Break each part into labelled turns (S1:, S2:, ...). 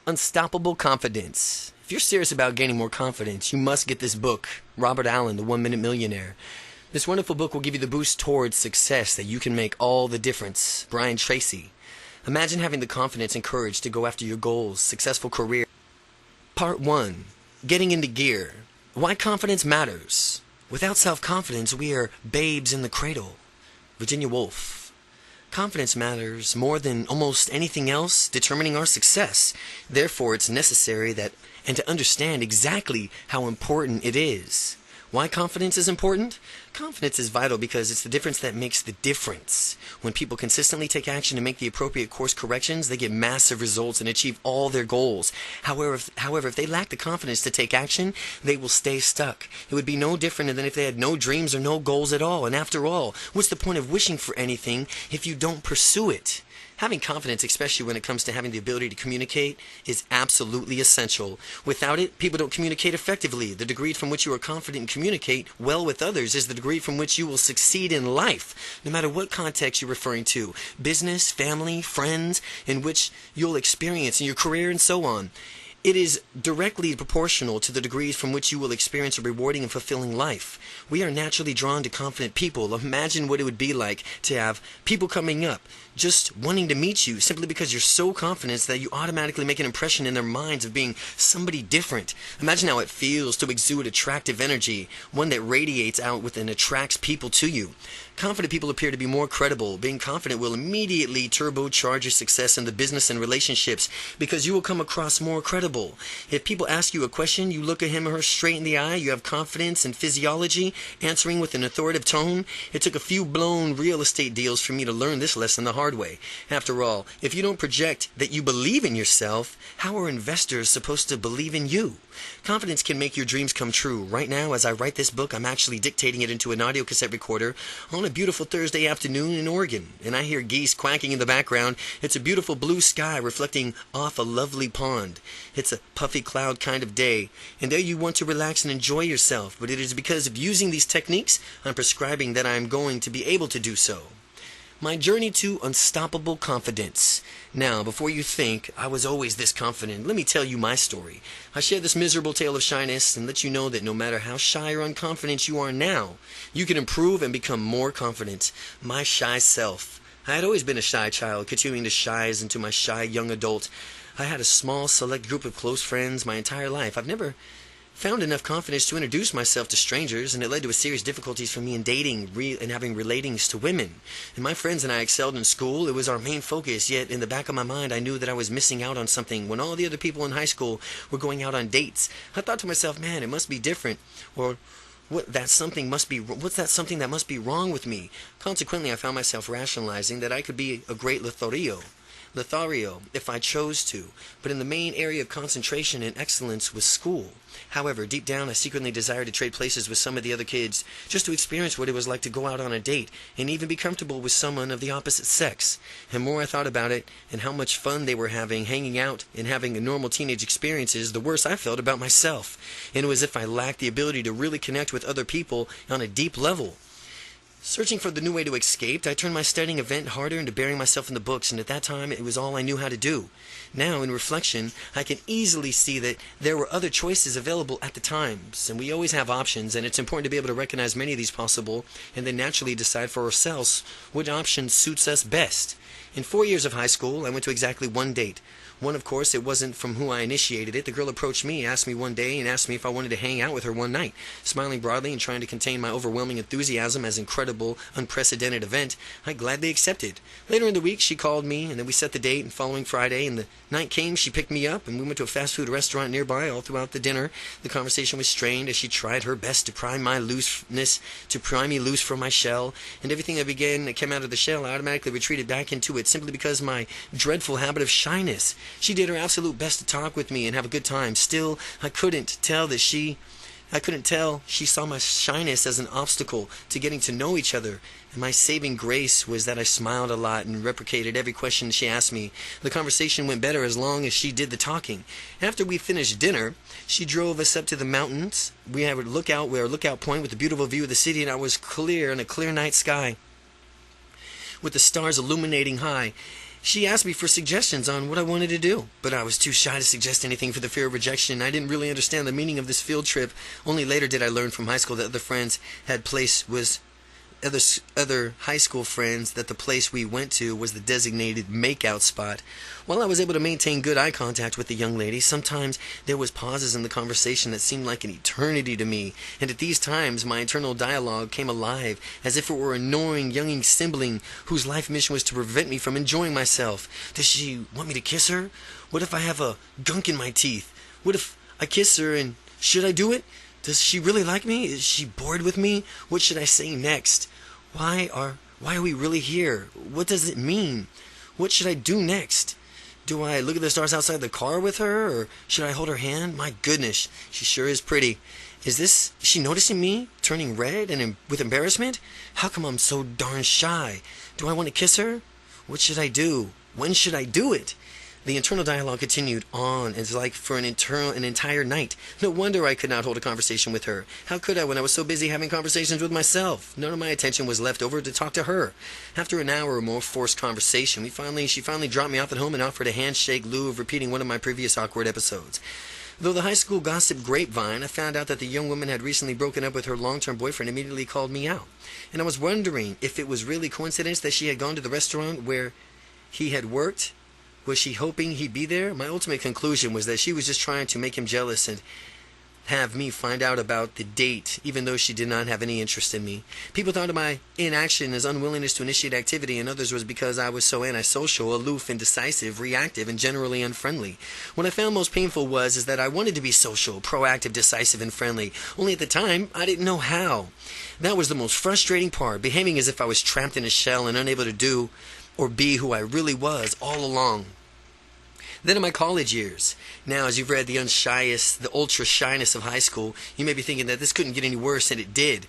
S1: Unstoppable Confidence. If you're serious about gaining more confidence, you must get this book, Robert Allen, The 1 Minute Millionaire. This wonderful book will give you the boost towards success that you can make all the difference. Brian Tracy. Imagine having the confidence and courage to go after your goals, successful career. Part 1. Getting into gear. Why confidence matters. Without self-confidence, we are babes in the cradle. Virginia Woolf. Confidence matters more than almost anything else determining our success. Therefore, it's necessary to understand exactly how important it is. Why confidence is important? Confidence is vital because it's the difference that makes the difference. When people consistently take action and make the appropriate course corrections, they get massive results and achieve all their goals. However, if they lack the confidence to take action, they will stay stuck. It would be no different than if they had no dreams or no goals at all. And after all, what's the point of wishing for anything if you don't pursue it? Having confidence, especially when it comes to having the ability to communicate, is absolutely essential. Without it, people don't communicate effectively. The degree from which you are confident and communicate well with others is the degree from which you will succeed in life, no matter what context you're referring to. Business, family, friends, in which you'll experience in your career and so on. It is directly proportional to the degrees from which you will experience a rewarding and fulfilling life. We are naturally drawn to confident people. Imagine what it would be like to have people coming up, just wanting to meet you simply because you're so confident that you automatically make an impression in their minds of being somebody different. Imagine how it feels to exude attractive energy, one that radiates out with and attracts people to you. Confident people appear to be more credible. Being confident will immediately turbocharge your success in the business and relationships because you will come across more credible. If people ask you a question, you look at him or her straight in the eye, you have confidence and physiology, answering with an authoritative tone. It took a few blown real estate deals for me to learn this lesson the hard way. After all, if you don't project that you believe in yourself, how are investors supposed to believe in you? Confidence can make your dreams come true. Right now, as I write this book, I'm actually dictating it into an audio cassette recorder on a beautiful Thursday afternoon in Oregon, and I hear geese quacking in the background. It's a beautiful blue sky reflecting off a lovely pond. It's a puffy cloud kind of day, and there you want to relax and enjoy yourself, but it is because of using these techniques I'm prescribing that I'm going to be able to do so. My journey to unstoppable confidence. Now, before you think I was always this confident, let me tell you my story. I share this miserable tale of shyness and let you know that no matter how shy or unconfident you are now, you can improve and become more confident. My shy self. I had always been a shy child, continuing to shy into my shy young adult. I had a small, select group of close friends my entire life. I've never found enough confidence to introduce myself to strangers, and it led to a serious difficulties for me in dating and having relatings to women. And my friends and I excelled in school. It was our main focus, yet in the back of my mind I knew that I was missing out on something when all the other people in high school were going out on dates. I thought to myself, man, it must be different, or what's that something that must be wrong with me? Consequently, I found myself rationalizing that I could be a great Lothario if I chose to, but in the main area of concentration and excellence was school. However, deep down I secretly desired to trade places with some of the other kids just to experience what it was like to go out on a date and even be comfortable with someone of the opposite sex. And the more I thought about it and how much fun they were having, hanging out and having normal teenage experiences, the worse I felt about myself. And it was as if I lacked the ability to really connect with other people on a deep level. Searching for the new way to escape, I turned my studying event harder into burying myself in the books, and at that time it was all I knew how to do. Now, in reflection, I can easily see that there were other choices available at the times, and we always have options, and it's important to be able to recognize many of these possible, and then naturally decide for ourselves which option suits us best. In 4 years of high school, I went to exactly one date. One, of course, it wasn't from who I initiated it. The girl approached me, asked me one day, and asked me if I wanted to hang out with her one night. Smiling broadly and trying to contain my overwhelming enthusiasm as an incredible, unprecedented event, I gladly accepted. Later in the week, she called me, and then we set the date, and following Friday, and the night came, she picked me up, and we went to a fast food restaurant nearby. All throughout the dinner, the conversation was strained as she tried her best to pry me loose from my shell, and everything that came out of the shell, I automatically retreated back into it simply because of my dreadful habit of shyness. She did her absolute best to talk with me and have a good time. Still, I couldn't tell she saw my shyness as an obstacle to getting to know each other. And my saving grace was that I smiled a lot and reciprocated every question she asked me. The conversation went better as long as she did the talking. After we finished dinner, she drove us up to the mountains. We had a lookout point with a beautiful view of the city, and I was clear in a clear night sky with the stars illuminating high. She asked me for suggestions on what I wanted to do, but I was too shy to suggest anything for the fear of rejection. I didn't really understand the meaning of this field trip. Only later did I learn from high school that other high school friends that the place we went to was the designated makeout spot. While I was able to maintain good eye contact with the young lady, sometimes there was pauses in the conversation that seemed like an eternity to me, and at these times my internal dialogue came alive as if it were an annoying young sibling whose life mission was to prevent me from enjoying myself. Does she want me to kiss her? What if I have a gunk in my teeth? What if I kiss her, and should I do it? Does she really like me? Is she bored with me? What should I say next? Why are we really here? What does it mean? What should I do next? Do I look at the stars outside the car with her, or should I hold her hand? My goodness, she sure is pretty. Is she noticing me? Turning red and with embarrassment? How come I'm so darn shy? Do I want to kiss her? What should I do? When should I do it? The internal dialogue continued on, it's like for an entire night. No wonder I could not hold a conversation with her. How could I when I was so busy having conversations with myself? None of my attention was left over to talk to her. After an hour or more forced conversation, she finally dropped me off at home and offered a handshake, lieu of repeating one of my previous awkward episodes. Though the high school gossip grapevine, I found out that the young woman had recently broken up with her long-term boyfriend, immediately called me out. And I was wondering if it was really coincidence that she had gone to the restaurant where he had worked. Was she hoping he'd be there? My ultimate conclusion was that she was just trying to make him jealous and have me find out about the date, even though she did not have any interest in me. People thought of my inaction as unwillingness to initiate activity, and others was because I was so antisocial, aloof, indecisive, reactive, and generally unfriendly. What I found most painful was that I wanted to be social, proactive, decisive, and friendly. Only at the time, I didn't know how. That was the most frustrating part, behaving as if I was trapped in a shell and unable to do or be who I really was all along. Then in my college years, now as you've read the ultra shyness of high school, you may be thinking that this couldn't get any worse, and it did.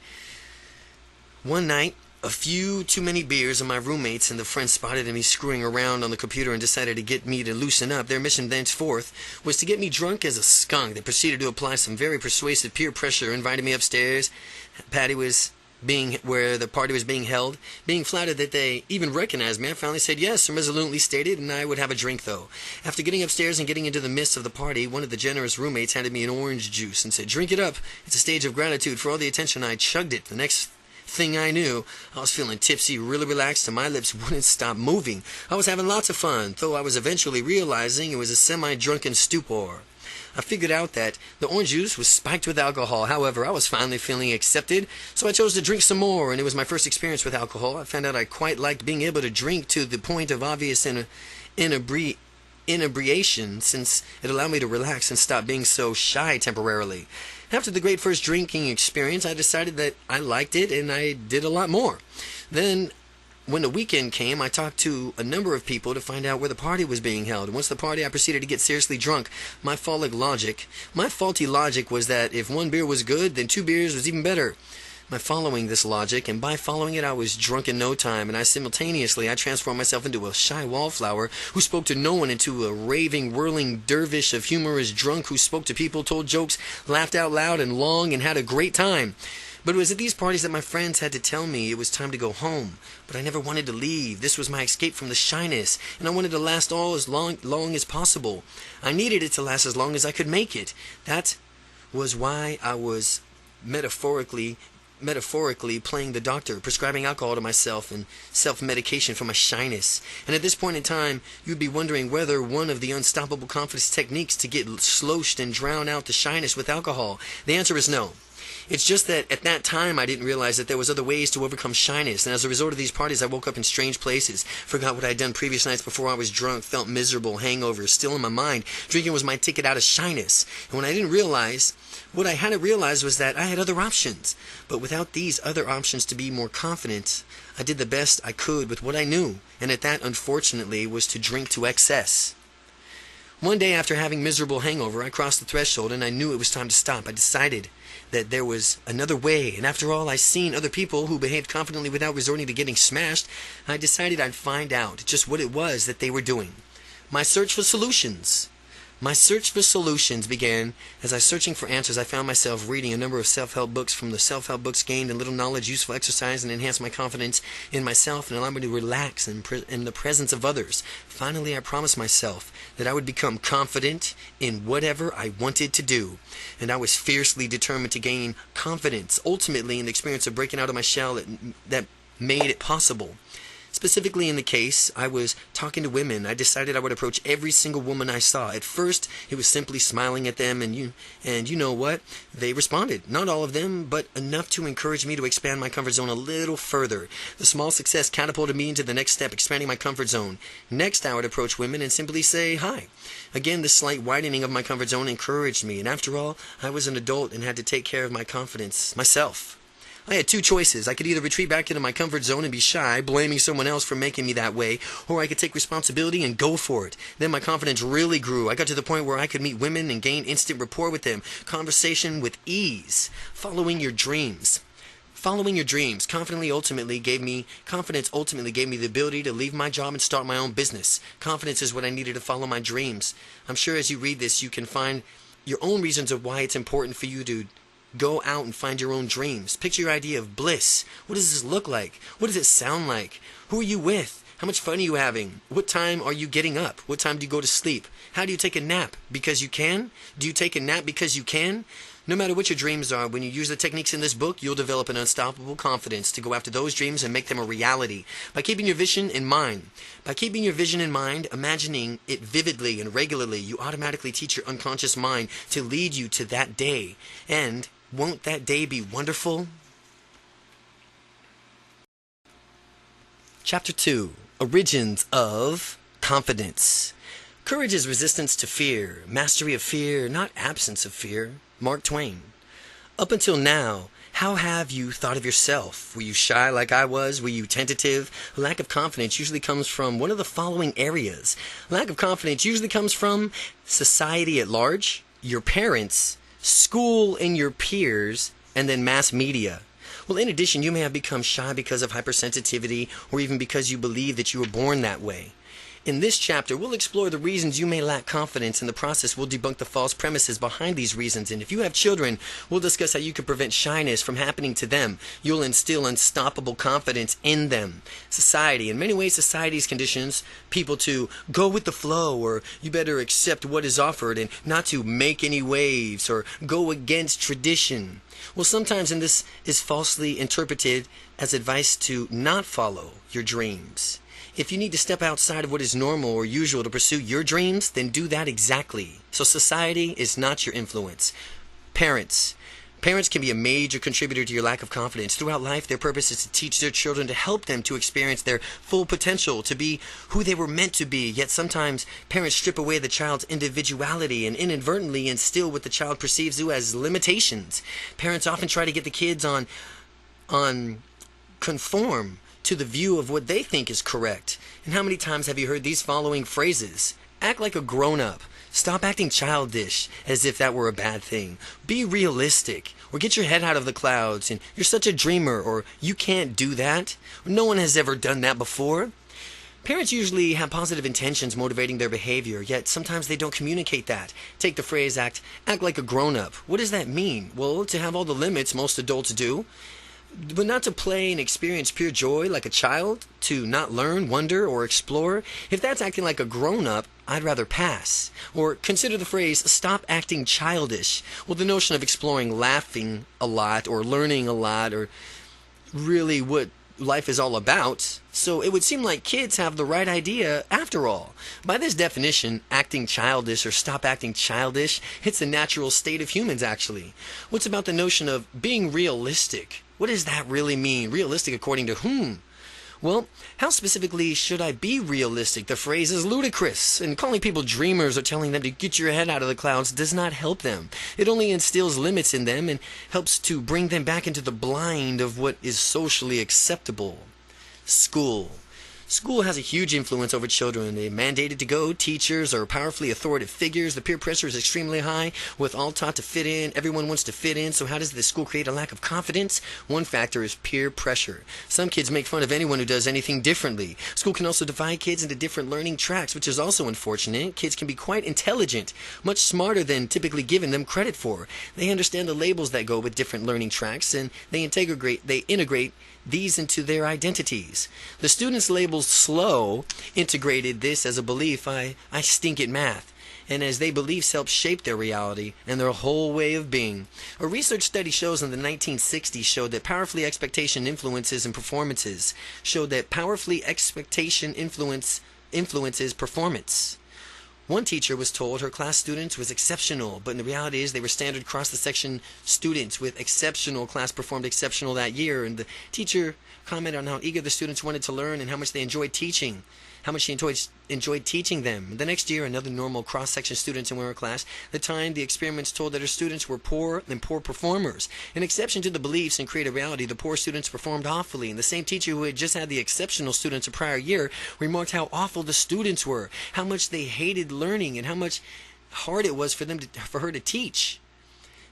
S1: One night, a few too many beers and my roommates and the friends spotted me screwing around on the computer and decided to get me to loosen up. Their mission thenceforth was to get me drunk as a skunk. They proceeded to apply some very persuasive peer pressure, invited me upstairs. Where the party was being held, being flattered that they even recognized me. I finally said yes and resolutely stated, and I would have a drink though. After getting upstairs and getting into the midst of the party, one of the generous roommates handed me an orange juice and said, "Drink it up. It's a stage of gratitude for all the attention." I chugged it. The next thing I knew, I was feeling tipsy, really relaxed, and my lips wouldn't stop moving. I was having lots of fun, though I was eventually realizing it was a semi-drunken stupor. I figured out that the orange juice was spiked with alcohol. However, I was finally feeling accepted, so I chose to drink some more, and it was my first experience with alcohol. I found out I quite liked being able to drink to the point of obvious inebriation, since it allowed me to relax and stop being so shy temporarily. After the great first drinking experience, I decided that I liked it, and I did a lot more. Then, when the weekend came, I talked to a number of people to find out where the party was being held. Once the party, I proceeded to get seriously drunk. My faulty logic was that if one beer was good, then 2 beers was even better. By following this logic, and by following it, I was drunk in no time, and I transformed myself into a shy wallflower who spoke to no one, into a raving, whirling dervish of humorous drunk who spoke to people, told jokes, laughed out loud and long, and had a great time. But it was at these parties that my friends had to tell me it was time to go home. But I never wanted to leave. This was my escape from the shyness, and I wanted to last as long as possible. I needed it to last as long as I could make it. That was why I was metaphorically playing the doctor, prescribing alcohol to myself and self-medication for my shyness. And at this point in time, you'd be wondering whether one of the unstoppable confidence techniques to get sloshed and drown out the shyness with alcohol. The answer is no. It's just that at that time I didn't realize that there was other ways to overcome shyness, and as a result of these parties I woke up in strange places, forgot what I had done previous nights before I was drunk, felt miserable, hangovers still in my mind. Drinking was my ticket out of shyness, and what I hadn't realized was that I had other options. But without these other options to be more confident, I did the best I could with what I knew, and that, unfortunately, was to drink to excess. One day after having miserable hangover, I crossed the threshold and I knew it was time to stop. I decided that there was another way, and after all, I'd seen other people who behaved confidently without resorting to getting smashed. I decided I'd find out just what it was that they were doing. My search for solutions. My search for solutions began as I searching for answers. I found myself reading a number of self-help books. From the self-help books gained a little knowledge, useful exercise, and enhanced my confidence in myself and allowed me to relax in the presence of others. Finally, I promised myself that I would become confident in whatever I wanted to do. And I was fiercely determined to gain confidence, ultimately in the experience of breaking out of my shell that made it possible. Specifically in the case, I was talking to women. I decided I would approach every single woman I saw. At first, it was simply smiling at them, and you know what? They responded. Not all of them, but enough to encourage me to expand my comfort zone a little further. The small success catapulted me into the next step, expanding my comfort zone. Next, I would approach women and simply say hi. Again, the slight widening of my comfort zone encouraged me, and after all, I was an adult and had to take care of my confidence myself. I had two choices. I could either retreat back into my comfort zone and be shy, blaming someone else for making me that way, or I could take responsibility and go for it. Then my confidence really grew. I got to the point where I could meet women and gain instant rapport with them, conversation with ease. Following your dreams. Following your dreams confidence ultimately gave me the ability to leave my job and start my own business. Confidence is what I needed to follow my dreams. I'm sure as you read this, you can find your own reasons of why it's important for you to go out and find your own dreams. Picture your idea of bliss. What does this look like? What does it sound like? Who are you with? How much fun are you having? What time are you getting up? What time do you go to sleep? How do you take a nap? Because you can? Do you take a nap because you can? No matter what your dreams are, when you use the techniques in this book, you'll develop an unstoppable confidence to go after those dreams and make them a reality. By keeping your vision in mind, imagining it vividly and regularly, you automatically teach your unconscious mind to lead you to that day. And won't that day be wonderful? Chapter 2. Origins of Confidence. Courage is resistance to fear, mastery of fear, not absence of fear. Mark Twain. Up until now, how have you thought of yourself? Were you shy like I was? Were you tentative? Lack of confidence usually comes from one of the following areas. Lack of confidence usually comes from society at large, your parents, school and your peers, and then mass media. Well, in addition, you may have become shy because of hypersensitivity or even because you believe that you were born that way. In this chapter, we'll explore the reasons you may lack confidence. In the process, we'll debunk the false premises behind these reasons. And if you have children, we'll discuss how you can prevent shyness from happening to them. You'll instill unstoppable confidence in them. Society. In many ways, society's conditions people to go with the flow, or you better accept what is offered and not to make any waves or go against tradition. Well, sometimes this is falsely interpreted as advice to not follow your dreams. If you need to step outside of what is normal or usual to pursue your dreams, then do that exactly. So society is not your influence. Parents. Parents can be a major contributor to your lack of confidence. Throughout life, their purpose is to teach their children, to help them to experience their full potential, to be who they were meant to be. Yet sometimes parents strip away the child's individuality and inadvertently instill what the child perceives as limitations. Parents often try to get the kids on conform to the view of what they think is correct. And how many times have you heard these following phrases? Act like a grown-up. Stop acting childish as if that were a bad thing. Be realistic. Or get your head out of the clouds. And you're such a dreamer. Or you can't do that. No one has ever done that before. Parents usually have positive intentions motivating their behavior, yet sometimes they don't communicate that. Take the phrase act like a grown-up. What does that mean? Well, to have all the limits most adults do. But not to play and experience pure joy like a child, to not learn, wonder, or explore. If that's acting like a grown-up, I'd rather pass. Or consider the phrase, stop acting childish. Well, the notion of exploring, laughing a lot, or learning a lot, or really what life is all about. So it would seem like kids have the right idea after all. By this definition, acting childish or stop acting childish, it's a natural state of humans actually. What's about the notion of being realistic? What does that really mean? Realistic according to whom? Well, how specifically should I be realistic? The phrase is ludicrous, and calling people dreamers or telling them to get your head out of the clouds does not help them. It only instills limits in them and helps to bring them back into the blind of what is socially acceptable. School. School has a huge influence over children. They're mandated to go. Teachers are powerfully authoritative figures. The peer pressure is extremely high. With all taught to fit in, everyone wants to fit in. So how does the school create a lack of confidence? One factor is peer pressure. Some kids make fun of anyone who does anything differently. School can also divide kids into different learning tracks, which is also unfortunate. Kids can be quite intelligent, much smarter than typically given them credit for. They understand the labels that go with different learning tracks, and they integrate these into their identities. The students labeled slow integrated this as a belief, I stink at math, and as they beliefs help shape their reality and their whole way of being. A research study shows in the 1960s showed that powerfully expectation influences and performances influences performance. One teacher was told her class students was exceptional, but the reality is they were standard across the section students with exceptional. Class performed exceptional that year, and the teacher commented on how eager the students wanted to learn and how much they enjoyed teaching. How much she enjoyed teaching them. The next year, another normal cross-section students in her class. The time, the experiments told that her students were poor and poor performers. An exception to the beliefs and create a reality, the poor students performed awfully. And the same teacher who had just had the exceptional students a prior year remarked how awful the students were, how much they hated learning, and how much hard it was for her to teach.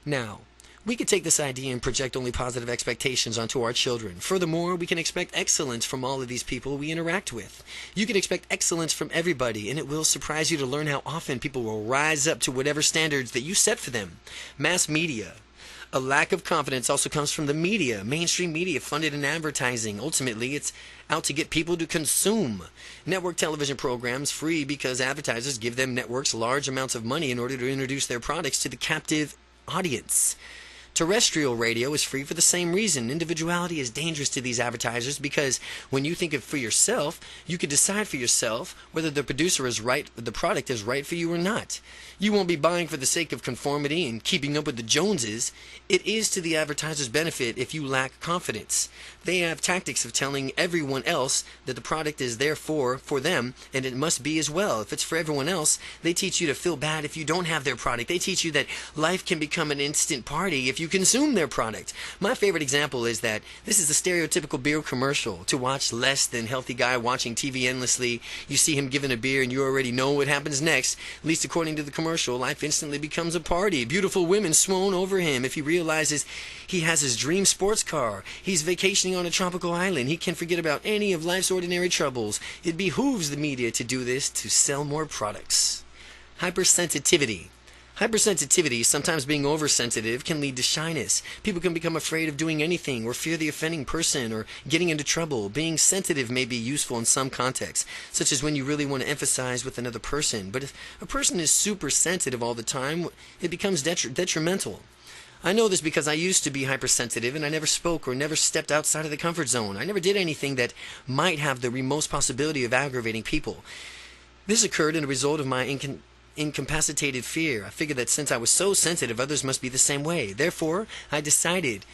S1: Now, we could take this idea and project only positive expectations onto our children. Furthermore, we can expect excellence from all of these people we interact with. You can expect excellence from everybody, and it will surprise you to learn how often people will rise up to whatever standards that you set for them. Mass media. A lack of confidence also comes from the media, mainstream media funded in advertising. Ultimately, it's out to get people to consume. Network television programs free because advertisers give them networks large amounts of money in order to introduce their products to the captive audience. Terrestrial radio is free for the same reason. Individuality is dangerous to these advertisers because when you think of for yourself, you can decide for yourself whether the producer is right, the product is right for you or not. You won't be buying for the sake of conformity and keeping up with the Joneses. It is to the advertiser's benefit if you lack confidence. They have tactics of telling everyone else that the product is there for them, and it must be as well. If it's for everyone else, they teach you to feel bad if you don't have their product. They teach you that life can become an instant party if you consume their product. My favorite example is that this is a stereotypical beer commercial. To watch less than healthy guy watching TV endlessly, you see him giving a beer and you already know what happens next. At least according to the commercial, life instantly becomes a party. Beautiful women swoon over him if he realizes he has his dream sports car. He's vacationing on a tropical island. He can forget about any of life's ordinary troubles. It behooves the media to do this to sell more products. Hypersensitivity. Hypersensitivity, sometimes being oversensitive, can lead to shyness. People can become afraid of doing anything or fear the offending person or getting into trouble. Being sensitive may be useful in some contexts, such as when you really want to emphasize with another person. But if a person is super sensitive all the time, it becomes detrimental. I know this because I used to be hypersensitive and I never spoke or never stepped outside of the comfort zone. I never did anything that might have the remote possibility of aggravating people. This occurred in a result of my incapacitated fear. I figured that since I was so sensitive, others must be the same way. Therefore, I decided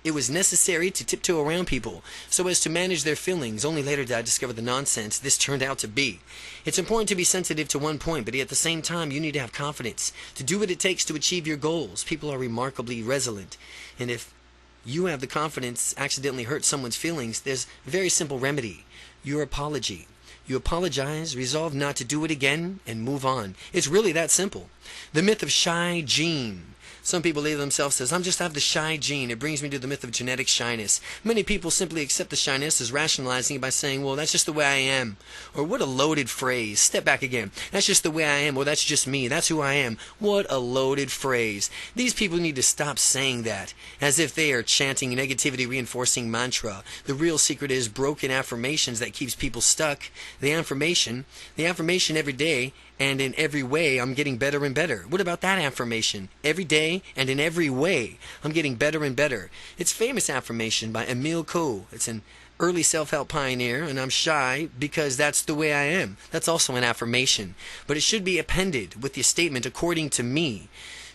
S1: it was necessary to tiptoe around people so as to manage their feelings. Only later did I discover the nonsense this turned out to be. It's important to be sensitive to one point, but at the same time, you need to have confidence to do what it takes to achieve your goals. People are remarkably resilient, and if you have the confidence accidentally hurt someone's feelings, there's a very simple remedy: your apology. You apologize, resolve not to do it again, and move on. It's really that simple. The myth of shy gene. Some people label themselves as, I just have the shy gene. It brings me to the myth of genetic shyness. Many people simply accept the shyness as rationalizing it by saying, well, that's just the way I am. Or what a loaded phrase. Step back again. That's just the way I am. Or that's just me. That's who I am. What a loaded phrase. These people need to stop saying that as if they are chanting negativity reinforcing mantra. The real secret is broken affirmations that keeps people stuck. The affirmation every day and in every way I'm getting better and better. What about that affirmation? Every day and in every way I'm getting better and better. It's famous affirmation by Emile Coe. It's an early self-help pioneer, and I'm shy because that's the way I am. That's also an affirmation. But it should be appended with the statement, according to me.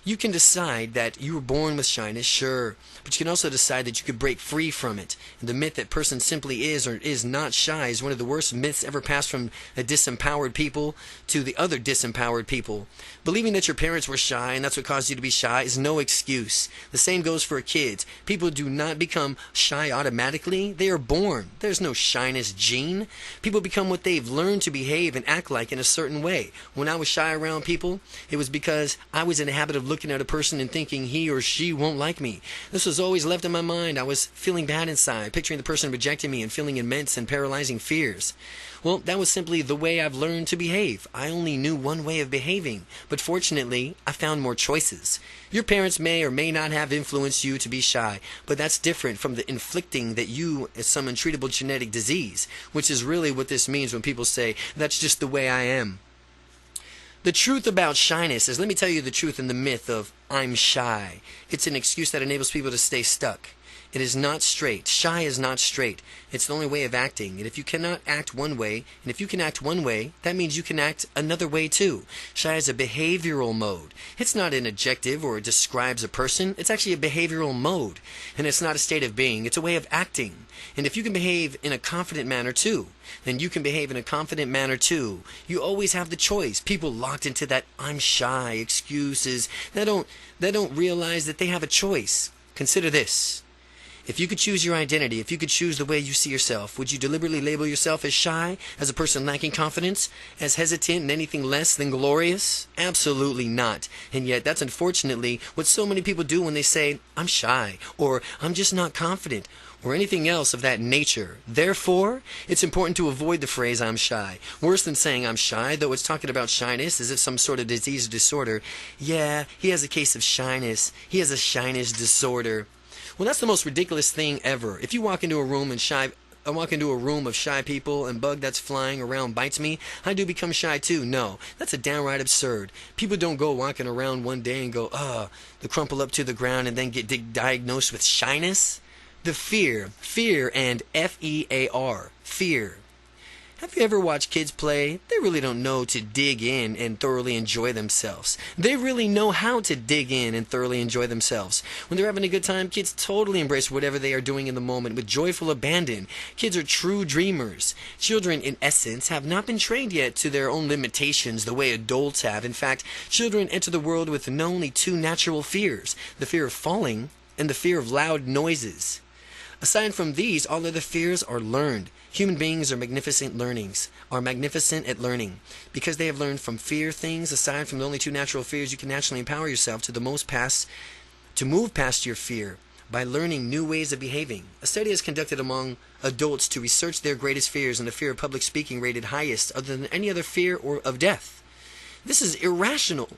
S1: You can decide that you were born with shyness, sure, but you can also decide that you could break free from it. And the myth that person simply is or is not shy is one of the worst myths ever passed from a disempowered people to the other disempowered people. Believing that your parents were shy and that's what caused you to be shy is no excuse. The same goes for kids. People do not become shy automatically. They are born. There's no shyness gene. People become what they've learned to behave and act like in a certain way. When I was shy around people, it was because I was in the habit of looking at a person and thinking he or she won't like me. This was always left in my mind. I was feeling bad inside, picturing the person rejecting me and feeling immense and paralyzing fears. Well, that was simply the way I've learned to behave. I only knew one way of behaving, but fortunately, I found more choices. Your parents may or may not have influenced you to be shy, but that's different from the inflicting that you is some untreatable genetic disease, which is really what this means when people say, that's just the way I am. The truth about shyness is, let me tell you the truth in the myth of I'm shy. It's an excuse that enables people to stay stuck. It is not straight. Shy is not straight. It's the only way of acting. And if you cannot act one way, and if you can act one way, that means you can act another way too. Shy is a behavioral mode. It's not an adjective or it describes a person. It's actually a behavioral mode. And it's not a state of being. It's a way of acting. And if you can behave in a confident manner too, then you can behave in a confident manner too. You always have the choice. People locked into that I'm shy excuses. They don't realize that they have a choice. Consider this. If you could choose your identity, if you could choose the way you see yourself, would you deliberately label yourself as shy, as a person lacking confidence, as hesitant and anything less than glorious? Absolutely not. And yet that's unfortunately what so many people do when they say, I'm shy, or I'm just not confident, or anything else of that nature. Therefore, it's important to avoid the phrase I'm shy. Worse than saying I'm shy, though it's talking about shyness as if some sort of disease or disorder. Yeah, he has a case of shyness. He has a shyness disorder. Well, that's the most ridiculous thing ever. If you walk into a room and I walk into a room of shy people and bug that's flying around bites me, I do become shy too. No, that's a downright absurd. People don't go walking around one day and go, they crumple up to the ground and then get diagnosed with shyness. The fear and F-E-A-R, fear. Have you ever watched kids play? They really don't know to dig in and thoroughly enjoy themselves. They really know how to dig in and thoroughly enjoy themselves. When they're having a good time, kids totally embrace whatever they are doing in the moment with joyful abandon. Kids are true dreamers. Children, in essence, have not been trained yet to their own limitations the way adults have. In fact, children enter the world with only two natural fears, the fear of falling and the fear of loud noises. Aside from these, all other fears are learned. Human beings are magnificent at learning. Because they have learned from fear things, aside from the only two natural fears, you can naturally empower yourself to move past your fear by learning new ways of behaving. A study is conducted among adults to research their greatest fears, and the fear of public speaking rated highest other than any other fear or of death. This is irrational.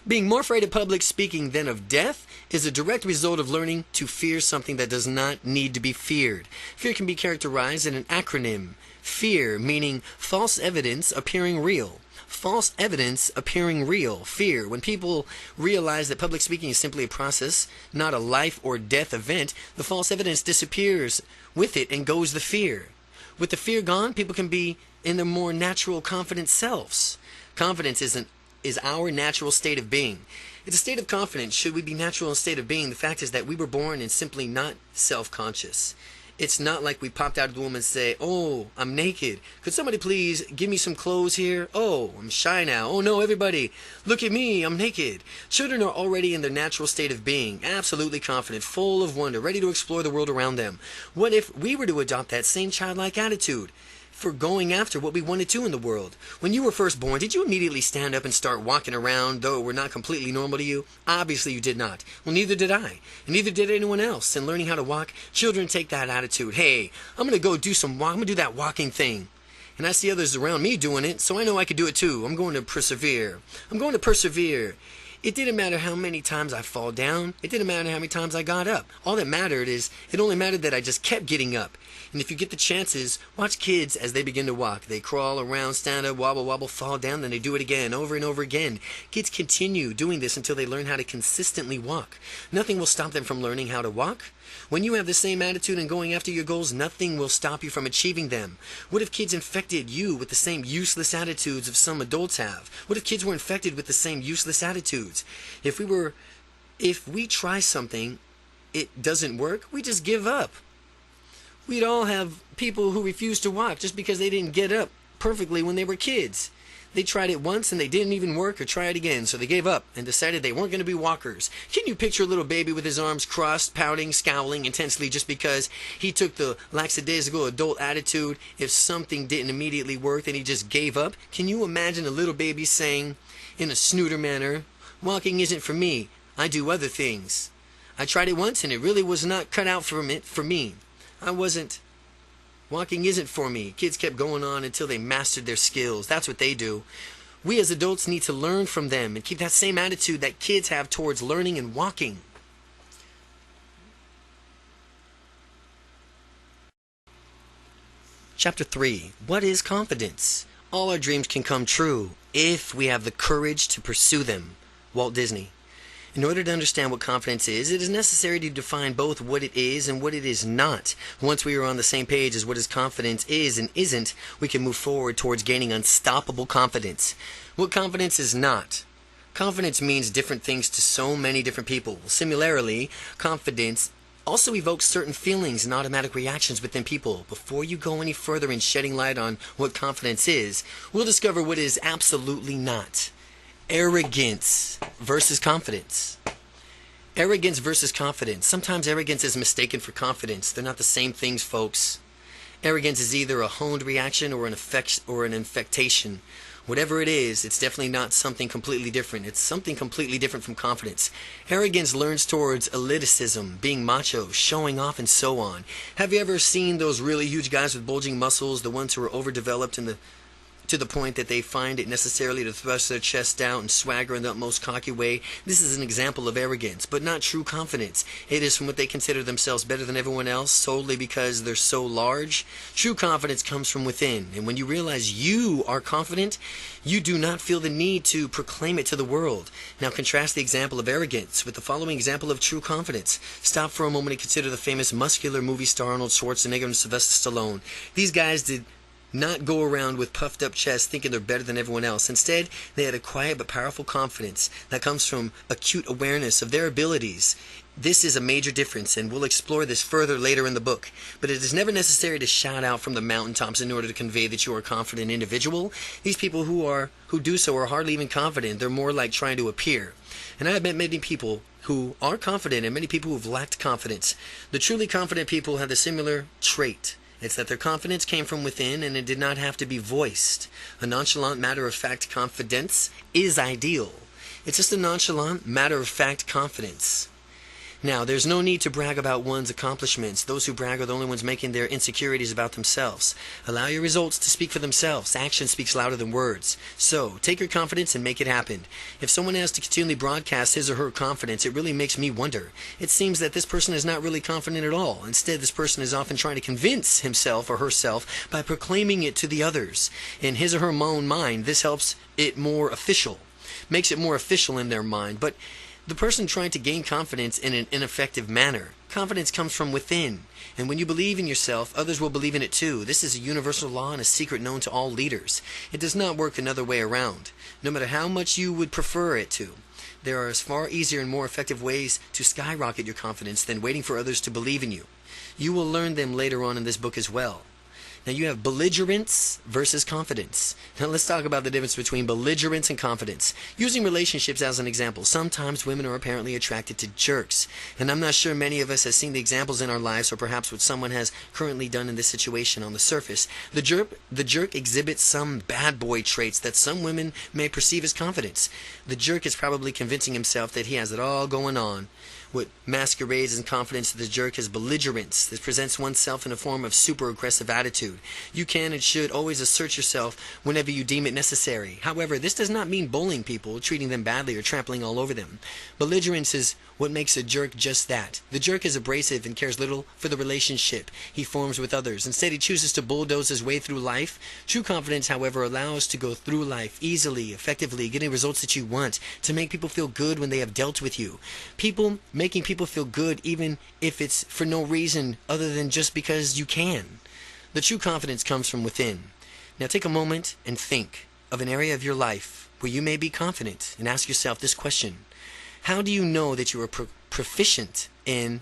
S1: Being more afraid of public speaking than of death is a direct result of learning to fear something that does not need to be feared. Fear can be characterized in an acronym. FEAR, meaning false evidence appearing real. False evidence appearing real. Fear. When people realize that public speaking is simply a process, not a life or death event, the false evidence disappears with it and goes the fear. With the fear gone, people can be in their more natural, confident selves. Confidence is our natural state of being. It's a state of confidence. Should we be natural in a state of being? The fact is that we were born and simply not self-conscious. It's not like we popped out of the womb and say, oh, I'm naked. Could somebody please give me some clothes here? Oh, I'm shy now. Oh no, everybody, look at me, I'm naked. Children are already in their natural state of being, absolutely confident, full of wonder, ready to explore the world around them. What if we were to adopt that same childlike attitude for going after what we wanted to in the world? When you were first born, did you immediately stand up and start walking around, though it were not completely normal to you? Obviously you did not. Well, neither did I, and neither did anyone else. In learning how to walk, children take that attitude. Hey, I'm going to do that walking thing. And I see others around me doing it, so I know I could do it too. I'm going to persevere. It didn't matter how many times I fall down. It didn't matter how many times I got up. All that mattered is, it only mattered that I just kept getting up. And if you get the chances, watch kids as they begin to walk. They crawl around, stand up, wobble, wobble, fall down, then they do it again, over and over again. Kids continue doing this until they learn how to consistently walk. Nothing will stop them from learning how to walk. When you have the same attitude and going after your goals, nothing will stop you from achieving them. What if kids infected you with the same useless attitudes of some adults have? What if kids were infected with the same useless attitudes? If we try something, it doesn't work, we just give up. We'd all have people who refuse to walk just because they didn't get up perfectly when they were kids. They tried it once and they didn't even work, or try it again, so they gave up and decided they weren't going to be walkers. Can you picture a little baby with his arms crossed, pouting, scowling intensely just because he took the lackadaisical adult attitude? If something didn't immediately work, then he just gave up? Can you imagine a little baby saying, in a snooter manner, "Walking isn't for me, I do other things. I tried it once and it really was not cut out for me. Walking isn't for me." Kids kept going on until they mastered their skills. That's what they do. We as adults need to learn from them and keep that same attitude that kids have towards learning and walking. Chapter 3. What is confidence? All our dreams can come true if we have the courage to pursue them. Walt Disney. In order to understand what confidence is, it is necessary to define both what it is and what it is not. Once we are on the same page as what is confidence is and isn't, we can move forward towards gaining unstoppable confidence. What confidence is not. Confidence means different things to so many different people. Similarly, confidence also evokes certain feelings and automatic reactions within people. Before you go any further in shedding light on what confidence is, we'll discover what it is absolutely not. Arrogance versus confidence. Arrogance versus confidence. Sometimes arrogance is mistaken for confidence. They're not the same things, folks. Arrogance is either a honed reaction or an infectation. Whatever it is, it's definitely not something completely different. It's something completely different from confidence. Arrogance leans towards elitism, being macho, showing off, and so on. Have you ever seen those really huge guys with bulging muscles, the ones who are overdeveloped to the point that they find it necessarily to thrust their chest out and swagger in the utmost cocky way? This is an example of arrogance, but not true confidence. It is from what they consider themselves better than everyone else solely because they're so large. True confidence comes from within, and when you realize you are confident, you do not feel the need to proclaim it to the world. Now contrast the example of arrogance with the following example of true confidence. Stop for a moment and consider the famous muscular movie star Arnold Schwarzenegger and Sylvester Stallone. These guys did not go around with puffed up chests thinking they're better than everyone else. Instead, they had a quiet but powerful confidence that comes from acute awareness of their abilities. This is a major difference, and we'll explore this further later in the book. But it is never necessary to shout out from the mountaintops in order to convey that you are a confident individual. These people who do so are hardly even confident. They're more like trying to appear. And I have met many people who are confident and many people who have lacked confidence. The truly confident people have the similar trait. It's that their confidence came from within and it did not have to be voiced. A nonchalant, matter-of-fact confidence is ideal. It's just a nonchalant, matter-of-fact confidence. Now, there's no need to brag about one's accomplishments. Those who brag are the only ones making their insecurities about themselves. Allow your results to speak for themselves. Action speaks louder than words. So, take your confidence and make it happen. If someone has to continually broadcast his or her confidence, it really makes me wonder. It seems that this person is not really confident at all. Instead, this person is often trying to convince himself or herself by proclaiming it to the others. In his or her own mind, this helps it more official. Makes it more official in their mind. But the person trying to gain confidence in an ineffective manner. Confidence comes from within, and when you believe in yourself, others will believe in it too. This is a universal law and a secret known to all leaders. It does not work another way around, no matter how much you would prefer it to. There are far easier and more effective ways to skyrocket your confidence than waiting for others to believe in you. You will learn them later on in this book as well. Now you have belligerence versus confidence. Now let's talk about the difference between belligerence and confidence. Using relationships as an example, sometimes women are apparently attracted to jerks. And I'm not sure many of us have seen the examples in our lives or perhaps what someone has currently done in this situation on the surface. The jerk exhibits some bad boy traits that some women may perceive as confidence. The jerk is probably convincing himself that he has it all going on. What masquerades as confidence to the jerk is belligerence. This presents oneself in a form of super aggressive attitude. You can and should always assert yourself whenever you deem it necessary. However, this does not mean bullying people, treating them badly, or trampling all over them. Belligerence is what makes a jerk just that. The jerk is abrasive and cares little for the relationship he forms with others. Instead, he chooses to bulldoze his way through life. True confidence, however, allows to go through life easily, effectively, getting results that you want, to make people feel good when they have dealt with you. People may making people feel good even if it's for no reason other than just because you can. The true confidence comes from within. Now take a moment and think of an area of your life where you may be confident and ask yourself this question. How do you know that you are proficient in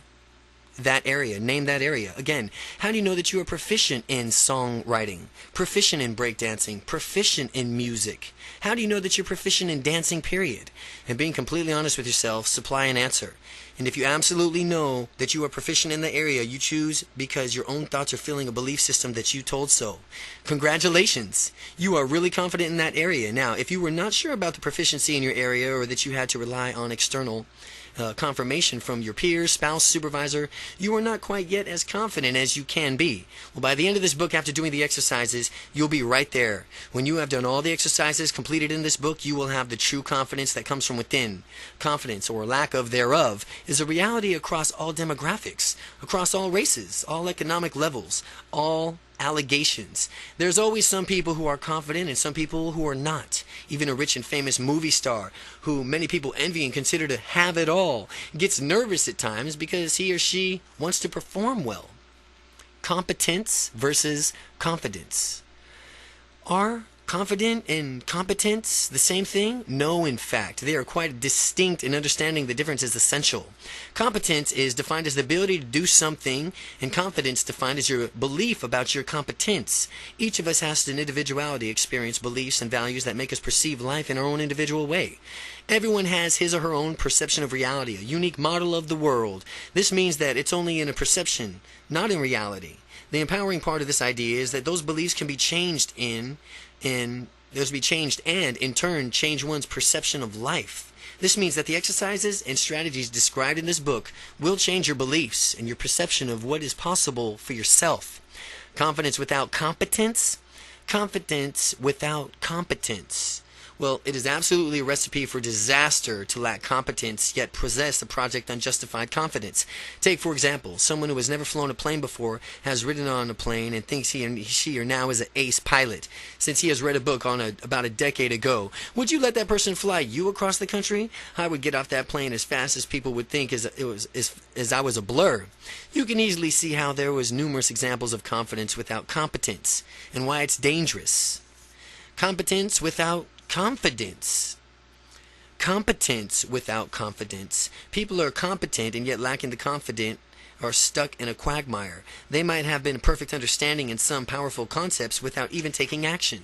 S1: that area? Name that area. Again, how do you know that you are proficient in songwriting, proficient in breakdancing, proficient in music? How do you know that you're proficient in dancing, period? And being completely honest with yourself, supply an answer. And if you absolutely know that you are proficient in the area you choose because your own thoughts are filling a belief system that you told so, congratulations! You are really confident in that area. Now, if you were not sure about the proficiency in your area or that you had to rely on external confirmation from your peers, spouse, supervisor, you are not quite yet as confident as you can be. Well, by the end of this book, after doing the exercises, you'll be right there. When you have done all the exercises completed in this book, you will have the true confidence that comes from within. Confidence, or lack of thereof, is a reality across all demographics, across all races, all economic levels, all allegations. There's always some people who are confident and some people who are not. Even a rich and famous movie star who many people envy and consider to have it all gets nervous at times because he or she wants to perform well. Competence versus confidence. Are confident and competence the same thing? No, in fact. They are quite distinct, and understanding the difference is essential. Competence is defined as the ability to do something, and confidence defined as your belief about your competence. Each of us has an individuality, experience, beliefs, and values that make us perceive life in our own individual way. Everyone has his or her own perception of reality, a unique model of the world. This means that it's only in a perception, not in reality. The empowering part of this idea is that those beliefs can be changed and in turn change one's perception of life. This means that the exercises and strategies described in this book will change your beliefs and your perception of what is possible for yourself. Confidence without competence? Confidence without competence. Well, it is absolutely a recipe for disaster to lack competence yet possess a project unjustified confidence. Take, for example, someone who has never flown a plane before, has ridden on a plane, and thinks she or now is an ace pilot, since he has read a book on about a decade ago. Would you let that person fly you across the country? I would get off that plane as fast as people would think as I was a blur. You can easily see how there was numerous examples of confidence without competence, and why it's dangerous. Competence without confidence. Competence without confidence. People are competent and yet lacking the confident are stuck in a quagmire. They might have been perfect understanding in some powerful concepts without even taking action.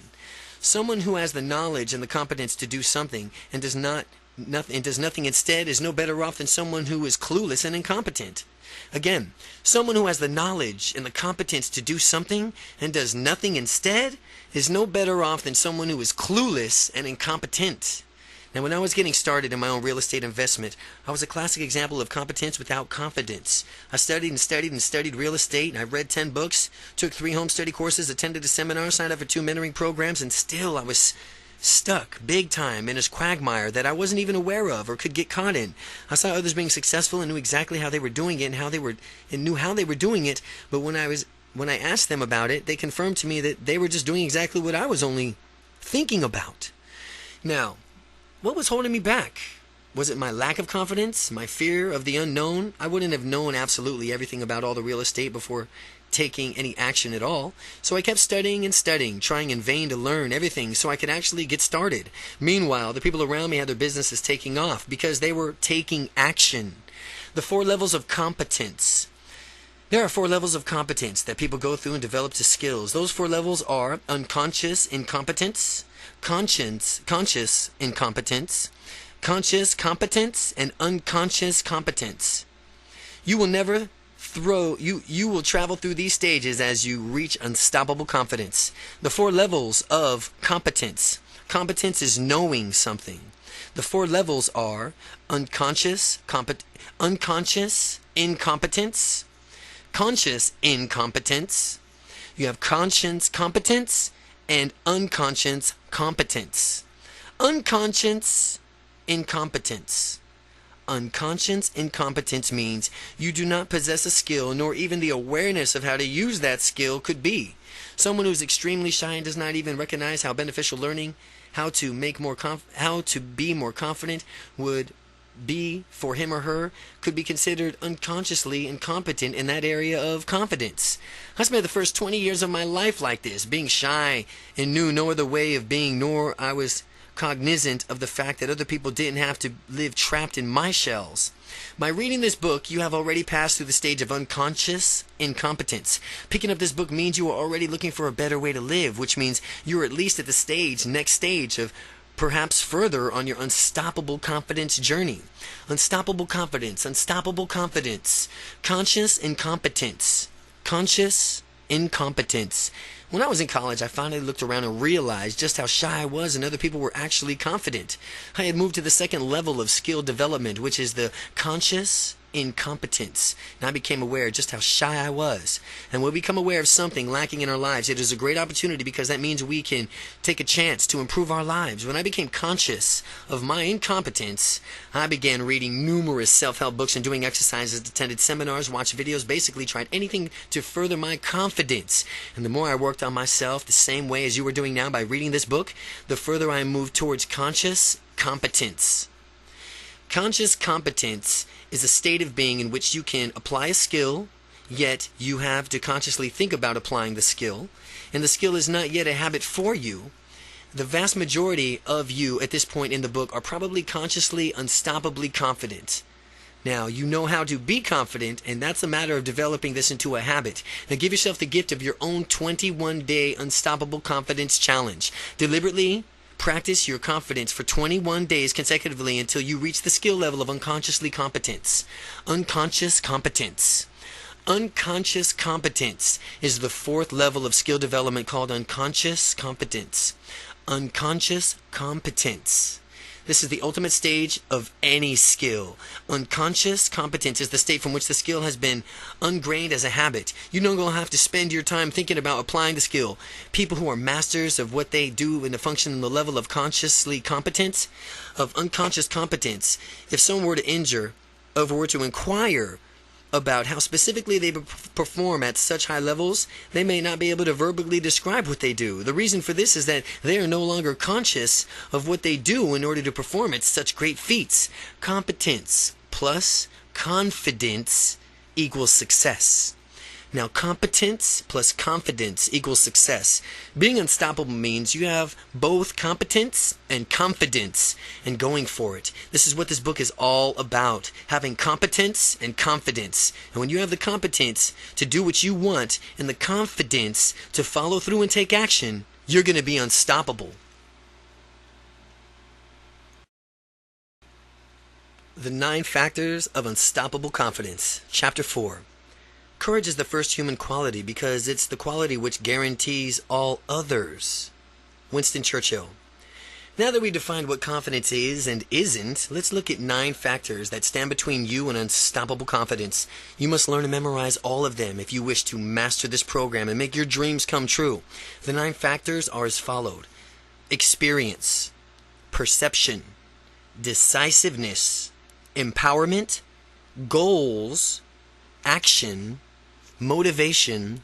S1: Someone who has the knowledge and the competence to do something and does nothing instead is no better off than someone who is clueless and incompetent. Again, someone who has the knowledge and the competence to do something and does nothing instead is no better off than someone who is clueless and incompetent. Now, when I was getting started in my own real estate investment, I was a classic example of competence without confidence. I studied and studied and studied real estate, and I read 10 books, took 3 home study courses, attended a seminar, signed up for 2 mentoring programs, and still I was stuck big time in this quagmire that I wasn't even aware of or could get caught in. I saw others being successful and knew exactly how they were doing it and knew how they were doing it, but when I asked them about it, they confirmed to me that they were just doing exactly what I was only thinking about. Now, what was holding me back? Was it my lack of confidence? My fear of the unknown? I wouldn't have known absolutely everything about all the real estate before taking any action at all. So I kept studying and studying, trying in vain to learn everything so I could actually get started. Meanwhile, the people around me had their businesses taking off because they were taking action. The 4 levels of competence. There are 4 levels of competence that people go through and develop to skills. Those 4 levels are unconscious incompetence, conscious incompetence, conscious competence, and unconscious competence. You will travel through these stages as you reach unstoppable confidence. The 4 levels of competence. Competence is knowing something. The 4 levels are unconscious incompetence, conscious incompetence. You have conscious competence and unconscious competence. Unconscious incompetence. Unconscious incompetence means you do not possess a skill nor even the awareness of how to use that skill could be. Someone who is extremely shy and does not even recognize how beneficial learning how to be more confident would B, for him or her, could be considered unconsciously incompetent in that area of confidence. I spent the first 20 years of my life like this, being shy and knew no other way of being, nor I was cognizant of the fact that other people didn't have to live trapped in my shells. By reading this book, you have already passed through the stage of unconscious incompetence. Picking up this book means you are already looking for a better way to live, which means you're at least at the next stage of perhaps further on your unstoppable confidence journey. Unstoppable confidence, unstoppable confidence. Conscious incompetence. Conscious incompetence. When I was in college, I finally looked around and realized just how shy I was and other people were actually confident. I had moved to the second level of skill development, which is the conscious incompetence, and I became aware just how shy I was. And when we become aware of something lacking in our lives, it is a great opportunity because that means we can take a chance to improve our lives. When I became conscious of my incompetence, I began reading numerous self-help books and doing exercises, attended seminars, watched videos, basically tried anything to further my confidence. And the more I worked on myself the same way as you are doing now by reading this book, the further I moved towards conscious competence. Conscious competence is a state of being in which you can apply a skill, yet you have to consciously think about applying the skill, and the skill is not yet a habit for you. The vast majority of you at this point in the book are probably consciously, unstoppably confident. Now, you know how to be confident, and that's a matter of developing this into a habit. Now, give yourself the gift of your own 21-day unstoppable confidence challenge. Deliberately practice your confidence for 21 days consecutively until you reach the skill level of unconsciously competence. Unconscious competence. Unconscious competence is the fourth level of skill development called unconscious competence. Unconscious competence. This is the ultimate stage of any skill. Unconscious competence is the state from which the skill has been ingrained as a habit. You no longer have to spend your time thinking about applying the skill. People who are masters of what they do in the function in the level of consciously competence, of unconscious competence, if someone were to inquire about how specifically they perform at such high levels, they may not be able to verbally describe what they do. The reason for this is that they are no longer conscious of what they do in order to perform at such great feats. Competence plus confidence equals success. Now, competence plus confidence equals success. Being unstoppable means you have both competence and confidence and going for it. This is what this book is all about, having competence and confidence. And when you have the competence to do what you want and the confidence to follow through and take action, you're going to be unstoppable. The 9 Factors of Unstoppable Confidence, Chapter 4. Courage is the first human quality because it's the quality which guarantees all others. Winston Churchill. Now that we've defined what confidence is and isn't, let's look at 9 factors that stand between you and unstoppable confidence. You must learn to memorize all of them if you wish to master this program and make your dreams come true. The 9 factors are as followed: experience, perception, decisiveness, empowerment, goals, action, motivation,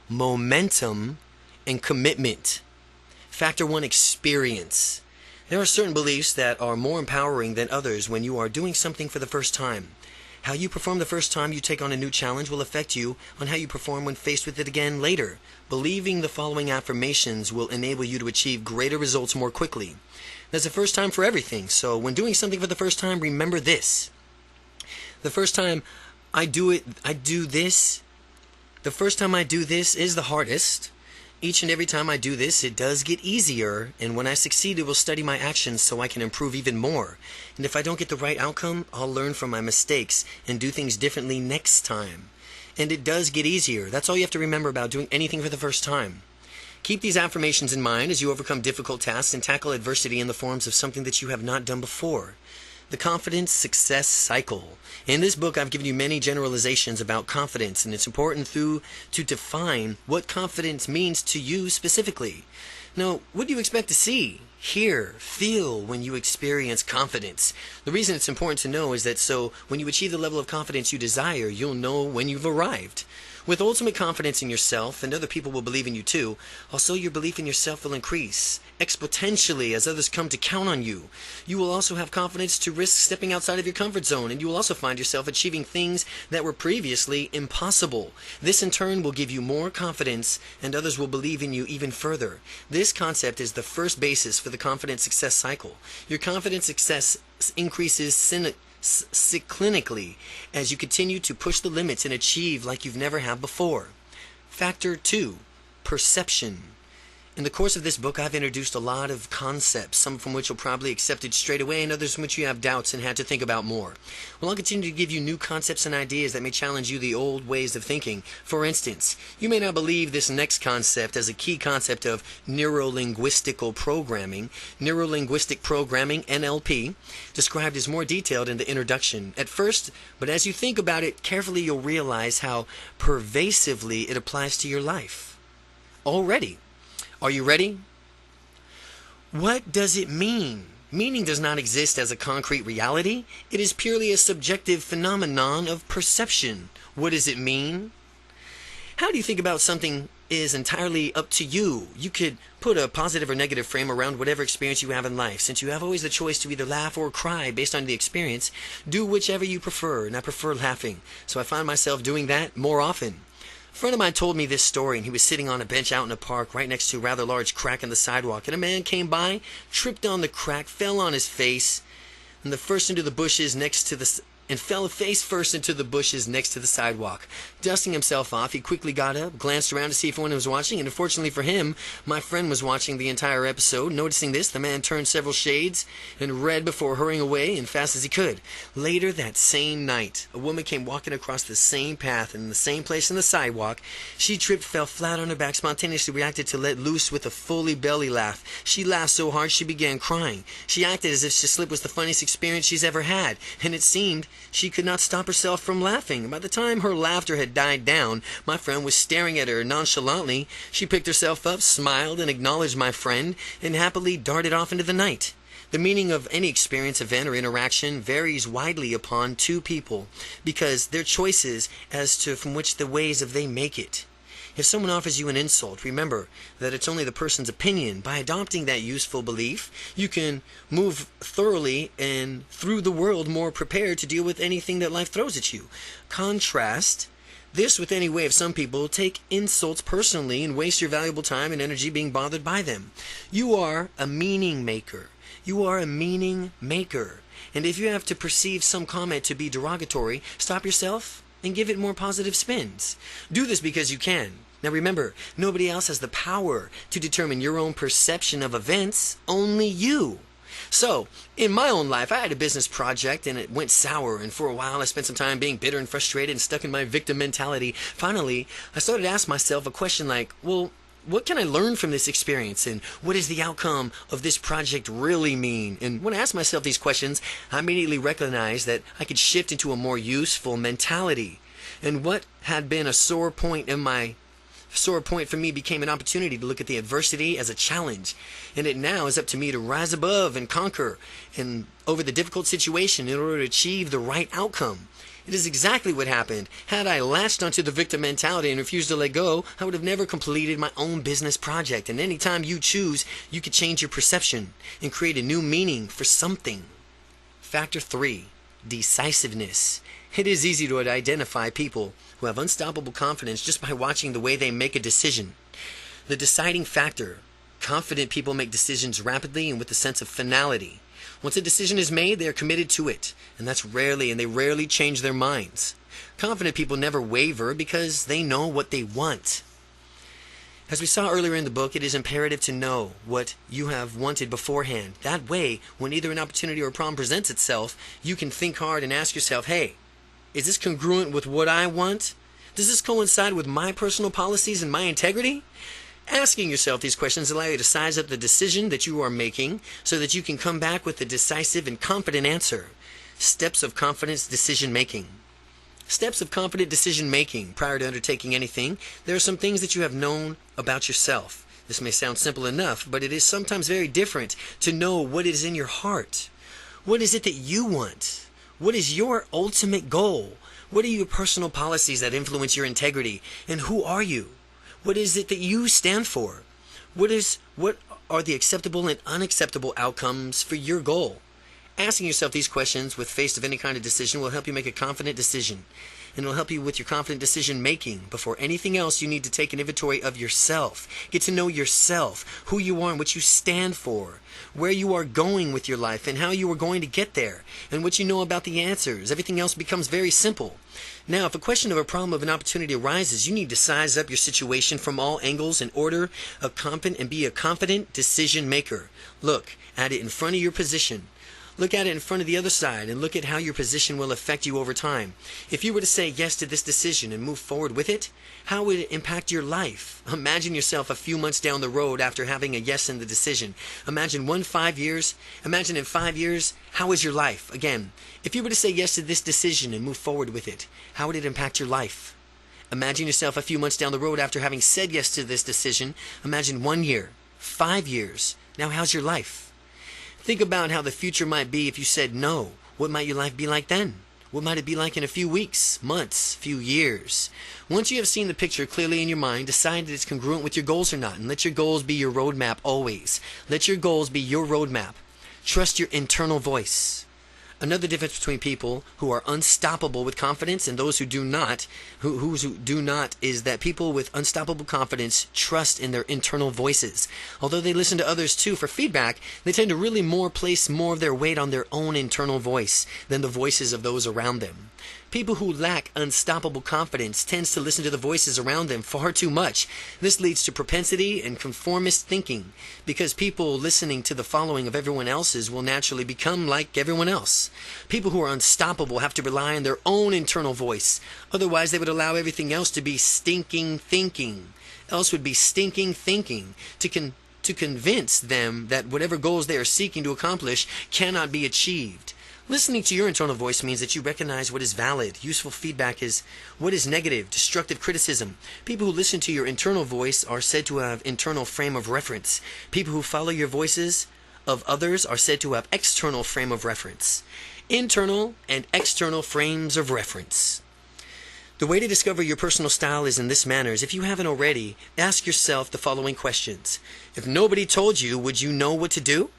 S1: momentum, and commitment. Factor 1, experience. There are certain beliefs that are more empowering than others when you are doing something for the first time. How you perform the first time you take on a new challenge will affect you on how you perform when faced with it again later. Believing the following affirmations will enable you to achieve greater results more quickly. There's a first time for everything, so when doing something for the first time, remember this. The first time I do this is the hardest. Each and every time I do this, it does get easier, and when I succeed, it will study my actions so I can improve even more. And if I don't get the right outcome, I'll learn from my mistakes and do things differently next time. And it does get easier. That's all you have to remember about doing anything for the first time. Keep these affirmations in mind as you overcome difficult tasks and tackle adversity in the forms of something that you have not done before. The Confidence Success Cycle. In this book, I've given you many generalizations about confidence, and it's important to define what confidence means to you specifically. Now, what do you expect to see, hear, feel when you experience confidence? The reason it's important to know is that so when you achieve the level of confidence you desire, you'll know when you've arrived. With ultimate confidence in yourself, and other people will believe in you too, also your belief in yourself will increase exponentially as others come to count on you. You will also have confidence to risk stepping outside of your comfort zone, and you will also find yourself achieving things that were previously impossible. This in turn will give you more confidence, and others will believe in you even further. This concept is the first basis for the confidence success cycle. Your confidence success increases cyclically as you continue to push the limits and achieve like you've never had before. Factor 2, perception. In the course of this book, I've introduced a lot of concepts, some from which you'll probably accepted straight away, and others from which you have doubts and had to think about more. Well, I'll continue to give you new concepts and ideas that may challenge you the old ways of thinking. For instance, you may not believe this next concept as a key concept of neuro-linguistical programming. Neuro-linguistic programming, NLP, described as more detailed in the introduction at first, but as you think about it carefully, you'll realize how pervasively it applies to your life already. Are you ready? What does it mean? Meaning does not exist as a concrete reality. It is purely a subjective phenomenon of perception. What does it mean? How do you think about something is entirely up to you. You could put a positive or negative frame around whatever experience you have in life. Since you have always the choice to either laugh or cry based on the experience, do whichever you prefer, and I prefer laughing. So I find myself doing that more often. A friend of mine told me this story, and he was sitting on a bench out in a park right next to a rather large crack in the sidewalk, and a man came by, tripped on the crack, fell on his face, and fell face first into the bushes next to the sidewalk. Dusting himself off, he quickly got up, glanced around to see if anyone was watching, and unfortunately for him, my friend was watching the entire episode. Noticing this, the man turned several shades and red before hurrying away as fast as he could. Later that same night, a woman came walking across the same path and in the same place on the sidewalk. She tripped, fell flat on her back, spontaneously reacted to let loose with a fully belly laugh. She laughed so hard she began crying. She acted as if the slip was the funniest experience she's ever had, and it seemed she could not stop herself from laughing. By the time her laughter had died down, my friend was staring at her nonchalantly. She picked herself up, smiled, and acknowledged my friend, and happily darted off into the night. The meaning of any experience, event, or interaction varies widely upon two people because their choices as to from which the ways of they make it. If someone offers you an insult, remember that it's only the person's opinion. By adopting that useful belief, you can move thoroughly and through the world more prepared to deal with anything that life throws at you. Contrast this with any way of some people take insults personally and waste your valuable time and energy being bothered by them. You are a meaning maker. You are a meaning maker. And if you have to perceive some comment to be derogatory, stop yourself and give it more positive spins. Do this because you can. Now remember, nobody else has the power to determine your own perception of events, only you. So, in my own life, I had a business project and it went sour, and for a while I spent some time being bitter and frustrated and stuck in my victim mentality. Finally, I started to ask myself a question like, well, what can I learn from this experience, and what does the outcome of this project really mean? And when I asked myself these questions, I immediately recognized that I could shift into a more useful mentality. And what had been a sore point for me became an opportunity to look at the adversity as a challenge. And it now is up to me to rise above and conquer and over the difficult situation in order to achieve the right outcome. It is exactly what happened. Had I latched onto the victim mentality and refused to let go, I would have never completed my own business project. And anytime you choose, you could change your perception and create a new meaning for something. Factor 3, decisiveness. It is easy to identify people who have unstoppable confidence just by watching the way they make a decision. The deciding factor. Confident people make decisions rapidly and with a sense of finality. Once a decision is made, they are committed to it, and they rarely change their minds. Confident people never waver because they know what they want. As we saw earlier in the book, it is imperative to know what you have wanted beforehand. That way, when either an opportunity or a problem presents itself, you can think hard and ask yourself, hey, is this congruent with what I want? Does this coincide with my personal policies and my integrity? Asking yourself these questions allow you to size up the decision that you are making so that you can come back with a decisive and confident answer. Steps of confidence decision making. Steps of confident decision making. Prior to undertaking anything, there are some things that you have known about yourself. This may sound simple enough, but it is sometimes very different to know what is in your heart. What is it that you want? What is your ultimate goal? What are your personal policies that influence your integrity? And who are you? What is it that you stand for? What are the acceptable and unacceptable outcomes for your goal? Asking yourself these questions with face of any kind of decision will help you make a confident decision. And it will help you with your confident decision making. Before anything else, you need to take an inventory of yourself. Get to know yourself, who you are and what you stand for, where you are going with your life and how you are going to get there, and what you know about the answers. Everything else becomes very simple. Now, if a question of a problem of an opportunity arises, you need to size up your situation from all angles in order and be a confident decision maker. Look at it in front of your position. Look at it in front of the other side and look at how your position will affect you over time. If you were to say yes to this decision and move forward with it, how would it impact your life? Imagine yourself a few months down the road after having a yes in the decision. Imagine in 5 years, how is your life? Again, if you were to say yes to this decision and move forward with it, how would it impact your life? Imagine yourself a few months down the road after having said yes to this decision. Imagine 1 year, 5 years. Now how's your life? Think about how the future might be if you said no. What might your life be like then? What might it be like in a few weeks, months, few years? Once you have seen the picture clearly in your mind, decide that it's congruent with your goals or not, and let your goals be your roadmap always. Let your goals be your roadmap. Trust your internal voice. Another difference between people who are unstoppable with confidence and those who do not, who do not, is that people with unstoppable confidence trust in their internal voices. Although they listen to others too for feedback, they tend to really place more of their weight on their own internal voice than the voices of those around them. People who lack unstoppable confidence tends to listen to the voices around them far too much. This leads to propensity and conformist thinking, because people listening to the following of everyone else's will naturally become like everyone else. People who are unstoppable have to rely on their own internal voice. Otherwise, they would allow everything else to be stinking thinking. Else would be stinking thinking to convince them that whatever goals they are seeking to accomplish cannot be achieved. Listening to your internal voice means that you recognize what is valid. Useful feedback is what is negative, destructive criticism. People who listen to your internal voice are said to have internal frame of reference. People who follow your voices of others are said to have external frame of reference. Internal and external frames of reference. The way to discover your personal style is in this manner. If you haven't already, ask yourself the following questions. If nobody told you, would you know what to do?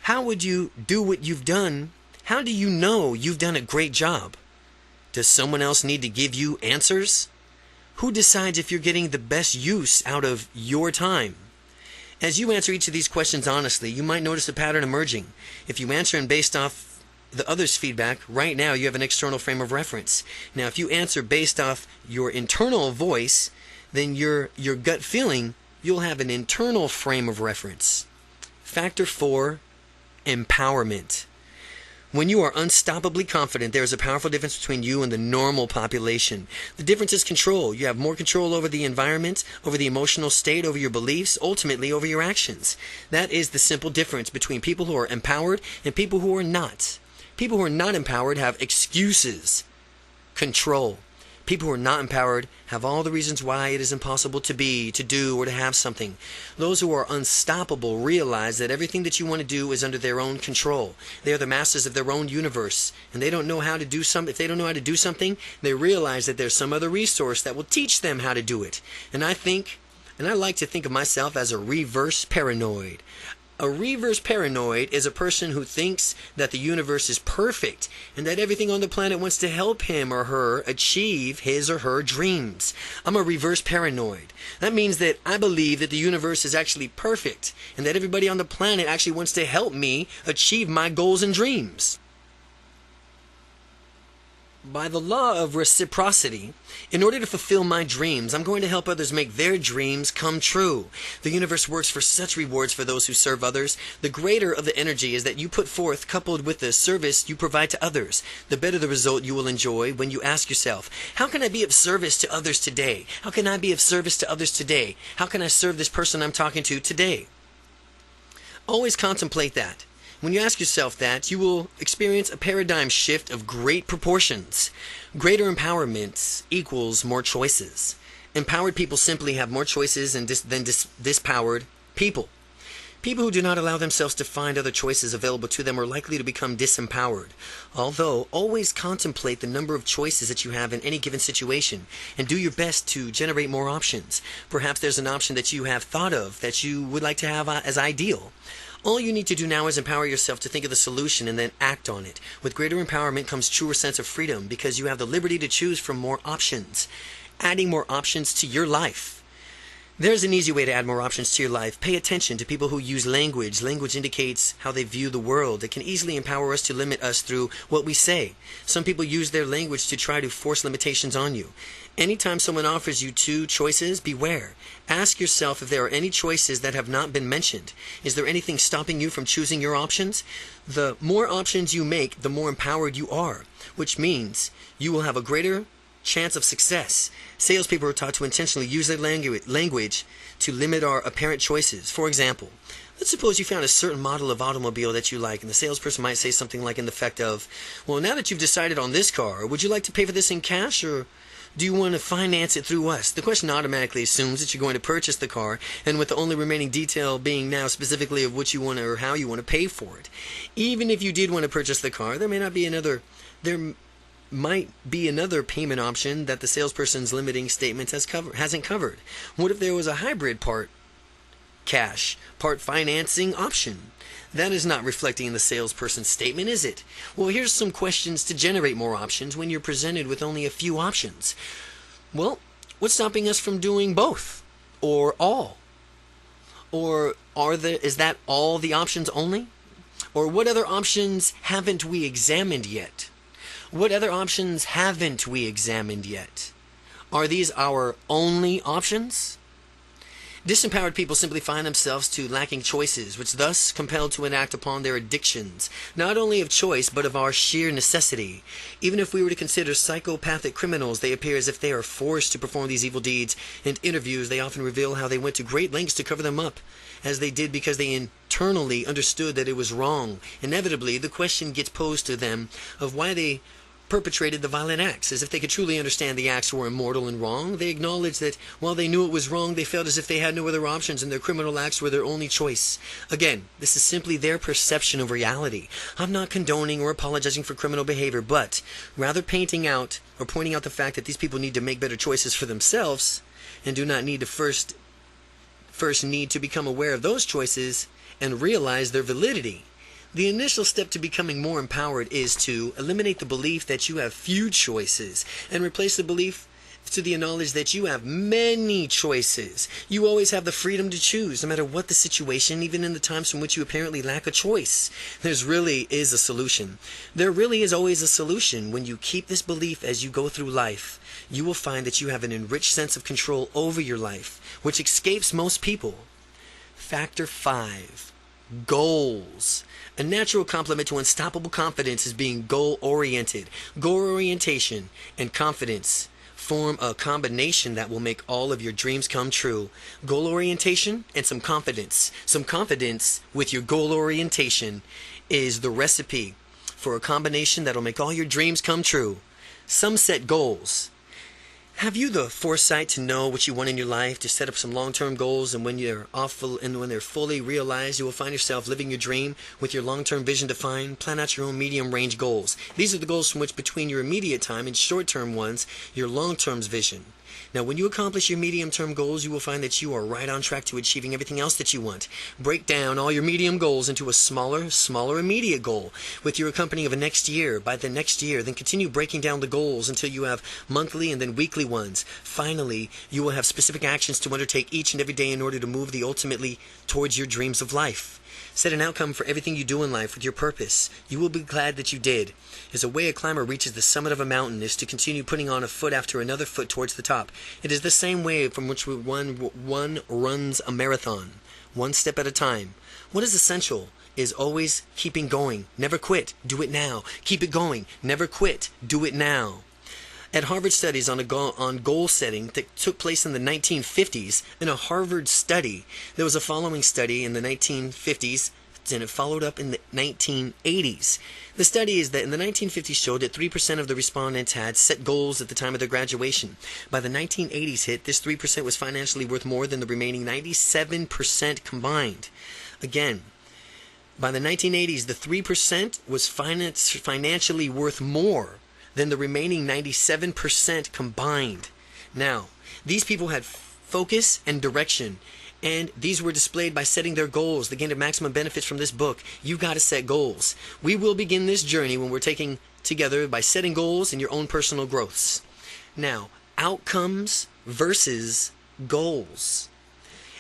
S1: How would you do what you've done? How do you know you've done a great job? Does someone else need to give you answers? Who decides if you're getting the best use out of your time? As you answer each of these questions honestly, you might notice a pattern emerging. If you answer and based off the other's feedback, right now you have an external frame of reference. Now, if you answer based off your internal voice, then your gut feeling, you'll have an internal frame of reference. Factor 4, empowerment. When you are unstoppably confident, there is a powerful difference between you and the normal population. The difference is control. You have more control over the environment, over the emotional state, over your beliefs, ultimately over your actions. That is the simple difference between people who are empowered and people who are not. People who are not empowered have excuses, control. People who are not empowered have all the reasons why it is impossible to be, to do, or to have something. Those who are unstoppable realize that everything that you want to do is under their own control. They are the masters of their own universe, and they don't know how to do something. If they don't know how to do something, they realize that there's some other resource that will teach them how to do it. And I like to think of myself as a reverse paranoid. A reverse paranoid is a person who thinks that the universe is perfect and that everything on the planet wants to help him or her achieve his or her dreams. I'm a reverse paranoid. That means that I believe that the universe is actually perfect and that everybody on the planet actually wants to help me achieve my goals and dreams. By the law of reciprocity, in order to fulfill my dreams, I'm going to help others make their dreams come true. The universe works for such rewards for those who serve others. The greater of the energy is that you put forth, coupled with the service you provide to others, the better the result you will enjoy when you ask yourself, how can I be of service to others today? How can I be of service to others today? How can I serve this person I'm talking to today? Always contemplate that. When you ask yourself that, you will experience a paradigm shift of great proportions. Greater empowerment equals more choices. Empowered people simply have more choices than dispowered people. People who do not allow themselves to find other choices available to them are likely to become disempowered. Although, always contemplate the number of choices that you have in any given situation and do your best to generate more options. Perhaps there's an option that you have thought of that you would like to have as ideal. All you need to do now is empower yourself to think of the solution and then act on it. With greater empowerment comes truer sense of freedom because you have the liberty to choose from more options. Adding more options to your life. There's an easy way to add more options to your life. Pay attention to people who use language. Language indicates how they view the world. It can easily empower us to limit us through what we say. Some people use their language to try to force limitations on you. Anytime someone offers you two choices, beware. Ask yourself if there are any choices that have not been mentioned. Is there anything stopping you from choosing your options? The more options you make, the more empowered you are, which means you will have a greater chance of success. Salespeople are taught to intentionally use their language to limit our apparent choices. For example, let's suppose you found a certain model of automobile that you like, and the salesperson might say something like in the effect of, well, now that you've decided on this car, would you like to pay for this in cash, or do you want to finance it through us? The question automatically assumes that you're going to purchase the car, and with the only remaining detail being now specifically of what you want or how you want to pay for it. Even if you did want to purchase the car, there might be another payment option that the salesperson's limiting statements hasn't covered. What if there was a hybrid part cash, part financing option? That is not reflecting in the salesperson's statement, is it? Well, here's some questions to generate more options when you're presented with only a few options. Well, what's stopping us from doing both? Or all? Or is that all the options only? Or what other options haven't we examined yet? What other options haven't we examined yet? Are these our only options? Disempowered people simply find themselves to lacking choices, which thus compelled to enact upon their addictions, not only of choice, but of our sheer necessity. Even if we were to consider psychopathic criminals, they appear as if they are forced to perform these evil deeds. In interviews, they often reveal how they went to great lengths to cover them up, as they did because they internally understood that it was wrong. Inevitably, the question gets posed to them of why they perpetrated the violent acts. As if they could truly understand the acts were immoral and wrong, they acknowledged that while they knew it was wrong, they felt as if they had no other options and their criminal acts were their only choice. Again, this is simply their perception of reality. I'm not condoning or apologizing for criminal behavior, but rather pointing out the fact that these people need to make better choices for themselves and do not need to first need to become aware of those choices and realize their validity. The initial step to becoming more empowered is to eliminate the belief that you have few choices and replace the belief to the knowledge that you have many choices. You always have the freedom to choose, no matter what the situation, even in the times from which you apparently lack a choice. There really is a solution. There really is always a solution. When you keep this belief as you go through life, you will find that you have an enriched sense of control over your life, which escapes most people. Factor 5. Goals. A natural complement to unstoppable confidence is being goal-oriented. Goal orientation and confidence form a combination that will make all of your dreams come true. Goal orientation and some confidence. Some confidence with your goal orientation is the recipe for a combination that will make all your dreams come true. Some set goals. Have you the foresight to know what you want in your life, to set up some long-term goals, and when they're fully realized, you will find yourself living your dream with your long-term vision defined? Plan out your own medium-range goals. These are the goals from which, between your immediate time and short-term ones, your long-term vision. Now, when you accomplish your medium-term goals, you will find that you are right on track to achieving everything else that you want. Break down all your medium goals into a smaller immediate goal with your accompanying of a next year. By the next year, then continue breaking down the goals until you have monthly and then weekly ones. Finally, you will have specific actions to undertake each and every day in order to move ultimately towards your dreams of life. Set an outcome for everything you do in life with your purpose. You will be glad that you did. As a way a climber reaches the summit of a mountain is to continue putting on a foot after another foot towards the top. It is the same way from which one runs a marathon, one step at a time. What is essential is always keeping going. Never quit. Do it now. Keep it going. Never quit. Do it now. At Harvard studies on goal setting that took place in the 1950s, in a Harvard study, there was a following study in the 1950s, and it followed up in the 1980s. The study is that in the 1950s showed that 3% of the respondents had set goals at the time of their graduation. By the 1980s hit, this 3% was financially worth more than the remaining 97% combined. Again, by the 1980s, the 3% was financially worth more than the remaining 97% combined. Now, these people had focus and direction, and these were displayed by setting their goals. To gain the maximum benefits from this book, you've got to set goals. We will begin this journey when we're taking together by setting goals in your own personal growths. Now, outcomes versus goals.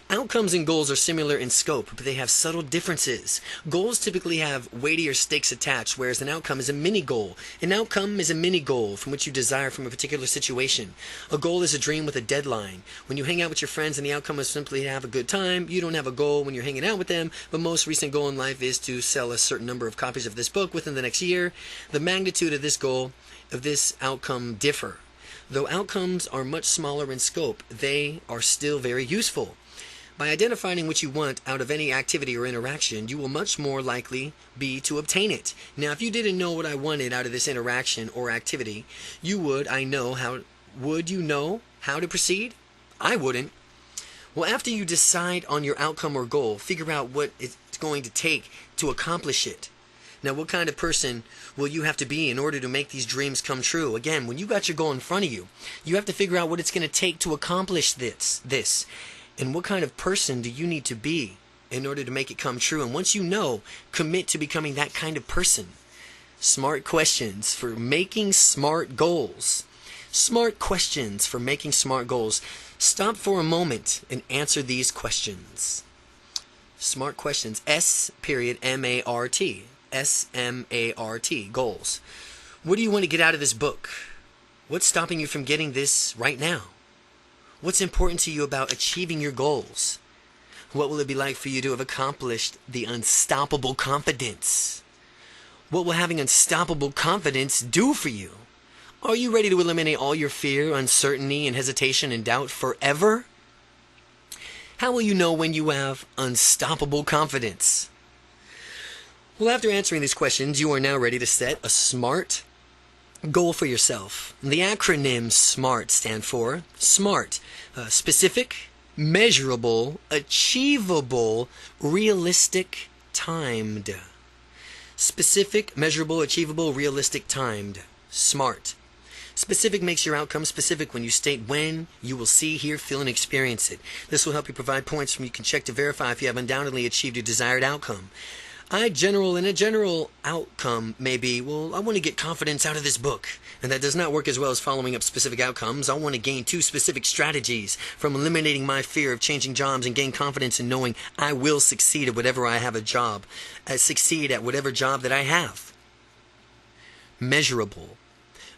S1: Outcomes and goals are similar in scope, but they have subtle differences. Goals typically have weightier stakes attached, whereas an outcome is a mini goal. An outcome is a mini goal from which you desire from a particular situation. A goal is a dream with a deadline. When you hang out with your friends and the outcome is simply to have a good time, you don't have a goal when you're hanging out with them, but most recent goal in life is to sell a certain number of copies of this book within the next year. The magnitude of this goal, of this outcome differ. Though outcomes are much smaller in scope, they are still very useful. By identifying what you want out of any activity or interaction, you will much more likely be to obtain it. Now, if you didn't know what I wanted out of this interaction or activity, would you know how to proceed? I wouldn't. Well, after you decide on your outcome or goal, figure out what it's going to take to accomplish it. Now, what kind of person will you have to be in order to make these dreams come true? Again, when you got your goal in front of you, you have to figure out what it's going to take to accomplish this. And what kind of person do you need to be in order to make it come true? And once you know, commit to becoming that kind of person. Smart questions for making smart goals. Smart questions for making smart goals. Stop for a moment and answer these questions. Smart questions. S.M.A.R.T. S.M.A.R.T. Goals. What do you want to get out of this book? What's stopping you from getting this right now? What's important to you about achieving your goals? What will it be like for you to have accomplished the unstoppable confidence? What will having unstoppable confidence do for you? Are you ready to eliminate all your fear, uncertainty, and hesitation and doubt forever? How will you know when you have unstoppable confidence? Well, after answering these questions, you are now ready to set a SMART goal for yourself. The acronym SMART stand for SMART. Specific, measurable, achievable, realistic, timed. Specific, measurable, achievable, realistic, timed. SMART. Specific makes your outcome specific when you state when you will see, hear, feel, and experience it. This will help you provide points from you can check to verify if you have undoubtedly achieved your desired outcome. A general outcome may be, well, I want to get confidence out of this book. And that does not work as well as following up specific outcomes. I want to gain 2 specific strategies from eliminating my fear of changing jobs and gain confidence in knowing I will succeed at whatever I have a job. Succeed at whatever job that I have. Measurable.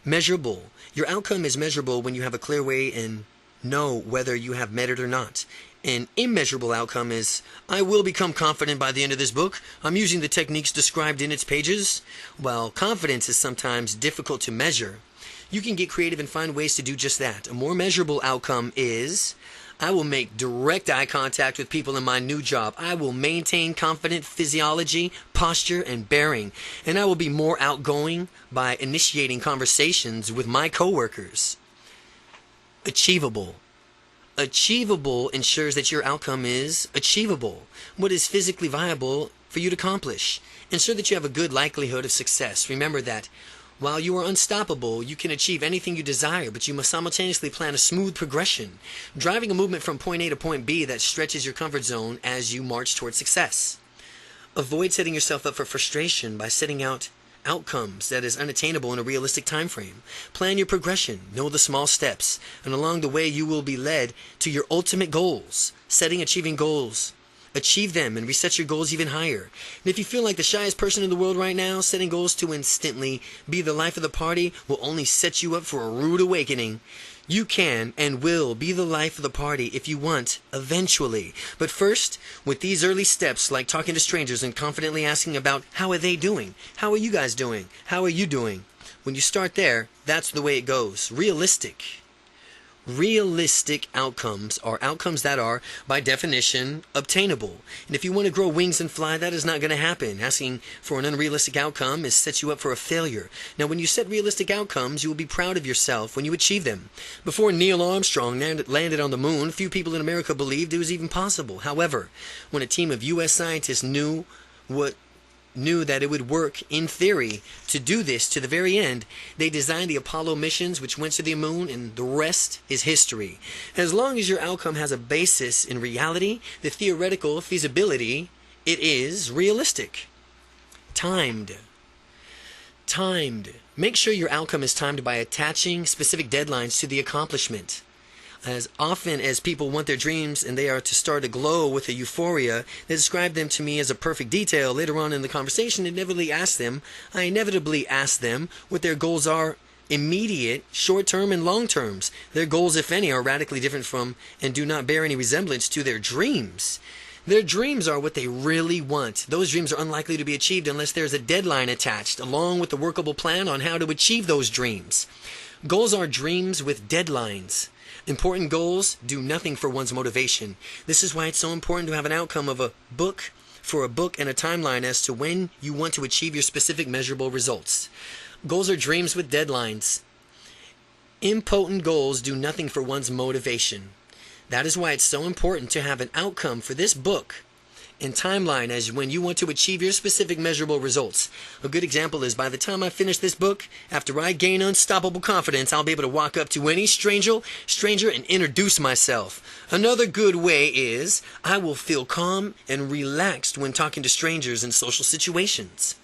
S1: Measurable. Your outcome is measurable when you have a clear way and know whether you have met it or not. An immeasurable outcome is, I will become confident by the end of this book. I'm using the techniques described in its pages. While confidence is sometimes difficult to measure, you can get creative and find ways to do just that. A more measurable outcome is, I will make direct eye contact with people in my new job. I will maintain confident physiology, posture, and bearing. And I will be more outgoing by initiating conversations with my coworkers. Achievable. Achievable ensures that your outcome is achievable. What is physically viable for you to accomplish? Ensure that you have a good likelihood of success. Remember that while you are unstoppable, you can achieve anything you desire, but you must simultaneously plan a smooth progression, driving a movement from point A to point B that stretches your comfort zone as you march towards success. Avoid setting yourself up for frustration by setting out outcomes that is unattainable in a realistic time frame. Plan your progression, know the small steps, and along the way you will be led to your ultimate goals. Achieving goals. Achieve them and reset your goals even higher. And if you feel like the shyest person in the world right now, setting goals to instantly be the life of the party will only set you up for a rude awakening. You can and will be the life of the party if you want, eventually. But first, with these early steps, like talking to strangers and confidently asking about how are they doing? How are you guys doing? How are you doing? When you start there, that's the way it goes. Realistic. Realistic outcomes are outcomes that are, by definition, obtainable. And if you want to grow wings and fly, that is not going to happen. Asking for an unrealistic outcome is sets you up for a failure. Now, when you set realistic outcomes, you will be proud of yourself when you achieve them. Before Neil Armstrong landed on the moon, few people in America believed it was even possible. However, when a team of U.S. scientists knew that it would work in theory to do this to the very end, they designed the Apollo missions, which went to the moon, and the rest is history. As long as your outcome has a basis in reality, the theoretical feasibility, it is realistic. Timed. Make sure your outcome is timed by attaching specific deadlines to the accomplishment. As often as people want their dreams and they are to start a glow with a euphoria, they describe them to me as a perfect detail. Later on in the conversation, I inevitably ask them what their goals are: immediate, short-term, and long-terms. Their goals, if any, are radically different from and do not bear any resemblance to their dreams. Their dreams are what they really want. Those dreams are unlikely to be achieved unless there is a deadline attached, along with a workable plan on how to achieve those dreams. Goals are dreams with deadlines. Important goals do nothing for one's motivation. This is why it's so important to have an outcome of a book and a timeline as to when you want to achieve your specific measurable results. Goals are dreams with deadlines. Impotent goals do nothing for one's motivation. That is why it's so important to have an outcome for this book and timeline as when you want to achieve your specific measurable results. A good example is, by the time I finish this book, after I gain unstoppable confidence, I'll be able to walk up to any stranger and introduce myself. Another good way is, I will feel calm and relaxed when talking to strangers in social situations.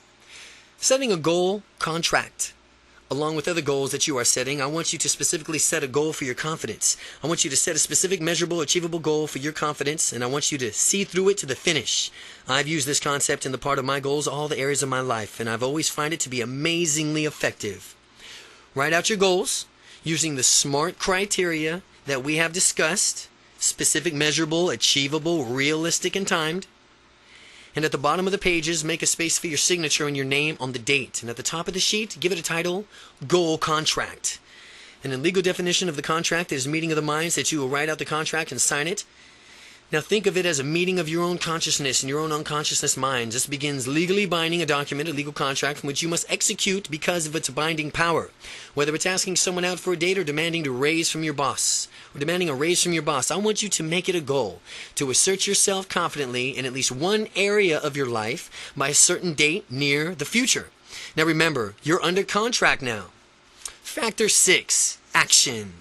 S1: Setting a goal contract. Along with other goals that you are setting, I want you to specifically set a goal for your confidence. I want you to set a specific, measurable, achievable goal for your confidence, and I want you to see through it to the finish. I've used this concept in the part of my goals, all the areas of my life, and I've always found it to be amazingly effective. Write out your goals using the SMART criteria that we have discussed: specific, measurable, achievable, realistic, and timed. And at the bottom of the pages, make a space for your signature and your name on the date. And at the top of the sheet, give it a title: Goal Contract. And in legal definition of the contract, there's a meeting of the minds that you will write out the contract and sign it. Now think of it as a meeting of your own consciousness and your own unconsciousness minds. This begins legally binding a document, a legal contract, from which you must execute because of its binding power. Whether it's asking someone out for a date or demanding a raise from your boss, I want you to make it a goal to assert yourself confidently in at least one area of your life by a certain date near the future. Now remember, you're under contract now. Factor 6, action.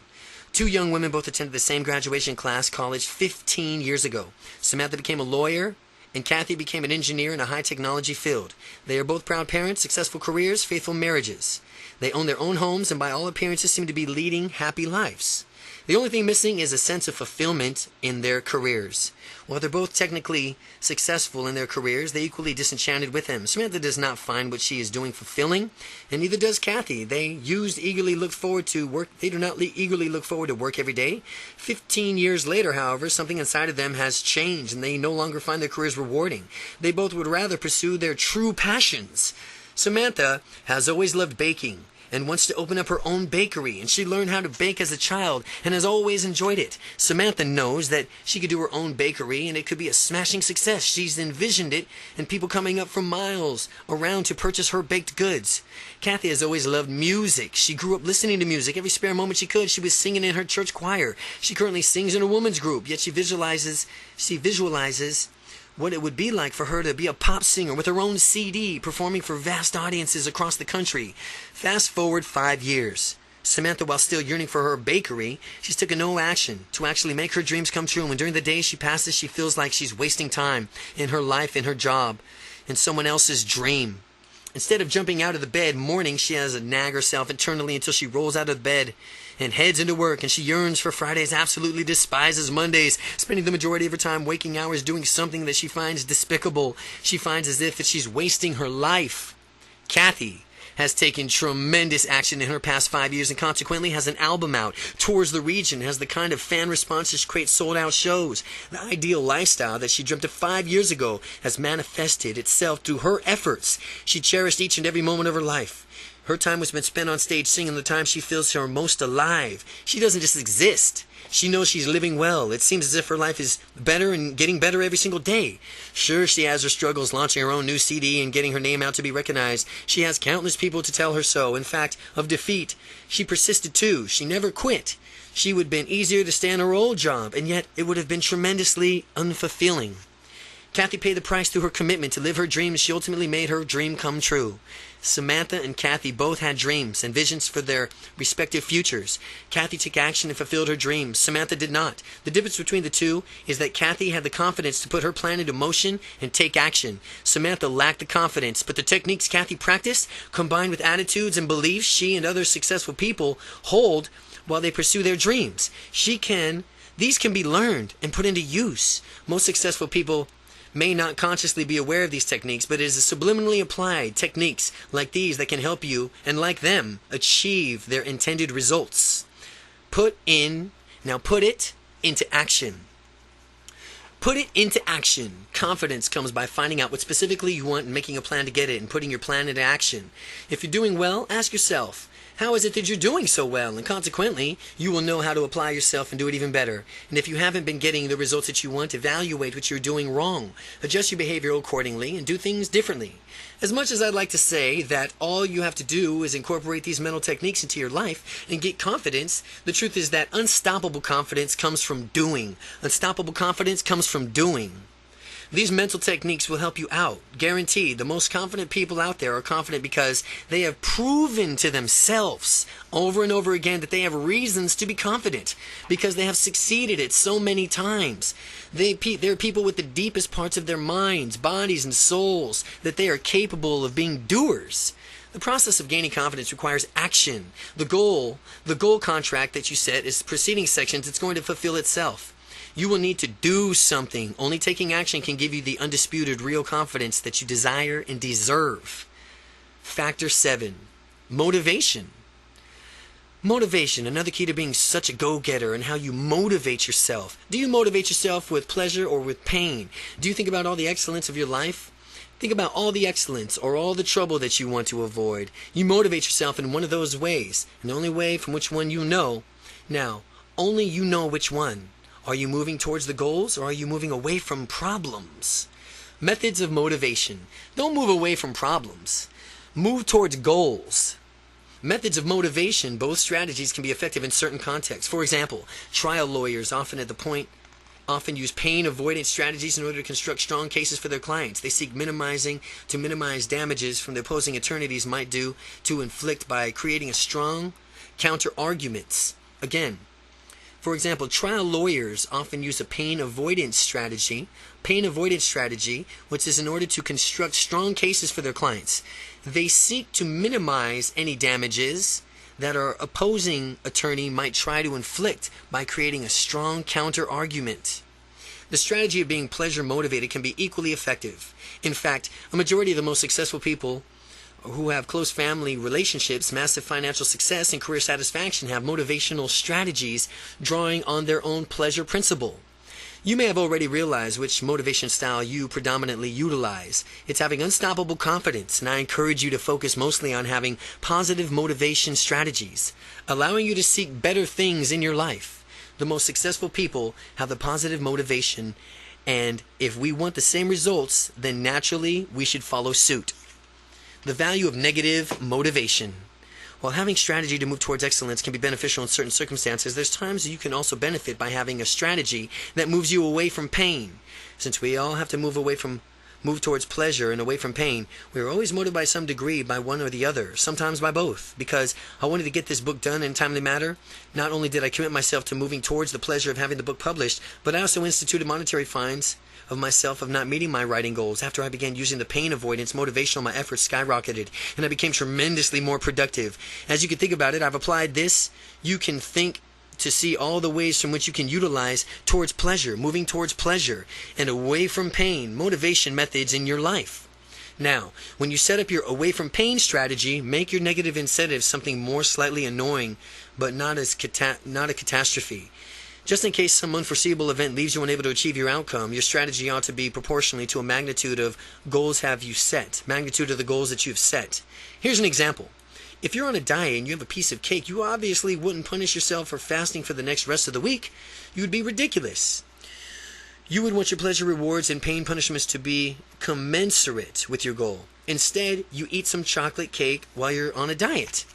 S1: Two young women both attended the same graduation class college 15 years ago. Samantha became a lawyer, and Kathy became an engineer in a high technology field. They are both proud parents, successful careers, faithful marriages. They own their own homes and by all appearances seem to be leading happy lives. The only thing missing is a sense of fulfillment in their careers. While they're both technically successful in their careers, they're equally disenchanted with them. Samantha does not find what she is doing fulfilling, and neither does Kathy. They do not eagerly look forward to work every day. 15 years later, however, something inside of them has changed, and they no longer find their careers rewarding. They both would rather pursue their true passions. Samantha has always loved baking and wants to open up her own bakery, and she learned how to bake as a child and has always enjoyed it. Samantha knows that she could do her own bakery and it could be a smashing success. She's envisioned it and people coming up from miles around to purchase her baked goods. Kathy has always loved music. She grew up listening to music. Every spare moment she could, she was singing in her church choir. She currently sings in a women's group, yet she visualizes what it would be like for her to be a pop singer with her own CD, performing for vast audiences across the country. Fast forward 5 years. Samantha, while still yearning for her bakery, she's taken no action to actually make her dreams come true. And during the days she passes, she feels like she's wasting time in her life, in her job, in someone else's dream. Instead of jumping out of the bed morning, she has to nag herself internally until she rolls out of bed and heads into work, and she yearns for Fridays, absolutely despises Mondays, spending the majority of her time waking hours doing something that she finds despicable. She finds as if she's wasting her life. Kathy has taken tremendous action in her past 5 years and consequently has an album out, tours the region, has the kind of fan responses to create sold-out shows. The ideal lifestyle that she dreamt of 5 years ago has manifested itself through her efforts. She cherished each and every moment of her life. Her time was been spent on stage singing the time she feels her most alive. She doesn't just exist. She knows she's living well. It seems as if her life is better and getting better every single day. Sure, she has her struggles launching her own new CD and getting her name out to be recognized. She has countless people to tell her so. In fact, of defeat, she persisted too. She never quit. She would have been easier to stay in her old job, and yet it would have been tremendously unfulfilling. Kathy paid the price through her commitment to live her dreams. She ultimately made her dream come true. Samantha and Kathy both had dreams and visions for their respective futures. Kathy took action and fulfilled her dreams. Samantha did not. The difference between the two is that Kathy had the confidence to put her plan into motion and take action. Samantha lacked the confidence, but the techniques Kathy practiced, combined with attitudes and beliefs she and other successful people hold while they pursue their dreams. These can be learned and put into use. Most successful people may not consciously be aware of these techniques, but it is subliminally applied techniques like these that can help you, and like them, achieve their intended results. Put it into action. Put it into action. Confidence comes by finding out what specifically you want and making a plan to get it and putting your plan into action. If you're doing well, ask yourself, how is it that you're doing so well? And consequently, you will know how to apply yourself and do it even better. And if you haven't been getting the results that you want, evaluate what you're doing wrong. Adjust your behavior accordingly and do things differently. As much as I'd like to say that all you have to do is incorporate these mental techniques into your life and get confidence, the truth is that unstoppable confidence comes from doing. Unstoppable confidence comes from doing. These mental techniques will help you out. Guaranteed. The most confident people out there are confident because they have proven to themselves over and over again that they have reasons to be confident because they have succeeded it so many times. They're people with the deepest parts of their minds, bodies, and souls that they are capable of being doers. The process of gaining confidence requires action. The goal contract that you set is preceding sections. It's going to fulfill itself. You will need to do something. Only taking action can give you the undisputed real confidence that you desire and deserve. Factor 7. Motivation. Motivation, another key to being such a go-getter, and how you motivate yourself. Do you motivate yourself with pleasure or with pain? Do you think about all the excellence of your life? Think about all the excellence or all the trouble that you want to avoid. You motivate yourself in one of those ways, and the only way from which one you know. Now, only you know which one. Are you moving towards the goals or are you moving away from problems? Methods of motivation. Don't move away from problems. Move towards goals. Methods of motivation. Both strategies can be effective in certain contexts. For example, trial lawyers often use pain avoidance strategies in order to construct strong cases for their clients. They seek to minimize damages from the opposing attorneys might do to inflict by creating a strong counter arguments. Again, for example, trial lawyers often use a pain avoidance strategy, which is in order to construct strong cases for their clients. They seek to minimize any damages that our opposing attorney might try to inflict by creating a strong counter-argument. The strategy of being pleasure motivated can be equally effective. In fact, a majority of the most successful people who have close family relationships, massive financial success, and career satisfaction have motivational strategies drawing on their own pleasure principle. You may have already realized which motivation style you predominantly utilize. It's having unstoppable confidence, and I encourage you to focus mostly on having positive motivation strategies, allowing you to seek better things in your life. The most successful people have the positive motivation, and if we want the same results, then naturally we should follow suit. The value of negative motivation. While having strategy to move towards excellence can be beneficial in certain circumstances, there's times you can also benefit by having a strategy that moves you away from pain. Since we all have to move towards pleasure and away from pain, we are always motivated by some degree by one or the other, sometimes by both. Because I wanted to get this book done in a timely manner, not only did I commit myself to moving towards the pleasure of having the book published, but I also instituted monetary fines of myself of not meeting my writing goals. After I began using the pain avoidance motivation, my efforts skyrocketed and I became tremendously more productive. As you can think about it, I've applied this. You can think to see all the ways from which you can utilize towards pleasure, moving towards pleasure and away from pain, motivation methods in your life. Now, when you set up your away from pain strategy, make your negative incentives something more slightly annoying, but not a catastrophe. Just in case some unforeseeable event leaves you unable to achieve your outcome, your strategy ought to be proportionally to a magnitude of magnitude of the goals that you've set. Here's an example. If you're on a diet and you have a piece of cake, you obviously wouldn't punish yourself for fasting for the next rest of the week. You would be ridiculous. You would want your pleasure rewards and pain punishments to be commensurate with your goal. Instead, you eat some chocolate cake while you're on a diet.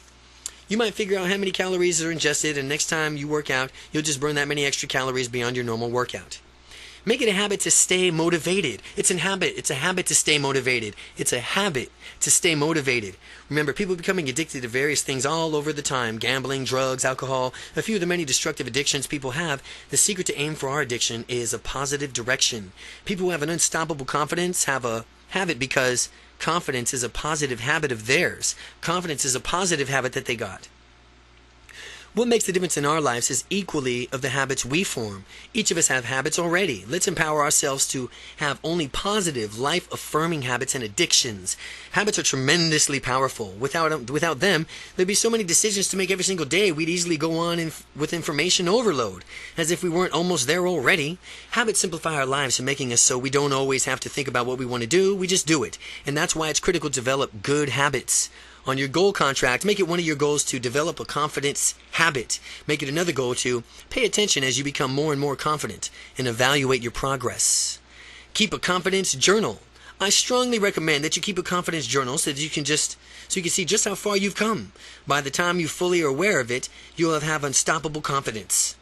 S1: You might figure out how many calories are ingested, and next time you work out, you'll just burn that many extra calories beyond your normal workout. Make it a habit to stay motivated. It's a habit to stay motivated. It's a habit to stay motivated. Remember, people are becoming addicted to various things all over the time. Gambling, drugs, alcohol, a few of the many destructive addictions people have. The secret to aim for our addiction is a positive direction. People who have an unstoppable confidence have it because confidence is a positive habit of theirs. Confidence is a positive habit that they got. What makes the difference in our lives is equally of the habits we form. Each of us have habits already. Let's empower ourselves to have only positive, life-affirming habits and addictions. Habits are tremendously powerful. Without them, there'd be so many decisions to make every single day, we'd easily go on with information overload, as if we weren't almost there already. Habits simplify our lives, making us so we don't always have to think about what we want to do. We just do it. And that's why it's critical to develop good habits. On your goal contract, make it one of your goals to develop a confidence habit. Make it another goal to pay attention as you become more and more confident and evaluate your progress. Keep a confidence journal. I strongly recommend that you keep a confidence journal so that you can see just how far you've come. By the time you fully are aware of it, you'll have unstoppable confidence.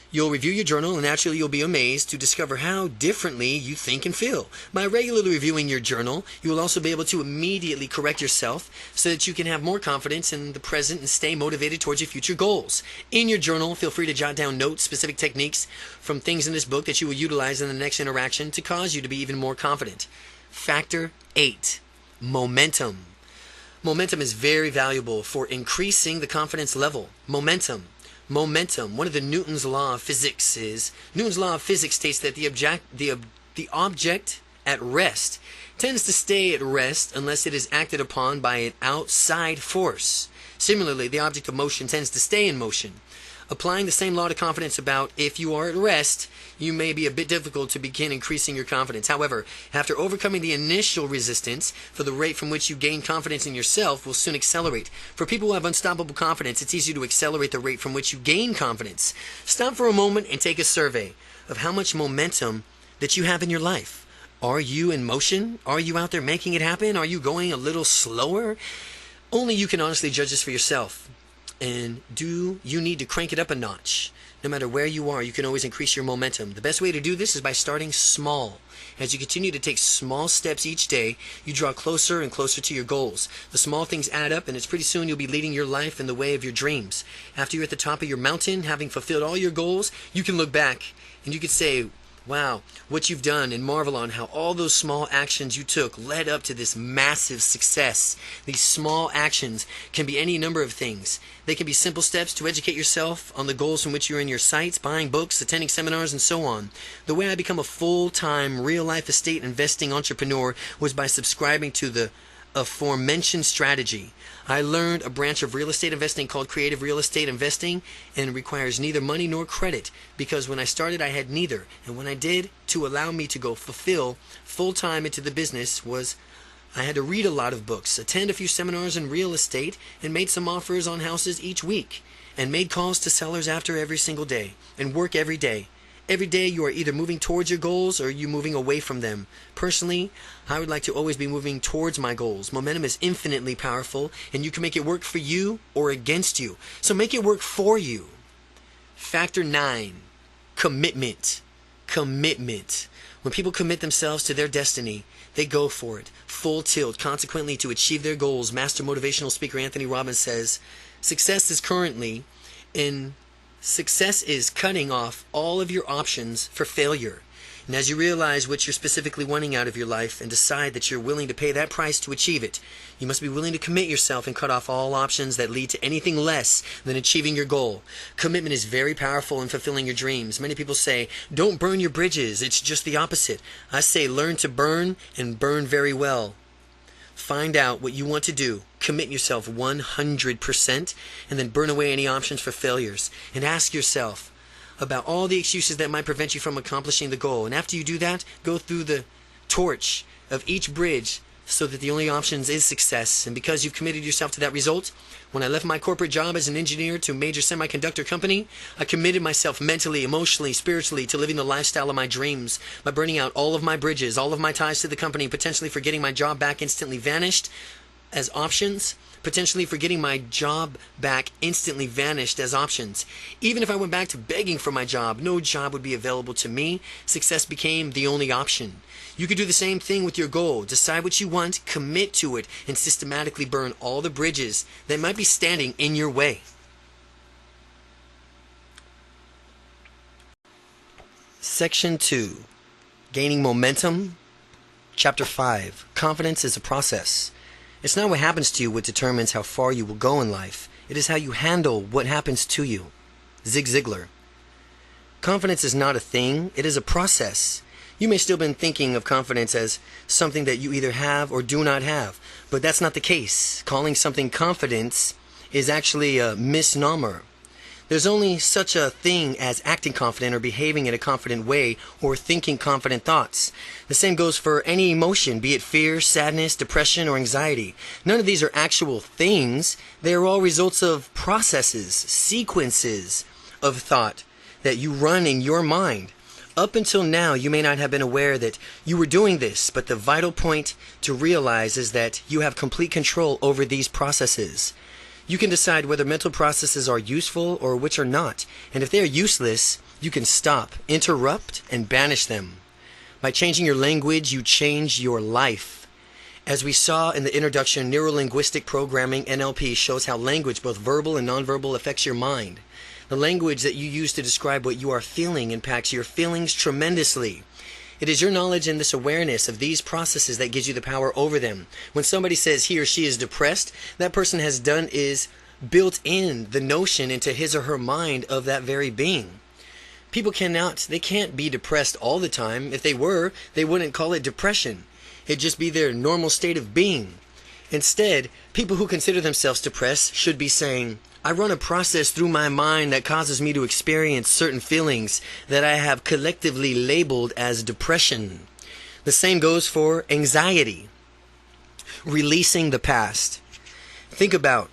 S1: You'll review your journal, and naturally you'll be amazed to discover how differently you think and feel. By regularly reviewing your journal, you will also be able to immediately correct yourself so that you can have more confidence in the present and stay motivated towards your future goals. In your journal, feel free to jot down notes, specific techniques from things in this book that you will utilize in the next interaction to cause you to be even more confident. Factor 8. Momentum. Momentum is very valuable for increasing the confidence level. Momentum. One of the Newton's law of physics states that the object at rest tends to stay at rest unless it is acted upon by an outside force. Similarly, the object of motion tends to stay in motion. Applying the same law to confidence about if you are at rest, you may be a bit difficult to begin increasing your confidence. However, after overcoming the initial resistance, for the rate from which you gain confidence in yourself will soon accelerate. For people who have unstoppable confidence, it's easy to accelerate the rate from which you gain confidence. Stop for a moment and take a survey of how much momentum that you have in your life. Are you in motion? Are you out there making it happen? Are you going a little slower? Only you can honestly judge this for yourself. And do you need to crank it up a notch? No matter where you are, you can always increase your momentum. The best way to do this is by starting small. As you continue to take small steps each day, you draw closer and closer to your goals. The small things add up, and it's pretty soon you'll be leading your life in the way of your dreams. After you're at the top of your mountain, having fulfilled all your goals, you can look back and you can say, wow, what you've done, and marvel on how all those small actions you took led up to this massive success. These small actions can be any number of things. They can be simple steps to educate yourself on the goals from which you're in your sights, buying books, attending seminars, and so on. The way I become a full-time, real-life estate investing entrepreneur was by subscribing to the aforementioned strategy. I learned a branch of real estate investing called creative real estate investing, and it requires neither money nor credit, because when I started I had neither, and when I did, to allow me to go fulfill full-time into the business was I had to read a lot of books, attend a few seminars in real estate, and made some offers on houses each week, and made calls to sellers after every single day, and work every day. Every day you are either moving towards your goals or you moving away from them. Personally, I would like to always be moving towards my goals. Momentum is infinitely powerful, and you can make it work for you or against you. So make it work for you. Factor 9. Commitment. Commitment. When people commit themselves to their destiny, they go for it, full tilt. Consequently, to achieve their goals, master motivational speaker Anthony Robbins says, Success is cutting off all of your options for failure. And as you realize what you're specifically wanting out of your life and decide that you're willing to pay that price to achieve it, you must be willing to commit yourself and cut off all options that lead to anything less than achieving your goal. Commitment is very powerful in fulfilling your dreams. Many people say, don't burn your bridges. It's just the opposite. I say, learn to burn and burn very well. Find out what you want to do, commit yourself 100%, and then burn away any options for failures. And ask yourself about all the excuses that might prevent you from accomplishing the goal. And after you do that, go through the torch of each bridge so that the only options is success. And because you've committed yourself to that result, when I left my corporate job as an engineer to a major semiconductor company, I committed myself mentally, emotionally, spiritually to living the lifestyle of my dreams by burning out all of my bridges, all of my ties to the company, potentially for getting my job back instantly vanished as options, potentially for getting my job back instantly vanished as options. Even if I went back to begging for my job, no job would be available to me. Success became the only option. You could do the same thing with your goal. Decide what you want, commit to it, and systematically burn all the bridges that might be standing in your way. Section 2. Gaining Momentum. Chapter 5. Confidence is a process. It's not what happens to you what determines how far you will go in life. It is how you handle what happens to you. Zig Ziglar. Confidence is not a thing, it is a process. You may still been thinking of confidence as something that you either have or do not have, but that's not the case. Calling something confidence is actually a misnomer. There's only such a thing as acting confident or behaving in a confident way or thinking confident thoughts. The same goes for any emotion, be it fear, sadness, depression, or anxiety. None of these are actual things. They are all results of processes, sequences of thought that you run in your mind. Up until now, you may not have been aware that you were doing this, but the vital point to realize is that you have complete control over these processes. You can decide whether mental processes are useful or which are not. And if they are useless, you can stop, interrupt, and banish them. By changing your language, you change your life. As we saw in the introduction, Neuro-Linguistic Programming, NLP, shows how language, both verbal and nonverbal, affects your mind. The language that you use to describe what you are feeling impacts your feelings tremendously. It is your knowledge and this awareness of these processes that gives you the power over them. When somebody says he or she is depressed, that person has done is built in the notion into his or her mind of that very being. People can't be depressed all the time. If they were, they wouldn't call it depression. It'd just be their normal state of being. Instead, people who consider themselves depressed should be saying, I run a process through my mind that causes me to experience certain feelings that I have collectively labeled as depression. The same goes for anxiety. Releasing the past. Think about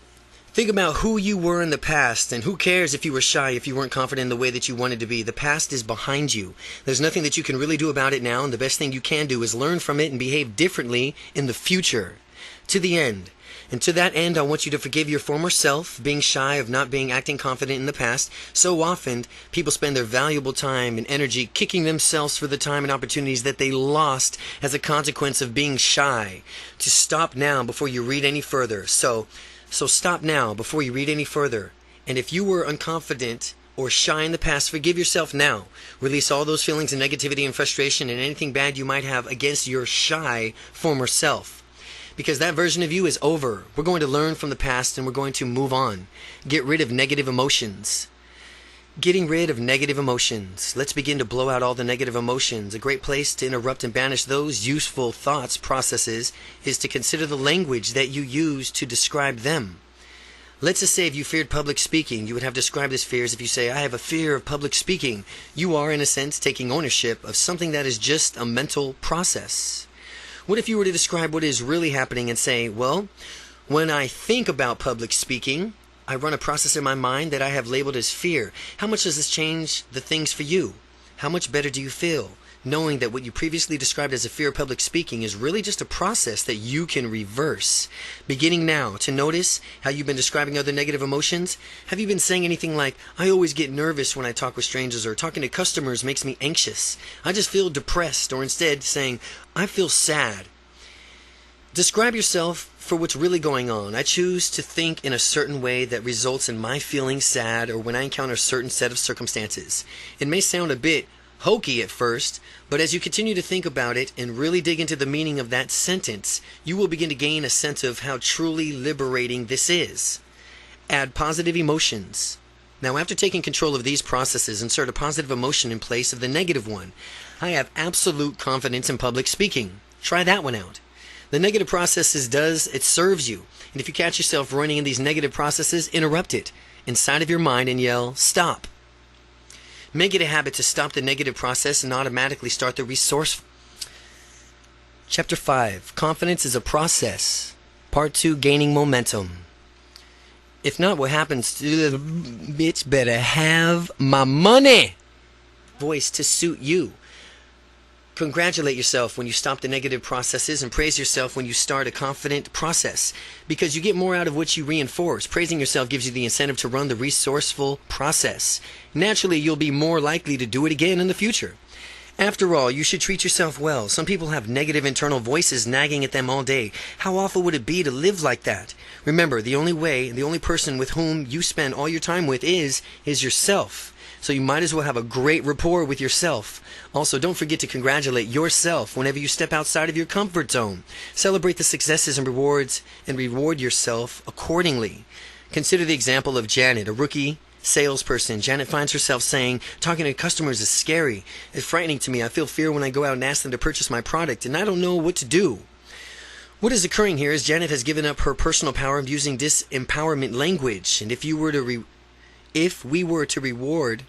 S1: who you were in the past, and who cares if you were shy, if you weren't confident in the way that you wanted to be. The past is behind you. There's nothing that you can really do about it now, and the best thing you can do is learn from it and behave differently in the future. To the end. And to that end, I want you to forgive your former self, being shy of not acting confident in the past. So often, people spend their valuable time and energy kicking themselves for the time and opportunities that they lost as a consequence of being shy. To stop now before you read any further. So stop now before you read any further. And if you were unconfident or shy in the past, forgive yourself now. Release all those feelings of negativity and frustration and anything bad you might have against your shy former self. Because that version of you is over. We're going to learn from the past and we're going to move on. Get rid of negative emotions. Getting rid of negative emotions. Let's begin to blow out all the negative emotions. A great place to interrupt and banish those useful thoughts processes is to consider the language that you use to describe them. Let's just say if you feared public speaking, you would have described this fear as if you say, I have a fear of public speaking. You are, in a sense, taking ownership of something that is just a mental process. What if you were to describe what is really happening and say, well, when I think about public speaking, I run a process in my mind that I have labeled as fear. How much does this change the things for you? How much better do you feel knowing that what you previously described as a fear of public speaking is really just a process that you can reverse? Beginning now to notice how you've been describing other negative emotions. Have you been saying anything like, I always get nervous when I talk with strangers, or talking to customers makes me anxious. I just feel depressed, or instead saying, I feel sad. Describe yourself for what's really going on. I choose to think in a certain way that results in my feeling sad or when I encounter a certain set of circumstances. It may sound a bit hokey at first, but as you continue to think about it and really dig into the meaning of that sentence, you will begin to gain a sense of how truly liberating this is. Add positive emotions. Now, after taking control of these processes, insert a positive emotion in place of the negative one. I have absolute confidence in public speaking. Try that one out. The negative processes it serves you. And if you catch yourself running in these negative processes, interrupt it inside of your mind and yell, stop. Make it a habit to stop the negative process and automatically start the resource. Chapter 5, Confidence is a Process. Part 2, Gaining Momentum. If not, what happens to the bitch better have my money voice to suit you. Congratulate yourself when you stop the negative processes and praise yourself when you start a confident process, because you get more out of what you reinforce. Praising yourself gives you the incentive to run the resourceful process. Naturally, you'll be more likely to do it again in the future. After all, you should treat yourself well. Some people have negative internal voices nagging at them all day. How awful would it be to live like that? Remember, the only person with whom you spend all your time with is yourself. So you might as well have a great rapport with yourself. Also, don't forget to congratulate yourself whenever you step outside of your comfort zone. Celebrate the successes and rewards and reward yourself accordingly. Consider the example of Janet, a rookie salesperson. Janet finds herself saying, talking to customers is scary. It's frightening to me. I feel fear when I go out and ask them to purchase my product, and I don't know what to do. What is occurring here is Janet has given up her personal power of using disempowerment language. And if we were to reward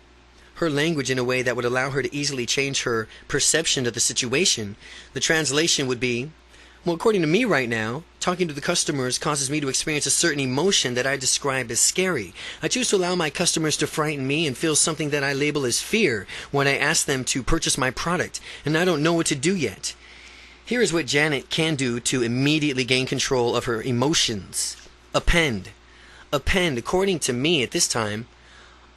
S1: her language in a way that would allow her to easily change her perception of the situation, the translation would be, well, according to me right now, talking to the customers causes me to experience a certain emotion that I describe as scary. I choose to allow my customers to frighten me and feel something that I label as fear when I ask them to purchase my product, and I don't know what to do yet. Here is what Janet can do to immediately gain control of her emotions. Append, according to me at this time,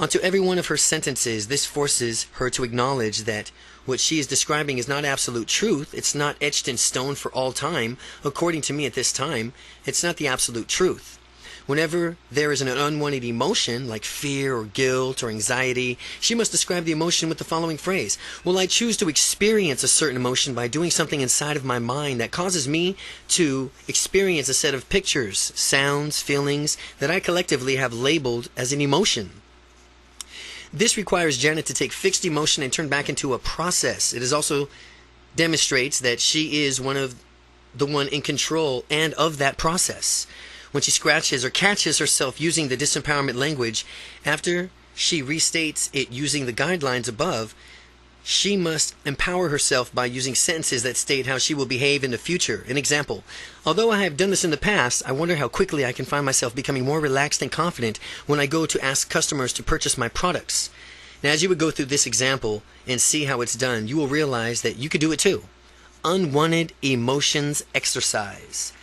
S1: onto every one of her sentences. This forces her to acknowledge that what she is describing is not absolute truth. It's not etched in stone for all time. According to me at this time, it's not the absolute truth. Whenever there is an unwanted emotion, like fear or guilt or anxiety, she must describe the emotion with the following phrase. Well, I choose to experience a certain emotion by doing something inside of my mind that causes me to experience a set of pictures, sounds, feelings that I collectively have labeled as an emotion. This requires Janet to take fixed emotion and turn back into a process. It also demonstrates that she is the one in control and of that process. When she scratches or catches herself using the disempowerment language, after she restates it using the guidelines above, she must empower herself by using sentences that state how she will behave in the future. An example: although I have done this in the past, I wonder how quickly I can find myself becoming more relaxed and confident when I go to ask customers to purchase my products. Now, as you would go through this example and see how it's done, you will realize that you could do it too. Unwanted emotions exercise.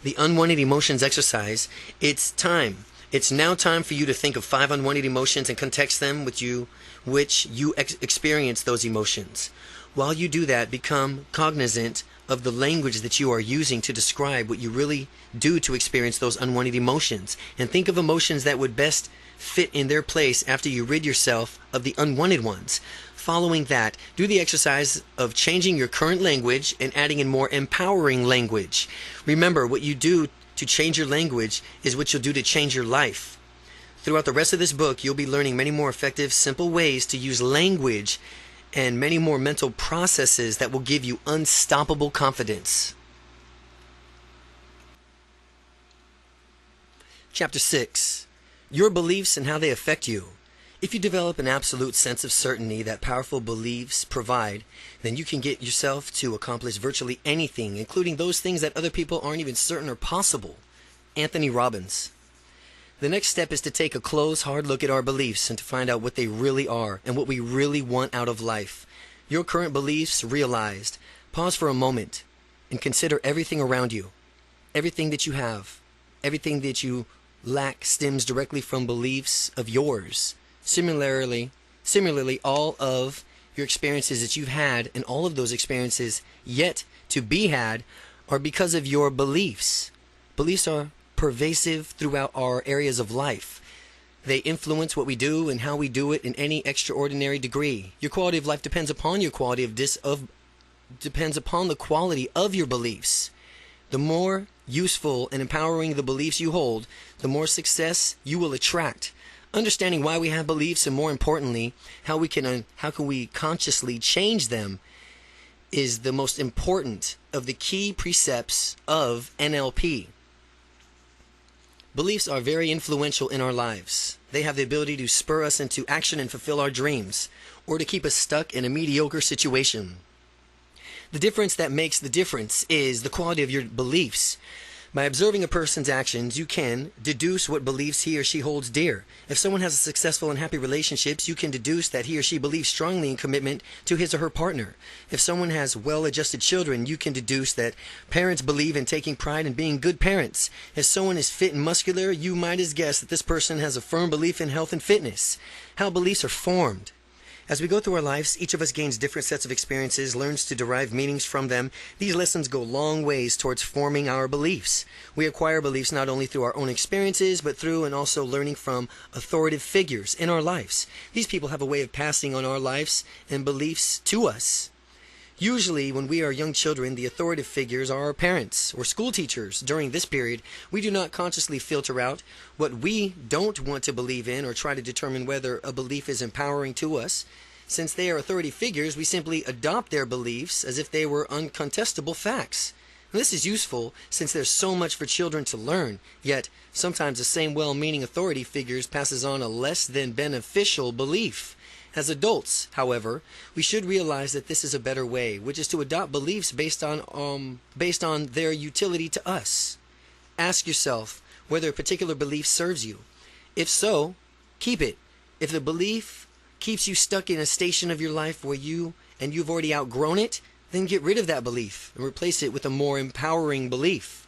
S1: The unwanted emotions exercise, it's time. It's now time for you to think of 5 unwanted emotions and context them with which you experience those emotions. While you do that, become cognizant of the language that you are using to describe what you really do to experience those unwanted emotions, and think of emotions that would best fit in their place after you rid yourself of the unwanted ones. Following that, do the exercise of changing your current language and adding in more empowering language. Remember, what you do to change your language is what you'll do to change your life. Throughout the rest of this book, you'll be learning many more effective, simple ways to use language and many more mental processes that will give you unstoppable confidence. Chapter 6. Your beliefs and how they affect you. If you develop an absolute sense of certainty that powerful beliefs provide, then you can get yourself to accomplish virtually anything, including those things that other people aren't even certain are possible. Anthony Robbins. The next step is to take a close, hard look at our beliefs and to find out what they really are and what we really want out of life. Your current beliefs realized. Pause for a moment and consider everything around you. Everything that you have, everything that you lack stems directly from beliefs of yours. Similarly, all of your experiences that you've had and all of those experiences yet to be had are because of your beliefs. Beliefs are pervasive throughout our areas of life. They influence what we do and how we do it in any extraordinary degree. Your quality of life depends upon the quality of your beliefs. The more useful and empowering the beliefs you hold, the more success you will attract. Understanding why we have beliefs, and more importantly, how can we consciously change them, is the most important of the key precepts of NLP. Beliefs are very influential in our lives. They have the ability to spur us into action and fulfill our dreams, or to keep us stuck in a mediocre situation. The difference that makes the difference is the quality of your beliefs. By observing a person's actions, you can deduce what beliefs he or she holds dear. If someone has a successful and happy relationships, you can deduce that he or she believes strongly in commitment to his or her partner. If someone has well-adjusted children, you can deduce that parents believe in taking pride in being good parents. If someone is fit and muscular, you might as guess that this person has a firm belief in health and fitness. How beliefs are formed. As we go through our lives, each of us gains different sets of experiences, learns to derive meanings from them. These lessons go long ways towards forming our beliefs. We acquire beliefs not only through our own experiences, but through and also learning from authoritative figures in our lives. These people have a way of passing on our lives and beliefs to us. Usually, when we are young children, the authoritative figures are our parents or school teachers. During this period, we do not consciously filter out what we don't want to believe in or try to determine whether a belief is empowering to us. Since they are authority figures, we simply adopt their beliefs as if they were uncontestable facts. And this is useful since there's so much for children to learn, yet sometimes the same well-meaning authority figures passes on a less than beneficial belief. As adults, however, we should realize that this is a better way, which is to adopt beliefs based on their utility to us. Ask yourself whether a particular belief serves you. If so, keep it. If the belief keeps you stuck in a station of your life where you've already outgrown it, then get rid of that belief and replace it with a more empowering belief.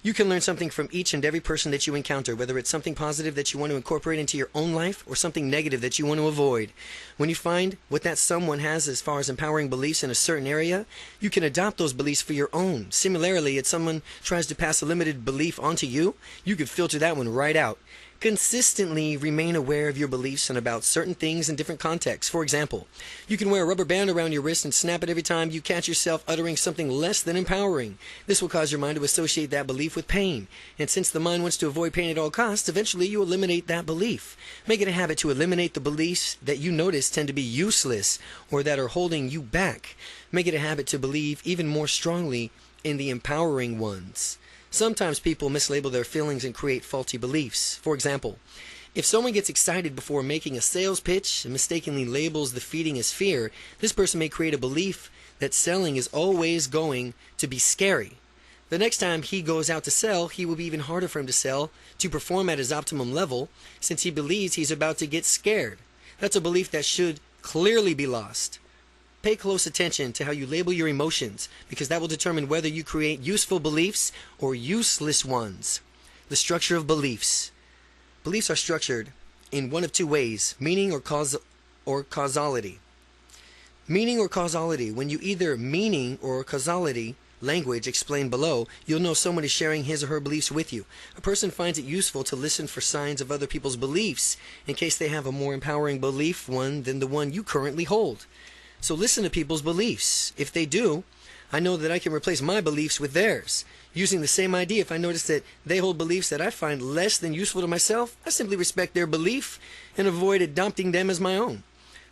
S1: You can learn something from each and every person that you encounter, whether it's something positive that you want to incorporate into your own life or something negative that you want to avoid. When you find what that someone has as far as empowering beliefs in a certain area, you can adopt those beliefs for your own. Similarly, if someone tries to pass a limited belief onto you, you can filter that one right out. Consistently remain aware of your beliefs and about certain things in different contexts. For example, you can wear a rubber band around your wrist and snap it every time you catch yourself uttering something less than empowering. This will cause your mind to associate that belief with pain. And since the mind wants to avoid pain at all costs, eventually you eliminate that belief. Make it a habit to eliminate the beliefs that you notice tend to be useless or that are holding you back. Make it a habit to believe even more strongly in the empowering ones. Sometimes people mislabel their feelings and create faulty beliefs. For example, if someone gets excited before making a sales pitch and mistakenly labels the feeding as fear, this person may create a belief that selling is always going to be scary. The next time he goes out to sell, he will be even harder for him to sell, to perform at his optimum level, since he believes he's about to get scared. That's a belief that should clearly be lost. Pay close attention to how you label your emotions, because that will determine whether you create useful beliefs or useless ones. The structure of beliefs. Beliefs are structured in one of two ways, meaning or causality. Meaning or causality. When you either meaning or causality language explained below, you'll know someone is sharing his or her beliefs with you. A person finds it useful to listen for signs of other people's beliefs in case they have a more empowering belief one than the one you currently hold. So listen to people's beliefs. If they do, I know that I can replace my beliefs with theirs. Using the same idea, if I notice that they hold beliefs that I find less than useful to myself, I simply respect their belief and avoid adopting them as my own.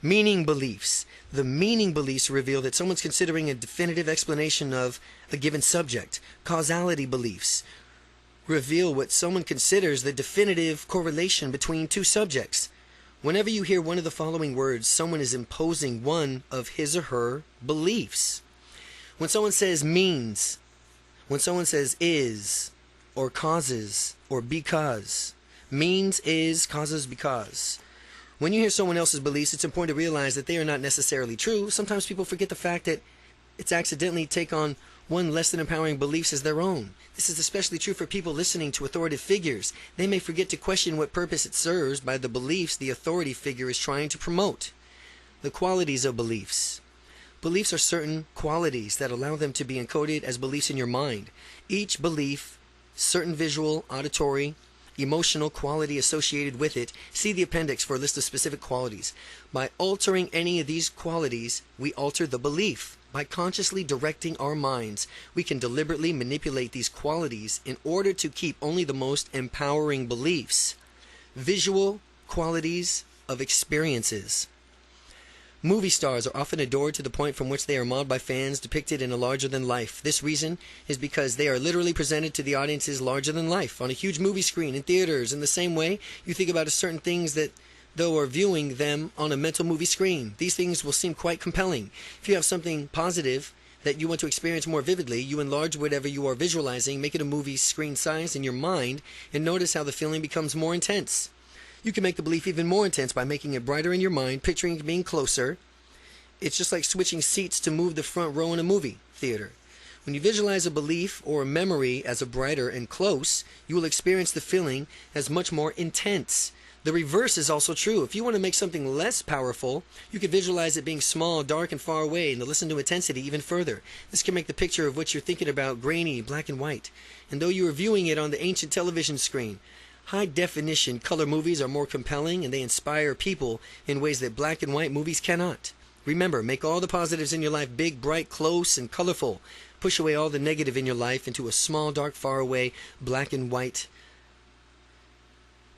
S1: Meaning beliefs. The meaning beliefs reveal that someone's considering a definitive explanation of a given subject. Causality beliefs reveal what someone considers the definitive correlation between two subjects. Whenever you hear one of the following words, someone is imposing one of his or her beliefs. When someone says means, when someone says is, or causes, or because, means, is, causes, because. When you hear someone else's beliefs, it's important to realize that they are not necessarily true. Sometimes people forget the fact that it's accidentally take on one less than empowering beliefs as their own. This is especially true for people listening to authoritative figures. They may forget to question what purpose it serves by the beliefs the authority figure is trying to promote. The qualities of beliefs. Beliefs are certain qualities that allow them to be encoded as beliefs in your mind. Each belief, certain visual, auditory, emotional quality associated with it. See the appendix for a list of specific qualities. By altering any of these qualities, we alter the belief. By consciously directing our minds, we can deliberately manipulate these qualities in order to keep only the most empowering beliefs. Visual qualities of experiences. Movie stars are often adored to the point from which they are modeled by fans depicted in a larger-than-life. This reason is because they are literally presented to the audiences larger-than-life on a huge movie screen in theaters. In the same way, you think about certain things that, though, are viewing them on a mental movie screen. These things will seem quite compelling. If you have something positive that you want to experience more vividly, you enlarge whatever you are visualizing, make it a movie screen size in your mind, and notice how the feeling becomes more intense. You can make the belief even more intense by making it brighter in your mind, picturing it being closer. It's just like switching seats to move the front row in a movie theater. When you visualize a belief or a memory as a brighter and close, you will experience the feeling as much more intense. The reverse is also true. If you want to make something less powerful, you can visualize it being small, dark, and far away, and to listen to intensity even further. This can make the picture of what you're thinking about grainy, black and white. And though you are viewing it on the ancient television screen, high-definition color movies are more compelling, and they inspire people in ways that black and white movies cannot. Remember, make all the positives in your life big, bright, close, and colorful. Push away all the negative in your life into a small, dark, far away, black and white.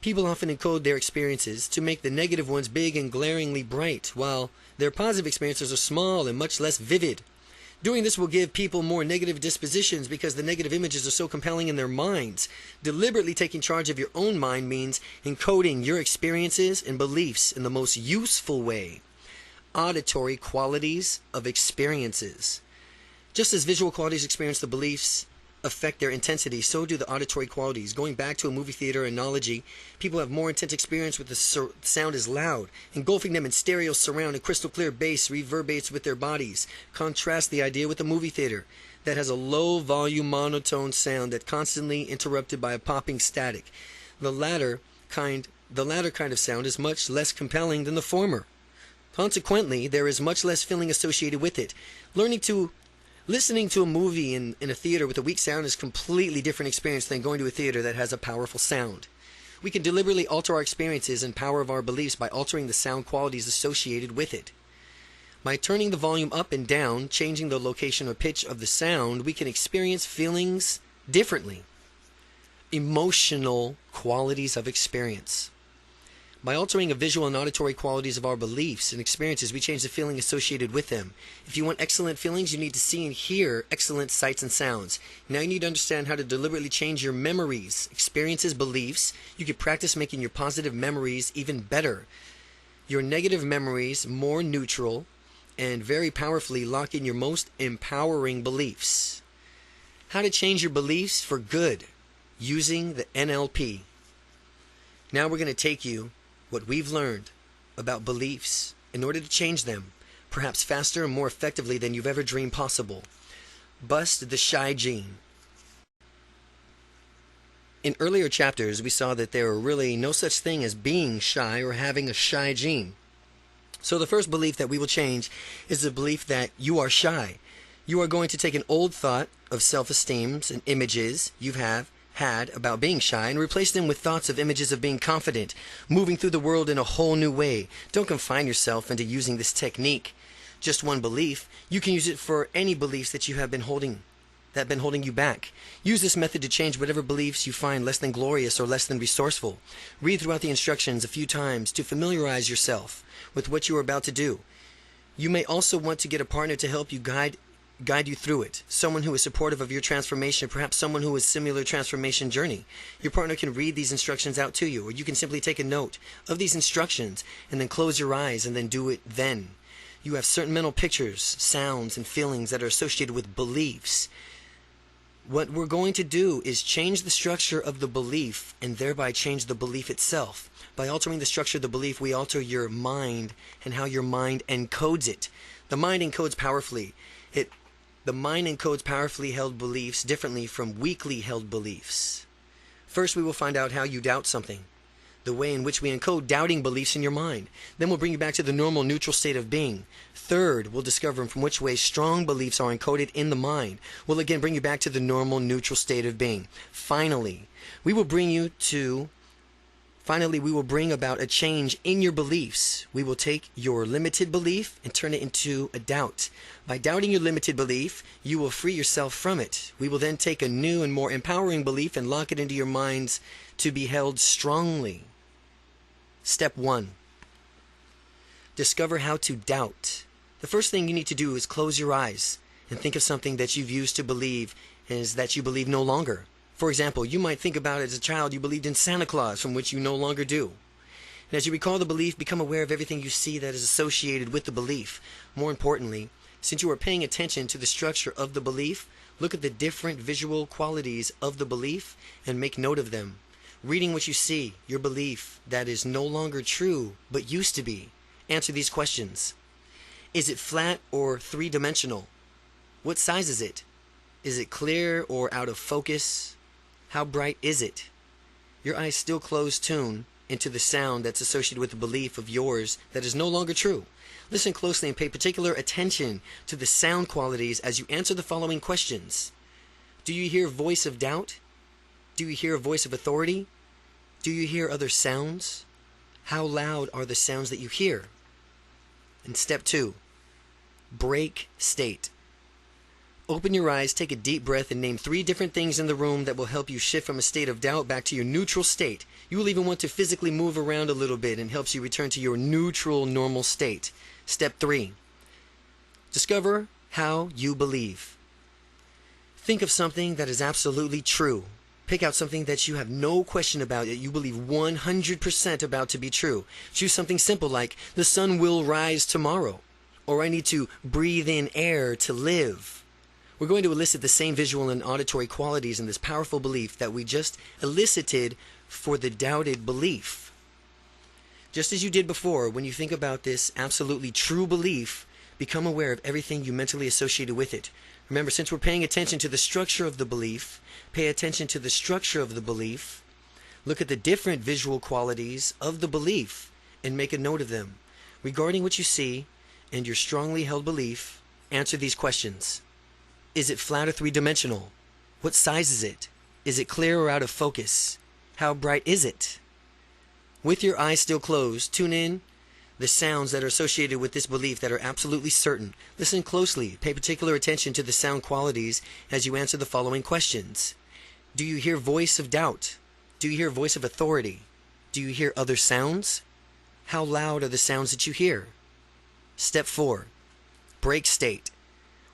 S1: People often encode their experiences to make the negative ones big and glaringly bright, while their positive experiences are small and much less vivid. Doing this will give people more negative dispositions because the negative images are so compelling in their minds. Deliberately taking charge of your own mind means encoding your experiences and beliefs in the most useful way. Auditory qualities of experiences. Just as visual qualities experience the beliefs affect their intensity, so do the auditory qualities. Going back to a movie theater analogy, people have more intense experience with the sound is loud. Engulfing them in stereo surround and crystal clear bass reverberates with their bodies. Contrast the idea with a movie theater that has a low volume monotone sound that constantly interrupted by a popping static. The latter kind of sound is much less compelling than the former. Consequently, there is much less feeling associated with it. Listening to a movie in a theater with a weak sound is a completely different experience than going to a theater that has a powerful sound. We can deliberately alter our experiences and power of our beliefs by altering the sound qualities associated with it. By turning the volume up and down, changing the location or pitch of the sound, we can experience feelings differently. Emotional qualities of experience. By altering the visual and auditory qualities of our beliefs and experiences, we change the feeling associated with them. If you want excellent feelings, you need to see and hear excellent sights and sounds. Now you need to understand how to deliberately change your memories, experiences, beliefs. You can practice making your positive memories even better. Your negative memories more neutral, and very powerfully lock in your most empowering beliefs. How to change your beliefs for good using the NLP. Now we're going to take you what we've learned about beliefs in order to change them, perhaps faster and more effectively than you've ever dreamed possible. Bust the shy gene. In earlier chapters, we saw that there are really no such thing as being shy or having a shy gene. So the first belief that we will change is the belief that you are shy. You are going to take an old thought of self-esteem and images you have had about being shy and replace them with thoughts of images of being confident, moving through the world in a whole new way. Don't confine yourself into using this technique. Just one belief. You can use it for any beliefs that you have been holding, that have been holding you back. Use this method to change whatever beliefs you find less than glorious or less than resourceful. Read throughout the instructions a few times to familiarize yourself with what you are about to do. You may also want to get a partner to help you guide you through it. Someone who is supportive of your transformation, perhaps someone who has similar transformation journey. Your partner can read these instructions out to you, or you can simply take a note of these instructions and then close your eyes and then do it then. You have certain mental pictures, sounds, and feelings that are associated with beliefs. What we're going to do is change the structure of the belief and thereby change the belief itself. By altering the structure of the belief, we alter your mind and how your mind encodes it. The mind encodes powerfully. The mind encodes powerfully held beliefs differently from weakly held beliefs. First, we will find out how you doubt something, the way in which we encode doubting beliefs in your mind. Then we'll bring you back to the normal neutral state of being. Third, we'll discover from which way strong beliefs are encoded in the mind. We'll again bring you back to the normal neutral state of being. Finally, we will bring about a change in your beliefs. We will take your limited belief and turn it into a doubt. By doubting your limited belief, you will free yourself from it. We will then take a new and more empowering belief and lock it into your minds to be held strongly. Step 1. Discover how to doubt. The first thing you need to do is close your eyes and think of something that you've used to believe is that you believe no longer. For example, you might think about as a child you believed in Santa Claus, from which you no longer do. And as you recall the belief, become aware of everything you see that is associated with the belief. More importantly, since you are paying attention to the structure of the belief, look at the different visual qualities of the belief and make note of them. Reading what you see, your belief that is no longer true but used to be. Answer these questions. Is it flat or three-dimensional? What size is it? Is it clear or out of focus? How bright is it? Your eyes still closed. Tune into the sound that's associated with a belief of yours that is no longer true. Listen closely and pay particular attention to the sound qualities as you answer the following questions. Do you hear a voice of doubt? Do you hear a voice of authority? Do you hear other sounds? How loud are the sounds that you hear? And step 2, break state. Open your eyes, take a deep breath, and name 3 different things in the room that will help you shift from a state of doubt back to your neutral state. You will even want to physically move around a little bit and helps you return to your neutral, normal state. Step 3, discover how you believe. Think of something that is absolutely true. Pick out something that you have no question about, that you believe 100% about to be true. Choose something simple like, the sun will rise tomorrow, or I need to breathe in air to live. We're going to elicit the same visual and auditory qualities in this powerful belief that we just elicited for the doubted belief. Just as you did before, when you think about this absolutely true belief, become aware of everything you mentally associated with it. Remember, since we're paying attention to the structure of the belief, pay attention to the structure of the belief, look at the different visual qualities of the belief, and make a note of them. Regarding what you see and your strongly held belief, answer these questions. Is it flat or three-dimensional? What size is it? Is it clear or out of focus? How bright is it? With your eyes still closed, tune in the sounds that are associated with this belief that are absolutely certain. Listen closely. Pay particular attention to the sound qualities as you answer the following questions. Do you hear voice of doubt? Do you hear voice of authority? Do you hear other sounds? How loud are the sounds that you hear? Step 4, break state.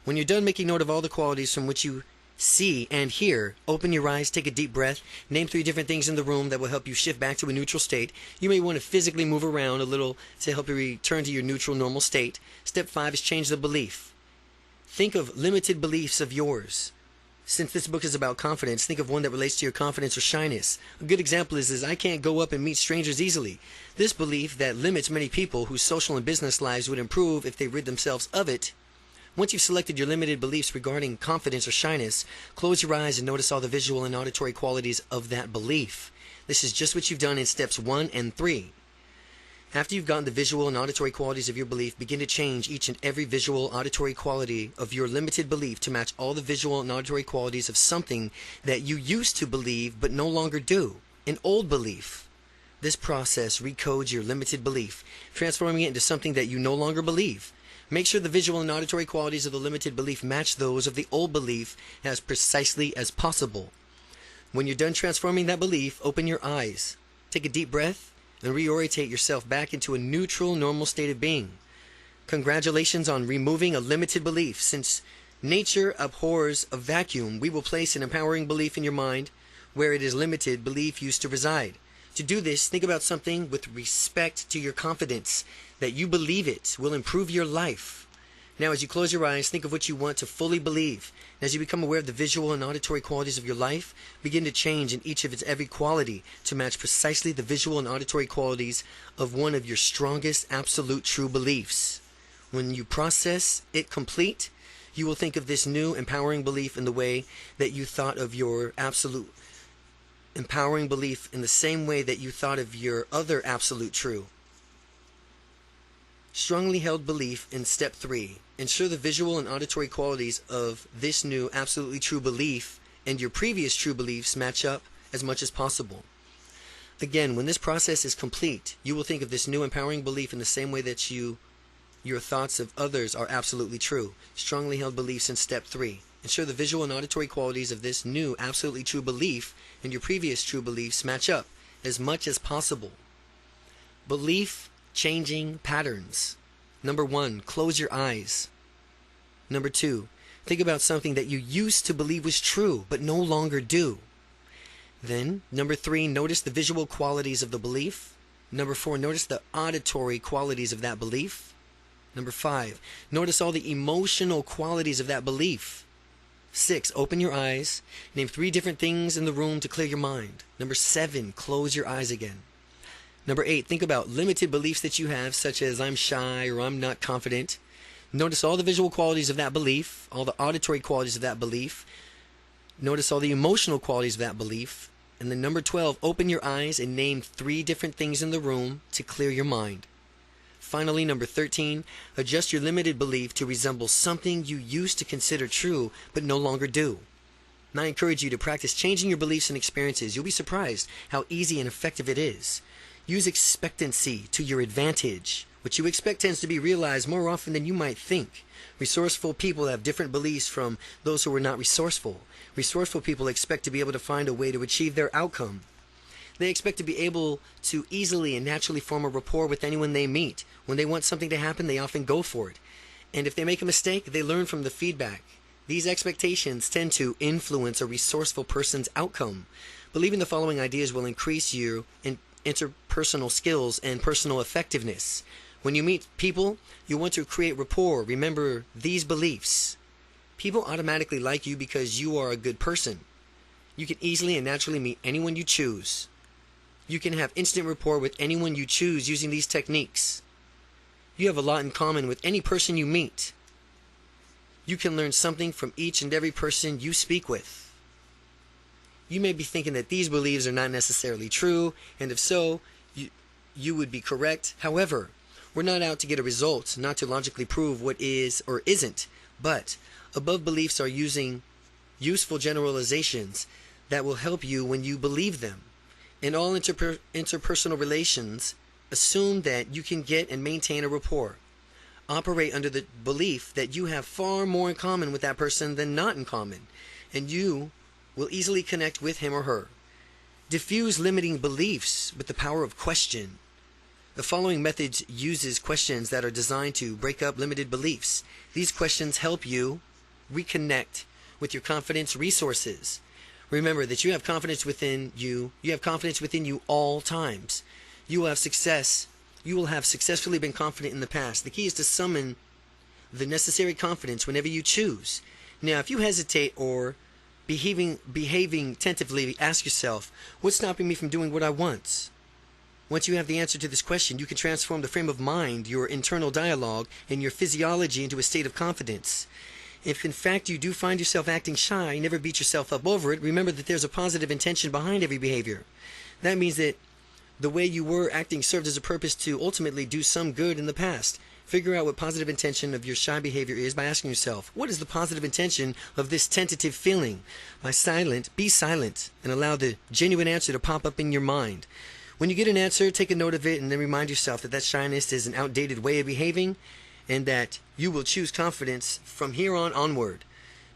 S1: When you're done making note of all the qualities from which you see and hear, open your eyes, take a deep breath, name 3 different things in the room that will help you shift back to a neutral state. You may want to physically move around a little to help you return to your neutral, normal state. Step 5 is change the belief. Think of limited beliefs of yours. Since this book is about confidence, think of one that relates to your confidence or shyness. A good example is I can't go up and meet strangers easily. This belief that limits many people whose social and business lives would improve if they rid themselves of it. Once you've selected your limited beliefs regarding confidence or shyness, close your eyes and notice all the visual and auditory qualities of that belief. This is just what you've done in steps 1 and 3. After you've gotten the visual and auditory qualities of your belief, begin to change each and every visual auditory quality of your limited belief to match all the visual and auditory qualities of something that you used to believe but no longer do, an old belief. This process recodes your limited belief, transforming it into something that you no longer believe. Make sure the visual and auditory qualities of the limited belief match those of the old belief as precisely as possible. When you're done transforming that belief, open your eyes, take a deep breath, and reorientate yourself back into a neutral, normal state of being. Congratulations on removing a limited belief. Since nature abhors a vacuum, we will place an empowering belief in your mind where it is limited belief used to reside. To do this, think about something with respect to your confidence, that you believe it will improve your life. Now, as you close your eyes, think of what you want to fully believe. As you become aware of the visual and auditory qualities of your life, begin to change in each of its every quality to match precisely the visual and auditory qualities of one of your strongest absolute true beliefs. When you process it complete, you will think of this new empowering belief in the way that you thought of your absolute empowering belief in the same way that you thought of your other absolute true. Strongly held belief in step 3. Ensure the visual and auditory qualities of this new absolutely true belief and your previous true beliefs match up as much as possible. Again, when this process is complete, you will think of this new empowering belief in the same way that your thoughts of others are absolutely true. Strongly held beliefs in step 3. Ensure the visual and auditory qualities of this new absolutely true belief and your previous true beliefs match up as much as possible. Belief changing patterns. Number 1, close your eyes. Number 2, think about something that you used to believe was true but no longer do. Then, number 3, notice the visual qualities of the belief. Number 4, notice the auditory qualities of that belief. Number 5, notice all the emotional qualities of that belief. 6, open your eyes. Name 3 different things in the room to clear your mind. Number 7, close your eyes again. Number 8, think about limited beliefs that you have, such as I'm shy or I'm not confident. Notice all the visual qualities of that belief, all the auditory qualities of that belief. Notice all the emotional qualities of that belief. And then number 12, open your eyes and name 3 different things in the room to clear your mind. Finally, number 13, adjust your limited belief to resemble something you used to consider true but no longer do. And I encourage you to practice changing your beliefs and experiences. You'll be surprised how easy and effective it is. Use expectancy to your advantage. What you expect tends to be realized more often than you might think. Resourceful people have different beliefs from those who are not resourceful. Resourceful people expect to be able to find a way to achieve their outcome. They expect to be able to easily and naturally form a rapport with anyone they meet. When they want something to happen, they often go for it. And if they make a mistake, they learn from the feedback. These expectations tend to influence a resourceful person's outcome. Believing the following ideas will increase your interpersonal skills and personal effectiveness. When you meet people, you want to create rapport. Remember these beliefs. People automatically like you because you are a good person. You can easily and naturally meet anyone you choose. You can have instant rapport with anyone you choose using these techniques. You have a lot in common with any person you meet. You can learn something from each and every person you speak with. You may be thinking that these beliefs are not necessarily true, and if so, you would be correct. However, we're not out to get a result, not to logically prove what is or isn't, but above beliefs are using useful generalizations that will help you when you believe them. In all interpersonal relations, assume that you can get and maintain a rapport. Operate under the belief that you have far more in common with that person than not in common, and you will easily connect with him or her. Diffuse limiting beliefs with the power of question. The following method uses questions that are designed to break up limited beliefs. These questions help you reconnect with your confidence resources. Remember that you have confidence within you. You have confidence within you all times. You will have success. You will have successfully been confident in the past. The key is to summon the necessary confidence whenever you choose. Now, if you hesitate or behaving tentatively, ask yourself, what's stopping me from doing what I want? Once you have the answer to this question, you can transform the frame of mind, your internal dialogue, and your physiology into a state of confidence. If in fact you do find yourself acting shy, never beat yourself up over it. Remember that there's a positive intention behind every behavior. That means that the way you were acting served as a purpose to ultimately do some good in the past. Figure out what positive intention of your shy behavior is by asking yourself, what is the positive intention of this tentative feeling? Be silent and allow the genuine answer to pop up in your mind. When you get an answer, take a note of it and then remind yourself that shyness is an outdated way of behaving and that you will choose confidence from here on onward.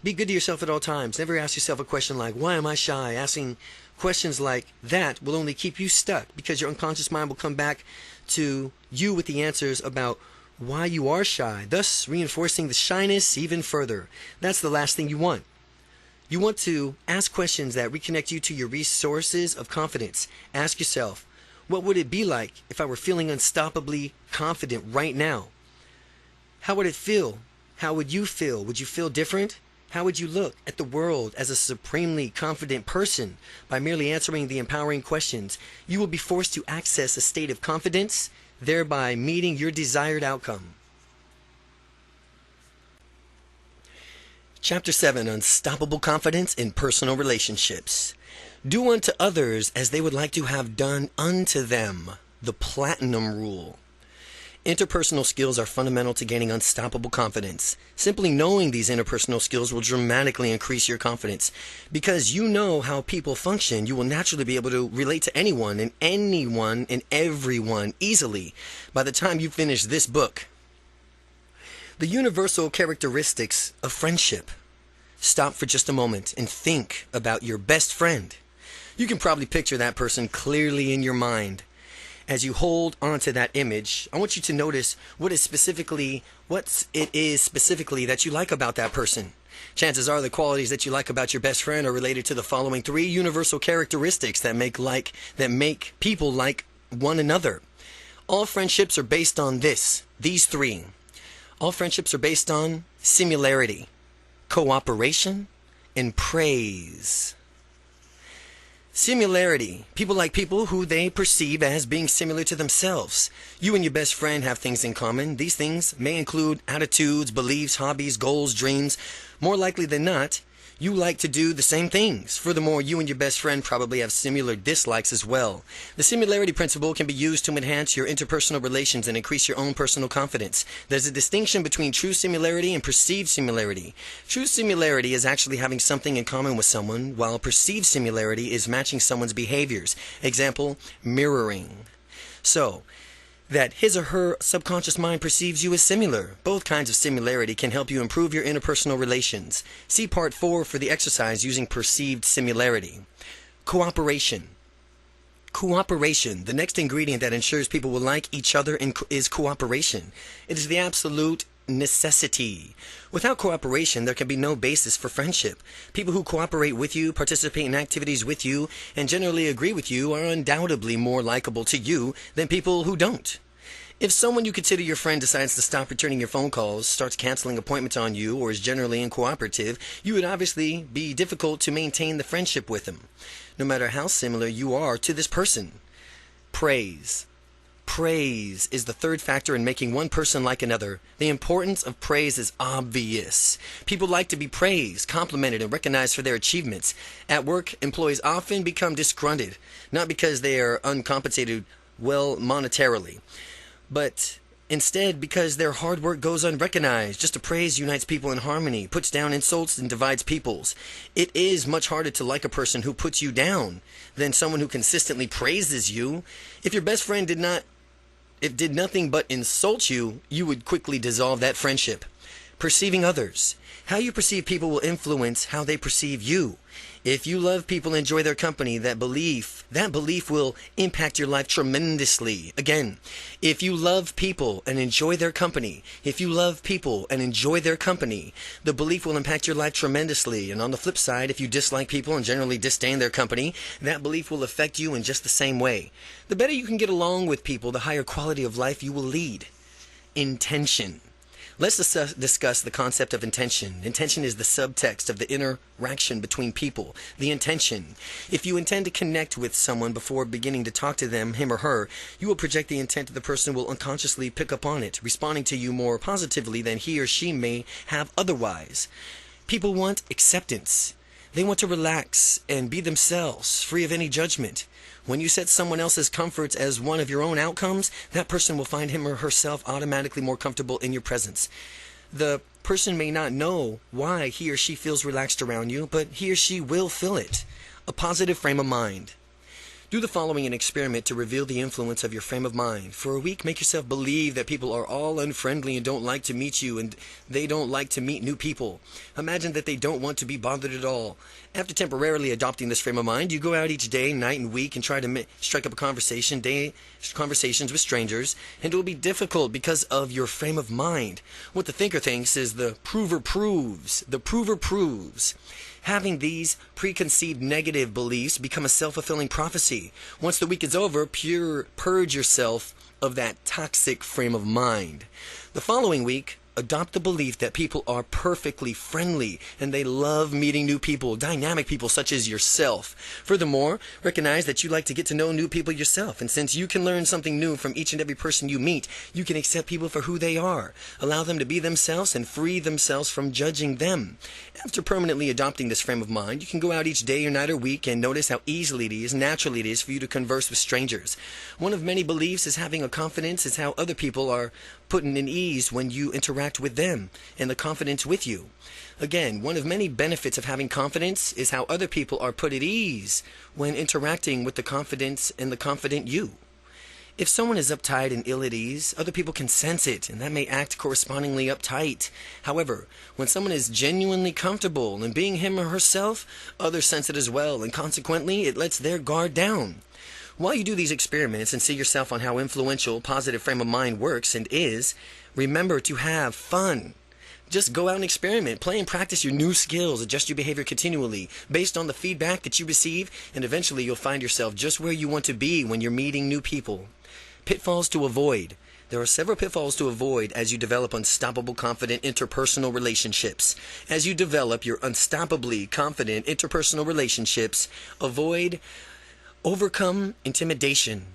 S1: Be good to yourself at all times. Never ask yourself a question like, why am I shy? Asking questions like that will only keep you stuck because your unconscious mind will come back to you with the answers about why you are shy, thus reinforcing the shyness even further. That's the last thing you want. You want to ask questions that reconnect you to your resources of confidence. Ask yourself, what would it be like if I were feeling unstoppably confident right now? How would it feel? How would you feel? Would you feel different? How would you look at the world as a supremely confident person? By merely answering the empowering questions, you will be forced to access a state of confidence, thereby meeting your desired outcome. Chapter 7, Unstoppable Confidence in Personal Relationships. Do unto others as they would like to have done unto them. The Platinum Rule. Interpersonal skills are fundamental to gaining unstoppable confidence. Simply knowing these interpersonal skills will dramatically increase your confidence. Because you know how people function, you will naturally be able to relate to anyone and everyone easily by the time you finish this book. The universal characteristics of friendship. Stop for just a moment and think about your best friend. You can probably picture that person clearly in your mind. As you hold onto that image, I want you to notice what it is specifically that you like about that person. Chances are the qualities that you like about your best friend are related to the following 3 universal characteristics that make people like one another. All friendships are based on these 3. All friendships are based on similarity, cooperation, and praise. Similarity. People like people who they perceive as being similar to themselves. You and your best friend have things in common. These things may include attitudes, beliefs, hobbies, goals, dreams. More likely than not, you like to do the same things. Furthermore, you and your best friend probably have similar dislikes as well. The similarity principle can be used to enhance your interpersonal relations and increase your own personal confidence. There's a distinction between true similarity and perceived similarity. True similarity is actually having something in common with someone, while perceived similarity is matching someone's behaviors. Example, mirroring. So, that his or her subconscious mind perceives you as similar. Both kinds of similarity can help you improve your interpersonal relations. See Part 4 for the exercise using perceived similarity. Cooperation. Cooperation. The next ingredient that ensures people will like each other is cooperation. It is the absolute necessity. Without cooperation, there can be no basis for friendship. People who cooperate with you, participate in activities with you, and generally agree with you are undoubtedly more likable to you than people who don't. If someone you consider your friend decides to stop returning your phone calls, starts canceling appointments on you, or is generally uncooperative, you would obviously be difficult to maintain the friendship with them, no matter how similar you are to this person. Praise. Praise is the third factor in making one person like another. The importance of praise is obvious. People like to be praised, complimented, and recognized for their achievements. At work, employees often become disgruntled, not because they are uncompensated well monetarily, but instead because their hard work goes unrecognized. Just to praise unites people in harmony, puts down insults, and divides peoples. It is much harder to like a person who puts you down than someone who consistently praises you. If your best friend did nothing but insult you, you would quickly dissolve that friendship. Perceiving others. How you perceive people will influence how they perceive you. If you love people and enjoy their company, that belief will impact your life tremendously. Again, if you love people and enjoy their company, the belief will impact your life tremendously. And on the flip side, if you dislike people and generally disdain their company, that belief will affect you in just the same way. The better you can get along with people, the higher quality of life you will lead. Intention. Let's discuss the concept of intention. Intention is the subtext of the interaction between people. The intention. If you intend to connect with someone before beginning to talk to them, him or her, you will project the intent of the person will unconsciously pick up on it, responding to you more positively than he or she may have otherwise. People want acceptance. They want to relax and be themselves, free of any judgment. When you set someone else's comforts as one of your own outcomes, that person will find him or herself automatically more comfortable in your presence. The person may not know why he or she feels relaxed around you, but he or she will feel it. A positive frame of mind. Do the following an experiment to reveal the influence of your frame of mind. For a week, make yourself believe that people are all unfriendly and don't like to meet you, and they don't like to meet new people. Imagine that they don't want to be bothered at all. After temporarily adopting this frame of mind, you go out each day, night, and week and try to strike up conversations with strangers, and it will be difficult because of your frame of mind. What the thinker thinks is the prover proves. The prover proves. Having these preconceived negative beliefs become a self-fulfilling prophecy. Once the week is over, purge yourself of that toxic frame of mind. The following week, adopt the belief that people are perfectly friendly and they love meeting new people, dynamic people such as yourself. Furthermore, recognize that you like to get to know new people yourself, and since you can learn something new from each and every person you meet, you can accept people for who they are, allow them to be themselves, and free themselves from judging them. After permanently adopting this frame of mind, you can go out each day or night or week and notice how naturally it is for you to converse with strangers. One of many beliefs is having a confidence is how other people are put in ease when you interact with them and the confidence with you. Again, one of many benefits of having confidence is how other people are put at ease when interacting with the confidence and the confident you. If someone is uptight and ill at ease, other people can sense it, and that may act correspondingly uptight. However, when someone is genuinely comfortable in being him or herself, others sense it as well, and consequently, it lets their guard down. While you do these experiments and see yourself on how influential positive frame of mind works and is, remember to have fun. Just go out and experiment, play and practice your new skills, adjust your behavior continually based on the feedback that you receive, and eventually you'll find yourself just where you want to be when you're meeting new people. Pitfalls to avoid. There are several pitfalls to avoid as you develop unstoppable, confident interpersonal relationships. As you develop your unstoppably confident interpersonal relationships, overcome intimidation.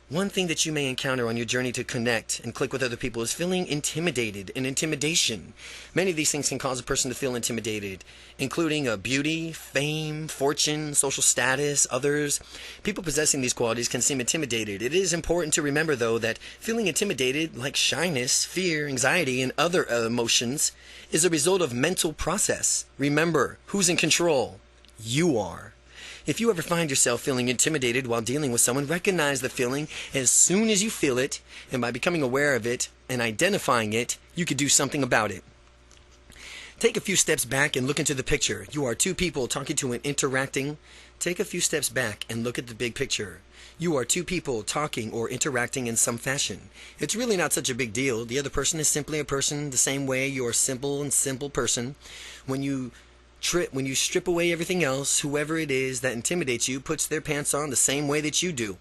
S1: One thing that you may encounter on your journey to connect and click with other people is feeling intimidated and intimidation. Many of these things can cause a person to feel intimidated, including beauty, fame, fortune, social status, others. People possessing these qualities can seem intimidated. It is important to remember, though, that feeling intimidated, like shyness, fear, anxiety, and other emotions, is a result of mental process. Remember, who's in control? You are. If you ever find yourself feeling intimidated while dealing with someone, recognize the feeling as soon as you feel it, and by becoming aware of it and identifying it, you could do something about it. Take a few steps back and look into the picture. You are two people talking to and interacting. Take a few steps back and look at the big picture. You are two people talking or interacting in some fashion. It's really not such a big deal. The other person is simply a person the same way you're a simple person. When you strip away everything else, whoever it is that intimidates you puts their pants on the same way that you do.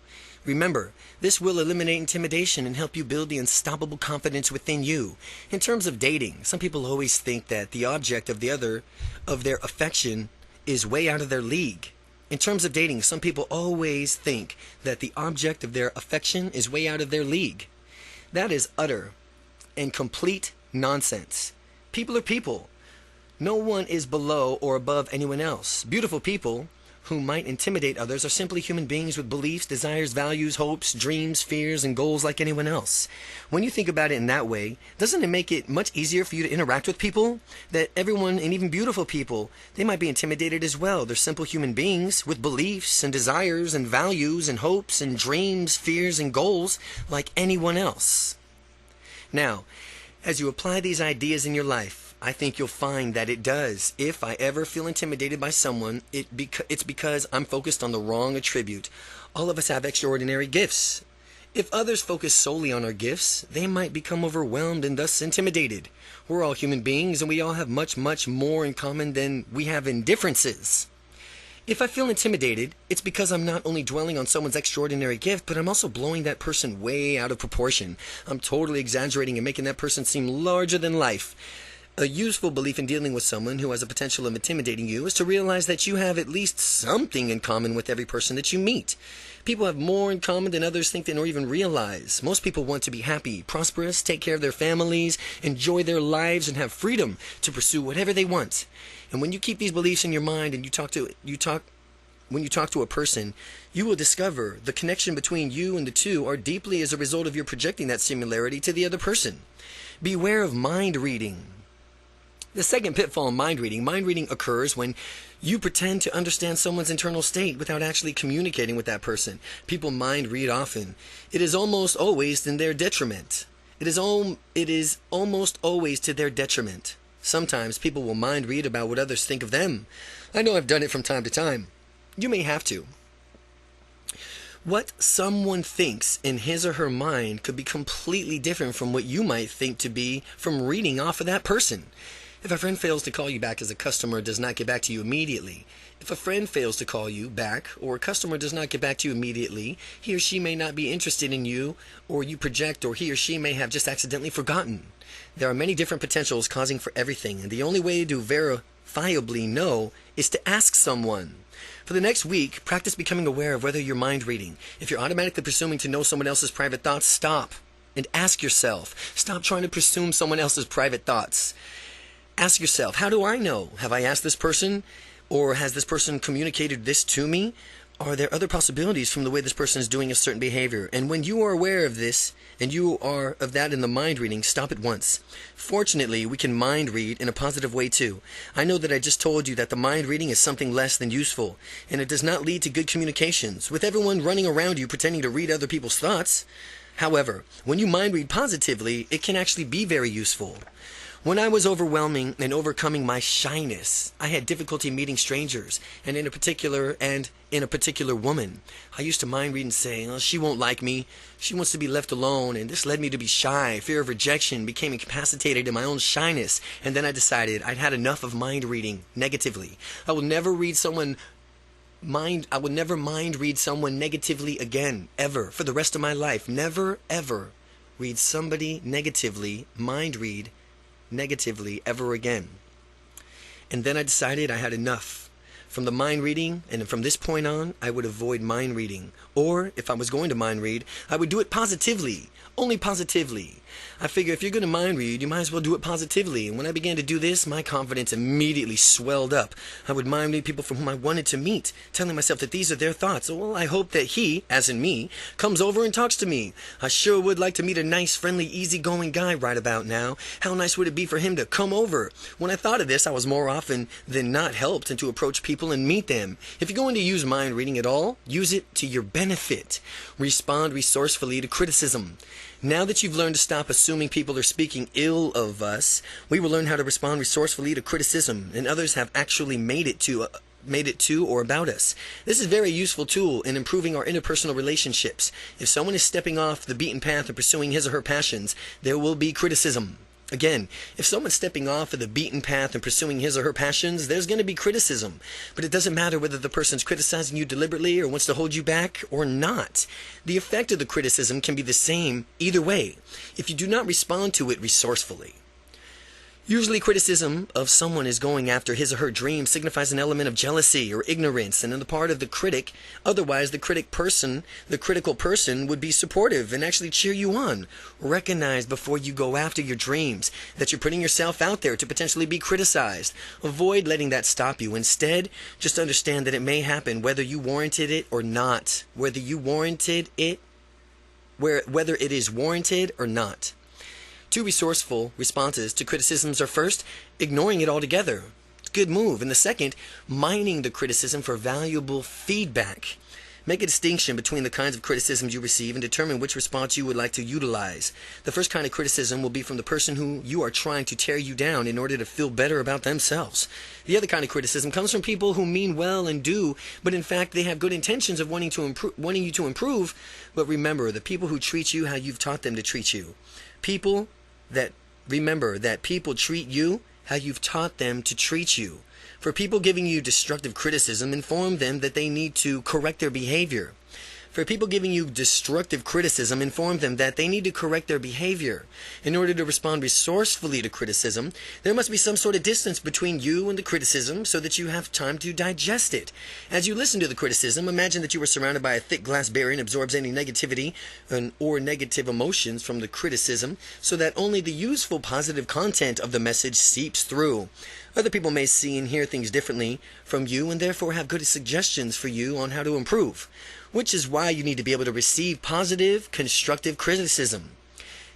S1: Remember, this will eliminate intimidation and help you build the unstoppable confidence within you. In terms of dating, some people always think that the object of their affection is way out of their league. In terms of dating, some people always think that the object of their affection is way out of their league. That is utter and complete nonsense. People are people. No one is below or above anyone else. Beautiful people who might intimidate others are simply human beings with beliefs, desires, values, hopes, dreams, fears, and goals like anyone else. When you think about it in that way, doesn't it make it much easier for you to interact with people? That everyone, and even beautiful people, they might be intimidated as well. They're simple human beings with beliefs and desires and values and hopes and dreams, fears, and goals like anyone else. Now, as you apply these ideas in your life, I think you'll find that it does. If I ever feel intimidated by someone, it's because I'm focused on the wrong attribute. All of us have extraordinary gifts. If others focus solely on our gifts, they might become overwhelmed and thus intimidated. We're all human beings and we all have much, much more in common than we have in differences. If I feel intimidated, it's because I'm not only dwelling on someone's extraordinary gift, but I'm also blowing that person way out of proportion. I'm totally exaggerating and making that person seem larger than life. A useful belief in dealing with someone who has a potential of intimidating you is to realize that you have at least something in common with every person that you meet. People have more in common than others think or even realize. Most people want to be happy, prosperous, take care of their families, enjoy their lives, and have freedom to pursue whatever they want. And when you keep these beliefs in your mind and when you talk to a person, you will discover the connection between you and the two are deeply as a result of your projecting that similarity to the other person. Beware of mind reading. The second pitfall in mind reading occurs when you pretend to understand someone's internal state without actually communicating with that person. People mind read often. It is almost always in their detriment. It is almost always to their detriment. Sometimes people will mind read about what others think of them. I know I've done it from time to time. You may have to. What someone thinks in his or her mind could be completely different from what you might think to be from reading off of that person. If a friend fails to call you back as a customer does not get back to you immediately. If a friend fails to call you back or a customer does not get back to you immediately, he or she may not be interested in you, or you project, or he or she may have just accidentally forgotten. There are many different potentials causing for everything, and the only way to verifiably know is to ask someone. For the next week, practice becoming aware of whether you're mind reading. If you're automatically presuming to know someone else's private thoughts, stop and ask yourself. Stop trying to presume someone else's private thoughts. Ask yourself, how do I know? Have I asked this person? Or has this person communicated this to me? Are there other possibilities from the way this person is doing a certain behavior? And when you are aware of this, and you are of that in the mind reading, stop at once. Fortunately, we can mind read in a positive way too. I know that I just told you that the mind reading is something less than useful, and it does not lead to good communications, with everyone running around you pretending to read other people's thoughts. However, when you mind read positively, it can actually be very useful. When I was overwhelming and overcoming my shyness, I had difficulty meeting strangers, and in a particular woman. I used to mind read and say, oh, she won't like me, she wants to be left alone, and this led me to be shy. Fear of rejection became incapacitated in my own shyness, and then I decided I'd had enough of mind reading negatively. I would never mind read someone negatively again, ever, for the rest of my life. Never, ever read somebody negatively, mind read negatively ever again. And then I decided I had enough from the mind reading, and from this point on, I would avoid mind reading. Or, if I was going to mind read, I would do it positively. Only positively. I figure if you're going to mind read, you might as well do it positively. And when I began to do this, my confidence immediately swelled up. I would mind read people from whom I wanted to meet, telling myself that these are their thoughts. Well, I hope that he, as in me, comes over and talks to me. I sure would like to meet a nice, friendly, easygoing guy right about now. How nice would it be for him to come over? When I thought of this, I was more often than not helped and to approach people and meet them. If you're going to use mind reading at all, use it to your benefit. Respond resourcefully to criticism. Now that you've learned to stop assuming people are speaking ill of us, we will learn how to respond resourcefully to criticism, and others have actually made it to or about us. This is a very useful tool in improving our interpersonal relationships. If someone is stepping off the beaten path and pursuing his or her passions, there will be criticism. Again, if someone's stepping off of the beaten path and pursuing his or her passions, there's going to be criticism. But it doesn't matter whether the person's criticizing you deliberately or wants to hold you back or not. The effect of the criticism can be the same either way, if you do not respond to it resourcefully. Usually criticism of someone is going after his or her dream signifies an element of jealousy or ignorance, and on the part of the critic. Otherwise, the critical person would be supportive and actually cheer you on. Recognize before you go after your dreams that you're putting yourself out there to potentially be criticized. Avoid letting that stop you. Instead, just understand that it may happen whether you warranted it or not. Whether it is warranted or not. Two resourceful responses to criticisms are: first, ignoring it altogether. It's a good move. And the second, mining the criticism for valuable feedback. Make a distinction between the kinds of criticisms you receive and determine which response you would like to utilize. The first kind of criticism will be from the person who you are trying to tear you down in order to feel better about themselves. The other kind of criticism comes from people who mean well and do, but in fact they have good intentions of wanting you to improve. But remember, the people who treat you how you've taught them to treat you. Remember that people treat you how you've taught them to treat you. For people giving you destructive criticism, inform them that they need to correct their behavior. For people giving you destructive criticism, inform them that they need to correct their behavior. In order to respond resourcefully to criticism, there must be some sort of distance between you and the criticism so that you have time to digest it. As you listen to the criticism, imagine that you are surrounded by a thick glass barrier and absorbs any negativity or negative emotions from the criticism so that only the useful positive content of the message seeps through. Other people may see and hear things differently from you and therefore have good suggestions for you on how to improve, which is why you need to be able to receive positive, constructive criticism.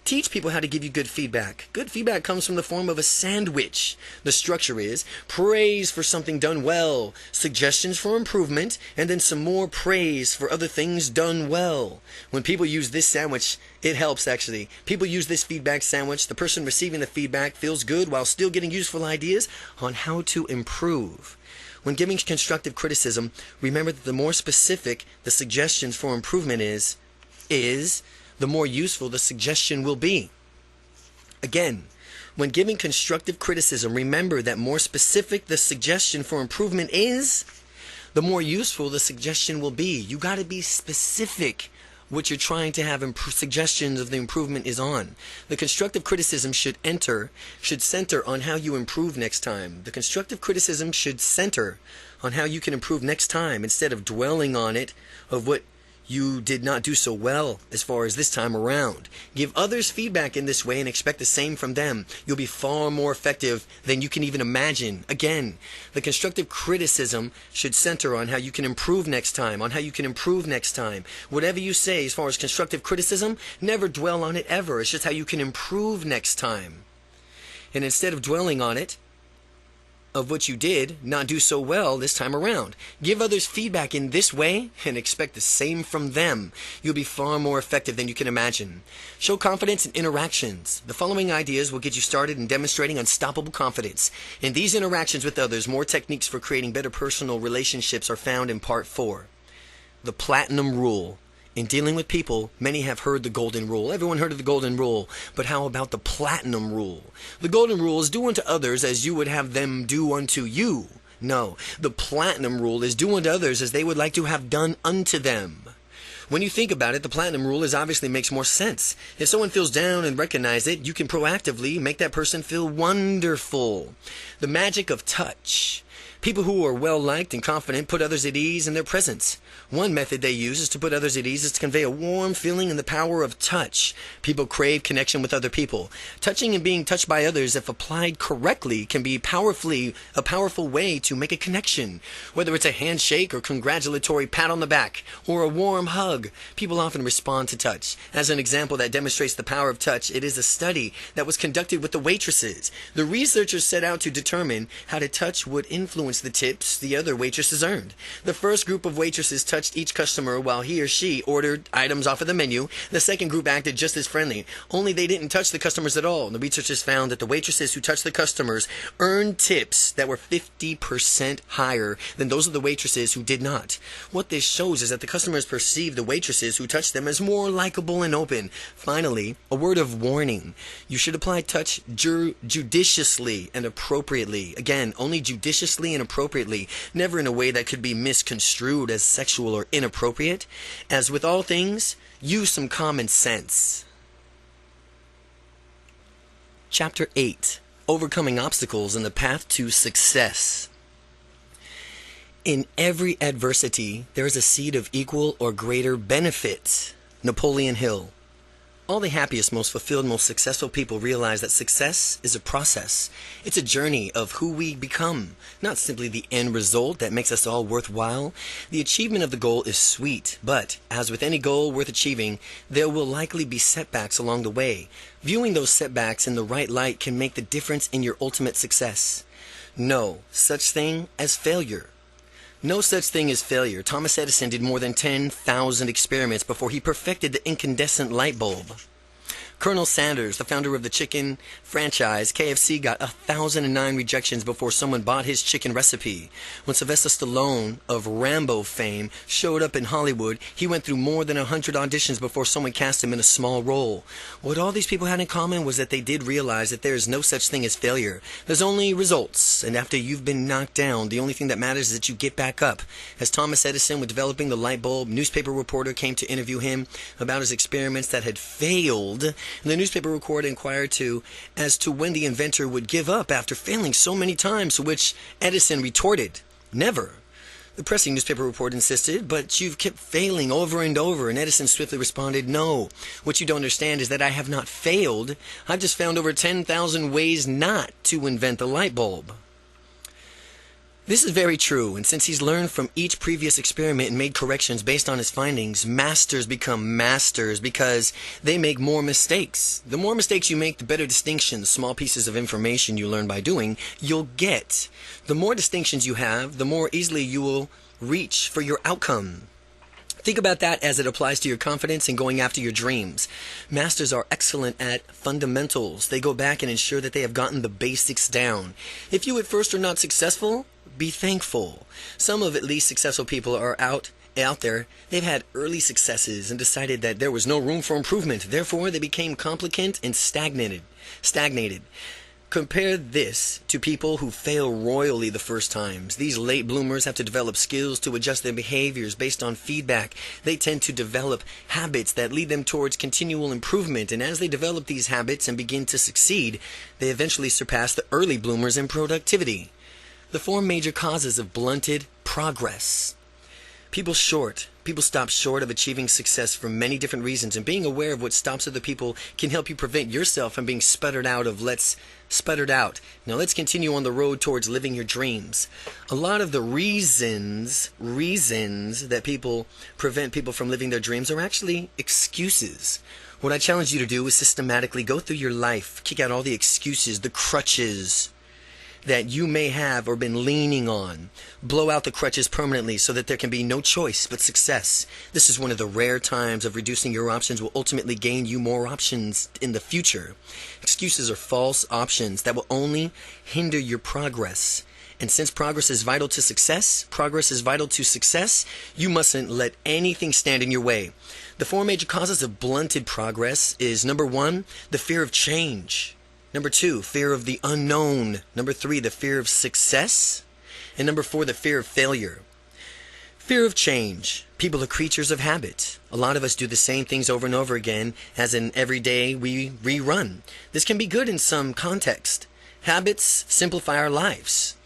S1: Teach people how to give you good feedback. Good feedback comes from the form of a sandwich. The structure is praise for something done well, suggestions for improvement, and then some more praise for other things done well. When people use this sandwich, it helps actually. People use this feedback sandwich. The person receiving the feedback feels good while still getting useful ideas on how to improve. When giving constructive criticism, remember that the more specific the suggestions for improvement is, the more useful the suggestion will be. Again, when giving constructive criticism, remember that more specific the suggestion for improvement is, the more useful the suggestion will be. You got to be specific what you're trying to have suggestions of the improvement is on. The constructive criticism should center on how you improve next time. The constructive criticism should center on how you can improve next time instead of dwelling on it of what you did not do so well as far as this time around. Give others feedback in this way and expect the same from them. You'll be far more effective than you can even imagine. Again, the constructive criticism should center on how you can improve next time, Whatever you say as far as constructive criticism, never dwell on it ever. It's just how you can improve next time. And instead of dwelling on it, of what you did not do so well this time around. Give others feedback in this way and expect the same from them. You'll be far more effective than you can imagine. Show confidence in interactions. The following ideas will get you started in demonstrating unstoppable confidence. In these interactions with others, more techniques for creating better personal relationships are found in Part 4. The Platinum Rule. In dealing with people, many have heard the golden rule. Everyone heard of the golden rule. But how about the platinum rule? The golden rule is do unto others as you would have them do unto you. No, the platinum rule is do unto others as they would like to have done unto them. When you think about it, the platinum rule obviously makes more sense. If someone feels down and recognize it, you can proactively make that person feel wonderful. The magic of touch. People who are well-liked and confident put others at ease in their presence. One method they use is to put others at ease is to convey a warm feeling and the power of touch. People crave connection with other people. Touching and being touched by others, if applied correctly, can be a powerful way to make a connection. Whether it's a handshake or congratulatory pat on the back or a warm hug, people often respond to touch. As an example that demonstrates the power of touch, it is a study that was conducted with the waitresses. The researchers set out to determine how to touch would influence the tips the other waitresses earned. The first group of waitresses touched each customer while he or she ordered items off of the menu. The second group acted just as friendly, only they didn't touch the customers at all. The researchers found that the waitresses who touched the customers earned tips that were 50% higher than those of the waitresses who did not. What this shows is that the customers perceive the waitresses who touched them as more likable and open. Finally, a word of warning. You should apply touch judiciously and appropriately. Again, only judiciously and appropriately, never in a way that could be misconstrued as sexual or inappropriate. As with all things, use some common sense. Chapter 8. Overcoming Obstacles in the Path to Success. In every adversity, there is a seed of equal or greater benefit. Napoleon Hill. All the happiest, most fulfilled, most successful people realize that success is a process. It's a journey of who we become, not simply the end result that makes us all worthwhile. The achievement of the goal is sweet, but as with any goal worth achieving, there will likely be setbacks along the way. Viewing those setbacks in the right light can make the difference in your ultimate success. No such thing as failure. No such thing as failure. Thomas Edison did more than 10,000 experiments before he perfected the incandescent light bulb. Colonel Sanders, the founder of the chicken franchise KFC, got 1,009 rejections before someone bought his chicken recipe. When Sylvester Stallone of Rambo fame showed up in Hollywood, he went through more than 100 auditions before someone cast him in a small role. What all these people had in common was that they did realize that there is no such thing as failure. There's only results, and after you've been knocked down, the only thing that matters is that you get back up. As Thomas Edison was developing the light bulb, newspaper reporter came to interview him about his experiments that had failed. The newspaper reporter inquired as to when the inventor would give up after failing so many times, to which Edison retorted, "Never." The pressing newspaper reporter insisted, "But you've kept failing over and over," and Edison swiftly responded, "No, what you don't understand is that I have not failed. I've just found over 10,000 ways not to invent the light bulb." This is very true, and since he's learned from each previous experiment and made corrections based on his findings, masters become masters because they make more mistakes. The more mistakes you make, the better distinctions, small pieces of information you learn by doing, you'll get. The more distinctions you have, the more easily you will reach for your outcome. Think about that as it applies to your confidence and going after your dreams. Masters are excellent at fundamentals. They go back and ensure that they have gotten the basics down. If you at first are not successful, be thankful. Some of at least successful people are out there. They've had early successes and decided that there was no room for improvement. Therefore, they became complicated and stagnated. Compare this to people who fail royally the first times. These late bloomers have to develop skills to adjust their behaviors based on feedback. They tend to develop habits that lead them towards continual improvement, and as they develop these habits and begin to succeed, they eventually surpass the early bloomers in productivity. The 4 major causes of blunted progress. People stop short of achieving success for many different reasons, and being aware of what stops other people can help you prevent yourself from being sputtered out. Now let's continue on the road towards living your dreams. A lot of the reasons that prevent people from living their dreams are actually excuses. What I challenge you to do is systematically go through your life, kick out all the excuses, the crutches that you may have or been leaning on. Blow out the crutches permanently so that there can be no choice but success. This is one of the rare times of reducing your options will ultimately gain you more options in the future. Excuses are false options that will only hinder your progress. And since progress is vital to success, you mustn't let anything stand in your way. The 4 major causes of blunted progress is number 1, the fear of change. Number 2, fear of the unknown. Number 3, the fear of success. And number 4, the fear of failure. Fear of change. People are creatures of habit. A lot of us do the same things over and over again, as in every day we rerun. This can be good in some context. Habits simplify our lives.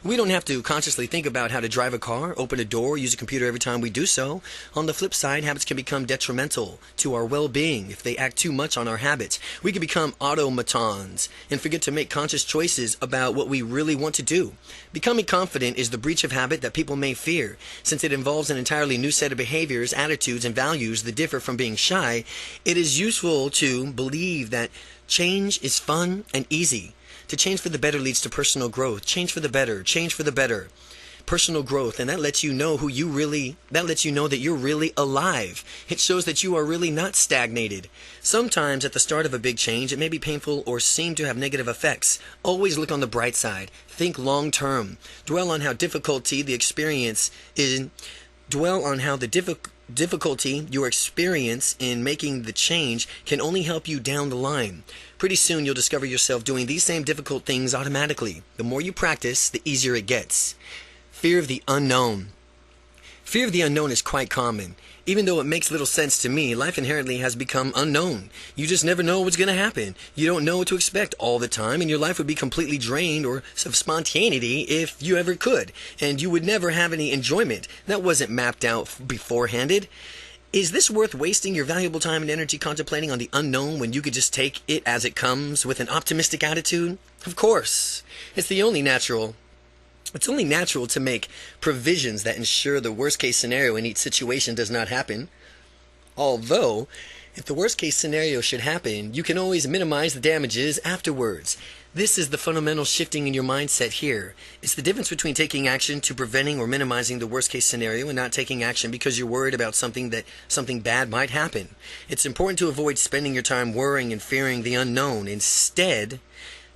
S1: We don't have to consciously think about how to drive a car, open a door, use a computer every time we do so. On the flip side, habits can become detrimental to our well-being if they act too much on our habits. We can become automatons and forget to make conscious choices about what we really want to do. Becoming confident is the breach of habit that people may fear, since it involves an entirely new set of behaviors, attitudes, and values that differ from being shy. It is useful to believe that change is fun and easy. To change for the better leads to personal growth. Change for the better. Change for the better. Personal growth. And that lets you know that you're really alive. It shows that you are really not stagnated. Sometimes at the start of a big change, it may be painful or seem to have negative effects. Always look on the bright side. Think long term. Dwell on how difficulty you experience in making the change can only help you down the line. Pretty soon you'll discover yourself doing these same difficult things automatically. The more you practice, the easier it gets. Fear of the unknown. Fear of the unknown is quite common. Even though it makes little sense to me, life inherently has become unknown. You just never know what's going to happen. You don't know what to expect all the time, and your life would be completely drained of spontaneity if you ever could. And you would never have any enjoyment. That wasn't mapped out beforehanded. Is this worth wasting your valuable time and energy contemplating on the unknown when you could just take it as it comes with an optimistic attitude? Of course. It's only natural to make provisions that ensure the worst case scenario in each situation does not happen. Although, if the worst case scenario should happen, you can always minimize the damages afterwards. This is the fundamental shifting in your mindset here. It's the difference between taking action to preventing or minimizing the worst case scenario and not taking action because you're worried about something bad might happen. It's important to avoid spending your time worrying and fearing the unknown. Instead,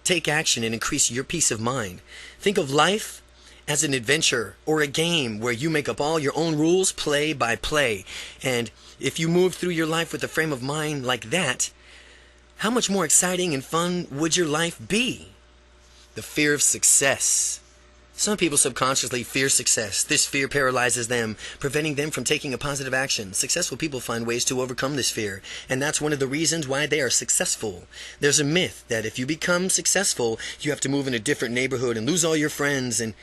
S1: take action and increase your peace of mind. Think of life as an adventure or a game where you make up all your own rules play by play. And if you move through your life with a frame of mind like that, how much more exciting and fun would your life be? The fear of success. Some people subconsciously fear success. This fear paralyzes them, preventing them from taking a positive action. Successful people find ways to overcome this fear, and that's one of the reasons why they are successful. There's a myth that if you become successful, you have to move in a different neighborhood and lose all your friends, and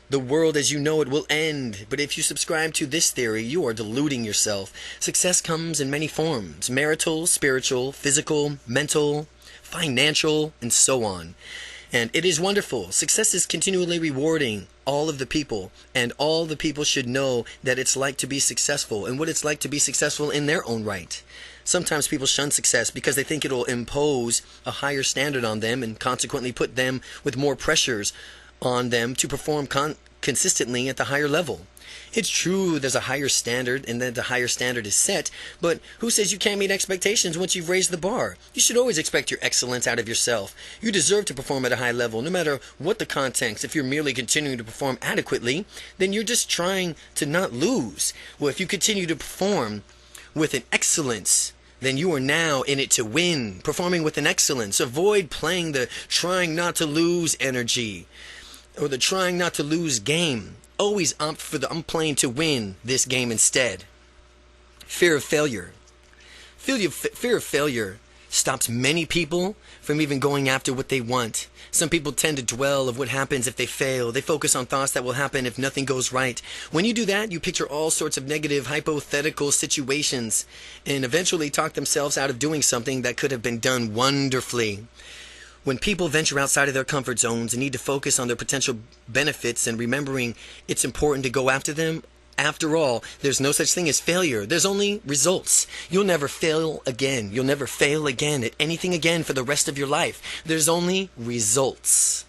S1: the world as you know it will end. But if you subscribe to this theory, you are deluding yourself. Success comes in many forms: marital, spiritual, physical, mental, financial, and so on. And it is wonderful. Success is continually rewarding all of the people, and all the people should know that it's like to be successful and what it's like to be successful in their own right. Sometimes people shun success because they think it'll impose a higher standard on them and consequently put them with more pressures on them to perform consistently at the higher level. It's true there's a higher standard and that the higher standard is set, but who says you can't meet expectations once you've raised the bar? You should always expect your excellence out of yourself. You deserve to perform at a high level, no matter what the context. If you're merely continuing to perform adequately, then you're just trying to not lose. Well, if you continue to perform with an excellence, then you are now in it to win, performing with an excellence. Avoid playing the trying not to lose energy or the trying not to lose game. Always opt for the I'm playing to win this game instead. Fear of failure. Fear of failure stops many people from even going after what they want. Some people tend to dwell of what happens if they fail. They focus on thoughts that will happen if nothing goes right. When you do that, you picture all sorts of negative, hypothetical situations and eventually talk themselves out of doing something that could have been done wonderfully. When people venture outside of their comfort zones and need to focus on their potential benefits and remembering it's important to go after them, after all, there's no such thing as failure. There's only results. You'll never fail again. You'll never fail again at anything again for the rest of your life. There's only results.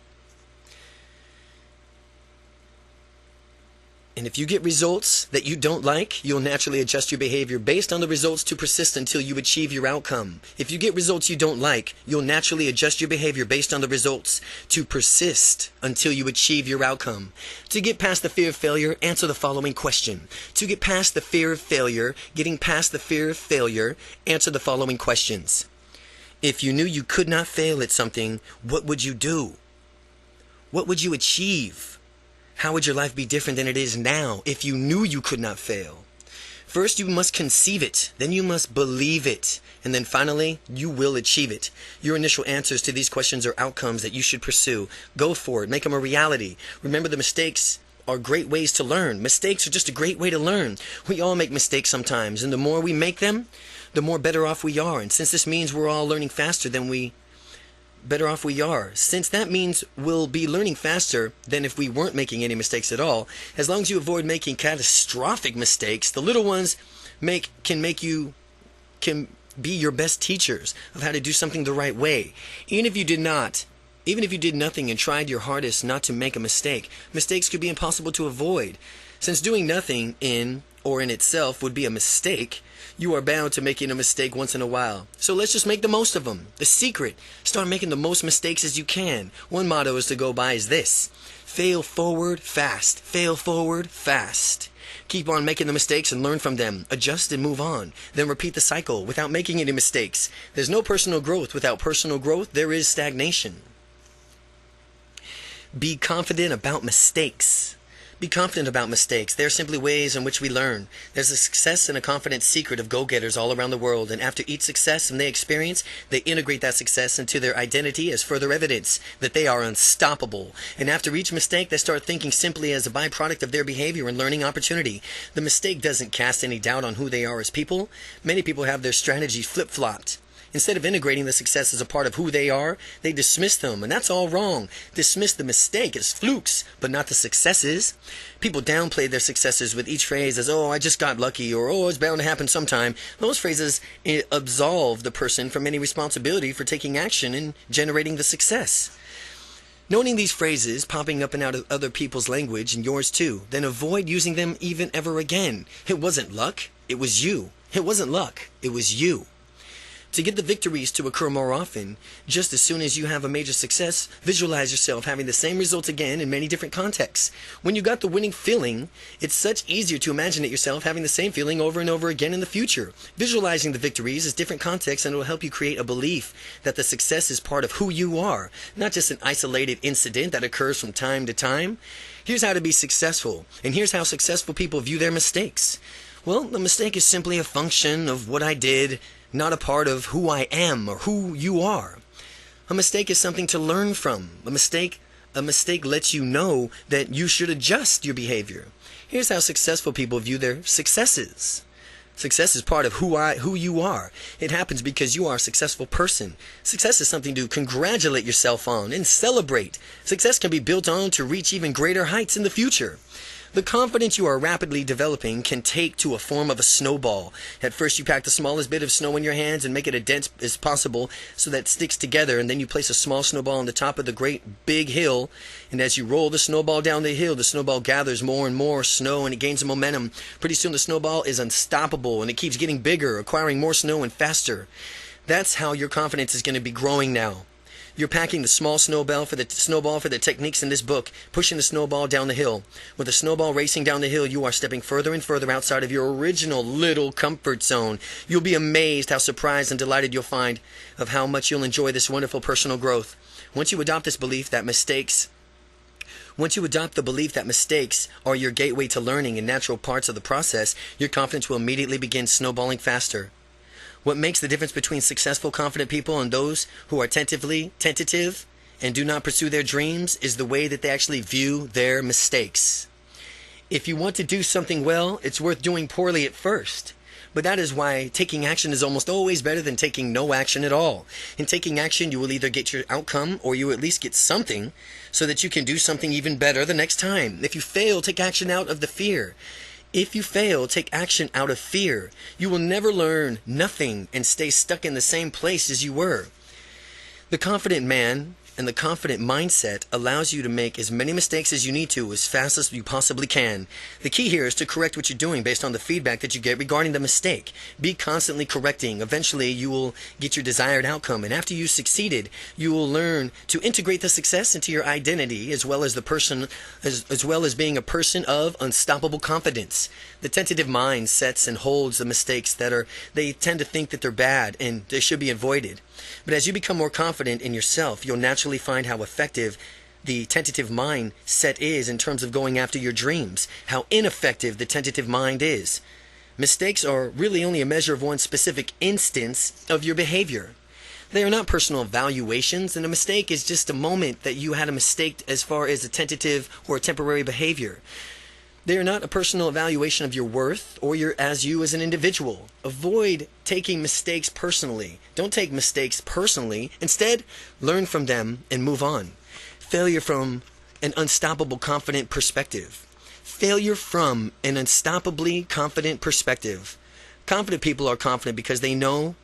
S1: And if you get results that you don't like, you'll naturally adjust your behavior based on the results to persist until you achieve your outcome. If you get results you don't like, you'll naturally adjust your behavior based on the results to persist until you achieve your outcome. To get past the fear of failure, answer the following question. To get past the fear of failure, getting past the fear of failure, answer the following questions. If you knew you could not fail at something, what would you do? What would you achieve? How would your life be different than it is now if you knew you could not fail? First, you must conceive it. Then you must believe it. And then finally, you will achieve it. Your initial answers to these questions are outcomes that you should pursue. Go for it. Make them a reality. Remember, the mistakes are great ways to learn. Mistakes are just a great way to learn. We all make mistakes sometimes. And the more we make them, the more better off we are. And since this means we're all learning faster than better off we are. Since that means we'll be learning faster than if we weren't making any mistakes at all, as long as you avoid making catastrophic mistakes, the little ones can be your best teachers of how to do something the right way. Even if you did nothing and tried your hardest not to make a mistake, mistakes could be impossible to avoid. Since doing nothing in itself would be a mistake, you are bound to making a mistake once in a while. So let's just make the most of them. The secret, start making the most mistakes as you can. One motto is to go by is this: fail forward fast. Fail forward fast. Keep on making the mistakes and learn from them. Adjust and move on. Then repeat the cycle without making any mistakes. There's no personal growth. Without personal growth, there is stagnation. Be confident about mistakes. Be confident about mistakes. They are simply ways in which we learn. There's a success and a confidence secret of go-getters all around the world, and after each success they experience, they integrate that success into their identity as further evidence that they are unstoppable. And after each mistake, they start thinking simply as a byproduct of their behavior and learning opportunity. The mistake doesn't cast any doubt on who they are as people. Many people have their strategies flip-flopped. Instead of integrating the success as a part of who they are, they dismiss them, and that's all wrong. Dismiss the mistake as flukes, but not the successes. People downplay their successes with each phrase as, "Oh, I just got lucky," or "Oh, it's bound to happen sometime." Those phrases absolve the person from any responsibility for taking action and generating the success. Noting these phrases popping up and out of other people's language and yours too, then avoid using them even ever again. It wasn't luck, it was you. It wasn't luck, it was you. To get the victories to occur more often, just as soon as you have a major success, visualize yourself having the same results again in many different contexts. When you got the winning feeling, it's such easier to imagine it yourself having the same feeling over and over again in the future. Visualizing the victories is different contexts, and it will help you create a belief that the success is part of who you are, not just an isolated incident that occurs from time to time. Here's how to be successful, and here's how successful people view their mistakes. Well, the mistake is simply a function of what I did, not a part of who I am or who you are. A mistake is something to learn from. A mistake lets you know that you should adjust your behavior. Here's how successful people view their successes. Success is part of who you are. It happens because you are a successful person. Success is something to congratulate yourself on and celebrate. Success can be built on to reach even greater heights in the future. The confidence you are rapidly developing can take to a form of a snowball. At first you pack the smallest bit of snow in your hands and make it as dense as possible so that it sticks together, and then you place a small snowball on the top of the great big hill, and as you roll the snowball down the hill, the snowball gathers more and more snow and it gains momentum. Pretty soon the snowball is unstoppable and it keeps getting bigger, acquiring more snow and faster. That's how your confidence is going to be growing now. You're packing the small snowball for the techniques in this book, pushing the snowball down the hill. With the snowball racing down the hill, you are stepping further and further outside of your original little comfort zone. You'll be amazed how surprised and delighted you'll find of how much you'll enjoy this wonderful personal growth. Once you adopt the belief that mistakes are your gateway to learning and natural parts of the process, your confidence will immediately begin snowballing faster. What makes the difference between successful, confident people and those who are tentative and do not pursue their dreams is the way that they actually view their mistakes. If you want to do something well, it's worth doing poorly at first. But that is why taking action is almost always better than taking no action at all. In taking action, you will either get your outcome or you will at least get something so that you can do something even better the next time. If you fail, take action out of the fear. If you fail, take action out of fear. You will never learn nothing and stay stuck in the same place as you were. The confident man And the confident mindset allows you to make as many mistakes as you need to as fast as you possibly can. The key here is to correct what you're doing based on the feedback that you get regarding the mistake. Be constantly correcting. Eventually, you will get your desired outcome. And after you've succeeded, you will learn to integrate the success into your identity as well as being a person of unstoppable confidence. The tentative mind sets and holds the mistakes they tend to think that they're bad and they should be avoided. But as you become more confident in yourself, you'll naturally find how effective the tentative mind set is in terms of going after your dreams, how ineffective the tentative mind is. Mistakes are really only a measure of one specific instance of your behavior. They are not personal evaluations, and a mistake is just a moment that you had a mistake as far as a tentative or a temporary behavior. They are not a personal evaluation of your worth or you as an individual. Avoid taking mistakes personally. Don't take mistakes personally. Instead, learn from them and move on. Failure from an unstoppable confident perspective. Failure from an unstoppably confident perspective. Confident people are confident because they know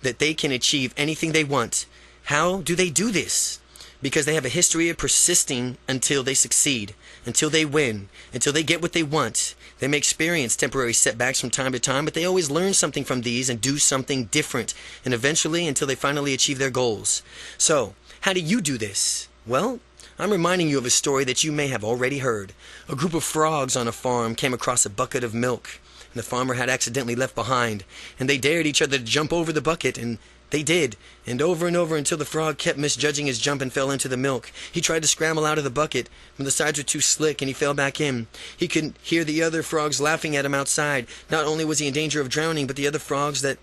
S1: that they can achieve anything they want. How do they do this? Because they have a history of persisting until they succeed, until they win, until they get what they want. They may experience temporary setbacks from time to time, but they always learn something from these and do something different, and eventually until they finally achieve their goals. So, how do you do this? Well, I'm reminding you of a story that you may have already heard. A group of frogs on a farm came across a bucket of milk, and the farmer had accidentally left behind, and they dared each other to jump over the bucket, and they did, and over until the frog kept misjudging his jump and fell into the milk. He tried to scramble out of the bucket, but the sides were too slick and he fell back in. He could hear the other frogs laughing at him outside. Not only was he in danger of drowning, but the other frogs that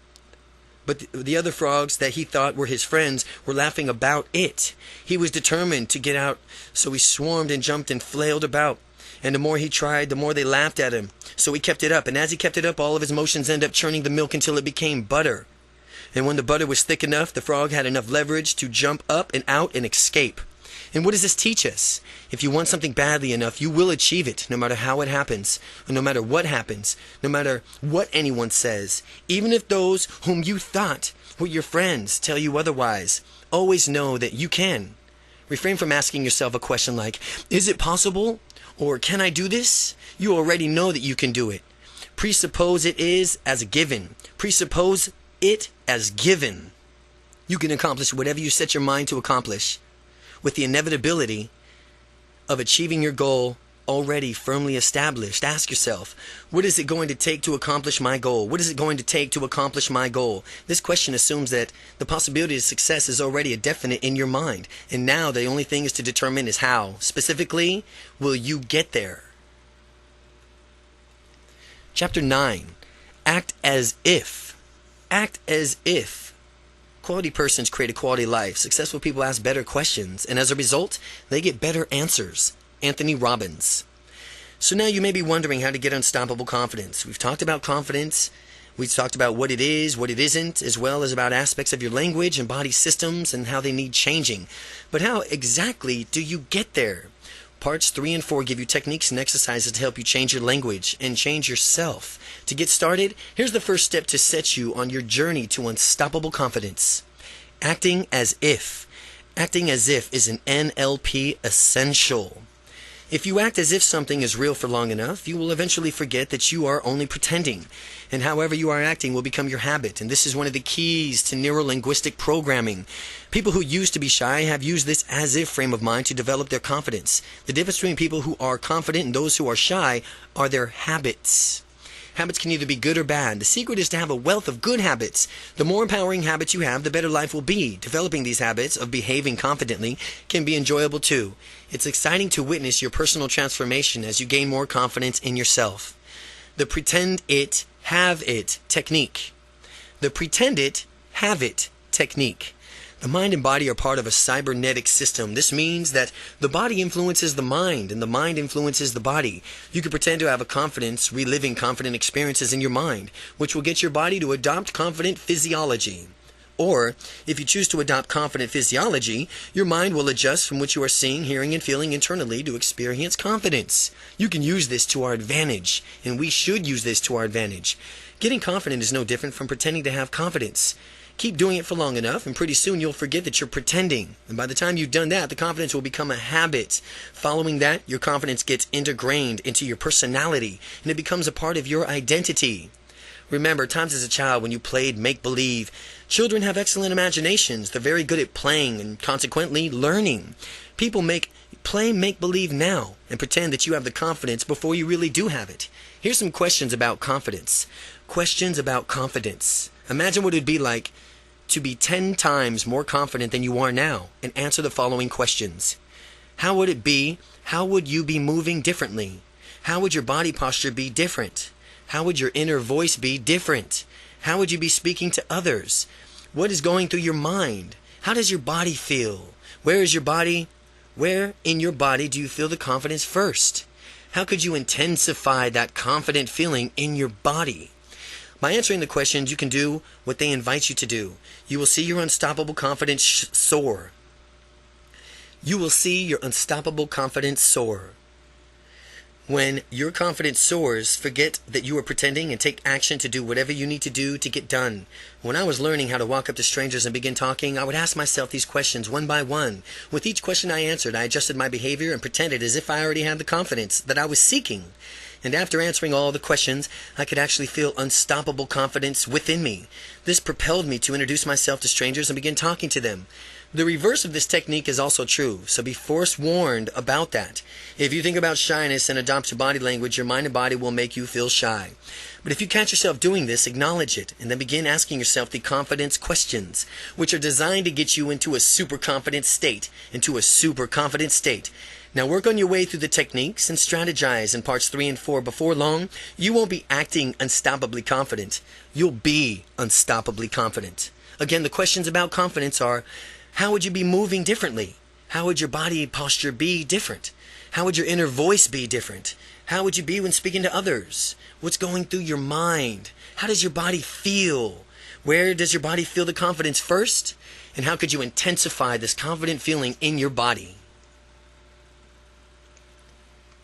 S1: he thought were his friends were laughing about it. He was determined to get out, so he swarmed and jumped and flailed about. And the more he tried, the more they laughed at him. So he kept it up, and as he kept it up, all of his motions ended up churning the milk until it became butter. And when the butter was thick enough, the frog had enough leverage to jump up and out and escape. And what does this teach us? If you want something badly enough, you will achieve it, no matter how it happens, or no matter what happens, no matter what anyone says. Even if those whom you thought were your friends tell you otherwise, always know that you can. Refrain from asking yourself a question like, is it possible? Or can I do this? You already know that you can do it. Presuppose it is as a given. Presuppose it as given. You can accomplish whatever you set your mind to accomplish, with the inevitability of achieving your goal already firmly established. Ask yourself, what is it going to take to accomplish my goal? What is it going to take to accomplish my goal? This question assumes that the possibility of success is already a definite in your mind, and now the only thing is to determine is how. Specifically, will you get there? Chapter 9. Act as if. Act as if. Quality persons create a quality life. Successful people ask better questions, and as a result, they get better answers. Anthony Robbins. So now you may be wondering how to get unstoppable confidence. We've talked about confidence. We've talked about what it is, what it isn't, as well as about aspects of your language and body systems and how they need changing. But how exactly do you get there? Parts 3 and 4 give you techniques and exercises to help you change your language and change yourself. To get started, here's the first step to set you on your journey to unstoppable confidence. Acting as if. Acting as if is an NLP essential. If you act as if something is real for long enough, you will eventually forget that you are only pretending. And however you are acting will become your habit. And this is one of the keys to neuro-linguistic programming. People who used to be shy have used this as-if frame of mind to develop their confidence. The difference between people who are confident and those who are shy are their habits. Habits can either be good or bad. The secret is to have a wealth of good habits. The more empowering habits you have, the better life will be. Developing these habits of behaving confidently can be enjoyable too. It's exciting to witness your personal transformation as you gain more confidence in yourself. The pretend it, have it technique. The pretend it, have it technique. The mind and body are part of a cybernetic system. This means that the body influences the mind and the mind influences the body. You can pretend to have a confidence, reliving confident experiences in your mind, which will get your body to adopt confident physiology. Or, if you choose to adopt confident physiology, your mind will adjust from what you are seeing, hearing, and feeling internally to experience confidence. You can use this to our advantage, and we should use this to our advantage. Getting confident is no different from pretending to have confidence. Keep doing it for long enough, and pretty soon you'll forget that you're pretending. And by the time you've done that, the confidence will become a habit. Following that, your confidence gets ingrained into your personality, and it becomes a part of your identity. Remember, times as a child when you played make-believe, children have excellent imaginations. They're very good at playing and consequently learning. People play make-believe now and pretend that you have the confidence before you really do have it. Here's some questions about confidence. Questions about confidence. Imagine what it would be like to be 10 times more confident than you are now, and answer the following questions. How would it be? How would you be moving differently? How would your body posture be different? How would your inner voice be different? How would you be speaking to others? What is going through your mind? How does your body feel? Where is your body? Where in your body do you feel the confidence first? How could you intensify that confident feeling in your body? By answering the questions, you can do what they invite you to do. You will see your unstoppable confidence soar. You will see your unstoppable confidence soar. When your confidence soars, forget that you are pretending and take action to do whatever you need to do to get done. When I was learning how to walk up to strangers and begin talking, I would ask myself these questions one by one. With each question I answered, I adjusted my behavior and pretended as if I already had the confidence that I was seeking. And after answering all the questions, I could actually feel unstoppable confidence within me. This propelled me to introduce myself to strangers and begin talking to them. The reverse of this technique is also true, so be forewarned about that. If you think about shyness and adopt your body language, your mind and body will make you feel shy. But if you catch yourself doing this, acknowledge it, and then begin asking yourself the confidence questions, which are designed to get you into a super confident state, Now work on your way through the techniques and strategize in parts 3 and 4. Before long, you won't be acting unstoppably confident. You'll be unstoppably confident. Again, the questions about confidence are, how would you be moving differently? How would your body posture be different? How would your inner voice be different? How would you be when speaking to others? What's going through your mind? How does your body feel? Where does your body feel the confidence first? And how could you intensify this confident feeling in your body?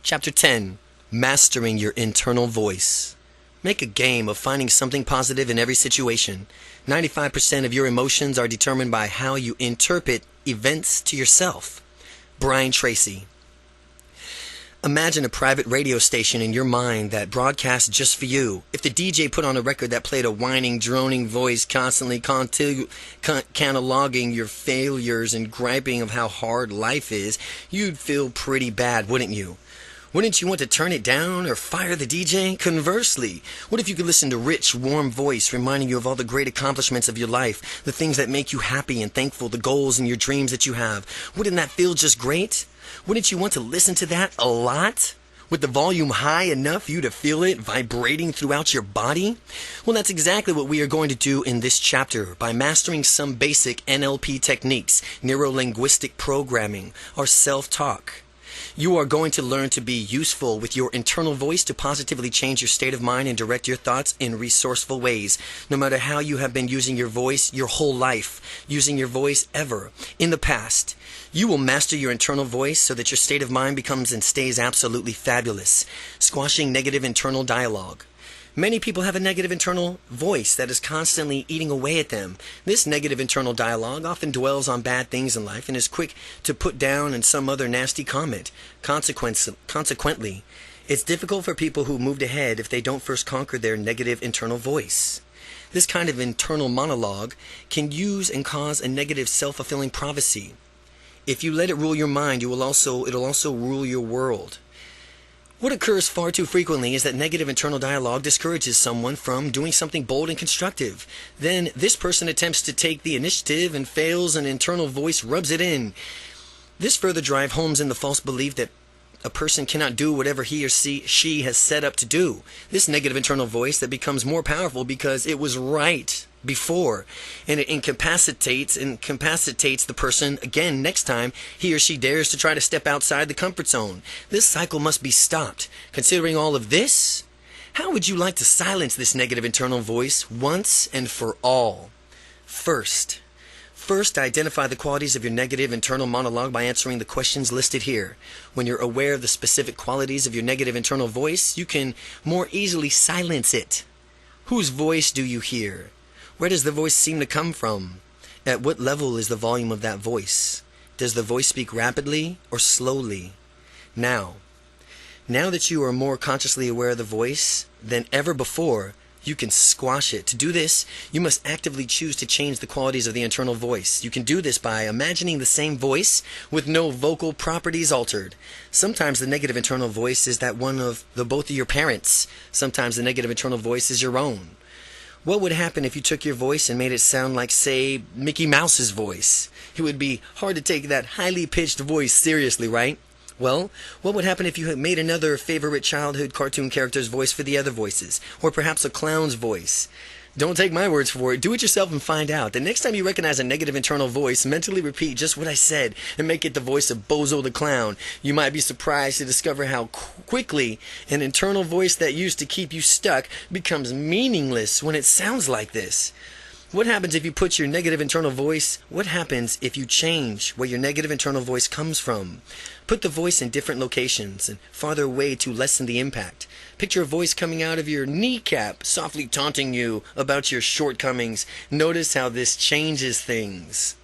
S1: Chapter 10. Mastering your internal voice. Make a game of finding something positive in every situation. 95% of your emotions are determined by how you interpret events to yourself. Brian Tracy. Imagine a private radio station in your mind that broadcasts just for you. If the DJ put on a record that played a whining, droning voice constantly cataloging your failures and griping of how hard life is, you'd feel pretty bad, wouldn't you? Wouldn't you want to turn it down or fire the DJ? Conversely, what if you could listen to rich, warm voice reminding you of all the great accomplishments of your life, the things that make you happy and thankful, the goals and your dreams that you have? Wouldn't that feel just great? Wouldn't you want to listen to that a lot? With the volume high enough for you to feel it vibrating throughout your body? Well, that's exactly what we are going to do in this chapter by mastering some basic NLP techniques, neuro-linguistic programming, or self-talk. You are going to learn to be useful with your internal voice to positively change your state of mind and direct your thoughts in resourceful ways. No matter how you have been using your voice your whole life, using your voice ever in the past, you will master your internal voice so that your state of mind becomes and stays absolutely fabulous, squashing negative internal dialogue. Many people have a negative internal voice that is constantly eating away at them. This negative internal dialogue often dwells on bad things in life and is quick to put down in some other nasty comment. Consequently, it's difficult for people who moved ahead if they don't first conquer their negative internal voice. This kind of internal monologue can use and cause a negative self-fulfilling prophecy. If you let it rule your mind, it'll also rule your world. What occurs far too frequently is that negative internal dialogue discourages someone from doing something bold and constructive. Then this person attempts to take the initiative and fails, and internal voice rubs it in. This further drives home in the false belief that a person cannot do whatever he or she has set up to do. This negative internal voice that becomes more powerful because it was right before, and it incapacitates the person again next time he or she dares to try to step outside the comfort zone. This cycle must be stopped. Considering all of this, how would you like to silence this negative internal voice once and for all? First, identify the qualities of your negative internal monologue by answering the questions listed here. When you're aware of the specific qualities of your negative internal voice, you can more easily silence it. Whose voice do you hear? Where does the voice seem to come from? At what level is the volume of that voice? Does the voice speak rapidly or slowly? Now that you are more consciously aware of the voice than ever before, you can squash it. To do this, you must actively choose to change the qualities of the internal voice. You can do this by imagining the same voice with no vocal properties altered. Sometimes the negative internal voice is that one of the both of your parents. Sometimes the negative internal voice is your own. What would happen if you took your voice and made it sound like, say, Mickey Mouse's voice? It would be hard to take that highly pitched voice seriously, right? Well, what would happen if you had made another favorite childhood cartoon character's voice for the other voices? Or perhaps a clown's voice? Don't take my words for it. Do it yourself and find out. The next time you recognize a negative internal voice, mentally repeat just what I said and make it the voice of Bozo the Clown. You might be surprised to discover how quickly an internal voice that used to keep you stuck becomes meaningless when it sounds like this. What happens if you put your negative internal voice? What happens if you change where your negative internal voice comes from? Put the voice in different locations and farther away to lessen the impact. Picture a voice coming out of your kneecap, softly taunting you about your shortcomings. Notice how this changes things.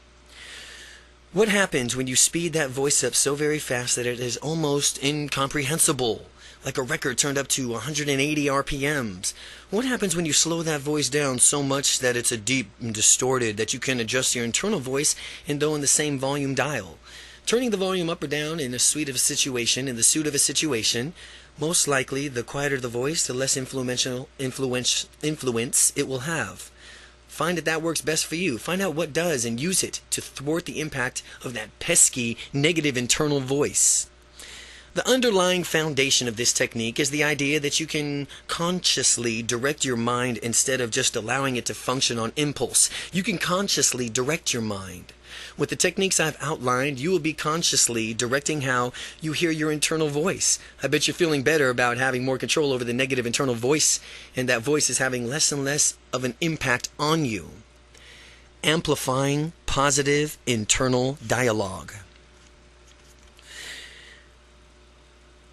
S1: What happens when you speed that voice up so very fast that it is almost incomprehensible? Like a record turned up to 180 RPMs. What happens when you slow that voice down so much that it's a deep and distorted that you can adjust your internal voice and though in the same volume dial? Turning the volume up or down in the suit of a situation, most likely the quieter the voice, the less influence it will have. Find that works best for you. Find out what does and use it to thwart the impact of that pesky negative internal voice. The underlying foundation of this technique is the idea that you can consciously direct your mind instead of just allowing it to function on impulse. You can consciously direct your mind. With the techniques I've outlined, you will be consciously directing how you hear your internal voice. I bet you're feeling better about having more control over the negative internal voice, and that voice is having less and less of an impact on you. Amplifying positive internal dialogue.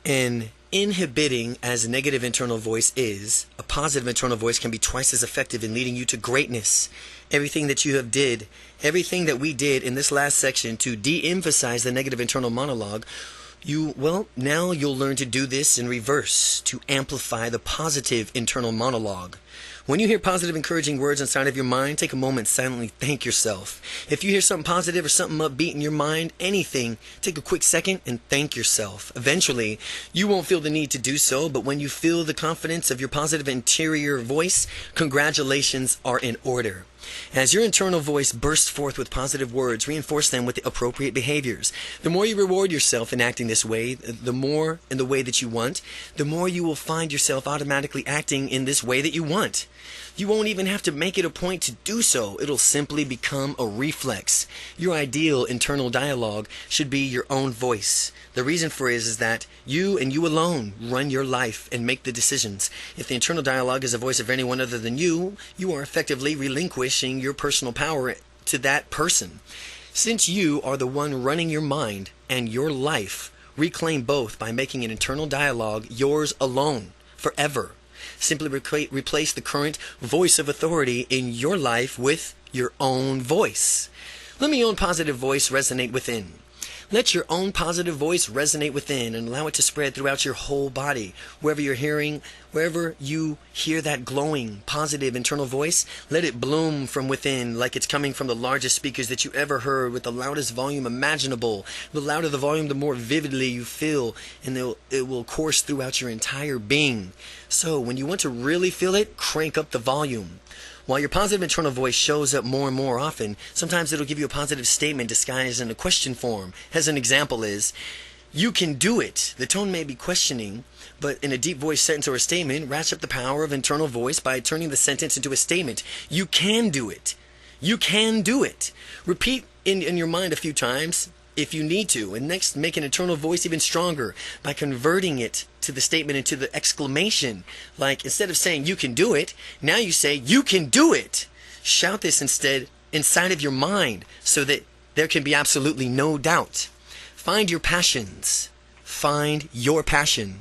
S1: And inhibiting as a negative internal voice is, a positive internal voice can be twice as effective in leading you to greatness. Everything that we did in this last section to de-emphasize the negative internal monologue, now you'll learn to do this in reverse, to amplify the positive internal monologue. When you hear positive, encouraging words inside of your mind, take a moment, silently thank yourself. If you hear something positive or something upbeat in your mind, anything, take a quick second and thank yourself. Eventually, you won't feel the need to do so, but when you feel the confidence of your positive interior voice, congratulations are in order. As your internal voice bursts forth with positive words, reinforce them with the appropriate behaviors. The more you reward yourself in acting this way, the more in the way that you want, the more you will find yourself automatically acting in this way that you want. You won't even have to make it a point to do so. It'll simply become a reflex. Your ideal internal dialogue should be your own voice. The reason for it is that you and you alone run your life and make the decisions. If the internal dialogue is the voice of anyone other than you, you are effectively relinquishing your personal power to that person. Since you are the one running your mind and your life, reclaim both by making an internal dialogue yours alone, forever. Simply replace the current voice of authority in your life with your own voice. Let your own positive voice resonate within. Let your own positive voice resonate within and allow it to spread throughout your whole body. Wherever you hear that glowing, positive internal voice, let it bloom from within like it's coming from the largest speakers that you ever heard with the loudest volume imaginable. The louder the volume, the more vividly you feel, and it will course throughout your entire being. So when you want to really feel it, crank up the volume. While your positive internal voice shows up more and more often, sometimes it'll give you a positive statement disguised in a question form. As an example is, you can do it. The tone may be questioning, but in a deep voice sentence or a statement, ratchet up the power of internal voice by turning the sentence into a statement. You can do it. You can do it. Repeat in your mind a few times if you need to, and next make an internal voice even stronger by converting it to the statement into the exclamation. Like instead of saying you can do it, now you say you can do it. Shout this instead inside of your mind so that there can be absolutely no doubt. Find your passions. Find your passion.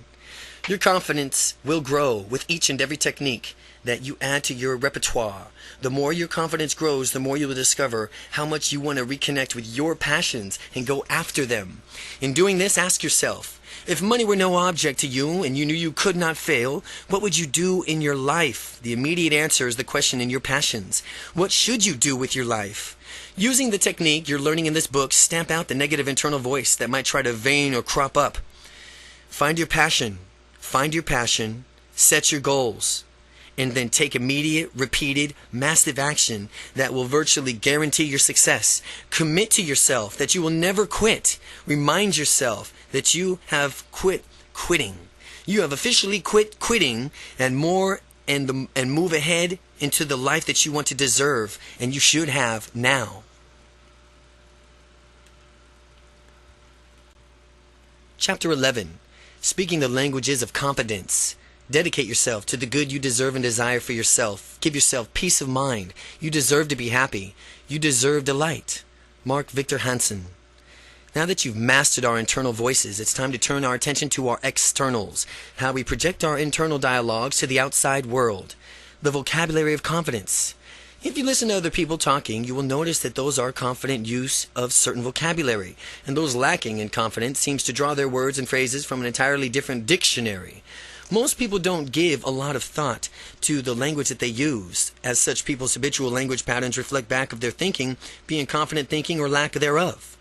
S1: Your confidence will grow with each and every technique. that you add to your repertoire. The more your confidence grows, the more you will discover how much you want to reconnect with your passions and go after them. In doing this, ask yourself, if money were no object to you and you knew you could not fail, what would you do in your life? The immediate answer is the question in your passions. What should you do with your life? Using the technique you're learning in this book, stamp out the negative internal voice that might try to wane or crop up. Find your passion, set your goals, and then take immediate, repeated, massive action that will virtually guarantee your success. Commit to yourself that you will never quit. Remind yourself that you have quit quitting. You have officially quit quitting and move ahead into the life that you want to deserve and you should have now. Chapter 11. Speaking the languages of confidence. Dedicate yourself to the good you deserve and desire for yourself. Give yourself peace of mind. You deserve to be happy. You deserve delight. Mark Victor Hansen. Now that you've mastered our internal voices, it's time to turn our attention to our externals, how we project our internal dialogues to the outside world. The vocabulary of confidence. If you listen to other people talking, you will notice that those are confident use of certain vocabulary, and those lacking in confidence seems to draw their words and phrases from an entirely different dictionary. Most people don't give a lot of thought to the language that they use. As such, people's habitual language patterns reflect back of their thinking, being confident thinking or lack thereof.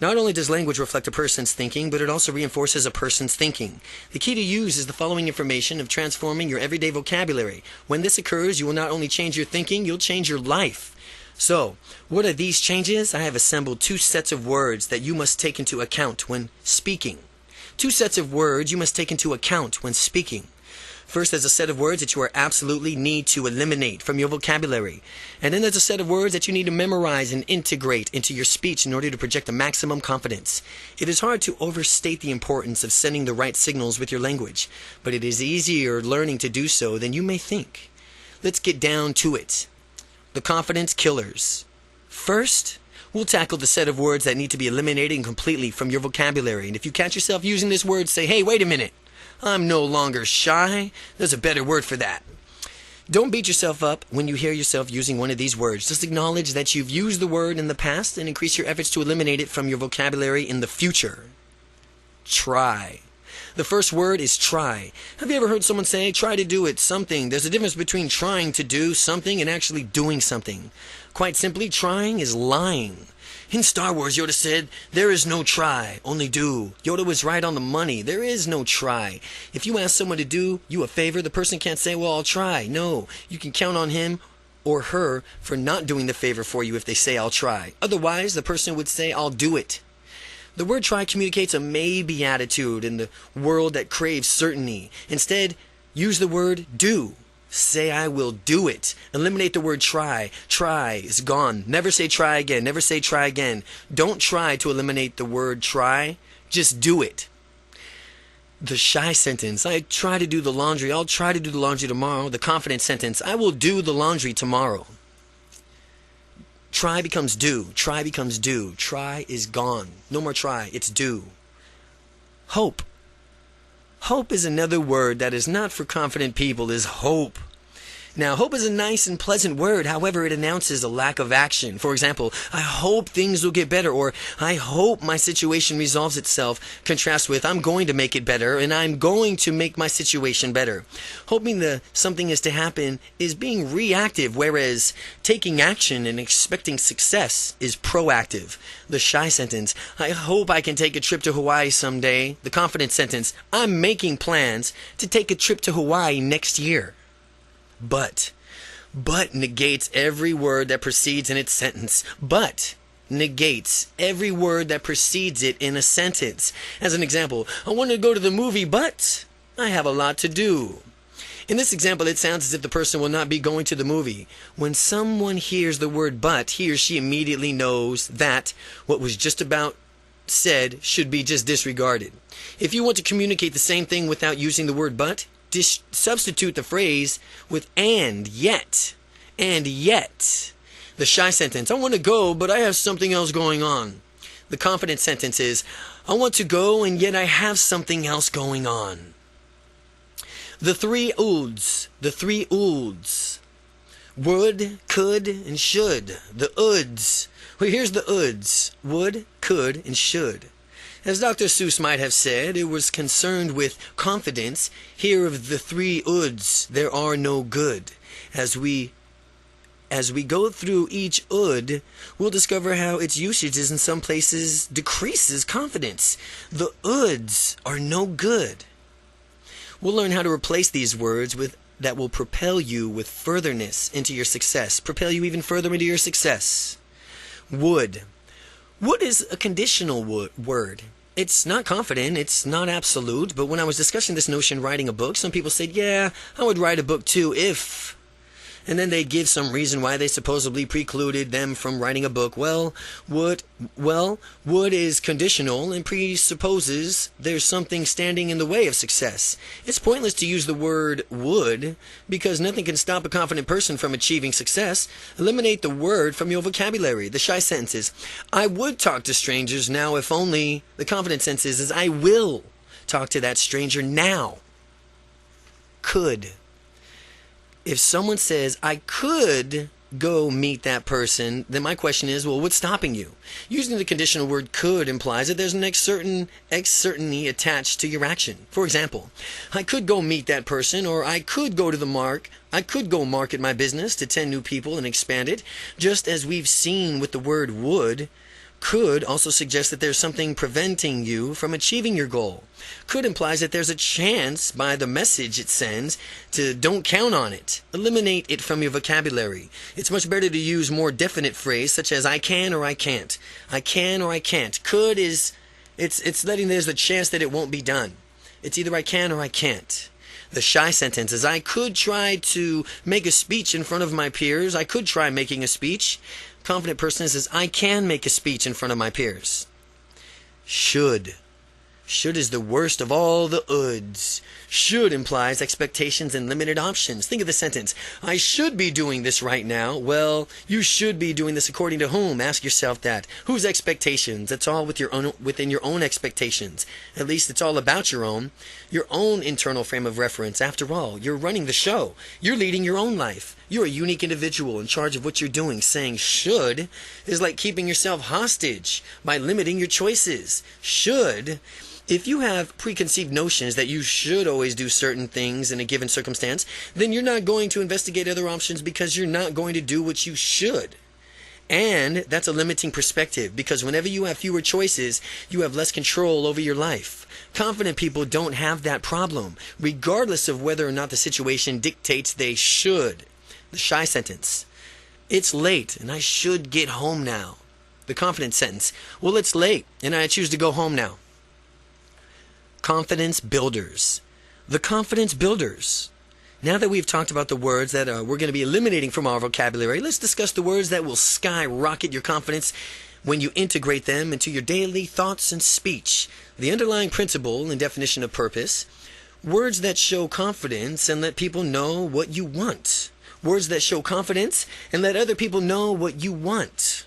S1: Not only does language reflect a person's thinking, but it also reinforces a person's thinking. The key to use is the following information of transforming your everyday vocabulary. When this occurs, you will not only change your thinking, you'll change your life. So, what are these changes? I have assembled 2 sets of words that you must take into account when speaking. 2 sets of words you must take into account when speaking. First, there's a set of words that you absolutely need to eliminate from your vocabulary. And then there's a set of words that you need to memorize and integrate into your speech in order to project the maximum confidence. It is hard to overstate the importance of sending the right signals with your language, but it is easier learning to do so than you may think. Let's get down to it. The confidence killers. First, we'll tackle the set of words that need to be eliminated completely from your vocabulary. And if you catch yourself using this word, say, hey, wait a minute. I'm no longer shy. There's a better word for that. Don't beat yourself up when you hear yourself using one of these words. Just acknowledge that you've used the word in the past and increase your efforts to eliminate it from your vocabulary in the future. Try. The first word is try. Have you ever heard someone say, try to do it, something? There's a difference between trying to do something and actually doing something. Quite simply, trying is lying. In Star Wars, Yoda said, there is no try, only do. Yoda was right on the money. There is no try. If you ask someone to do you a favor, the person can't say, well, I'll try. No, you can count on him or her for not doing the favor for you if they say, I'll try. Otherwise, the person would say, I'll do it. The word try communicates a maybe attitude in the world that craves certainty. Instead, use the word do. Say, I will do it. Eliminate the word try. Try is gone. Never say try again. Never say try again. Don't try to eliminate the word try. Just do it. The shy sentence. I try to do the laundry. I'll try to do the laundry tomorrow. The confident sentence. I will do the laundry tomorrow. Try becomes do. Try becomes do. Try is gone. No more try. It's do. Hope. Hope is another word that is not for confident people, is hope. Now, hope is a nice and pleasant word. However, it announces a lack of action. For example, I hope things will get better, or I hope my situation resolves itself. Contrast with, I'm going to make it better, and I'm going to make my situation better. Hoping that something is to happen is being reactive, whereas taking action and expecting success is proactive. The shy sentence, I hope I can take a trip to Hawaii someday. The confident sentence, I'm making plans to take a trip to Hawaii next year. But negates every word that precedes in its sentence. But negates every word that precedes it in a sentence. As an example, I want to go to the movie, but I have a lot to do. In this example, it sounds as if the person will not be going to the movie. When someone hears the word but, he or she immediately knows that what was just about said should be just disregarded. If you want to communicate the same thing without using the word but, substitute the phrase with and yet. And yet. The shy sentence, I want to go, but I have something else going on. The confident sentence is, I want to go, and yet I have something else going on. The three oods. The three oods. Would, could, and should. The oods. Well, here's the oods. Would, could, and should. As Dr. Seuss might have said, it was concerned with confidence. Here of the three oods, there are no good. As we go through each ood, we'll discover how its usage in some places decreases confidence. The oods are no good. We'll learn how to replace these words with that will propel you with furtherness into your success, propel you even further into your success. Would. Would is a conditional word. It's not confident, it's not absolute, but when I was discussing this notion writing a book, some people said, yeah, I would write a book too if... And then they'd give some reason why they supposedly precluded them from writing a book. Would is conditional and presupposes there's something standing in the way of success. It's pointless to use the word would because nothing can stop a confident person from achieving success. Eliminate the word from your vocabulary. The shy sentences. I would talk to strangers now if only. The confident sentence is I will talk to that stranger now. Could. If someone says, I could go meet that person, then my question is, well, what's stopping you? Using the conditional word could implies that there's an certainty attached to your action. For example, I could go meet that person, or I could go market my business to 10 new people and expand it. Just as we've seen with the word would, could also suggests that there's something preventing you from achieving your goal. Could implies that there's a chance by the message it sends to don't count on it. Eliminate it from your vocabulary. It's much better to use more definite phrase such as I can or I can't. I can or I can't. Could is, it's letting there's a chance that it won't be done. It's either I can or I can't. The shy sentence is I could try to make a speech in front of my peers. I could try making a speech. Confident person says, I can make a speech in front of my peers. Should. Should is the worst of all the oods. Should implies expectations and limited options. Think of the sentence, I should be doing this right now. Well, you should be doing this according to whom? Ask yourself that. Whose expectations? It's all within your own expectations. At least it's all about your own internal frame of reference. After all, you're running the show. You're leading your own life. You're a unique individual in charge of what you're doing. Saying should is like keeping yourself hostage by limiting your choices. Should. If you have preconceived notions that you should always do certain things in a given circumstance, then you're not going to investigate other options because you're not going to do what you should. And that's a limiting perspective because whenever you have fewer choices, you have less control over your life. Confident people don't have that problem, regardless of whether or not the situation dictates they should. The shy sentence. It's late and I should get home now. The confident sentence. Well, it's late and I choose to go home now. Confidence builders. The confidence builders. Now that we've talked about the words that we're going to be eliminating from our vocabulary, let's discuss the words that will skyrocket your confidence when you integrate them into your daily thoughts and speech. The underlying principle and definition of purpose. Words that show confidence and let people know what you want. Words that show confidence and let other people know what you want.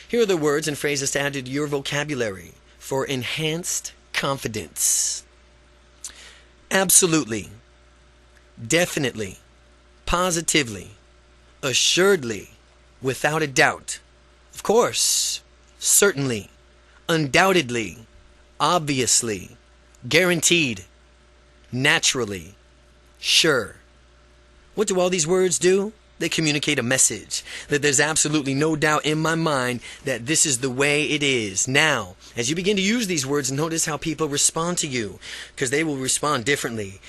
S1: Here are the words and phrases to add to your vocabulary for enhanced confidence. Absolutely, definitely, positively, assuredly, without a doubt, of course, certainly, undoubtedly, obviously, guaranteed, naturally, sure. What do all these words do? They communicate a message that there's absolutely no doubt in my mind that this is the way it is. Now, as you begin to use these words, notice how people respond to you, because they will respond differently.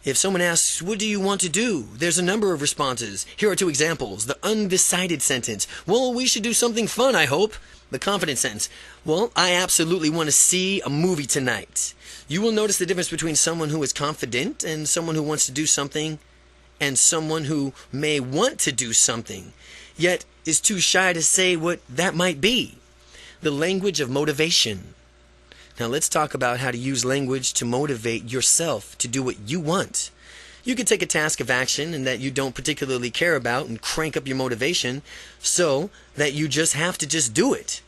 S1: If someone asks, what do you want to do? There's a number of responses. Here are two examples. The undecided sentence. Well, we should do something fun, I hope. The confident sentence. Well, I absolutely want to see a movie tonight. You will notice the difference between someone who is confident and someone who wants to do something and someone who may want to do something, yet is too shy to say what that might be. The language of motivation. Now let's talk about how to use language to motivate yourself to do what you want. You could take a task of action and that you don't particularly care about and crank up your motivation so that you just have to just do it.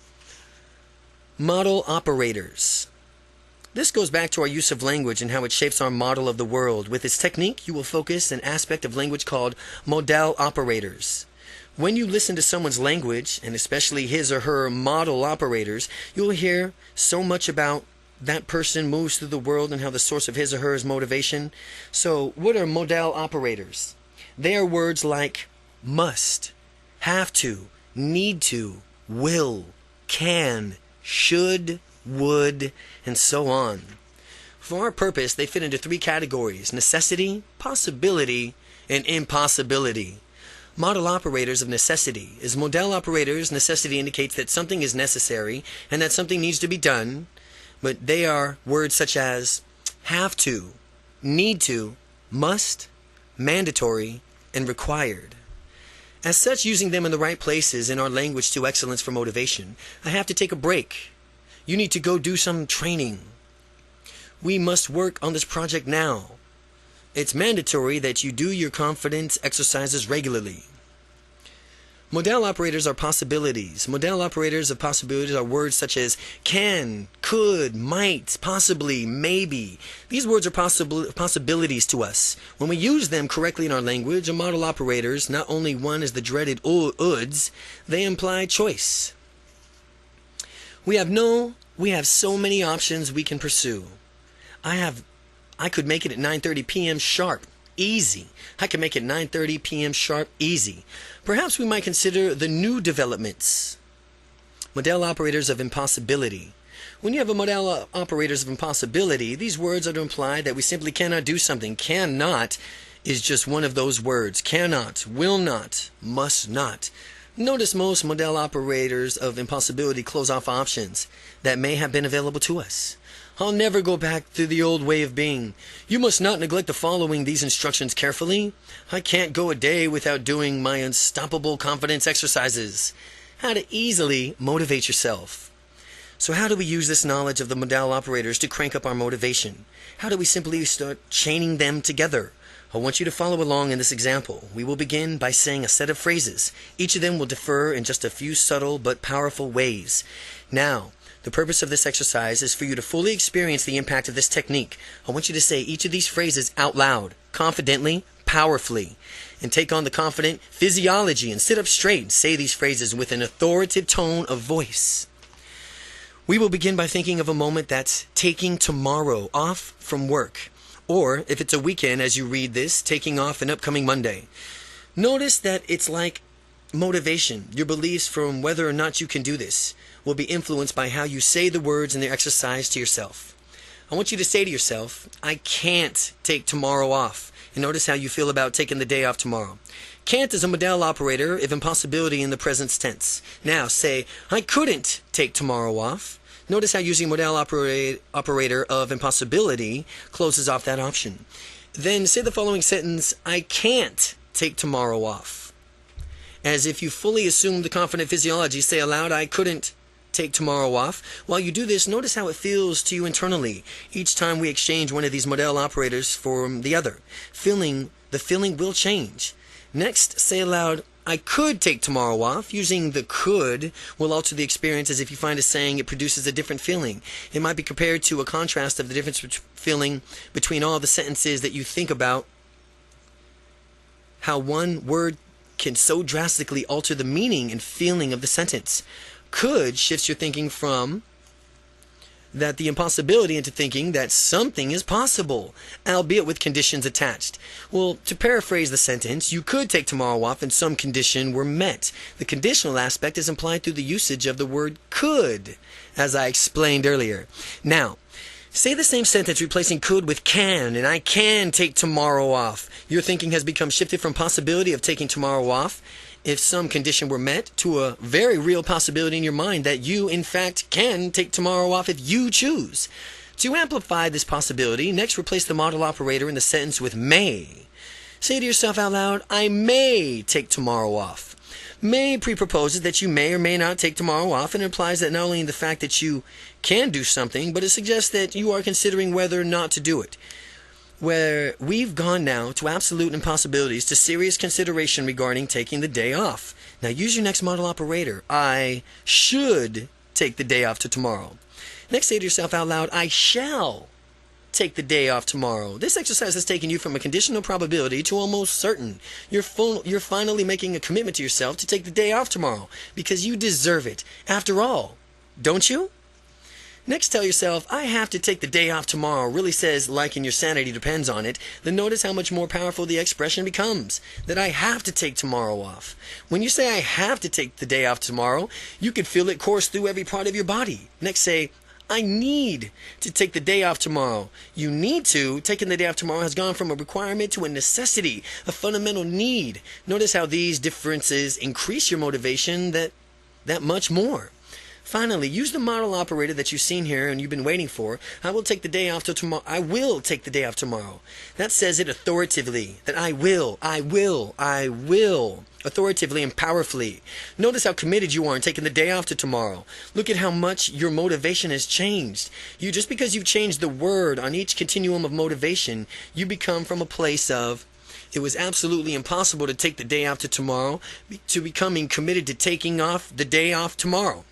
S1: Model operators. This goes back to our use of language and how it shapes our model of the world. With this technique, you will focus an aspect of language called modal operators. When you listen to someone's language, and especially his or her modal operators, you will hear so much about that person moves through the world and how the source of his or her motivation. So, what are modal operators? They are words like must, have to, need to, will, can, should, would, and so on. For our purpose, they fit into three categories: necessity, possibility, and impossibility. Modal operators of necessity. As modal operators, necessity indicates that something is necessary and that something needs to be done, but they are words such as have to, need to, must, mandatory, and required. As such, using them in the right places in our language to excellence for motivation, I have to take a break. You need to go do some training. We must work on this project now. It's mandatory that you do your confidence exercises regularly. Modal operators are possibilities. Modal operators of possibilities are words such as can, could, might, possibly, maybe. These words are possibilities to us. When we use them correctly in our language, a modal operators, not only one is the dreaded uds, they imply choice. We have so many options we can pursue. I could make it at 9:30 p.m. sharp. Easy. I can make it 9:30 p.m. sharp. Easy. Perhaps we might consider the new developments. Modal operators of impossibility. When you have a modal operators of impossibility, these words are to imply that we simply cannot do something. Cannot is just one of those words. Cannot, will not, must not. Notice most modal operators of impossibility close off options that may have been available to us. I'll never go back to the old way of being. You must not neglect the following these instructions carefully. I can't go a day without doing my unstoppable confidence exercises. How to easily motivate yourself. So how do we use this knowledge of the modal operators to crank up our motivation? How do we simply start chaining them together? I want you to follow along in this example. We will begin by saying a set of phrases. Each of them will differ in just a few subtle but powerful ways. Now, the purpose of this exercise is for you to fully experience the impact of this technique. I want you to say each of these phrases out loud, confidently, powerfully, and take on the confident physiology and sit up straight and say these phrases with an authoritative tone of voice. We will begin by thinking of a moment that's taking tomorrow off from work. Or, if it's a weekend as you read this, taking off an upcoming Monday. Notice that it's like motivation. Your beliefs from whether or not you can do this will be influenced by how you say the words in the exercise to yourself. I want you to say to yourself, I can't take tomorrow off. And notice how you feel about taking the day off tomorrow. Can't is a modal operator of impossibility in the present tense. Now say, I couldn't take tomorrow off. Notice how using modal operator of impossibility closes off that option. Then say the following sentence, I can't take tomorrow off. As if you fully assume the confident physiology, say aloud, I couldn't take tomorrow off. While you do this, notice how it feels to you internally each time we exchange one of these modal operators for the other. The feeling will change. Next, say aloud, I could take tomorrow off. Using the could will alter the experience, as if you find a saying, it produces a different feeling. It might be compared to a contrast of the difference feeling between all the sentences that you think about, how one word can so drastically alter the meaning and feeling of the sentence. Could shifts your thinking from that the impossibility into thinking that something is possible, albeit with conditions attached. Well, to paraphrase the sentence, you could take tomorrow off and some condition were met. The conditional aspect is implied through the usage of the word could, as I explained earlier. Now, say the same sentence replacing could with can, and I can take tomorrow off. Your thinking has become shifted from possibility of taking tomorrow off, if some condition were met, to a very real possibility in your mind that you, in fact, can take tomorrow off if you choose. To amplify this possibility, next replace the modal operator in the sentence with may. Say to yourself out loud, I may take tomorrow off. May pre-proposes that you may or may not take tomorrow off, and implies that not only the fact that you can do something, but it suggests that you are considering whether or not to do it. Where we've gone now to absolute impossibilities to serious consideration regarding taking the day off. Now use your next modal operator. I should take the day off to tomorrow. Next, say to yourself out loud, I shall take the day off tomorrow. This exercise has taken you from a conditional probability to almost certain. You're finally making a commitment to yourself to take the day off tomorrow because you deserve it. After all, don't you? Next, tell yourself, I have to take the day off tomorrow really says, like and your sanity depends on it. Then notice how much more powerful the expression becomes, that I have to take tomorrow off. When you say I have to take the day off tomorrow, you can feel it course through every part of your body. Next, say, I need to take the day off tomorrow. You need to. Taking the day off tomorrow has gone from a requirement to a necessity, a fundamental need. Notice how these differences increase your motivation that much more. Finally, use the model operator that you've seen here and you've been waiting for. I will take the day off till tomorrow. I will take the day off tomorrow. That says it authoritatively, that I will, authoritatively and powerfully. Notice how committed you are in taking the day off to tomorrow. Look at how much your motivation has changed. Just because you've changed the word on each continuum of motivation, you become from a place of it was absolutely impossible to take the day off to tomorrow to becoming committed to taking off the day off tomorrow.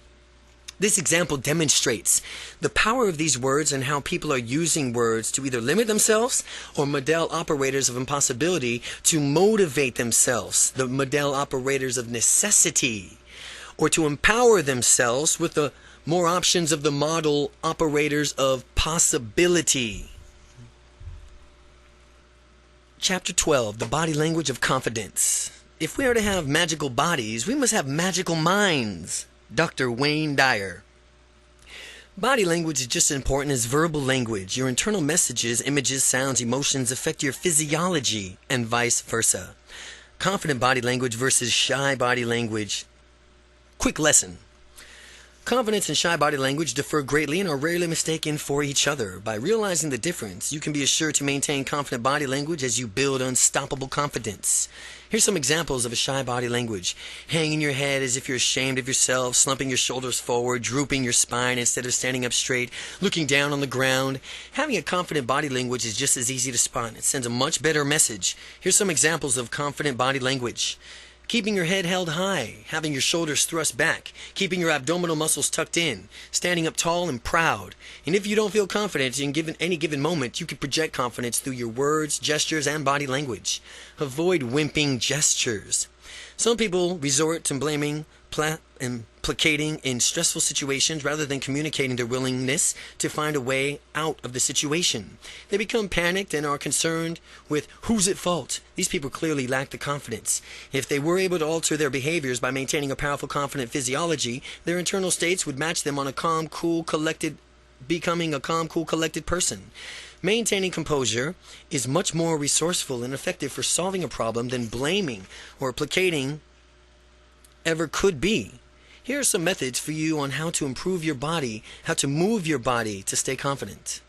S1: This example demonstrates the power of these words and how people are using words to either limit themselves or model operators of impossibility to motivate themselves, the model operators of necessity, or to empower themselves with the more options of the model operators of possibility. Chapter 12, the body language of confidence. If we are to have magical bodies, we must have magical minds. Dr. Wayne Dyer. Body language is just as important as verbal language. Your internal messages, images, sounds, emotions affect your physiology and vice versa. Confident body language versus shy body language. Quick lesson. Confidence and shy body language differ greatly and are rarely mistaken for each other. By realizing the difference, you can be assured to maintain confident body language as you build unstoppable confidence. Here's some examples of a shy body language. Hanging your head as if you're ashamed of yourself, slumping your shoulders forward, drooping your spine instead of standing up straight, looking down on the ground. Having a confident body language is just as easy to spot. It sends a much better message. Here's some examples of confident body language. Keeping your head held high, having your shoulders thrust back, keeping your abdominal muscles tucked in, standing up tall and proud. And if you don't feel confident in any given moment, you can project confidence through your words, gestures, and body language. Avoid wimping gestures. Some people resort to blaming and placating in stressful situations rather than communicating their willingness to find a way out of the situation. They become panicked and are concerned with who's at fault. These people clearly lack the confidence. If they were able to alter their behaviors by maintaining a powerful, confident physiology, their internal states would match them on a calm, cool, collected, becoming a calm, cool, collected person. Maintaining composure is much more resourceful and effective for solving a problem than blaming or placating ever could be. Here are some methods for you on how to improve your body, how to move your body to stay confident.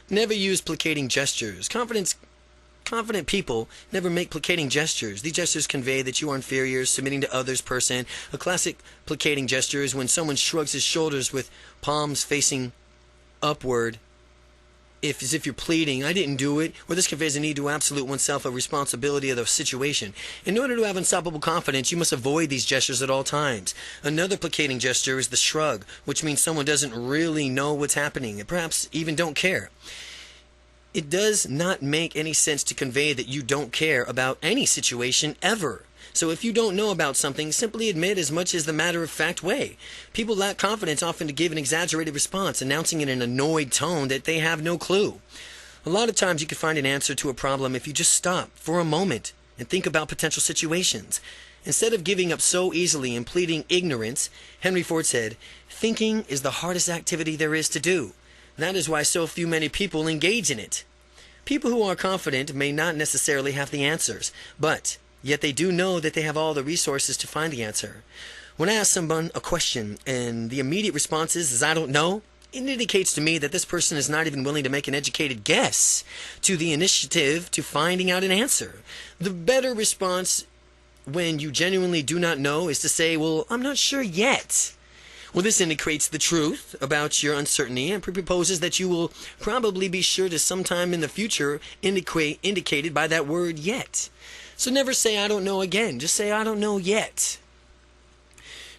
S1: Never use placating gestures. Confident people never make placating gestures. These gestures convey that you are inferior, submitting to others person. A classic placating gesture is when someone shrugs his shoulders with palms facing upward, as if you're pleading, I didn't do it, or this conveys a need to absolute oneself of responsibility of the situation. In order to have unstoppable confidence, you must avoid these gestures at all times. Another placating gesture is the shrug, which means someone doesn't really know what's happening, and perhaps even don't care. It does not make any sense to convey that you don't care about any situation ever. So if you don't know about something, simply admit as much as the matter-of-fact way. People lack confidence often to give an exaggerated response, announcing in an annoyed tone that they have no clue. A lot of times you can find an answer to a problem if you just stop for a moment and think about potential situations. Instead of giving up so easily and pleading ignorance, Henry Ford said, thinking is the hardest activity there is to do. That is why so many people engage in it. People who are confident may not necessarily have the answers, but yet they do know that they have all the resources to find the answer. When I ask someone a question and the immediate response is I don't know, it indicates to me that this person is not even willing to make an educated guess to the initiative to finding out an answer. The better response when you genuinely do not know is to say, well, I'm not sure yet. Well, this indicates the truth about your uncertainty and proposes that you will probably be sure to sometime in the future indicated by that word yet. So never say I don't know again. Just say I don't know yet.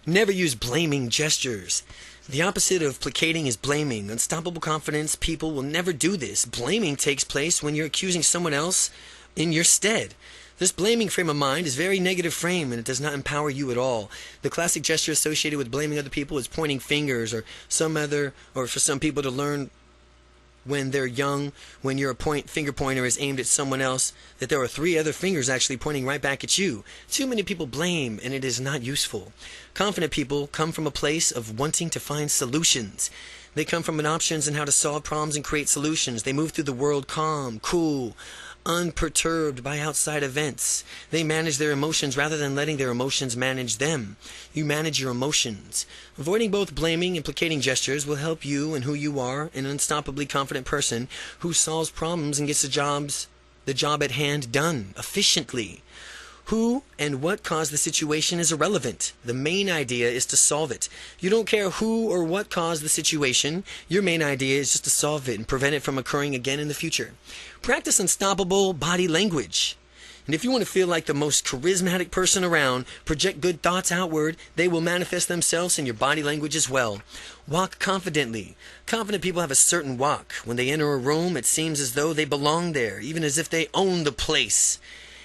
S1: Never use blaming gestures. The opposite of placating is blaming. Unstoppable confidence people will never do this. Blaming takes place when you're accusing someone else in your stead. This blaming frame of mind is a very negative frame, and it does not empower you at all. The classic gesture associated with blaming other people is pointing fingers, or for some people to learn when they're young, when your finger pointer is aimed at someone else, that there are 3 other fingers actually pointing right back at you. Too many people blame, and it is not useful. Confident people come from a place of wanting to find solutions. They come from an options on how to solve problems and create solutions. They move through the world calm, cool, unperturbed by outside events. They manage their emotions rather than letting their emotions manage them. You manage your emotions. Avoiding both blaming and placating gestures will help you and who you are, an unstoppably confident person who solves problems and gets the job at hand done efficiently. Who and what caused the situation is irrelevant. The main idea is to solve it. You don't care who or what caused the situation. Your main idea is just to solve it and prevent it from occurring again in the future. Practice unstoppable body language. And if you want to feel like the most charismatic person around, project good thoughts outward, they will manifest themselves in your body language as well. Walk confidently. Confident people have a certain walk. When they enter a room, it seems as though they belong there, even as if they own the place.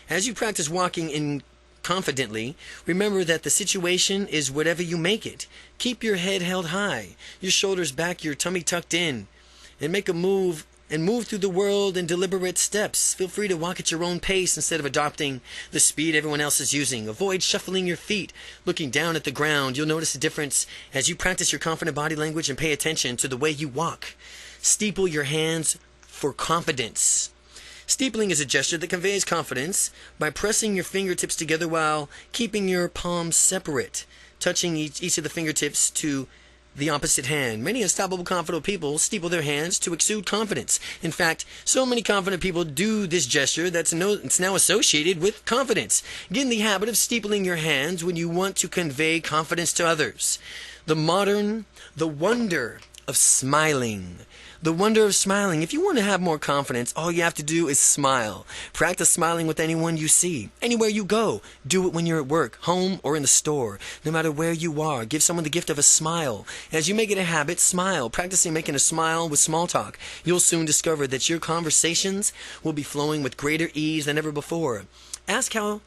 S1: As you practice walking in confidently, remember that the situation is whatever you make it. Keep your head held high, your shoulders back, your tummy tucked in, and move through the world in deliberate steps. Feel free to walk at your own pace instead of adopting the speed everyone else is using. Avoid shuffling your feet, looking down at the ground. You'll notice a difference as you practice your confident body language and pay attention to the way you walk. Steeple your hands for confidence. Steepling is a gesture that conveys confidence by pressing your fingertips together while keeping your palms separate, touching each of the fingertips to the opposite hand. Many unstoppable confident people steeple their hands to exude confidence. In fact, so many confident people do this gesture that it's now associated with confidence. Get in the habit of steepling your hands when you want to convey confidence to others. The wonder of smiling. The wonder of smiling. If you want to have more confidence, all you have to do is smile. Practice smiling with anyone you see. Anywhere you go, do it when you're at work, home, or in the store. No matter where you are, give someone the gift of a smile. As you make it a habit, smile. Practicing making a smile with small talk. You'll soon discover that your conversations will be flowing with greater ease than ever before. Ask how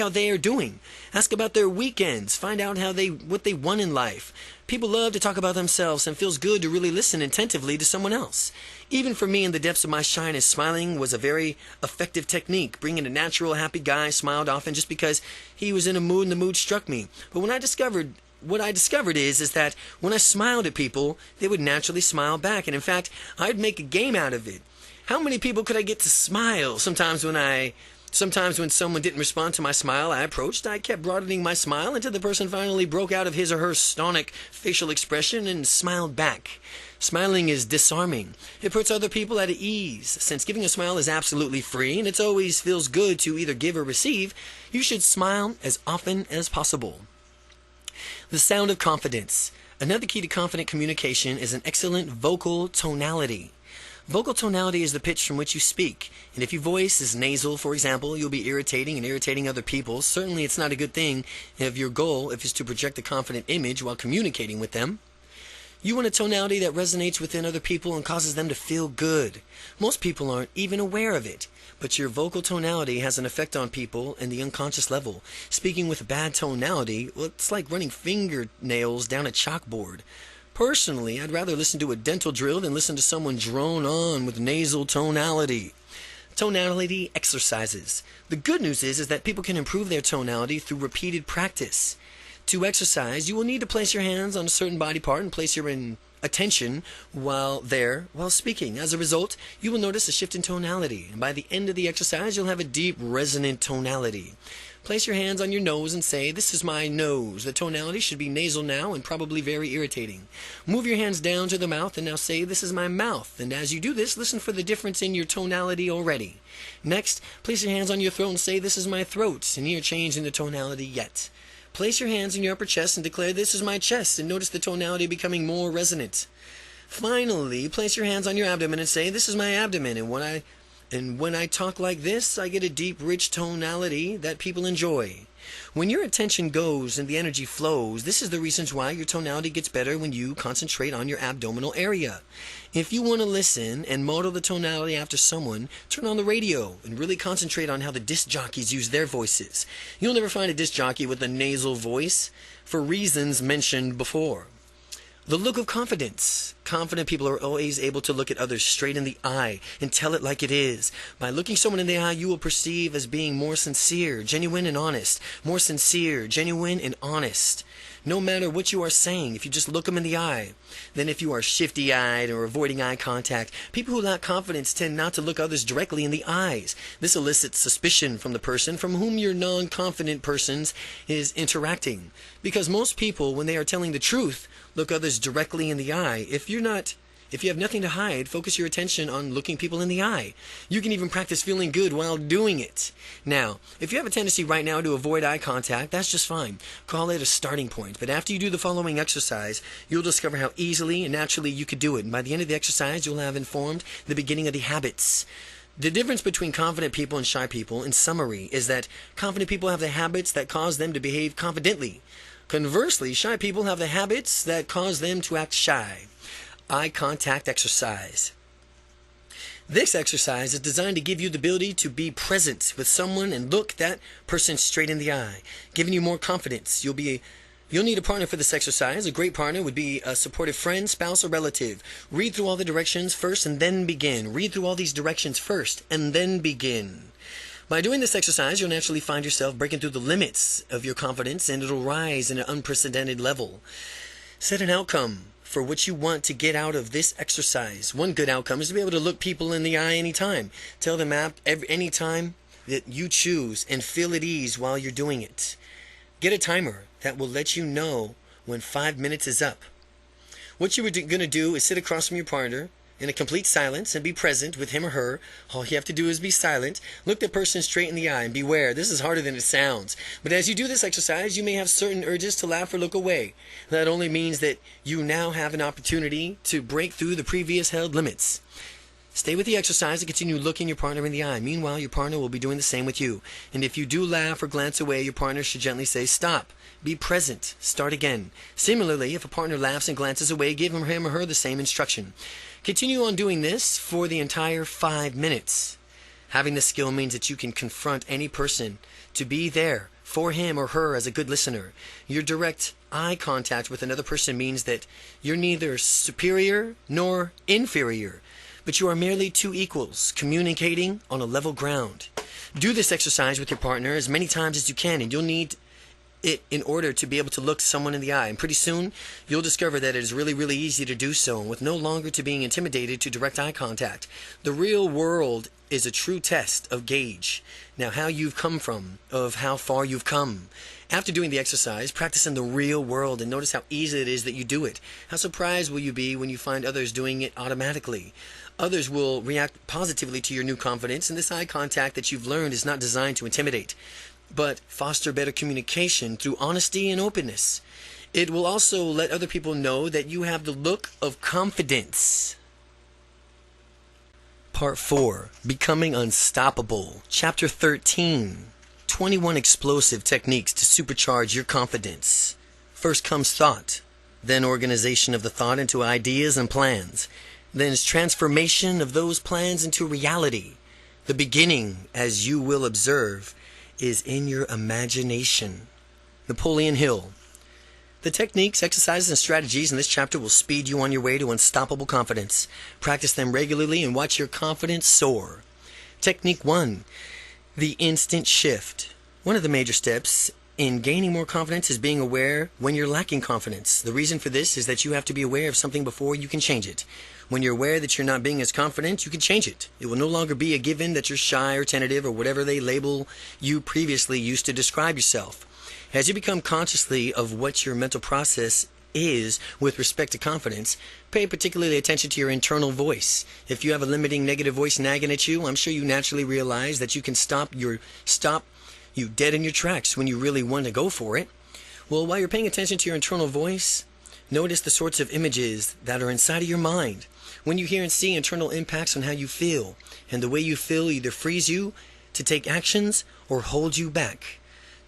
S1: they are doing. Ask about their weekends. Find out what they want in life. People love to talk about themselves, and it feels good to really listen attentively to someone else. Even for me, in the depths of my shyness, smiling was a very effective technique. Bringing a natural, happy guy smiled often just because he was in a mood and the mood struck me. But what I discovered is that when I smiled at people, they would naturally smile back. And in fact, I'd make a game out of it. How many people could I get to smile? Sometimes when someone didn't respond to my smile, I kept broadening my smile until the person finally broke out of his or her stonic facial expression and smiled back. Smiling is disarming. It puts other people at ease. Since giving a smile is absolutely free and it always feels good to either give or receive, you should smile as often as possible. The sound of confidence. Another key to confident communication is an excellent vocal tonality. Vocal tonality is the pitch from which you speak, and if your voice is nasal, for example, you'll be irritating other people. Certainly it's not a good thing if your goal is to project a confident image while communicating with them. You want a tonality that resonates within other people and causes them to feel good. Most people aren't even aware of it, but your vocal tonality has an effect on people in the unconscious level. Speaking with a bad tonality, well, it's like running fingernails down a chalkboard. Personally, I'd rather listen to a dental drill than listen to someone drone on with nasal tonality. Tonality exercises. The good news is that people can improve their tonality through repeated practice. To exercise, you will need to place your hands on a certain body part and place your attention while speaking. As a result, you will notice a shift in tonality, and by the end of the exercise, you'll have a deep, resonant tonality. Place your hands on your nose and say, "This is my nose." The tonality should be nasal now and probably very irritating. Move your hands down to the mouth and now say, "This is my mouth." And as you do this, listen for the difference in your tonality already. Next, place your hands on your throat and say, "This is my throat." And you're changing the tonality yet. Place your hands in your upper chest and declare, "This is my chest," and notice the tonality becoming more resonant. Finally, place your hands on your abdomen and say, "This is my abdomen." And when I talk like this, I get a deep, rich tonality that people enjoy. When your attention goes and the energy flows, this is the reasons why your tonality gets better when you concentrate on your abdominal area. If you want to listen and model the tonality after someone, turn on the radio and really concentrate on how the disc jockeys use their voices. You'll never find a disc jockey with a nasal voice for reasons mentioned before. The look of confidence. Confident people are always able to look at others straight in the eye and tell it like it is. By looking someone in the eye, you will perceive as being more sincere, genuine, and honest. More sincere, genuine, and honest. No matter what you are saying, if you just look them in the eye. Then if you are shifty-eyed or avoiding eye contact, people who lack confidence tend not to look others directly in the eyes. This elicits suspicion from the person from whom your non-confident person is interacting. Because most people, when they are telling the truth, look others directly in the eye. If you have nothing to hide, focus your attention on looking people in the eye. You can even practice feeling good while doing it. Now, if you have a tendency right now to avoid eye contact, that's just fine. Call it a starting point. But after you do the following exercise, you'll discover how easily and naturally you could do it. And by the end of the exercise, you'll have informed the beginning of the habits. The difference between confident people and shy people, in summary, is that confident people have the habits that cause them to behave confidently. Conversely, shy people have the habits that cause them to act shy. Eye contact exercise. This exercise is designed to give you the ability to be present with someone and look that person straight in the eye, giving you more confidence. You'll need a partner for this exercise. A great partner would be a supportive friend, spouse, or relative. Read through all the directions first and then begin. Read through all these directions first and then begin. By doing this exercise, you'll naturally find yourself breaking through the limits of your confidence, and it'll rise in an unprecedented level. Set an outcome for what you want to get out of this exercise. One good outcome is to be able to look people in the eye anytime. Tell them anytime that you choose and feel at ease while you're doing it. Get a timer that will let you know when 5 minutes is up. What you're going to do is sit across from your partner in a complete silence and be present with him or her. All you have to do is be silent. Look the person straight in the eye and beware. This is harder than it sounds. But as you do this exercise, you may have certain urges to laugh or look away. That only means that you now have an opportunity to break through the previous held limits. Stay with the exercise and continue looking your partner in the eye. Meanwhile, your partner will be doing the same with you. And if you do laugh or glance away, your partner should gently say, "Stop. Be present. Start again." Similarly, if a partner laughs and glances away, give him or her the same instruction. Continue on doing this for the entire 5 minutes. Having this skill means that you can confront any person to be there for him or her as a good listener. Your direct eye contact with another person means that you're neither superior nor inferior, but you are merely two equals communicating on a level ground. Do this exercise with your partner as many times as you can, and you'll need it in order to be able to look someone in the eye. And pretty soon, you'll discover that it is really, really easy to do so, with no longer to being intimidated to direct eye contact. The real world is a true test of gauge. Now, how you've come from, of how far you've come. After doing the exercise, practice in the real world and notice how easy it is that you do it. How surprised will you be when you find others doing it automatically? Others will react positively to your new confidence, and this eye contact that you've learned is not designed to intimidate, but foster better communication through honesty and openness. It will also let other people know that you have the look of confidence. Part 4. Becoming Unstoppable. Chapter 13. 21 explosive techniques to supercharge your confidence. First comes thought, then organization of the thought into ideas and plans, then transformation of those plans into reality. The beginning, as you will observe, is in your imagination. Napoleon Hill. The techniques, exercises, and strategies in this chapter will speed you on your way to unstoppable confidence. Practice them regularly and watch your confidence soar. Technique 1. The instant shift. One of the major steps in gaining more confidence is being aware when you're lacking confidence. The reason for this is that you have to be aware of something before you can change it. When you're aware that you're not being as confident, you can change it. It will no longer be a given that you're shy or tentative or whatever they label you previously used to describe yourself. As you become consciously of what your mental process is with respect to confidence, pay particularly attention to your internal voice. If you have a limiting negative voice nagging at you, I'm sure you naturally realize that you can stop you dead in your tracks when you really want to go for it. Well, while you're paying attention to your internal voice, Notice the sorts of images that are inside of your mind. When you hear and see internal impacts on how you feel, and the way you feel either frees you to take actions or hold you back.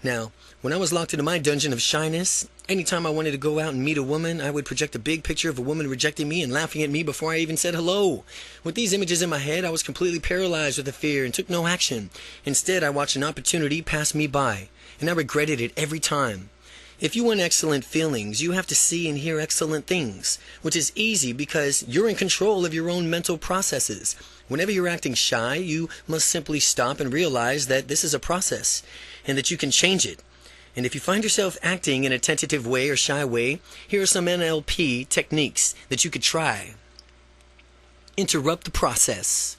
S1: Now, when I was locked into my dungeon of shyness, anytime I wanted to go out and meet a woman, I would project a big picture of a woman rejecting me and laughing at me before I even said hello. With these images in my head, I was completely paralyzed with the fear and took no action. Instead, I watched an opportunity pass me by, and I regretted it every time. If you want excellent feelings, you have to see and hear excellent things, which is easy because you're in control of your own mental processes. Whenever you're acting shy, you must simply stop and realize that this is a process and that you can change it. And if you find yourself acting in a tentative way or shy way, here are some NLP techniques that you could try. Interrupt the process.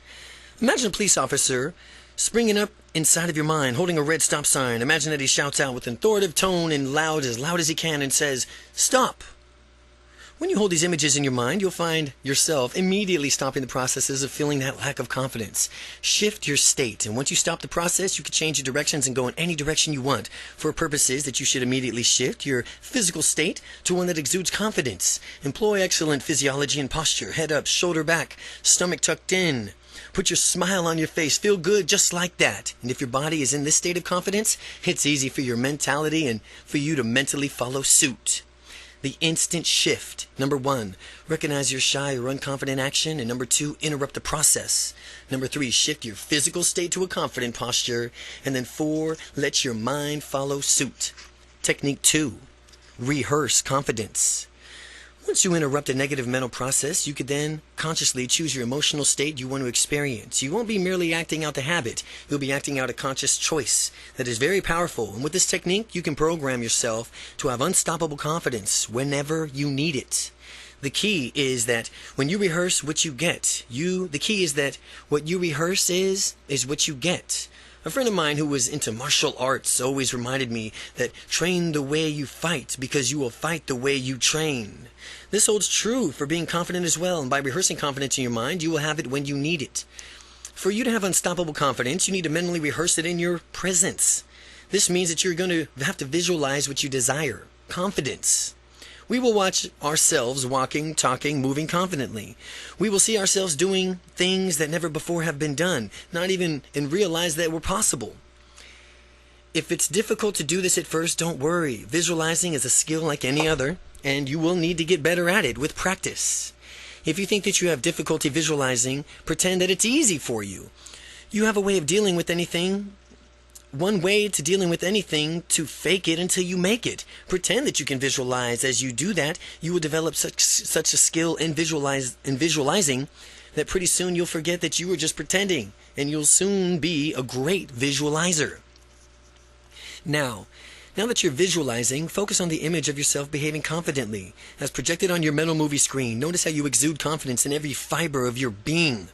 S1: Imagine a police officer springing up inside of your mind, holding a red stop sign. Imagine that he shouts out with an authoritative tone and loud as he can and says, "Stop!" When you hold these images in your mind, you'll find yourself immediately stopping the processes of feeling that lack of confidence. Shift your state, and once you stop the process, you can change your directions and go in any direction you want. For purposes that you should immediately shift your physical state to one that exudes confidence. Employ excellent physiology and posture, head up, shoulder back, stomach tucked in. Put your smile on your face. Feel good just like that. And if your body is in this state of confidence, it's easy for your mentality and for you to mentally follow suit. The instant shift. Number 1, recognize your shy or unconfident action. And number 2, interrupt the process. Number 3, shift your physical state to a confident posture. And then 4, let your mind follow suit. Technique 2, rehearse confidence. Once you interrupt a negative mental process, you could then consciously choose your emotional state you want to experience. You won't be merely acting out the habit. You'll be acting out a conscious choice that is very powerful. And with this technique, you can program yourself to have unstoppable confidence whenever you need it. The key is that when you rehearse what you get, the key is that what you rehearse is what you get. A friend of mine who was into martial arts always reminded me that train the way you fight because you will fight the way you train. This holds true for being confident as well, and by rehearsing confidence in your mind, you will have it when you need it. For you to have unstoppable confidence, you need to mentally rehearse it in your presence. This means that you're going to have to visualize what you desire. Confidence. We will watch ourselves walking, talking, moving confidently. We will see ourselves doing things that never before have been done, not even and realize that were possible. If it's difficult to do this at first, don't worry. Visualizing is a skill like any other, and you will need to get better at it with practice. If you think that you have difficulty visualizing, pretend that it's easy for you. You have a way of dealing with anything. One way to dealing with anything, to fake it until you make it. Pretend that you can visualize. As you do that, you will develop such a skill in visualizing that pretty soon you'll forget that you were just pretending, and you'll soon be a great visualizer. Now that you're visualizing, focus on the image of yourself behaving confidently. As projected on your mental movie screen, notice how you exude confidence in every fiber of your being.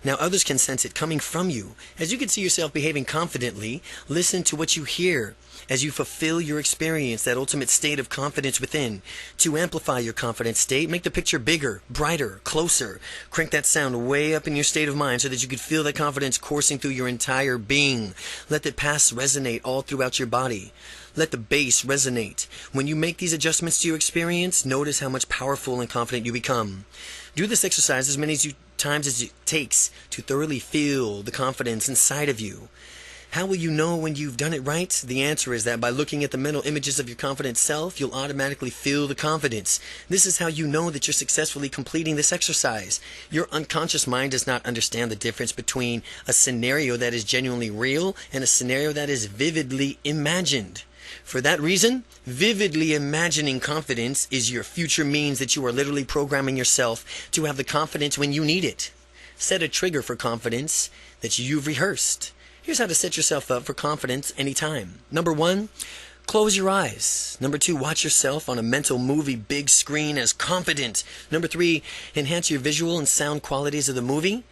S1: Now others can sense it coming from you. As you can see yourself behaving confidently, listen to what you hear as you fulfill your experience, that ultimate state of confidence within. To amplify your confident state, make the picture bigger, brighter, closer. Crank that sound way up in your state of mind so that you can feel that confidence coursing through your entire being. Let the past resonate all throughout your body. Let the bass resonate. When you make these adjustments to your experience, notice how much powerful and confident you become. Do this exercise as many times as it takes to thoroughly feel the confidence inside of you. How will you know when you've done it right? The answer is that by looking at the mental images of your confident self, you'll automatically feel the confidence. This is how you know that you're successfully completing this exercise. Your unconscious mind does not understand the difference between a scenario that is genuinely real and a scenario that is vividly imagined. For that reason, vividly imagining confidence is your future means that you are literally programming yourself to have the confidence when you need it. Set a trigger for confidence that you've rehearsed. Here's how to set yourself up for confidence anytime. Number 1, close your eyes. Number 2, watch yourself on a mental movie big screen as confident. Number 3, enhance your visual and sound qualities of the movie.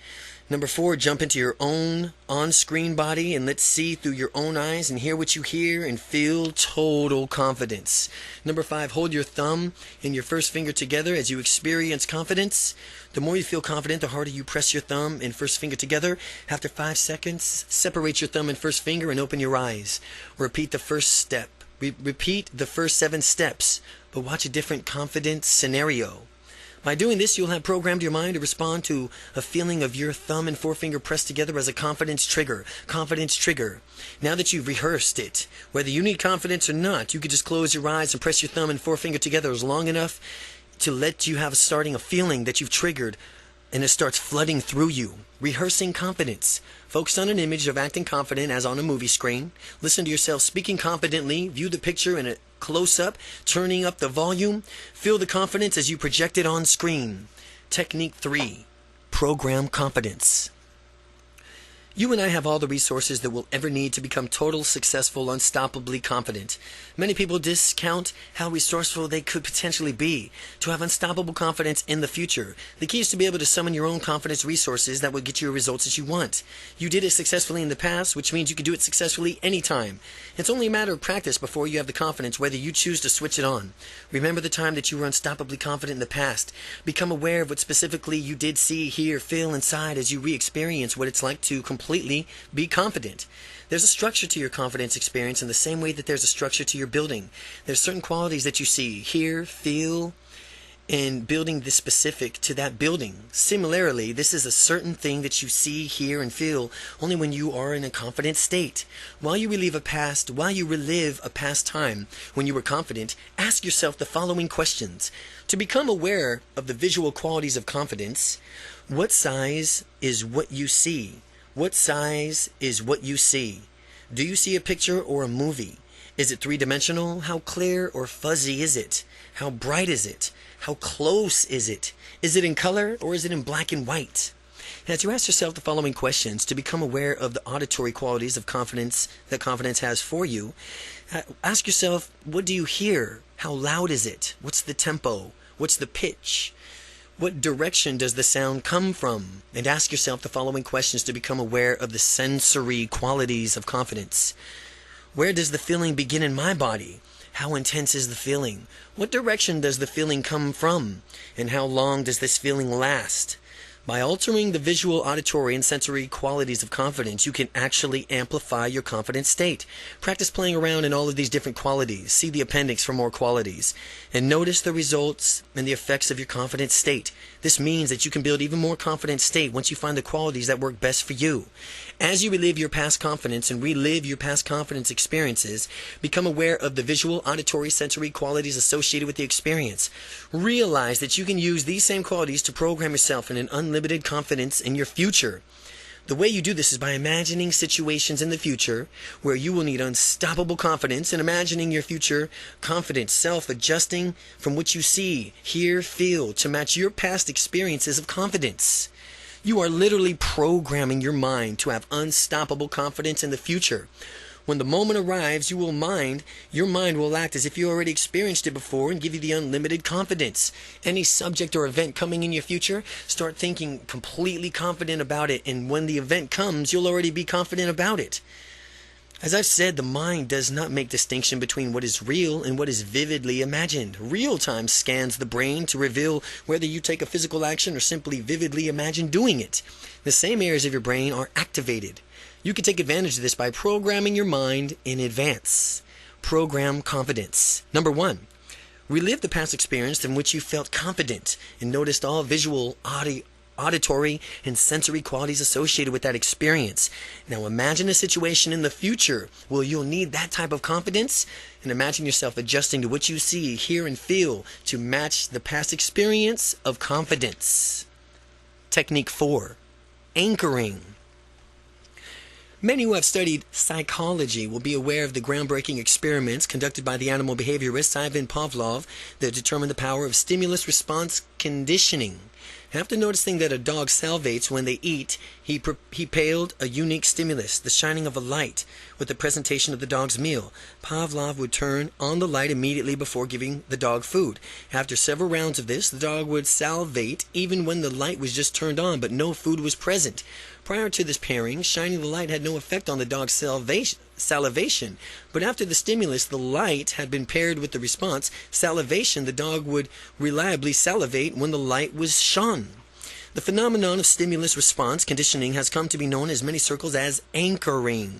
S1: Number 4, jump into your own on-screen body and let's see through your own eyes and hear what you hear and feel total confidence. Number 5, hold your thumb and your first finger together as you experience confidence. The more you feel confident, the harder you press your thumb and first finger together. After 5 seconds, separate your thumb and first finger and open your eyes. Repeat the first step Repeat the first 7 steps, but watch a different confidence scenario. By doing this, you'll have programmed your mind to respond to a feeling of your thumb and forefinger pressed together as a confidence trigger. Confidence trigger. Now that you've rehearsed it, whether you need confidence or not, you could just close your eyes and press your thumb and forefinger together as long enough to let you have a feeling that you've triggered, and it starts flooding through you. Rehearsing confidence. Focus on an image of acting confident as on a movie screen. Listen to yourself speaking confidently. View the picture in a close-up, turning up the volume. Feel the confidence as you project it on screen. Technique 3. Program confidence. You and I have all the resources that we'll ever need to become total, successful, unstoppably confident. Many people discount how resourceful they could potentially be to have unstoppable confidence in the future. The key is to be able to summon your own confidence resources that will get you the results that you want. You did it successfully in the past, which means you can do it successfully anytime. It's only a matter of practice before you have the confidence, whether you choose to switch it on. Remember the time that you were unstoppably confident in the past. Become aware of what specifically you did see, hear, feel inside as you re-experience what it's like to completely be confident. There's a structure to your confidence experience in the same way that there's a structure to your building. There's certain qualities that you see, hear, feel, and building this specific to that building. Similarly, this is a certain thing that you see, hear, and feel only when you are in a confident state. While you relive a past time when you were confident, ask yourself the following questions. To become aware of the visual qualities of confidence, what size is what you see? What size is what you see? Do you see a picture or a movie? Is it three-dimensional? How clear or fuzzy is it? How bright is it? How close is it? Is it in color or is it in black and white? As you ask yourself the following questions to become aware of the auditory qualities of confidence that confidence has for you, ask yourself, what do you hear? How loud is it? What's the tempo? What's the pitch? What direction does the sound come from? And ask yourself the following questions to become aware of the sensory qualities of confidence. Where does the feeling begin in my body? How intense is the feeling? What direction does the feeling come from? And how long does this feeling last? By altering the visual, auditory, and sensory qualities of confidence, you can actually amplify your confident state. Practice playing around in all of these different qualities. See the appendix for more qualities. And notice the results and the effects of your confident state. This means that you can build even more confident state once you find the qualities that work best for you. As you relive your past confidence and relive your past confidence experiences, become aware of the visual, auditory, sensory qualities associated with the experience. Realize that you can use these same qualities to program yourself in an unlimited confidence in your future. The way you do this is by imagining situations in the future where you will need unstoppable confidence and imagining your future confident self adjusting from what you see, hear, feel to match your past experiences of confidence. You are literally programming your mind to have unstoppable confidence in the future. When the moment arrives, your mind will act as if you already experienced it before and give you the unlimited confidence. Any subject or event coming in your future, start thinking completely confident about it, and when the event comes, you'll already be confident about it. As I've said, the mind does not make distinction between what is real and what is vividly imagined. Real-time scans the brain to reveal whether you take a physical action or simply vividly imagine doing it. The same areas of your brain are activated. You can take advantage of this by programming your mind in advance. Program confidence. Number 1. Relive the past experience in which you felt confident and noticed all visual, auditory, and sensory qualities associated with that experience. Now imagine a situation in the future where you'll need that type of confidence, and imagine yourself adjusting to what you see, hear, and feel to match the past experience of confidence. Technique 4. Anchoring. Many who have studied psychology will be aware of the groundbreaking experiments conducted by the animal behaviorist Ivan Pavlov that determined the power of stimulus-response conditioning. After noticing that a dog salivates when they eat, he paled a unique stimulus, the shining of a light, with the presentation of the dog's meal. Pavlov would turn on the light immediately before giving the dog food. After several rounds of this, the dog would salivate even when the light was just turned on, but no food was present. Prior to this pairing, shining the light had no effect on the dog's salivation, but after the stimulus, the light had been paired with the response, salivation, the dog would reliably salivate when the light was shone. The phenomenon of stimulus-response conditioning has come to be known in many circles as anchoring.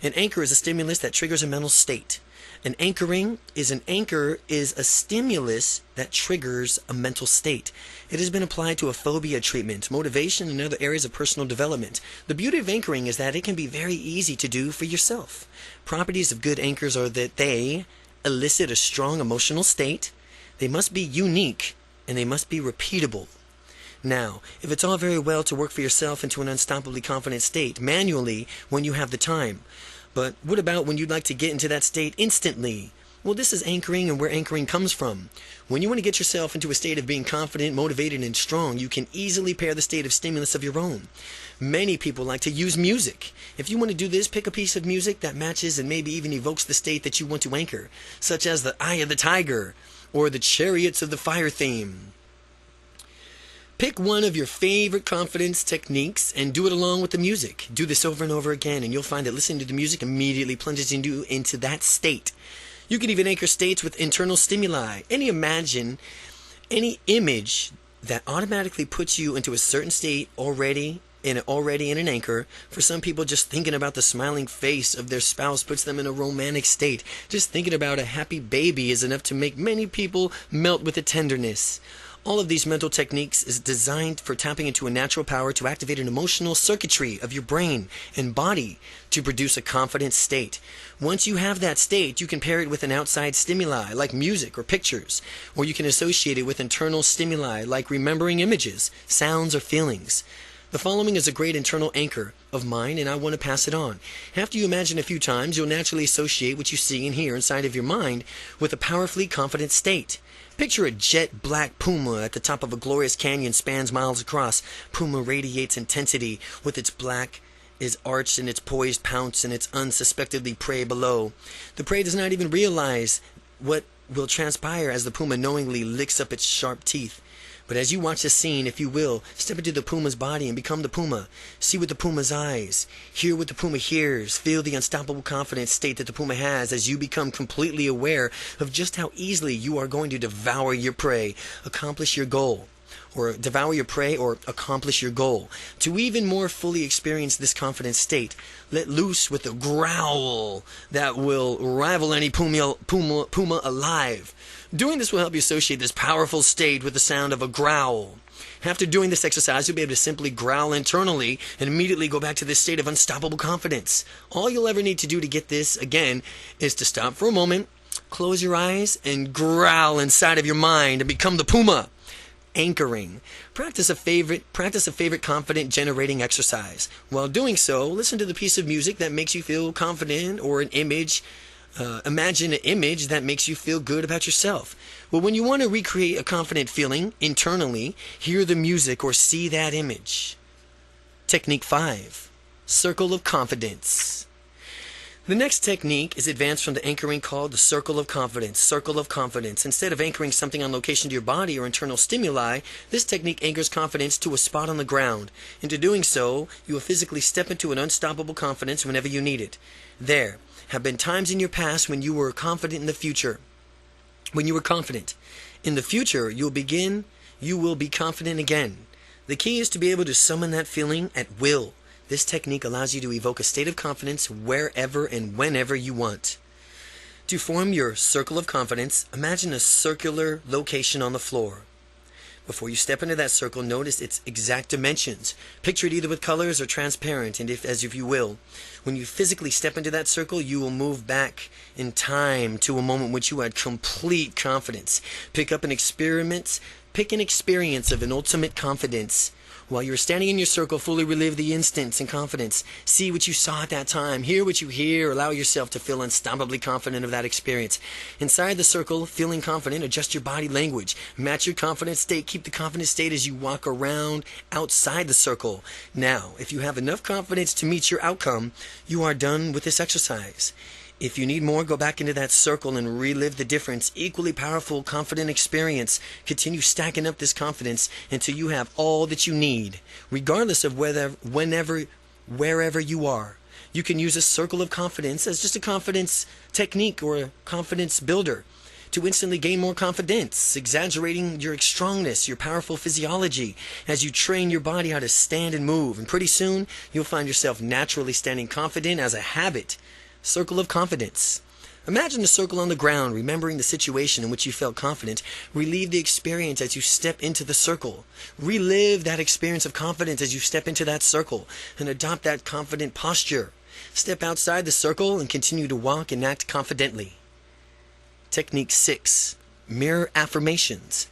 S1: An anchor is a stimulus that triggers a mental state. An anchor is a stimulus that triggers a mental state. It has been applied to a phobia treatment, motivation, and other areas of personal development. The beauty of anchoring is that it can be very easy to do for yourself. Properties of good anchors are that they elicit a strong emotional state, they must be unique, and they must be repeatable. Now, if it's all very well to work for yourself into an unstoppably confident state manually when you have the time, but what about when you'd like to get into that state instantly? Well, this is anchoring and where anchoring comes from. When you want to get yourself into a state of being confident, motivated, and strong, you can easily pair the state of stimulus of your own. Many people like to use music. If you want to do this, pick a piece of music that matches and maybe even evokes the state that you want to anchor, such as the Eye of the Tiger or the Chariots of the Fire theme. Pick one of your favorite confidence techniques and do it along with the music. Do this over and over again, and you'll find that listening to the music immediately plunges you into that state. You can even anchor states with internal stimuli. Any image that automatically puts you into a certain state already in an anchor. For some people, just thinking about the smiling face of their spouse puts them in a romantic state. Just thinking about a happy baby is enough to make many people melt with a tenderness. All of these mental techniques is designed for tapping into a natural power to activate an emotional circuitry of your brain and body to produce a confident state. Once you have that state, you can pair it with an outside stimuli like music or pictures, or you can associate it with internal stimuli like remembering images, sounds, or feelings. The following is a great internal anchor of mine, and I want to pass it on. After you imagine a few times, you'll naturally associate what you see and hear inside of your mind with a powerfully confident state. Picture a jet black puma at the top of a glorious canyon spans miles across. Puma radiates intensity with its black is arched in its poised pounce and its unsuspectedly prey below. The prey does not even realize what will transpire as the puma knowingly licks up its sharp teeth. But as you watch the scene, if you will, step into the puma's body and become the puma. See with the puma's eyes. Hear what the puma hears. Feel the unstoppable confident state that the puma has as you become completely aware of just how easily you are going to devour your prey, accomplish your goal. Or devour your prey or accomplish your goal. To even more fully experience this confident state, let loose with a growl that will rival any puma alive. Doing this will help you associate this powerful state with the sound of a growl. After doing this exercise, you'll be able to simply growl internally and immediately go back to this state of unstoppable confidence. All you'll ever need to do to get this, again, is to stop for a moment, close your eyes, and growl inside of your mind and become the puma. Anchoring. Practice a favorite confident generating exercise. While doing so, listen to the piece of music that makes you feel confident or an image. Imagine an image that makes you feel good about yourself. Well, when you want to recreate a confident feeling internally, hear the music or see that image. Technique 5. Circle of Confidence. The next technique is advanced from the anchoring called the circle of confidence. Circle of confidence. Instead of anchoring something on location to your body or internal stimuli, this technique anchors confidence to a spot on the ground. Into doing so, you will physically step into an unstoppable confidence whenever you need it. There have been times in your past when you were confident in the future. When you were confident. In the future, you will be confident again. The key is to be able to summon that feeling at will. This technique allows you to evoke a state of confidence wherever and whenever you want. To form your circle of confidence, imagine a circular location on the floor. Before you step into that circle, notice its exact dimensions. Picture it either with colors or transparent, and if you will. When you physically step into that circle, you will move back in time to a moment which you had complete confidence. Pick an experience of an ultimate confidence. While you're standing in your circle, fully relive the instance in confidence. See what you saw at that time. Hear what you hear. Allow yourself to feel unstoppably confident of that experience. Inside the circle, feeling confident, adjust your body language. Match your confident state. Keep the confident state as you walk around outside the circle. Now, if you have enough confidence to meet your outcome, you are done with this exercise. If you need more, go back into that circle and relive the difference. Equally powerful, confident experience. Continue stacking up this confidence until you have all that you need, regardless of wherever you are. You can use a circle of confidence as just a confidence technique or a confidence builder to instantly gain more confidence, exaggerating your strongness, your powerful physiology as you train your body how to stand and move. And pretty soon, you'll find yourself naturally standing confident as a habit. Circle of confidence. Imagine a circle on the ground, remembering the situation in which you felt confident. Relive the experience as you step into the circle. Relive that experience of confidence as you step into that circle and adopt that confident posture. Step outside the circle and continue to walk and act confidently. Technique 6. Mirror affirmations.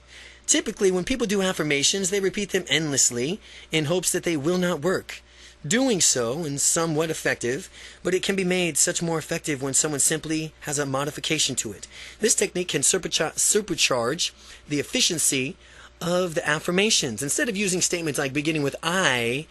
S1: Typically, when people do affirmations, they repeat them endlessly in hopes that they will not work. Doing so is somewhat effective, but it can be made such more effective when someone simply has a modification to it. This technique can supercharge the efficiency of the affirmations. Instead of using statements like beginning with I,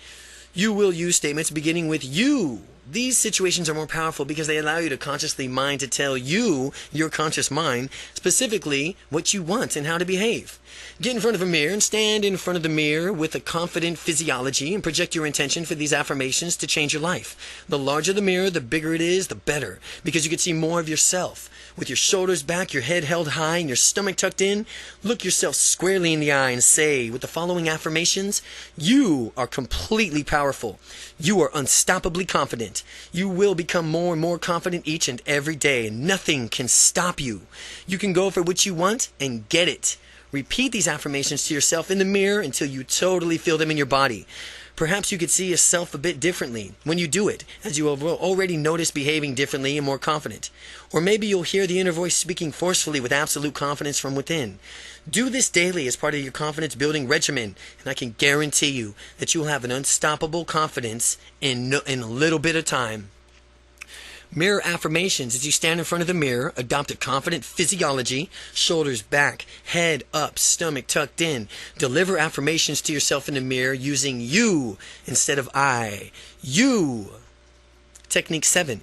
S1: you will use statements beginning with you. These situations are more powerful because they allow you to consciously mind to tell you, your conscious mind, specifically what you want and how to behave. Get in front of a mirror and stand in front of the mirror with a confident physiology and project your intention for these affirmations to change your life. The larger the mirror, the bigger it is, the better, because you can see more of yourself. With your shoulders back, your head held high, and your stomach tucked in, look yourself squarely in the eye and say, with the following affirmations, you are completely powerful. You are unstoppably confident. You will become more and more confident each and every day, and nothing can stop you. You can go for what you want and get it. Repeat these affirmations to yourself in the mirror until you totally feel them in your body. Perhaps you could see yourself a bit differently when you do it, as you will already notice behaving differently and more confident. Or maybe you'll hear the inner voice speaking forcefully with absolute confidence from within. Do this daily as part of your confidence building regimen, and I can guarantee you that you'll have an unstoppable confidence in a little bit of time. Mirror affirmations. As you stand in front of the mirror, adopt a confident physiology, shoulders back, head up, stomach tucked in. Deliver affirmations to yourself in the mirror using you instead of I. You. Technique 7.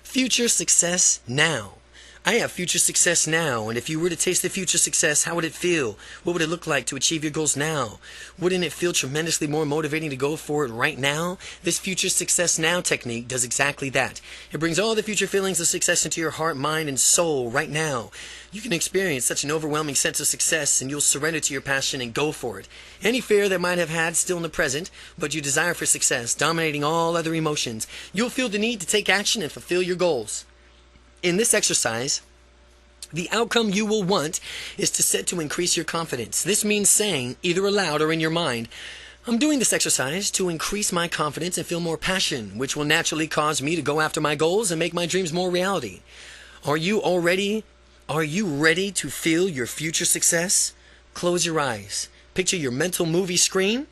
S1: Future success now. I have future success now, and if you were to taste the future success, how would it feel? What would it look like to achieve your goals now? Wouldn't it feel tremendously more motivating to go for it right now? This future success now technique does exactly that. It brings all the future feelings of success into your heart, mind, and soul right now. You can experience such an overwhelming sense of success, and you'll surrender to your passion and go for it. Any fear that might have had still in the present, but you desire for success, dominating all other emotions, you'll feel the need to take action and fulfill your goals. In this exercise, the outcome you will want is to set to increase your confidence. This means saying, either aloud or in your mind, I'm doing this exercise to increase my confidence and feel more passion, which will naturally cause me to go after my goals and make my dreams more reality. Are you ready to feel your future success? Close your eyes. Picture your mental movie screen.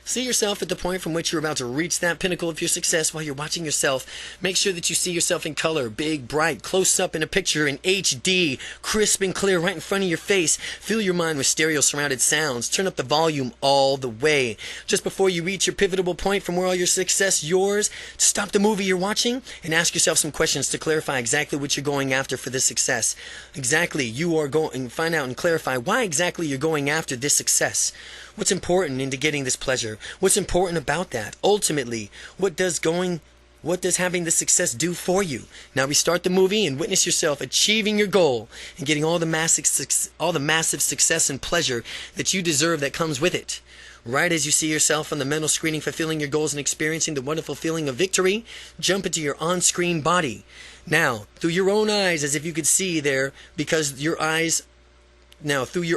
S1: See yourself at the point from which you're about to reach that pinnacle of your success while you're watching yourself. Make sure that you see yourself in color, big, bright, close up in a picture in HD, crisp and clear right in front of your face. Fill your mind with stereo surrounded sounds. Turn up the volume all the way. Just before you reach your pivotal point from where all your success yours, stop the movie you're watching and ask yourself some questions to clarify exactly what you're going after for this success. Find out and clarify why exactly you're going after this success. What's important into getting this pleasure? What's important about that? Ultimately, what does having this success do for you? Now restart the movie and witness yourself achieving your goal and getting all the massive success and pleasure that you deserve that comes with it. Right as you see yourself on the mental screening fulfilling your goals and experiencing the wonderful feeling of victory, jump into your on-screen body. Now, through your own eyes as if you could see there, through your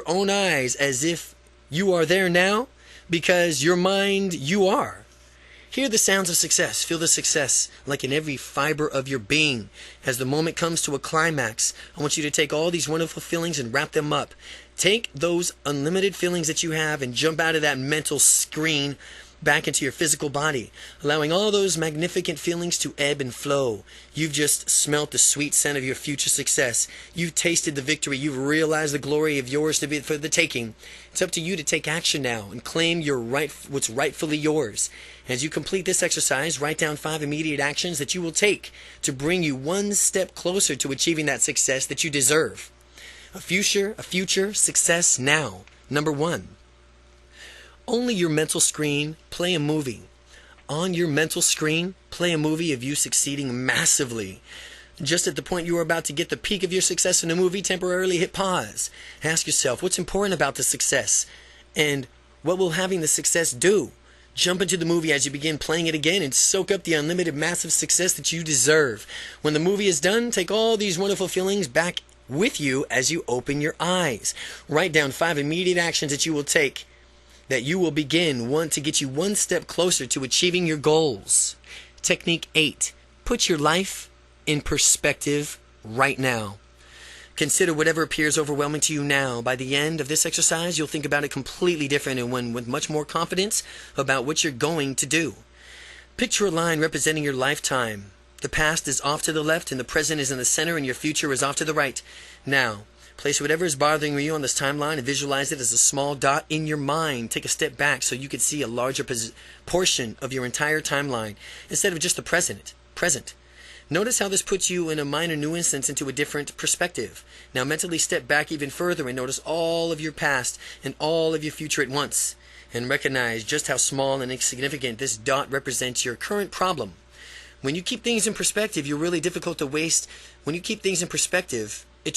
S1: own eyes as if you are there now, because your mind, you are. Hear the sounds of success. Feel the success like in every fiber of your being. As the moment comes to a climax, I want you to take all these wonderful feelings and wrap them up. Take those unlimited feelings that you have and jump out of that mental screen back into your physical body, allowing all those magnificent feelings to ebb and flow. You've just smelt the sweet scent of your future success. You've tasted the victory. You've realized the glory of yours to be for the taking. It's up to you to take action now and claim what's rightfully yours. As you complete this exercise, write down 5 immediate actions that you will take to bring you one step closer to achieving that success that you deserve. A future success now. Number 1. Only your mental screen, play a movie. On your mental screen, play a movie of you succeeding massively. Just at the point you are about to get the peak of your success in a movie, temporarily hit pause. Ask yourself, what's important about the success? And what will having the success do? Jump into the movie as you begin playing it again and soak up the unlimited massive success that you deserve. When the movie is done, take all these wonderful feelings back with you as you open your eyes. Write down 5 immediate actions that you will take, that you will begin to get you one step closer to achieving your goals. Technique 8. Put your life in perspective right now. Consider whatever appears overwhelming to you now. By the end of this exercise, you'll think about it completely different and with much more confidence about what you're going to do. Picture a line representing your lifetime. The past is off to the left and the present is in the center and your future is off to the right. Now, place whatever is bothering you on this timeline and visualize it as a small dot in your mind. Take a step back so you can see a larger portion of your entire timeline instead of just the present. Notice how this puts you in a minor new instance into a different perspective. Now mentally step back even further and notice all of your past and all of your future at once. And recognize just how small and insignificant this dot represents your current problem. When you keep things in perspective, it's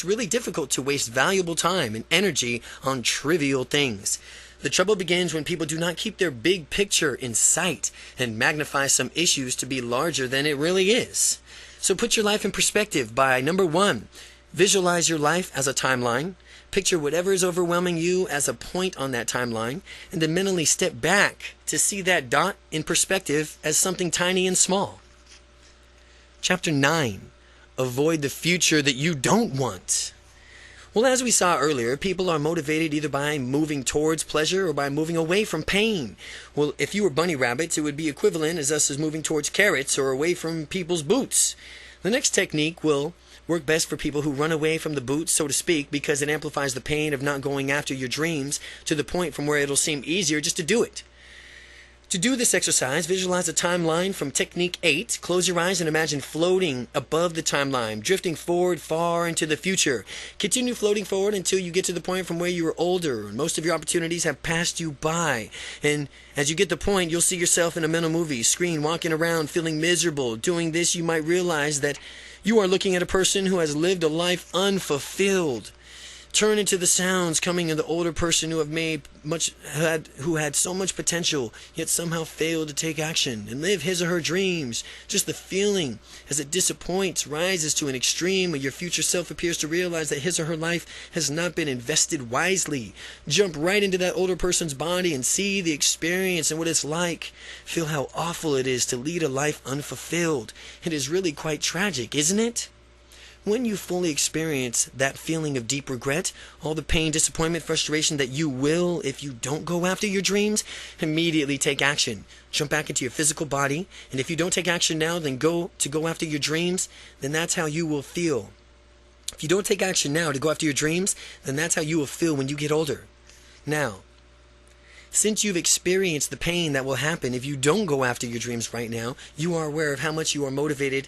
S1: really difficult to waste valuable time and energy on trivial things. The trouble begins when people do not keep their big picture in sight and magnify some issues to be larger than it really is. So put your life in perspective by, number 1, visualize your life as a timeline. Picture whatever is overwhelming you as a point on that timeline, and then mentally step back to see that dot in perspective as something tiny and small. Chapter 9. Avoid the future that you don't want. Well, as we saw earlier, people are motivated either by moving towards pleasure or by moving away from pain. Well, if you were bunny rabbits, it would be equivalent as us as moving towards carrots or away from people's boots. The next technique will work best for people who run away from the boots, so to speak, because it amplifies the pain of not going after your dreams to the point from where it'll seem easier just to do it. To do this exercise, visualize a timeline from Technique 8. Close your eyes and imagine floating above the timeline, drifting forward far into the future. Continue floating forward until you get to the point from where you are older and most of your opportunities have passed you by. And as you get the point, you'll see yourself in a mental movie screen, walking around feeling miserable. Doing this, you might realize that you are looking at a person who has lived a life unfulfilled. Turn into the sounds coming of the older person who had so much potential, yet somehow failed to take action and live his or her dreams. Just the feeling as it disappoints rises to an extreme where your future self appears to realize that his or her life has not been invested wisely. Jump right into that older person's body and see the experience and what it's like. Feel how awful it is to lead a life unfulfilled. It is really quite tragic, isn't it? When you fully experience that feeling of deep regret, all the pain, disappointment, frustration that you will if you don't go after your dreams, immediately take action. Jump back into your physical body, and if you don't take action now, then go after your dreams, then that's how you will feel. If you don't take action now to go after your dreams, then that's how you will feel when you get older. Now, since you've experienced the pain that will happen if you don't go after your dreams right now, you are aware of how much you are motivated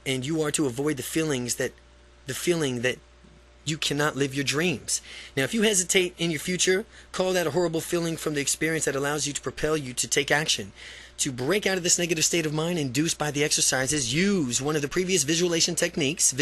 S1: and you are to avoid the feeling that you cannot live your dreams. Now, if you hesitate in your future, call that a horrible feeling from the experience that allows you to propel you to take action. To break out of this negative state of mind induced by the exercises, use one of the previous visualization techniques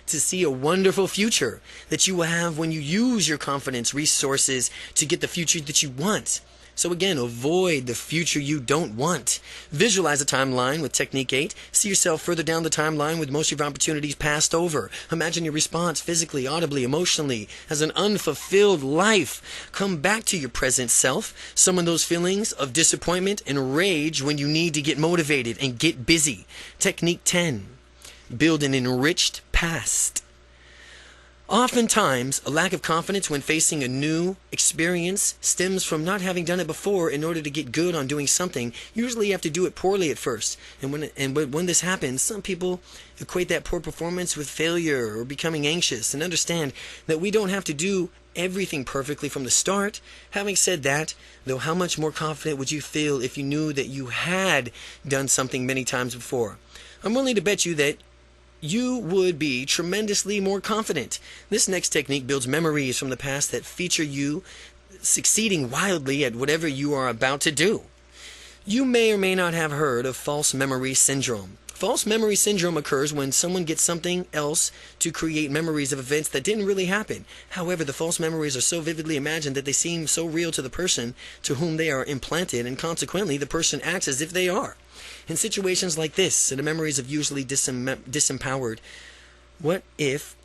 S1: to see a wonderful future that you will have when you use your confidence resources to get the future that you want. So again, avoid the future you don't want. Visualize a timeline with Technique 8. See yourself further down the timeline with most of your opportunities passed over. Imagine your response physically, audibly, emotionally as an unfulfilled life. Come back to your present self. Summon those feelings of disappointment and rage when you need to get motivated and get busy. Technique 10. Build an enriched past. Oftentimes, a lack of confidence when facing a new experience stems from not having done it before. In order to get good on doing something, usually you have to do it poorly at first. And when this happens, some people equate that poor performance with failure or becoming anxious, and understand that we don't have to do everything perfectly from the start. Having said that, though, how much more confident would you feel if you knew that you had done something many times before? I'm willing to bet you that you would be tremendously more confident. This next technique builds memories from the past that feature you succeeding wildly at whatever you are about to do. You may or may not have heard of false memory syndrome. False memory syndrome occurs when someone gets something else to create memories of events that didn't really happen. However, the false memories are so vividly imagined that they seem so real to the person to whom they are implanted, and consequently the person acts as if they are. In situations like this, the memories of usually disempowered, what if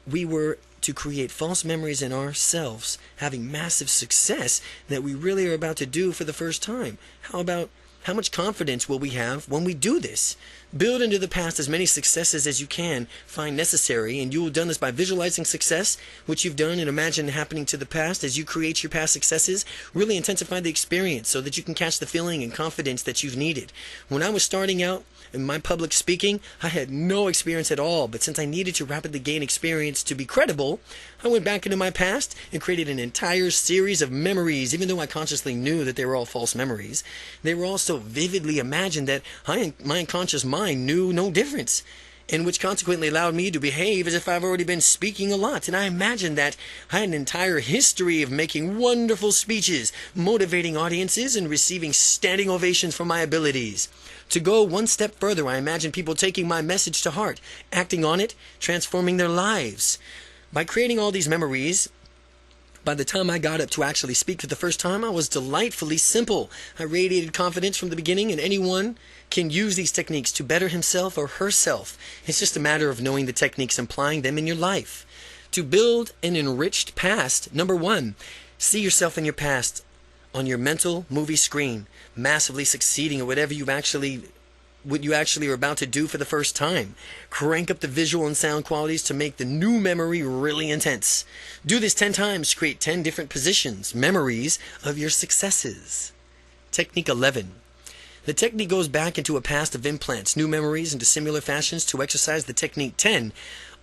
S1: we were to create false memories in ourselves, having massive success that we really are about to do for the first time? How much confidence will we have when we do this? Build into the past as many successes as you can find necessary, and you will have done this by visualizing success, which you've done, and imagine happening to the past as you create your past successes. Really intensify the experience so that you can catch the feeling and confidence that you've needed. When I was starting out in my public speaking, I had no experience at all, but since I needed to rapidly gain experience to be credible, I went back into my past and created an entire series of memories. Even though I consciously knew that they were all false memories, they were all so vividly imagined that my unconscious mind knew no difference, and which consequently allowed me to behave as if I've already been speaking a lot. And I imagined that I had an entire history of making wonderful speeches, motivating audiences, and receiving standing ovations for my abilities. To go one step further, I imagined people taking my message to heart, acting on it, transforming their lives. By creating all these memories, by the time I got up to actually speak for the first time, I was delightfully simple. I radiated confidence from the beginning, and anyone can use these techniques to better himself or herself. It's just a matter of knowing the techniques and applying them in your life. To build an enriched past, number 1, see yourself in your past on your mental movie screen, massively succeeding at what you actually are about to do for the first time. Crank up the visual and sound qualities to make the new memory really intense. Do this 10 times to create 10 different positions, memories of your successes. Technique 11. The technique goes back into a past of implants, new memories into similar fashions to exercise the technique 10.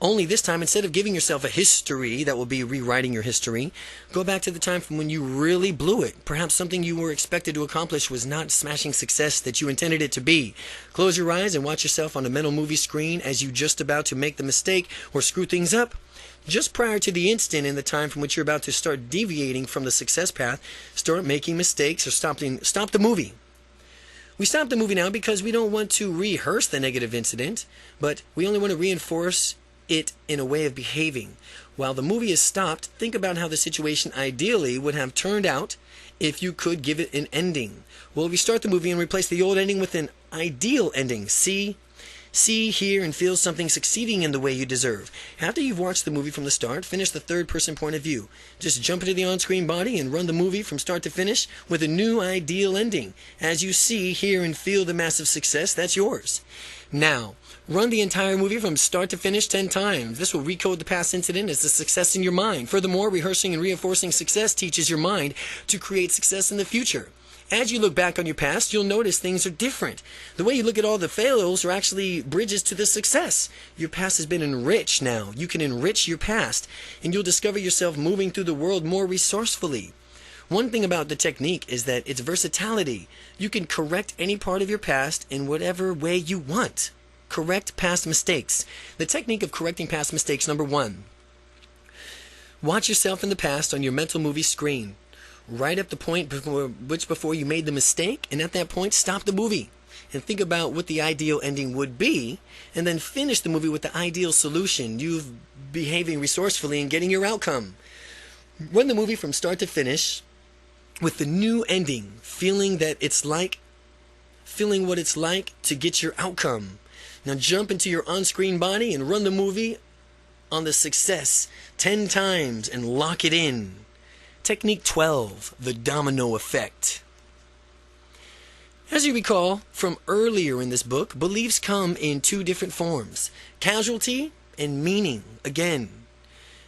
S1: Only this time, instead of giving yourself a history that will be rewriting your history, go back to the time from when you really blew it. Perhaps something you were expected to accomplish was not smashing success that you intended it to be. Close your eyes and watch yourself on a mental movie screen as you just about to make the mistake or screw things up. Just prior to the instant in the time from which you're about to start deviating from the success path, start making mistakes or stop the movie. We stop the movie now because we don't want to rehearse the negative incident, but we only want to reinforce it in a way of behaving. While the movie is stopped, think about how the situation ideally would have turned out if you could give it an ending. Well, restart the movie and replace the old ending with an ideal ending. See, hear, and feel something succeeding in the way you deserve. After you've watched the movie from the start, finish the third-person point of view. Just jump into the on-screen body and run the movie from start to finish with a new ideal ending. As you see, hear, and feel the massive success that's yours. Now, run the entire movie from start to finish 10 times. This will recode the past incident as a success in your mind. Furthermore, rehearsing and reinforcing success teaches your mind to create success in the future. As you look back on your past, you'll notice things are different. The way you look at all the failures are actually bridges to the success. Your past has been enriched now. You can enrich your past, and you'll discover yourself moving through the world more resourcefully. One thing about the technique is that it's versatility. You can correct any part of your past in whatever way you want. Correct past mistakes. The technique of correcting past mistakes, number 1. Watch yourself in the past on your mental movie screen. Right up the point before you made the mistake, and at that point, stop the movie and think about what the ideal ending would be, and then finish the movie with the ideal solution, you behaving resourcefully and getting your outcome. Run the movie from start to finish with the new ending, feeling what it's like to get your outcome. Now jump into your on-screen body and run the movie on the success 10 times and lock it in. Technique 12, the domino effect. As you recall from earlier in this book, beliefs come in 2 different forms, casualty and meaning. Again,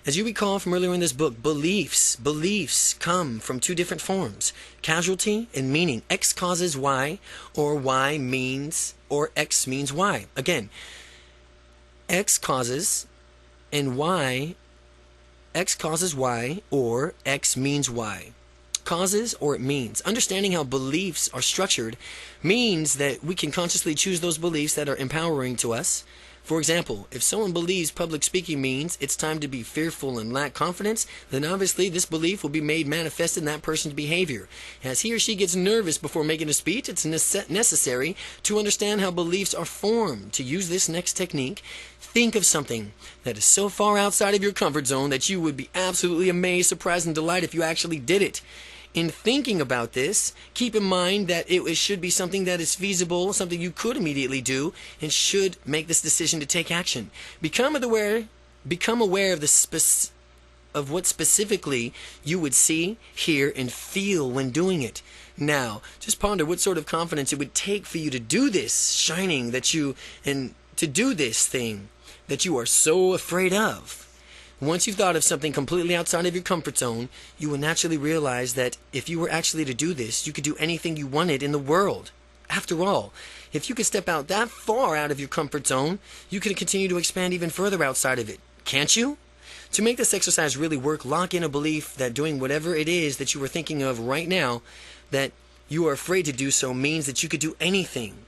S1: as you recall from earlier in this book, beliefs come from 2 different forms, casualty and meaning. X causes Y, or X means Y. Again, X causes Y, or X means Y. Causes or it means. Understanding how beliefs are structured means that we can consciously choose those beliefs that are empowering to us. For example, if someone believes public speaking means it's time to be fearful and lack confidence, then obviously this belief will be made manifest in that person's behavior. As he or she gets nervous before making a speech, it's necessary to understand how beliefs are formed. To use this next technique, think of something that is so far outside of your comfort zone that you would be absolutely amazed, surprised, and delighted if you actually did it. In thinking about this, keep in mind that it should be something that is feasible, something you could immediately do, and should make this decision to take action. Become aware of what specifically you would see, hear, and feel when doing it. Now, just ponder what sort of confidence it would take for you to do this shining and to do this thing that you are so afraid of. Once you've thought of something completely outside of your comfort zone, you will naturally realize that if you were actually to do this, you could do anything you wanted in the world. After all, if you could step out that far out of your comfort zone, you can continue to expand even further outside of it. Can't you? To make this exercise really work, lock in a belief that doing whatever it is that you are thinking of right now, that you are afraid to do so, means that you could do anything.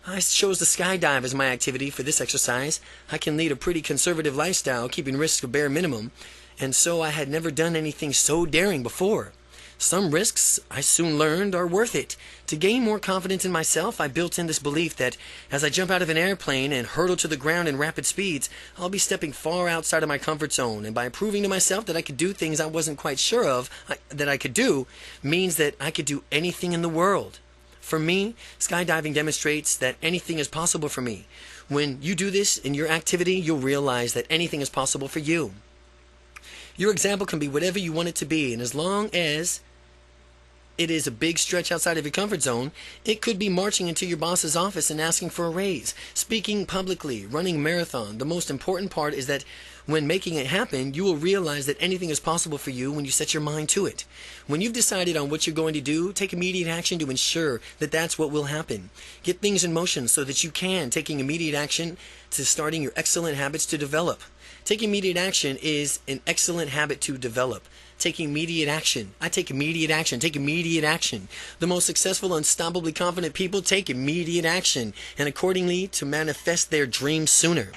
S1: I chose to skydive as my activity for this exercise. I can lead a pretty conservative lifestyle, keeping risks a bare minimum, and so I had never done anything so daring before. Some risks, I soon learned, are worth it. To gain more confidence in myself, I built in this belief that as I jump out of an airplane and hurtle to the ground in rapid speeds, I'll be stepping far outside of my comfort zone, and by proving to myself that I could do things I wasn't quite sure of that I could do, means that I could do anything in the world. For me, skydiving demonstrates that anything is possible for me. When you do this in your activity, you'll realize that anything is possible for you. Your example can be whatever you want it to be, and as long as it is a big stretch outside of your comfort zone, it could be marching into your boss's office and asking for a raise, speaking publicly, running a marathon. The most important part is that when making it happen, you will realize that anything is possible for you when you set your mind to it. When you've decided on what you're going to do, take immediate action to ensure that that's what will happen. Get things in motion so that you can, taking immediate action to starting your excellent habits to develop. Taking immediate action is an excellent habit to develop. Taking immediate action. I take immediate action. Take immediate action. The most successful, unstoppably confident people take immediate action, and accordingly to manifest their dreams sooner.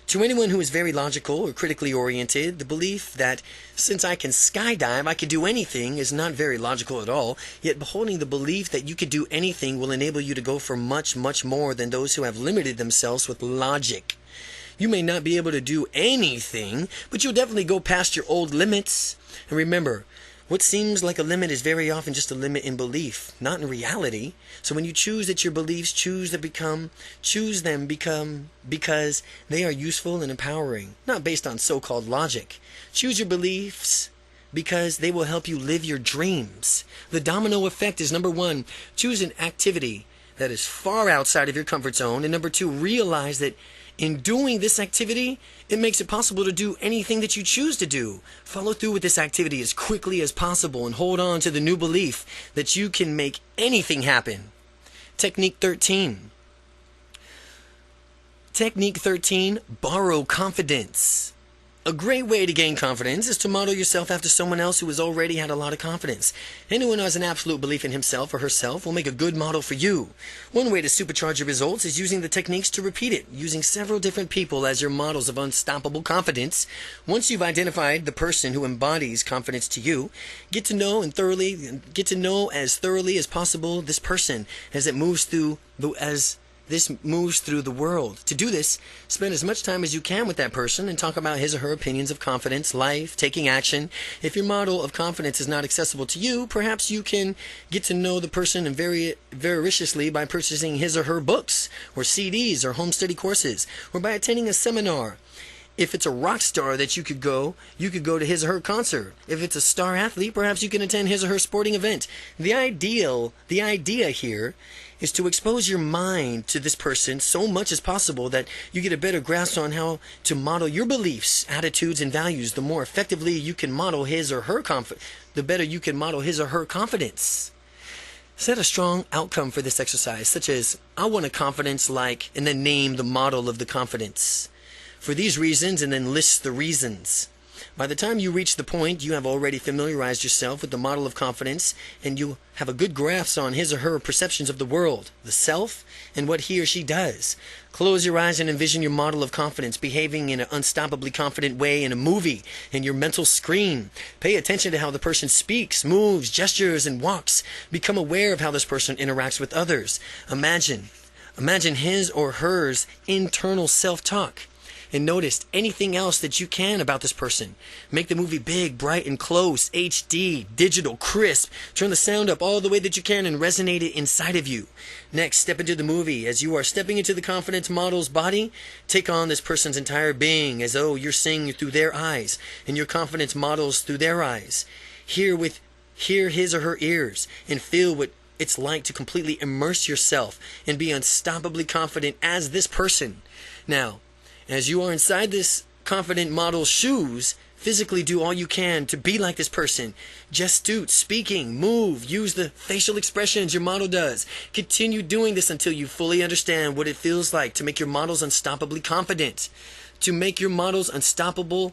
S1: To anyone who is very logical or critically oriented, the belief that since I can skydive, I can do anything is not very logical at all, yet beholding the belief that you can do anything will enable you to go for much, much more than those who have limited themselves with logic. You may not be able to do anything, but you'll definitely go past your old limits. And remember, what seems like a limit is very often just a limit in belief, not in reality. So when you choose that your beliefs choose them because they are useful and empowering, not based on so-called logic. Choose your beliefs because they will help you live your dreams. The domino effect is, number one, choose an activity that is far outside of your comfort zone, and number two, realize that in doing this activity, it makes it possible to do anything that you choose to do. Follow through with this activity as quickly as possible and hold on to the new belief that you can make anything happen. Technique 13. Technique 13, borrow confidence. A great way to gain confidence is to model yourself after someone else who has already had a lot of confidence. Anyone who has an absolute belief in himself or herself will make a good model for you. One way to supercharge your results is using the techniques to repeat it, using several different people as your models of unstoppable confidence. Once you've identified the person who embodies confidence to you, get to know as thoroughly as possible this person as it moves through the world. To do this, spend as much time as you can with that person and talk about his or her opinions of confidence, life, taking action. If your model of confidence is not accessible to you, perhaps you can get to know the person and voraciously by purchasing his or her books, or CDs, or home study courses, or by attending a seminar. If it's a rock star that you could go to his or her concert. If it's a star athlete, perhaps you can attend his or her sporting event. The idea here is to expose your mind to this person so much as possible that you get a better grasp on how to model your beliefs, attitudes, and values. The more effectively you can model his or her the better you can model his or her confidence. Set a strong outcome for this exercise, such as, I want a confidence like, and then name the model of the confidence. For these reasons, and then list the reasons. By the time you reach the point, you have already familiarized yourself with the model of confidence, and you have a good grasp on his or her perceptions of the world, the self, and what he or she does. Close your eyes and envision your model of confidence behaving in an unstoppably confident way in a movie, in your mental screen. Pay attention to how the person speaks, moves, gestures, and walks. Become aware of how this person interacts with others. Imagine his or hers internal self-talk. And notice anything else that you can about this person. Make the movie big, bright, and close, HD, digital, crisp. Turn the sound up all the way that you can and resonate it inside of you. Next, step into the movie. As you are stepping into the confidence model's body, take on this person's entire being as though you're seeing through their eyes and your confidence models through their eyes. Hear his or her ears and feel what it's like to completely immerse yourself and be unstoppably confident as this person. Now, as you are inside this confident model's shoes, physically do all you can to be like this person. Gestute, speaking, move, use the facial expressions your model does. Continue doing this until you fully understand what it feels like to make your models unstoppably confident. To make your models unstoppable,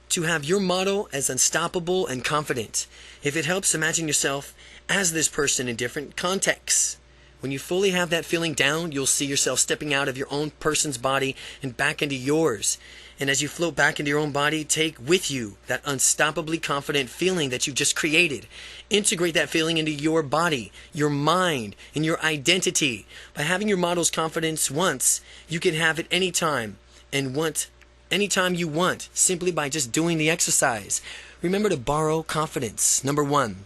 S1: to have your model as unstoppable and confident. If it helps, imagine yourself as this person in different contexts. When you fully have that feeling down, you'll see yourself stepping out of your own person's body and back into yours. And as you float back into your own body, take with you that unstoppably confident feeling that you just created. Integrate that feeling into your body, your mind, and your identity. By having your model's confidence once, you can have it anytime anytime you want, simply by just doing the exercise. Remember to borrow confidence. Number 1.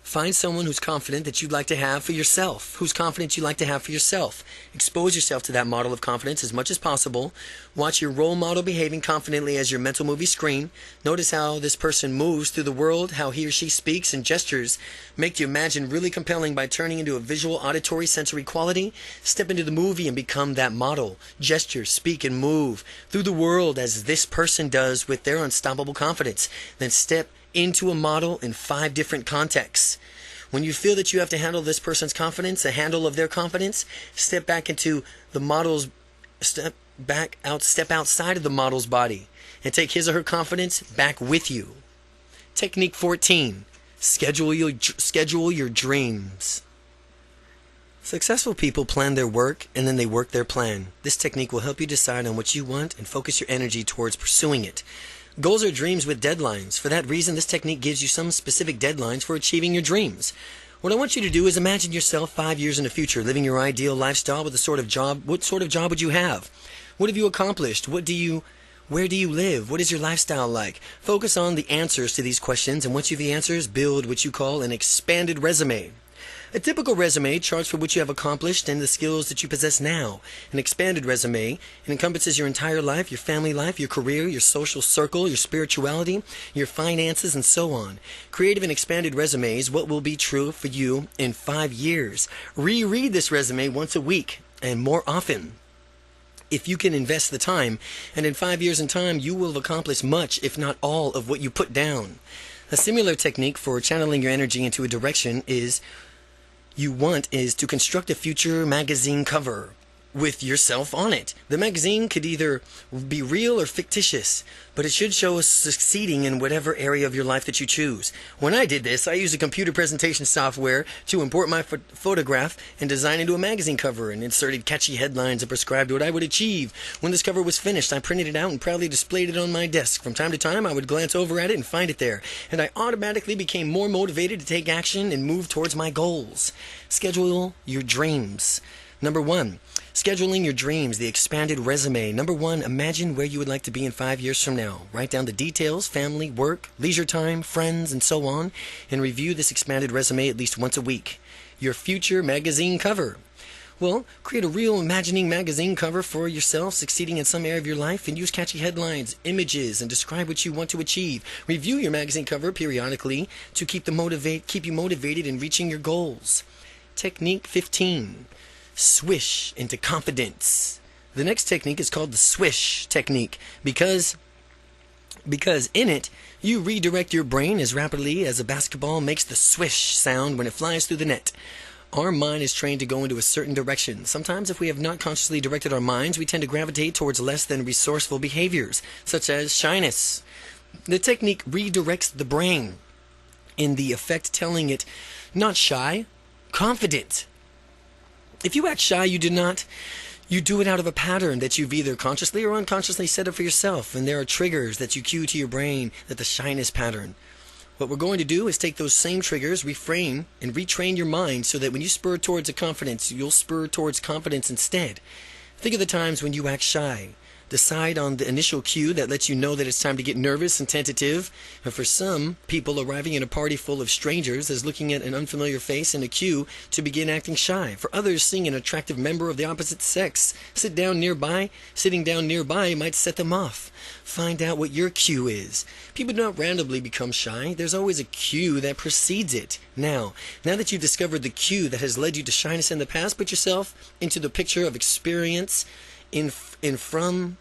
S1: Find someone who's confident that you'd like to have for yourself. Who's confident you'd like to have for yourself. Expose yourself to that model of confidence as much as possible. Watch your role model behaving confidently as your mental movie screen. Notice how this person moves through the world, how he or she speaks and gestures. Make the imagine really compelling by turning into a visual, auditory, sensory quality. Step into the movie and become that model. Gesture, speak, and move through the world as this person does with their unstoppable confidence. Then step into a model in 5 different contexts. When you feel that you have to handle this person's confidence, a handle of their confidence, step back into the model's, step outside of the model's body and take his or her confidence back with you. Technique 14. Schedule your dreams. Successful people plan their work and then they work their plan. This technique will help you decide on what you want and focus your energy towards pursuing it. Goals are dreams with deadlines. For that reason, this technique gives you some specific deadlines for achieving your dreams. What I want you to do is imagine yourself 5 years in the future, living your ideal lifestyle with what sort of job would you have? What have you accomplished? Where do you live? What is your lifestyle like? Focus on the answers to these questions, and once you have the answers, build what you call an expanded resume. A typical resume charts for what you have accomplished and the skills that you possess now. An expanded resume encompasses your entire life, your family life, your career, your social circle, your spirituality, your finances, and so on. Creative and expanded resumes, what will be true for you in 5 years. Reread this resume once a week and more often, if you can invest the time, and in 5 years in time, you will have accomplished much, if not all, of what you put down. A similar technique for channeling your energy into a direction is to construct a future magazine cover with yourself on it. The magazine could either be real or fictitious, but it should show us succeeding in whatever area of your life that you choose. When I did this, I used a computer presentation software to import my photograph and design into a magazine cover and inserted catchy headlines and prescribed what I would achieve. When this cover was finished, I printed it out and proudly displayed it on my desk. From time to time, I would glance over at it and find it there, and I automatically became more motivated to take action and move towards my goals. Schedule your dreams. Number 1, scheduling your dreams, the expanded resume. Number 1, imagine where you would like to be in 5 years from now. Write down the details, family, work, leisure time, friends, and so on, and review this expanded resume at least once a week. Your future magazine cover. Well, create a real imagining magazine cover for yourself succeeding in some area of your life and use catchy headlines, images, and describe what you want to achieve. Review your magazine cover periodically to keep you motivated in reaching your goals. Technique 15. Swish into confidence. The next technique is called the swish technique because in it you redirect your brain as rapidly as a basketball makes the swish sound when it flies through the net. Our mind is trained to go into a certain direction. Sometimes if we have not consciously directed our minds, we tend to gravitate towards less than resourceful behaviors, such as shyness. The technique redirects the brain, in the effect telling it, not shy, confident. If you act shy, you do it out of a pattern that you've either consciously or unconsciously set up for yourself, and there are triggers that you cue to your brain that the shyness pattern. What we're going to do is take those same triggers, reframe, and retrain your mind so that when you spur towards a confidence, you'll spur towards confidence instead. Think of the times when you act shy. Decide on the initial cue that lets you know that it's time to get nervous and tentative. And for some people, arriving in a party full of strangers is looking at an unfamiliar face and a cue to begin acting shy. For others, seeing an attractive member of the opposite sex sitting down nearby might set them off. Find out what your cue is. People do not randomly become shy. There's always a cue that precedes it. Now that you've discovered the cue that has led you to shyness in the past, put yourself into the picture of experience from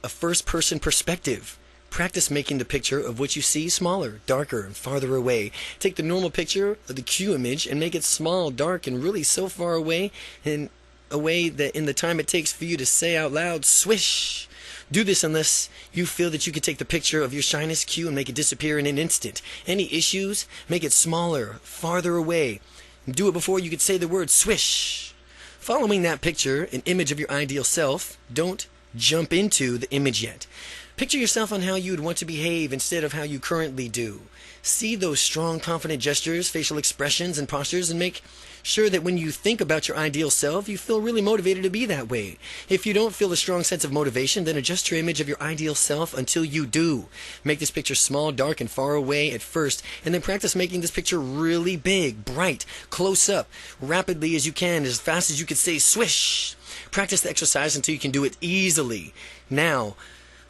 S1: a first-person perspective. Practice making the picture of what you see smaller, darker, and farther away. Take the normal picture of the cue image and make it small, dark, and really so far away in a way that in the time it takes for you to say out loud, swish. Do this unless you feel that you could take the picture of your shyness cue and make it disappear in an instant. Any issues, make it smaller, farther away. Do it before you could say the word swish. Following that picture, an image of your ideal self, don't jump into the image yet. Picture yourself on how you would want to behave instead of how you currently do. See those strong, confident gestures, facial expressions, and postures, and make sure that when you think about your ideal self, you feel really motivated to be that way. If you don't feel a strong sense of motivation, then adjust your image of your ideal self until you do. Make this picture small, dark, and far away at first, and then practice making this picture really big, bright, close up, rapidly as you can, as fast as you could say swish. Practice the exercise until you can do it easily. Now,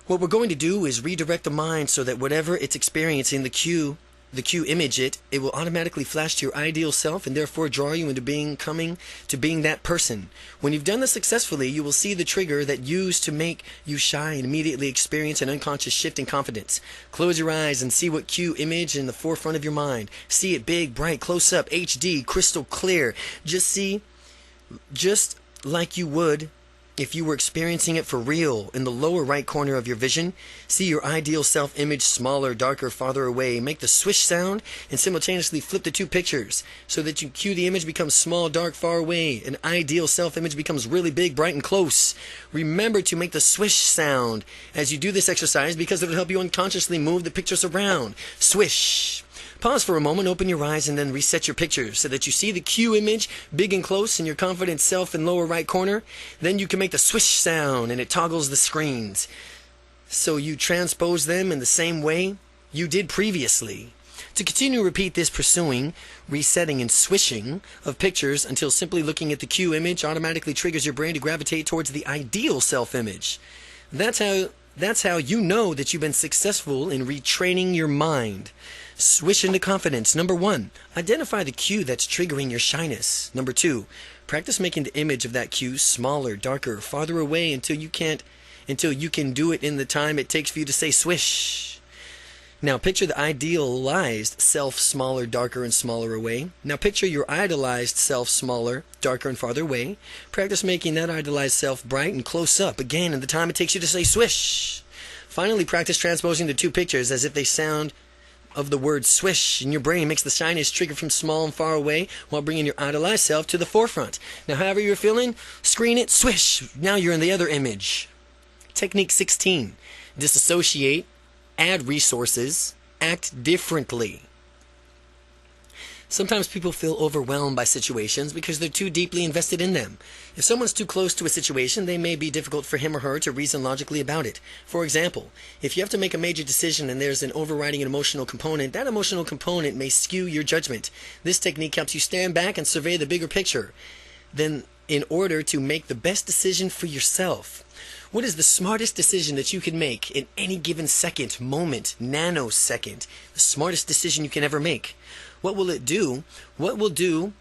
S1: what we're going to do is redirect the mind so that whatever it's experiencing, the cue image it will automatically flash to your ideal self and therefore draw you into being that person. When you've done this successfully, you will see the trigger that used to make you shy and immediately experience an unconscious shift in confidence. Close your eyes and see what cue image in the forefront of your mind. See it big, bright, close up, HD, crystal clear. Just like you would if you were experiencing it for real. In the lower right corner of your vision, see your ideal self image smaller, darker, farther away. Make the swish sound and simultaneously flip the two pictures so that you cue the image becomes small, dark, far away. An ideal self image becomes really big, bright, and close. Remember to make the swish sound as you do this exercise because it will help you unconsciously move the pictures around. Swish. Pause for a moment, open your eyes, and then reset your picture so that you see the cue image big and close in your confident self in lower right corner. Then you can make the swish sound and it toggles the screens. So you transpose them in the same way you did previously. To continue, repeat this pursuing, resetting, and swishing of pictures until simply looking at the cue image automatically triggers your brain to gravitate towards the ideal self-image. That's how you know that you've been successful in retraining your mind. Swish into confidence. Number 1, identify the cue that's triggering your shyness. Number 2, practice making the image of that cue smaller, darker, farther away until you can do it in the time it takes for you to say swish. Now picture the idealized self smaller, darker, and smaller away. Now picture your idolized self smaller, darker, and farther away. Practice making that idolized self bright and close up again in the time it takes you to say swish. Finally, practice transposing the two pictures as if they sound of the word swish in your brain. Makes the shyness trigger from small and far away while bringing your idolized self to the forefront. Now however you're feeling, screen it, swish. Now you're in the other image. Technique 16. Disassociate, add resources, act differently. Sometimes people feel overwhelmed by situations because they're too deeply invested in them. If someone's too close to a situation, they may be difficult for him or her to reason logically about it. For example, if you have to make a major decision and there's an overriding emotional component, that emotional component may skew your judgment. This technique helps you stand back and survey the bigger picture, then in order to make the best decision for yourself. What is the smartest decision that you can make in any given second, moment, nanosecond? The smartest decision you can ever make. What will it do? What will do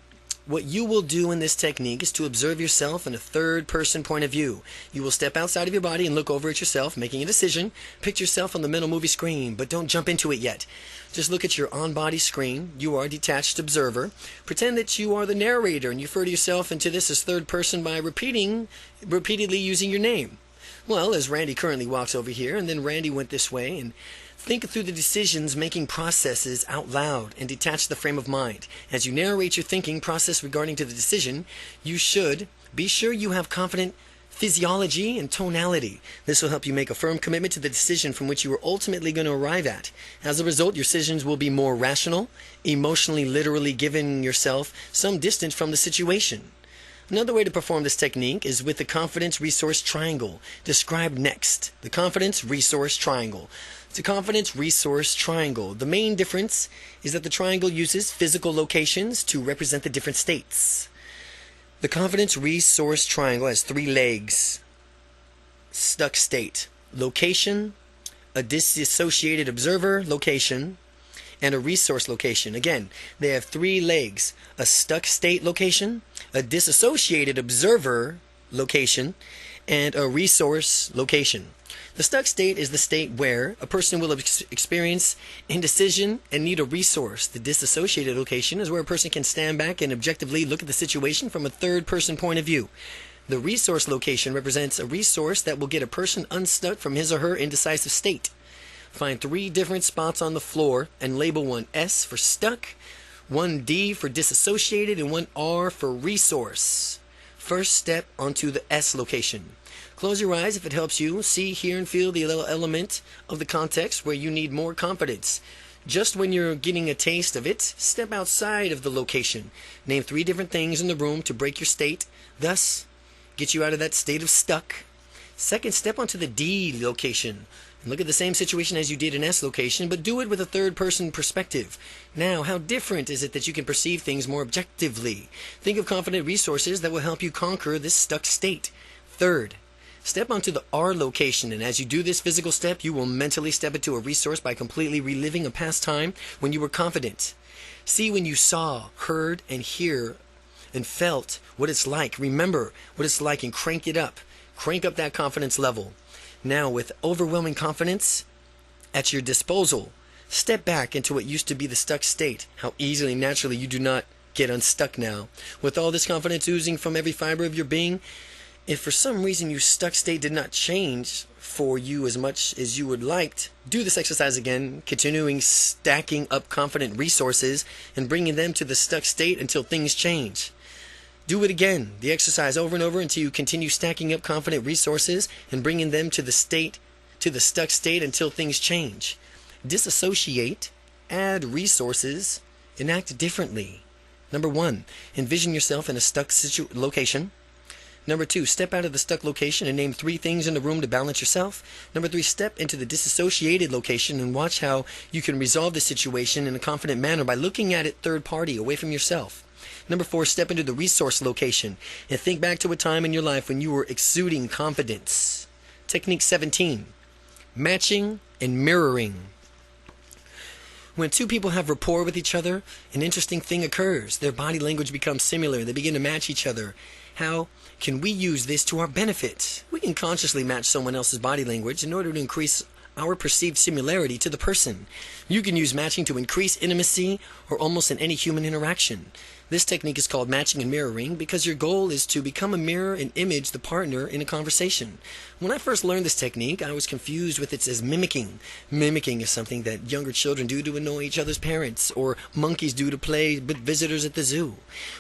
S1: What you will do in this technique is to observe yourself in a third-person point of view. You will step outside of your body and look over at yourself, making a decision. Picture yourself on the mental movie screen, but don't jump into it yet. Just look at your on-body screen. You are a detached observer. Pretend that you are the narrator and you refer to yourself into this as third person by repeatedly using your name. Well, as Randy currently walks over here, and then Randy went this way, and think through the decisions-making processes out loud and detach the frame of mind. As you narrate your thinking process regarding to the decision, you should be sure you have confident physiology and tonality. This will help you make a firm commitment to the decision from which you are ultimately going to arrive at. As a result, your decisions will be more rational, emotionally, literally giving yourself some distance from the situation. Another way to perform this technique is with the confidence resource triangle, described next. The confidence resource triangle. It's a confidence resource triangle. The main difference is that the triangle uses physical locations to represent the different states. The confidence resource triangle has 3 legs. Stuck state, location, a disassociated observer location, and a resource location. Again, they have 3 legs: a stuck state location, a disassociated observer location, and a resource location. The stuck state is the state where a person will experience indecision and need a resource. The disassociated location is where a person can stand back and objectively look at the situation from a third-person point of view. The resource location represents a resource that will get a person unstuck from his or her indecisive state. Find 3 different spots on the floor and label one S for stuck, one D for disassociated, and one R for resource. First step onto the S location. Close your eyes if it helps you. See, hear, and feel the element of the context where you need more confidence. Just when you're getting a taste of it, step outside of the location. Name 3 different things in the room to break your state, thus get you out of that state of stuck. Second, step onto the D location. And look at the same situation as you did in S location, but do it with a third-person perspective. Now, how different is it that you can perceive things more objectively? Think of confident resources that will help you conquer this stuck state. Third, step onto the R location, and as you do this physical step, you will mentally step into a resource by completely reliving a past time when you were confident. See when you saw, heard, and hear, and felt what it's like. Remember what it's like and crank it up. Crank up that confidence level. Now, with overwhelming confidence at your disposal, step back into what used to be the stuck state. How easily, naturally, you do not get unstuck now. With all this confidence oozing from every fiber of your being, if for some reason your stuck state did not change for you as much as you would like, do this exercise again, continuing stacking up confident resources and bringing them to the stuck state until things change. Do it again, the exercise over and over until you continue stacking up confident resources and bringing them to the stuck state until things change. Disassociate, add resources, and act differently. Number 1, envision yourself in a stuck location. Number 2, step out of the stuck location and name 3 things in the room to balance yourself. Number 3, step into the disassociated location and watch how you can resolve the situation in a confident manner by looking at it third party, away from yourself. Number 4, step into the resource location and think back to a time in your life when you were exuding confidence. Technique 17, matching and mirroring. When 2 people have rapport with each other, an interesting thing occurs. Their body language becomes similar. They begin to match each other. How can we use this to our benefit? We can consciously match someone else's body language in order to increase our perceived similarity to the person. You can use matching to increase intimacy or almost in any human interaction. This technique is called matching and mirroring because your goal is to become a mirror and image the partner in a conversation. When I first learned this technique, I was confused with it as mimicking. Mimicking is something that younger children do to annoy each other's parents, or monkeys do to play with visitors at the zoo.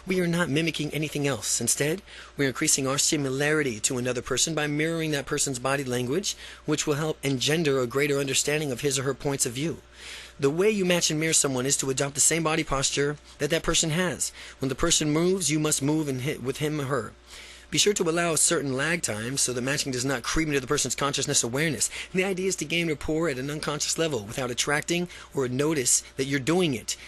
S1: We are not mimicking anything else. Instead, we are increasing our similarity to another person by mirroring that person's body language, which will help engender a greater understanding of his or her points of view. The way you match and mirror someone is to adopt the same body posture that that person has. When the person moves, you must move and hit with him or her. Be sure to allow a certain lag time so that matching does not creep into the person's consciousness awareness. And the idea is to gain rapport at an unconscious level without attracting or notice that you're doing it.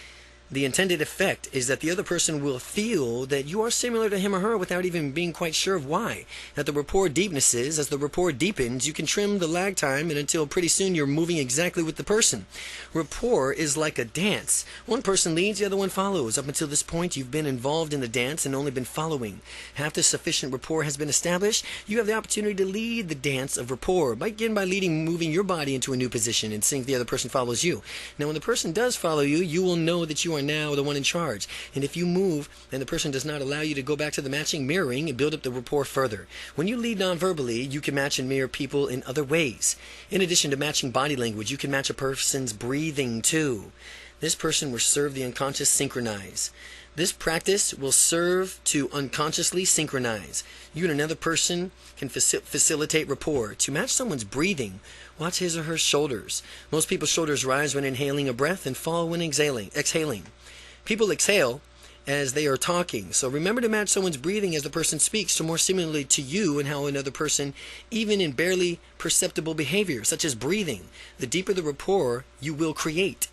S1: The intended effect is that the other person will feel that you are similar to him or her without even being quite sure of why. That the rapport deepnesses, as the rapport deepens, you can trim the lag time and until pretty soon you're moving exactly with the person. Rapport is like a dance. One person leads, the other one follows. Up until this point, you've been involved in the dance and only been following. After sufficient rapport has been established, you have the opportunity to lead the dance of rapport. Begin by moving your body into a new position and seeing if the other person follows you. Now, when the person does follow you, you will know that you are now the one in charge. And if you move and the person does not allow you to go back to the matching, mirroring and build up the rapport further. When you lead non-verbally, you can match and mirror people in other ways. In addition to matching body language, you can match a person's breathing too. This person will serve the unconscious synchronize. This practice will serve to unconsciously synchronize. You and another person can facilitate rapport. To match someone's breathing, watch his or her shoulders. Most people's shoulders rise when inhaling a breath and fall when exhaling. People exhale as they are talking. So remember to match someone's breathing as the person speaks to more similarly to you and how another person, even in barely perceptible behavior, such as breathing. The deeper the rapport you will create.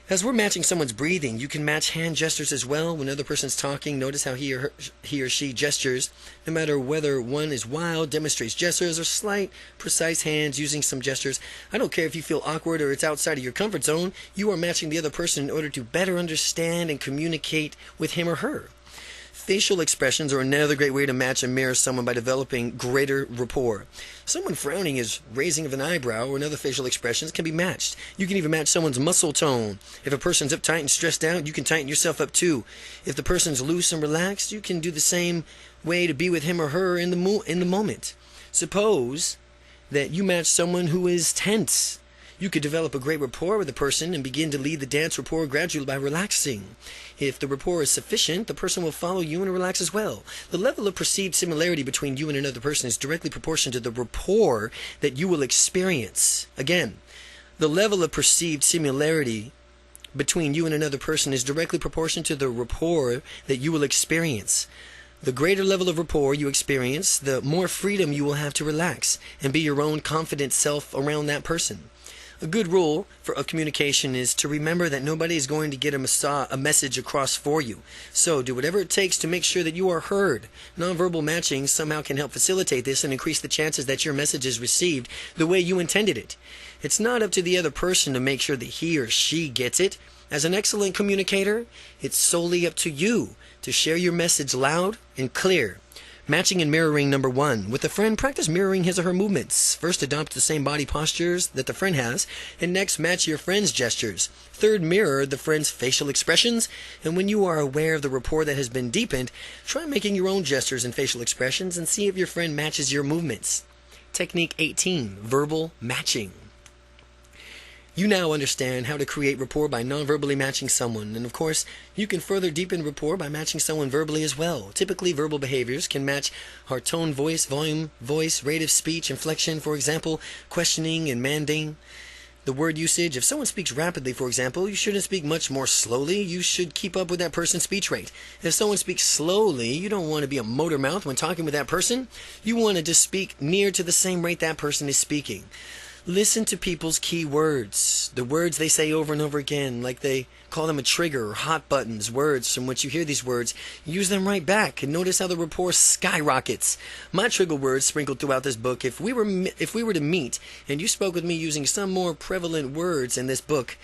S1: As we're matching someone's breathing, you can match hand gestures as well. When another person's talking, notice how he or she gestures. No matter whether one is wild, demonstrates gestures, or slight, precise hands using some gestures. I don't care if you feel awkward or it's outside of your comfort zone. You are matching the other person in order to better understand and communicate with him or her. Facial expressions are another great way to match and mirror someone by developing greater rapport. Someone frowning is raising of an eyebrow or another facial expressions can be matched. You can even match someone's muscle tone. If a person's uptight and stressed out, you can tighten yourself up too. If the person's loose and relaxed, you can do the same way to be with him or her in the moment. Suppose that you match someone who is tense. You could develop a great rapport with a person and begin to lead the dance rapport gradually by relaxing. If the rapport is sufficient, the person will follow you and relax as well. The level of perceived similarity between you and another person is directly proportional to the rapport that you will experience. Again, the level of perceived similarity between you and another person is directly proportional to the rapport that you will experience. The greater level of rapport you experience, the more freedom you will have to relax and be your own confident self around that person. A good rule of communication is to remember that nobody is going to get a message across for you. So do whatever it takes to make sure that you are heard. Nonverbal matching somehow can help facilitate this and increase the chances that your message is received the way you intended it. It's not up to the other person to make sure that he or she gets it. As an excellent communicator, it's solely up to you to share your message loud and clear. Matching and mirroring number 1. With a friend, practice mirroring his or her movements. First, adopt the same body postures that the friend has, and next, match your friend's gestures. Third, mirror the friend's facial expressions, and when you are aware of the rapport that has been deepened, try making your own gestures and facial expressions and see if your friend matches your movements. Technique 18. Verbal matching. You now understand how to create rapport by non-verbally matching someone, and of course, you can further deepen rapport by matching someone verbally as well. Typically, verbal behaviors can match our tone, voice, volume, voice, rate of speech, inflection, for example, questioning and manding. The word usage, if someone speaks rapidly, for example, you shouldn't speak much more slowly. You should keep up with that person's speech rate. If someone speaks slowly, you don't want to be a motor mouth when talking with that person. You want to just speak near to the same rate that person is speaking. Listen to people's key words, the words they say over and over again, like they call them a trigger or hot buttons, words from which you hear these words. Use them right back and notice how the rapport skyrockets. My trigger words sprinkled throughout this book. If we were to meet and you spoke with me using some more prevalent words in this book,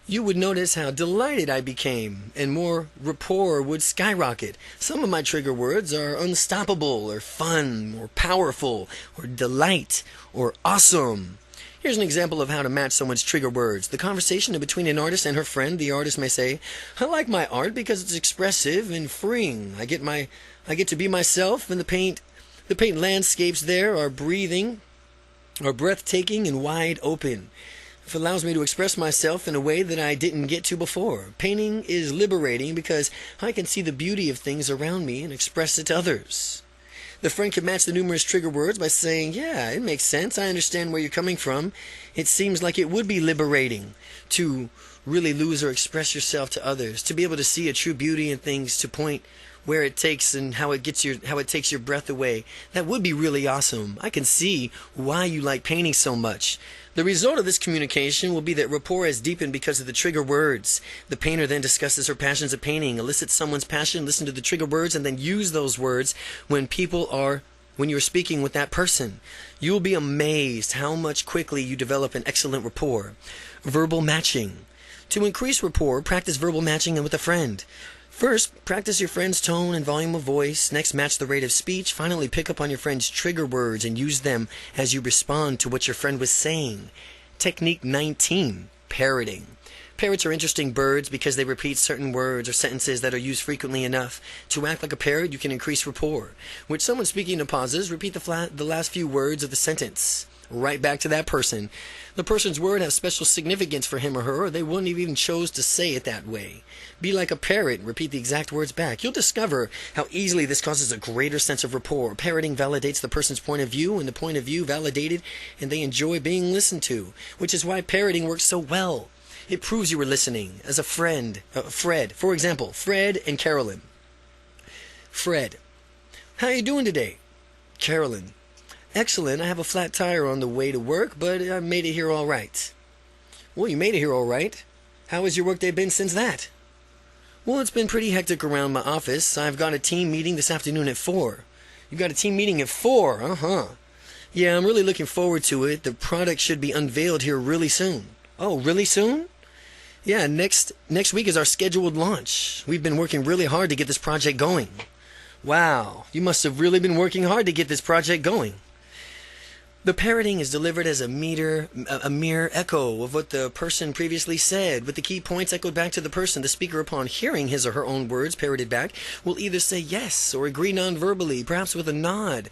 S1: you would notice how delighted I became and more rapport would skyrocket. Some of my trigger words are unstoppable or fun or powerful or delight or awesome. Here's an example of how to match someone's trigger words. The conversation between an artist and her friend. The artist may say, "I like my art because it's expressive and freeing. I get to be myself, and the paint landscapes there are breathtaking and wide open. It allows me to express myself in a way that I didn't get to before. Painting is liberating because I can see the beauty of things around me and express it to others." The friend can match the numerous trigger words by saying, "Yeah, it makes sense. I understand where you're coming from. It seems like it would be liberating to really lose or express yourself to others, to be able to see a true beauty in things, to point where it takes and how it takes your breath away. That would be really awesome. I can see why you like painting so much. The result of this communication will be that rapport is deepened because of the trigger words. The painter then discusses her passions of painting, elicits someone's passion, listen to the trigger words, and then use those words when you're speaking with that person. You will be amazed how much quickly you develop an excellent rapport. Verbal matching. To increase rapport, practice verbal matching with a friend. First, practice your friend's tone and volume of voice. Next, match the rate of speech. Finally, pick up on your friend's trigger words and use them as you respond to what your friend was saying. Technique 19, parroting. Parrots are interesting birds because they repeat certain words or sentences that are used frequently enough. To act like a parrot, you can increase rapport. With someone speaking in pauses, repeat the last few words of the sentence. Right back to that person. The person's word has special significance for him or her, or they wouldn't have even chose to say it that way. Be like a parrot and repeat the exact words back. You'll discover how easily this causes a greater sense of rapport. Parroting validates the person's point of view, and the point of view validated, and they enjoy being listened to, which is why parroting works so well. It proves you were listening. As a friend, Fred, for example, Fred and Carolyn. Fred, how are you doing today? Carolyn, excellent. I have a flat tire on the way to work, but I made it here all right. Well, you made it here all right. How has your workday been since that? Well, it's been pretty hectic around my office. I've got a team meeting this afternoon at 4. You got a team meeting at 4? Uh-huh. Yeah, I'm really looking forward to it. The product should be unveiled here really soon. Oh, really soon? Yeah, next week is our scheduled launch. We've been working really hard to get this project going. Wow, you must have really been working hard to get this project going. The parroting is delivered as a mere echo of what the person previously said, with the key points echoed back to the person. The speaker, upon hearing his or her own words parroted back, will either say yes or agree non-verbally, perhaps with a nod.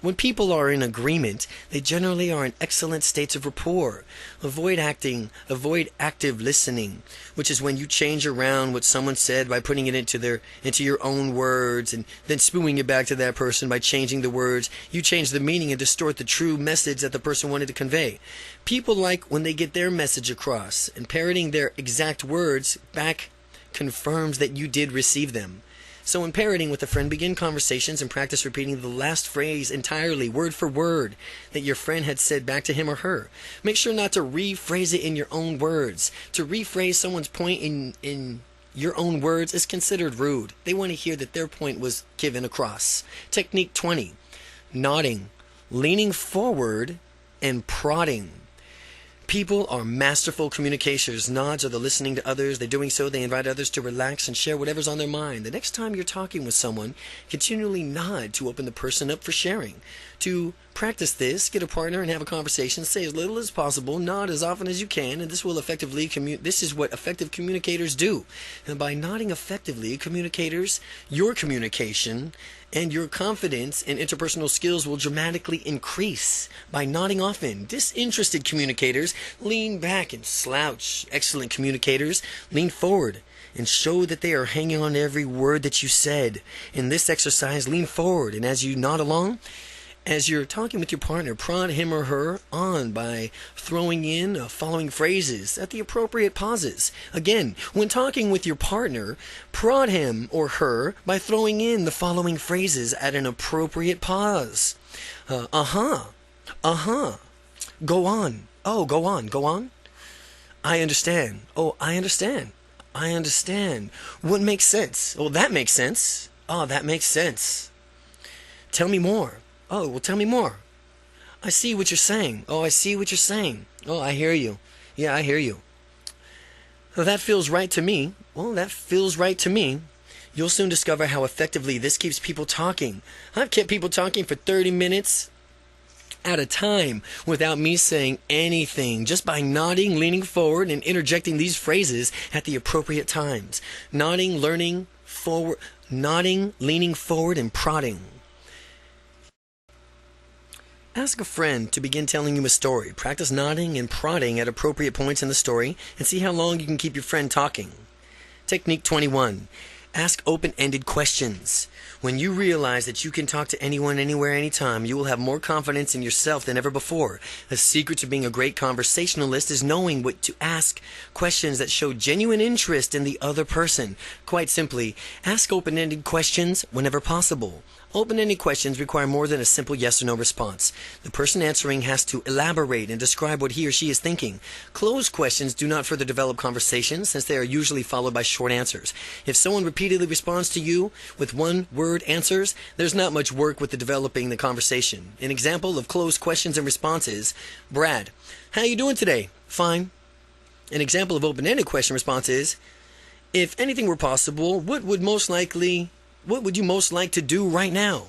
S1: When people are in agreement, they generally are in excellent states of rapport. Avoid active listening, which is when you change around what someone said by putting it into your own words and then spewing it back to that person by changing the words. You change the meaning and distort the true message that the person wanted to convey. People like when they get their message across, and parroting their exact words back confirms that you did receive them. So in parroting with a friend, begin conversations and practice repeating the last phrase entirely, word for word, that your friend had said back to him or her. Make sure not to rephrase it in your own words. To rephrase someone's point in your own words is considered rude. They want to hear that their point was given across. Technique 20, nodding, leaning forward, and prodding. People are masterful communicators. Nods are the listening to others. They're doing so, they invite others to relax and share whatever's on their mind. The next time you're talking with someone, continually nod to open the person up for sharing. To practice this, get a partner and have a conversation. Say as little as possible, nod as often as you can, and this is what effective communicators do. And by nodding effectively, your communication and your confidence and interpersonal skills will dramatically increase. By nodding often, disinterested communicators lean back and slouch. Excellent communicators lean forward and show that they are hanging on to every word that you said. In this exercise, lean forward, and as you nod along, as you're talking with your partner, prod him or her on by throwing in following phrases at the appropriate pauses. Again, when talking with your partner, prod him or her by throwing in the following phrases at an appropriate pause. Go on. Oh, go on. I understand. Oh, I understand. I understand. What makes sense? Oh, that makes sense. Oh, that makes sense. Tell me more. Oh, well, tell me more. I see what you're saying. Oh, I see what you're saying. Oh, I hear you. Yeah, I hear you. Well, that feels right to me. Well, that feels right to me. You'll soon discover how effectively this keeps people talking. I've kept people talking for 30 minutes at a time without me saying anything, just by nodding, leaning forward, and interjecting these phrases at the appropriate times. Nodding, leaning forward, and prodding. Ask a friend to begin telling you a story. Practice nodding and prodding at appropriate points in the story and see how long you can keep your friend talking. Technique 21. Ask open-ended questions. When you realize that you can talk to anyone, anywhere, anytime, you will have more confidence in yourself than ever before. The secret to being a great conversationalist is knowing what to ask questions that show genuine interest in the other person. Quite simply, ask open-ended questions whenever possible. Open-ended questions require more than a simple yes or no response. The person answering has to elaborate and describe what he or she is thinking. Closed questions do not further develop conversation since they are usually followed by short answers. If someone repeatedly responds to you with one-word answers, there's not much work with developing the conversation. An example of closed questions and responses: Brad, how you doing today? Fine. An example of open-ended question response is: if anything were possible, what would you most like to do right now?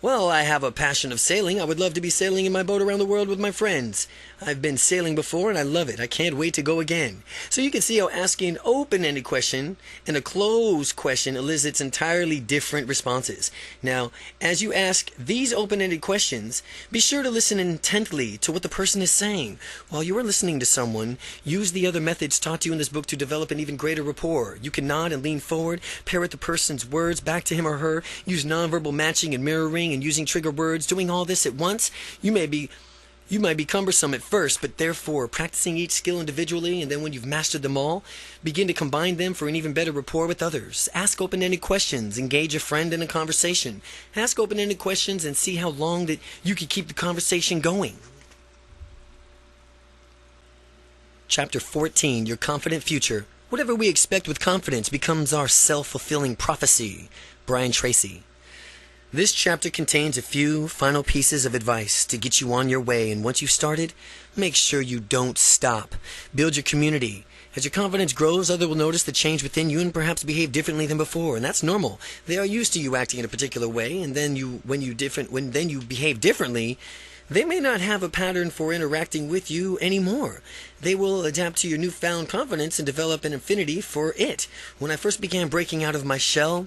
S1: Well, I have a passion of sailing. I would love to be sailing in my boat around the world with my friends. I've been sailing before and I love it. I can't wait to go again. So you can see how asking an open-ended question and a closed question elicits entirely different responses. Now, as you ask these open-ended questions, be sure to listen intently to what the person is saying. While you are listening to someone, use the other methods taught to you in this book to develop an even greater rapport. You can nod and lean forward, parrot the person's words back to him or her, use nonverbal matching and mirroring and using trigger words. Doing all this at once, you might be cumbersome at first, but therefore practicing each skill individually, and then when you've mastered them all, begin to combine them for an even better rapport with others. Ask open-ended questions. Engage a friend in a conversation. Ask open-ended questions and see how long that you can keep the conversation going. Chapter 14, Your Confident Future. Whatever we expect with confidence becomes our self-fulfilling prophecy. Brian Tracy. This chapter contains a few final pieces of advice to get you on your way, and once you've started, make sure you don't stop. Build your community. As your confidence grows, others will notice the change within you and perhaps behave differently than before, and that's normal. They are used to you acting in a particular way, and then when you behave differently, they may not have a pattern for interacting with you anymore. They will adapt to your newfound confidence and develop an affinity for it. When I first began breaking out of my shell,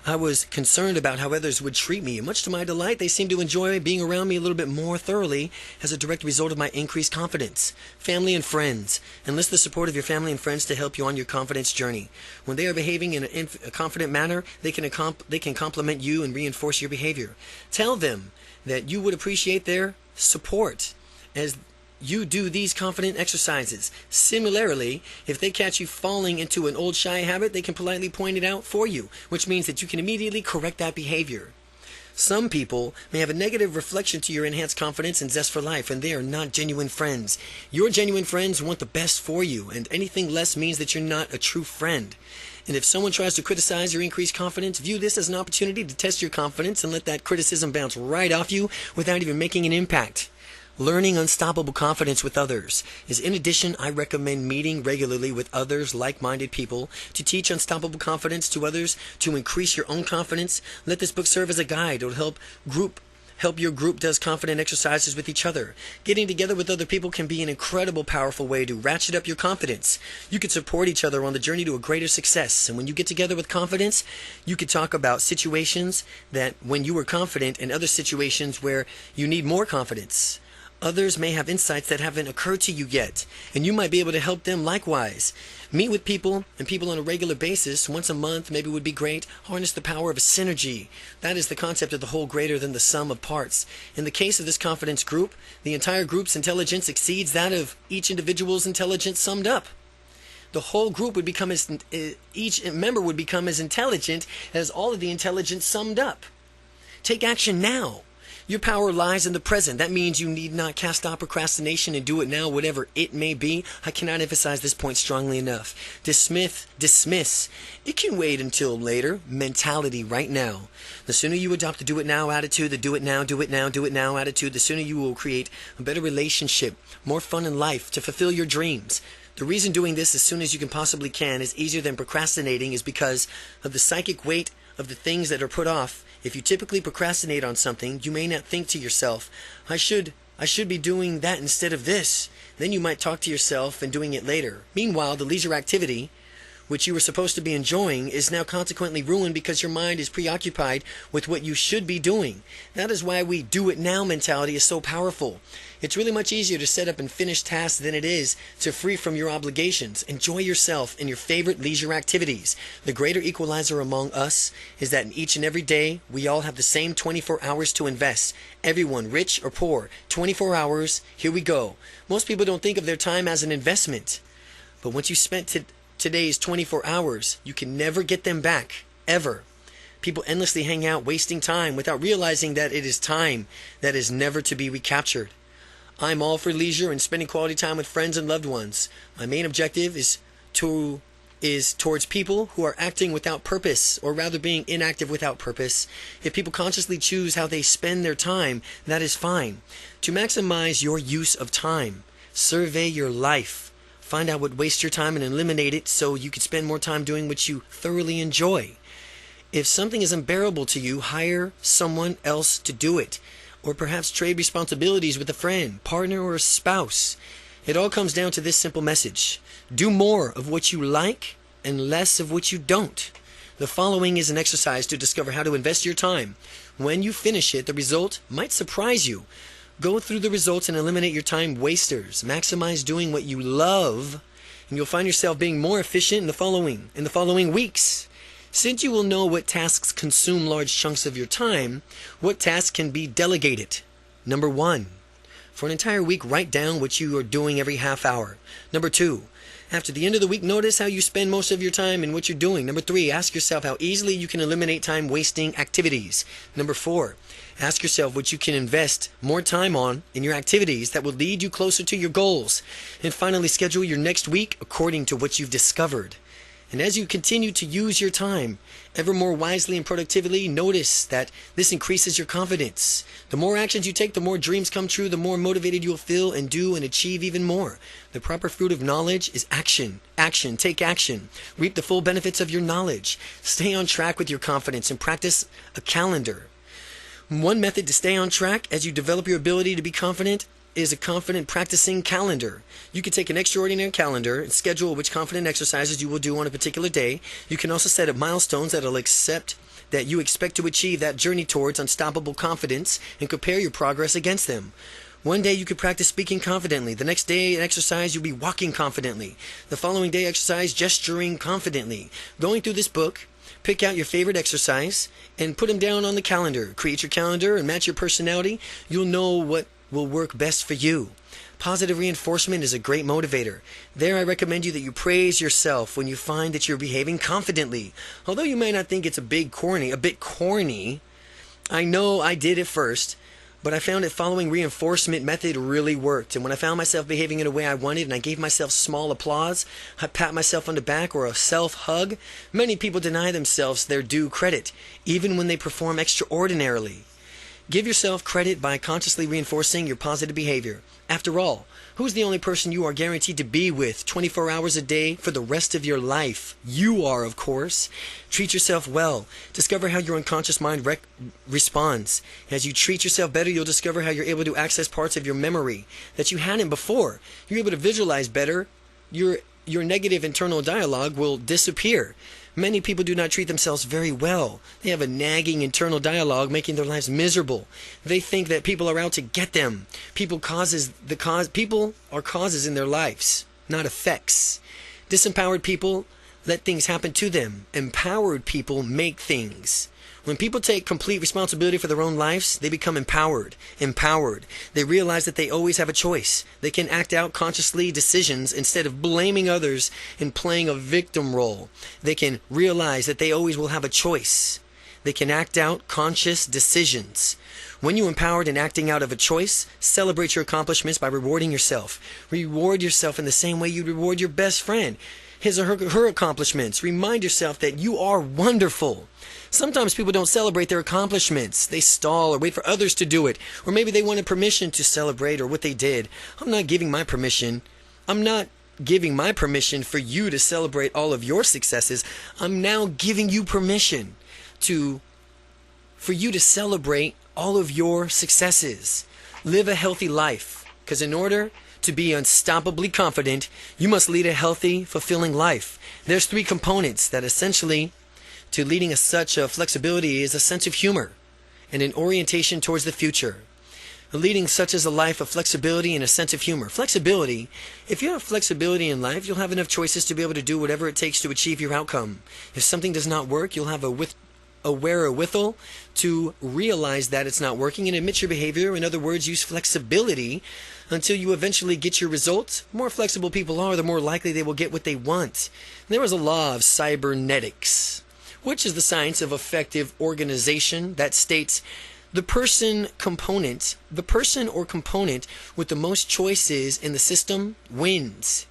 S1: I was concerned about how others would treat me, and much to my delight, they seemed to enjoy being around me a little bit more thoroughly as a direct result of my increased confidence. Family and friends. Enlist the support of your family and friends to help you on your confidence journey. When they are behaving in a confident manner, they can compliment you and reinforce your behavior. Tell them that you would appreciate their support as you do these confident exercises. Similarly, if they catch you falling into an old shy habit, they can politely point it out for you, which means that you can immediately correct that behavior. Some people may have a negative reflection to your enhanced confidence and zest for life, and they are not genuine friends. Your genuine friends want the best for you, and anything less means that you're not a true friend. And if someone tries to criticize your increased confidence, view this as an opportunity to test your confidence and let that criticism bounce right off you without even making an impact. Learning unstoppable confidence with others is, in addition, I recommend meeting regularly with others, like-minded people, to teach unstoppable confidence to others, to increase your own confidence. Let this book serve as a guide. It will help your group does confident exercises with each other. Getting together with other people can be an incredible, powerful way to ratchet up your confidence. You can support each other on the journey to a greater success. And when you get together with confidence, you can talk about situations that when you were confident and other situations where you need more confidence. Others may have insights that haven't occurred to you yet, and you might be able to help them likewise. Meet with people on a regular basis. Once a month maybe would be great. Harness the power of a synergy. That is the concept of the whole greater than the sum of parts. In the case of this confidence group, the entire group's intelligence exceeds that of each individual's intelligence summed up. The whole group would become each member would become as intelligent as all of the intelligence summed up. Take action now. Your power lies in the present. That means you need not cast off procrastination and do it now, whatever it may be. I cannot emphasize this point strongly enough. Dismiss. It can wait until later mentality right now. The sooner you adopt the do it now attitude, the do it now attitude, the sooner you will create a better relationship, more fun in life, to fulfill your dreams. The reason doing this as soon as you can possibly is easier than procrastinating is because of the psychic weight of the things that are put off. If you typically procrastinate on something, you may not think to yourself, I should be doing that instead of this. Then you might talk to yourself and doing it later. Meanwhile, the leisure activity, which you were supposed to be enjoying, is now consequently ruined because your mind is preoccupied with what you should be doing. That is why we do it now mentality is so powerful. It's really much easier to set up and finish tasks than it is to free from your obligations. Enjoy yourself in your favorite leisure activities. The greater equalizer among us is that in each and every day, we all have the same 24 hours to invest. Everyone, rich or poor, 24 hours, here we go. Most people don't think of their time as an investment. But once you spent today's 24 hours, you can never get them back, ever. People endlessly hang out wasting time without realizing that it is time that is never to be recaptured. I'm all for leisure and spending quality time with friends and loved ones. My main objective is towards people who are acting without purpose, or rather being inactive without purpose. If people consciously choose how they spend their time, that is fine. To maximize your use of time, survey your life. Find out what wastes your time and eliminate it so you can spend more time doing what you thoroughly enjoy. If something is unbearable to you, hire someone else to do it. Or perhaps trade responsibilities with a friend, partner, or a spouse. It all comes down to this simple message. Do more of what you like and less of what you don't. The following is an exercise to discover how to invest your time. When you finish it, the result might surprise you. Go through the results and eliminate your time wasters. Maximize doing what you love, and you'll find yourself being more efficient in the following weeks. Since you will know what tasks consume large chunks of your time, what tasks can be delegated? Number 1. For an entire week, write down what you are doing every half hour. Number 2. After the end of the week, notice how you spend most of your time and what you're doing. Number 3. Ask yourself how easily you can eliminate time-wasting activities. Number 4. Ask yourself what you can invest more time on in your activities that will lead you closer to your goals. And finally, schedule your next week according to what you've discovered. And as you continue to use your time ever more wisely and productively, notice that this increases your confidence. The more actions you take, the more dreams come true, the more motivated you'll feel and do and achieve even more. The proper fruit of knowledge is action. Action. Take action. Reap the full benefits of your knowledge. Stay on track with your confidence and practice a calendar. One method to stay on track as you develop your ability to be confident is a confident practicing calendar. You can take an extraordinary calendar and schedule which confident exercises you will do on a particular day. You can also set up milestones that you expect to achieve that journey towards unstoppable confidence and compare your progress against them. One day you could practice speaking confidently. The next day an exercise you'll be walking confidently. The following day exercise gesturing confidently. Going through this book, pick out your favorite exercise and put them down on the calendar. Create your calendar and match your personality. You'll know what will work best for you. Positive reinforcement is a great motivator. There I recommend you that you praise yourself when you find that you're behaving confidently. Although you may not think it's a bit corny, I know I did at first, but I found that following reinforcement method really worked. And when I found myself behaving in a way I wanted and I gave myself small applause, a pat myself on the back, or a self-hug, many people deny themselves their due credit, even when they perform extraordinarily. Give yourself credit by consciously reinforcing your positive behavior. After all, who's the only person you are guaranteed to be with 24 hours a day for the rest of your life? You are, of course. Treat yourself well. Discover how your unconscious mind responds. As you treat yourself better, you'll discover how you're able to access parts of your memory that you hadn't before. You're able to visualize better. Your negative internal dialogue will disappear. Many people do not treat themselves very well. They have a nagging internal dialogue making their lives miserable. They think that people are out to get them. People are causes in their lives, not effects. Disempowered people let things happen to them. Empowered people make things. When people take complete responsibility for their own lives, they become empowered. They realize that they always have a choice. They can act out consciously decisions instead of blaming others and playing a victim role. They can realize that they always will have a choice. They can act out conscious decisions. When you're empowered and acting out of a choice, celebrate your accomplishments by rewarding yourself. Reward yourself in the same way you'd reward your best friend. His or her accomplishments. Remind yourself that you are wonderful. Sometimes people don't celebrate their accomplishments. They stall or wait for others to do it. Or maybe they wanted permission to celebrate or what they did. I'm not giving my permission for you to celebrate all of your successes. I'm now giving you permission for you to celebrate all of your successes. Live a healthy life. Because in order to be unstoppably confident, you must lead a healthy, fulfilling life. There's 3 components that essentially to leading such a flexibility is a sense of humor and an orientation towards the future. Leading such as a life of flexibility and a sense of humor. Flexibility, if you have flexibility in life, you'll have enough choices to be able to do whatever it takes to achieve your outcome. If something does not work, you'll have a wherewithal to realize that it's not working and admit your behavior. In other words, use flexibility until you eventually get your results. The more flexible people are, the more likely they will get what they want. There is a law of cybernetics, which is the science of effective organization that states the person or component with the most choices in the system wins.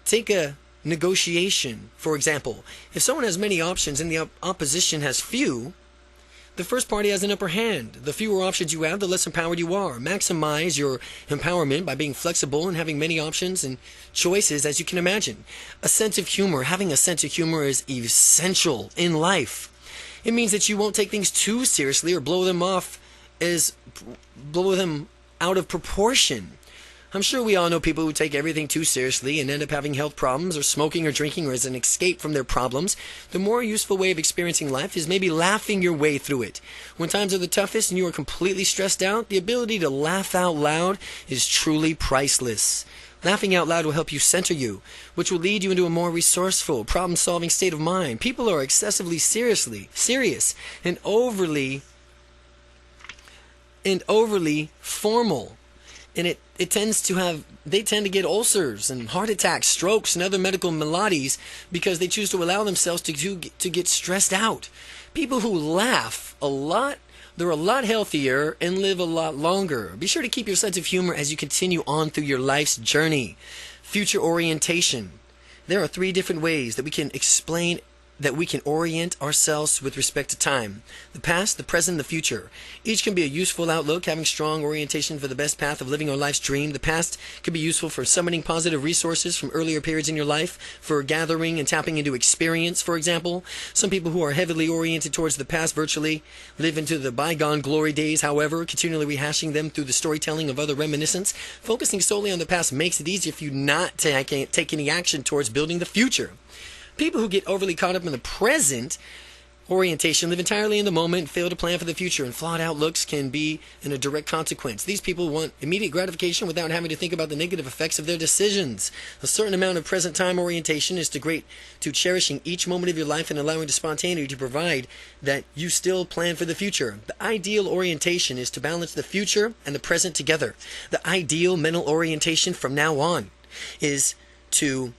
S1: Take a negotiation, for example. If someone has many options and the opposition has few, the first party has an upper hand. The fewer options you have, the less empowered you are. Maximize your empowerment by being flexible and having many options and choices as you can imagine. A sense of humor. Having a sense of humor is essential in life. It means that you won't take things too seriously or blow them out of proportion. I'm sure we all know people who take everything too seriously and end up having health problems or smoking or drinking or as an escape from their problems. The more useful way of experiencing life is maybe laughing your way through it. When times are the toughest and you are completely stressed out, the ability to laugh out loud is truly priceless. Laughing out loud will help you center you, which will lead you into a more resourceful, problem-solving state of mind. People are excessively serious and overly formal. And they tend to get ulcers and heart attacks, strokes, and other medical maladies because they choose to allow themselves to get stressed out. People who laugh a lot, they're a lot healthier and live a lot longer. Be sure to keep your sense of humor as you continue on through your life's journey. Future orientation. There are 3 different ways that we can orient ourselves with respect to time: the past, the present, the future. Each can be a useful outlook, having strong orientation for the best path of living our life's dream. The past can be useful for summoning positive resources from earlier periods in your life, for gathering and tapping into experience, for example. Some people who are heavily oriented towards the past virtually live into the bygone glory days, however, continually rehashing them through the storytelling of other reminiscence. Focusing solely on the past makes it easier for you not to take any action towards building the future. People who get overly caught up in the present orientation live entirely in the moment and fail to plan for the future, and flawed outlooks can be in a direct consequence. These people want immediate gratification without having to think about the negative effects of their decisions. A certain amount of present time orientation is to cherishing each moment of your life and allowing the spontaneity to provide that you still plan for the future. The ideal orientation is to balance the future and the present together. The ideal mental orientation from now on is to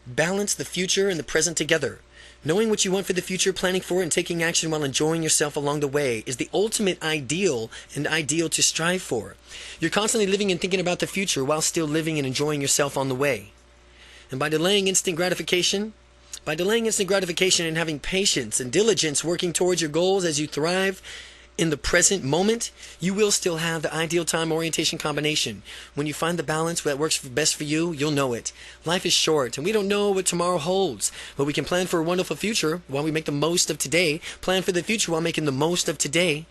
S1: balance the future and the present together. Knowing what you want for the future, planning for it, and taking action while enjoying yourself along the way is the ultimate ideal and ideal to strive for. You're constantly living and thinking about the future while still living and enjoying yourself on the way. And by delaying instant gratification and having patience and diligence working towards your goals as you thrive in the present moment, you will still have the ideal time orientation combination. When you find the balance that works best for you, you'll know it. Life is short, and we don't know what tomorrow holds, but we can plan for a wonderful future while we make the most of today. Plan for the future while making the most of today.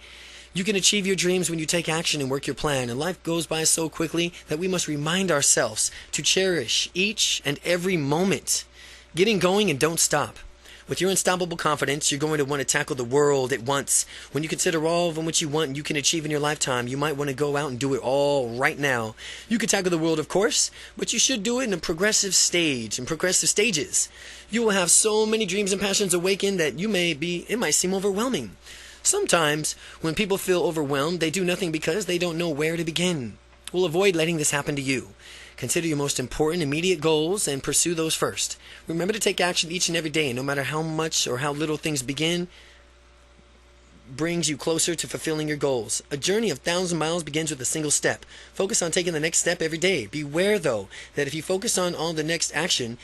S1: You can achieve your dreams when you take action and work your plan, and life goes by so quickly that we must remind ourselves to cherish each and every moment. Getting going and don't stop. With your unstoppable confidence, you're going to want to tackle the world at once. When you consider all of what you want and you can achieve in your lifetime, you might want to go out and do it all right now. You can tackle the world, of course, but you should do it in a progressive stages. You will have so many dreams and passions awakened that it might seem overwhelming. Sometimes, when people feel overwhelmed, they do nothing because they don't know where to begin. We'll avoid letting this happen to you. Consider your most important immediate goals and pursue those first. Remember to take action each and every day, and no matter how much or how little things brings you closer to fulfilling your goals. A journey of 1,000 miles begins with a single step. Focus on taking the next step every day. Beware, though, that if you focus on the next action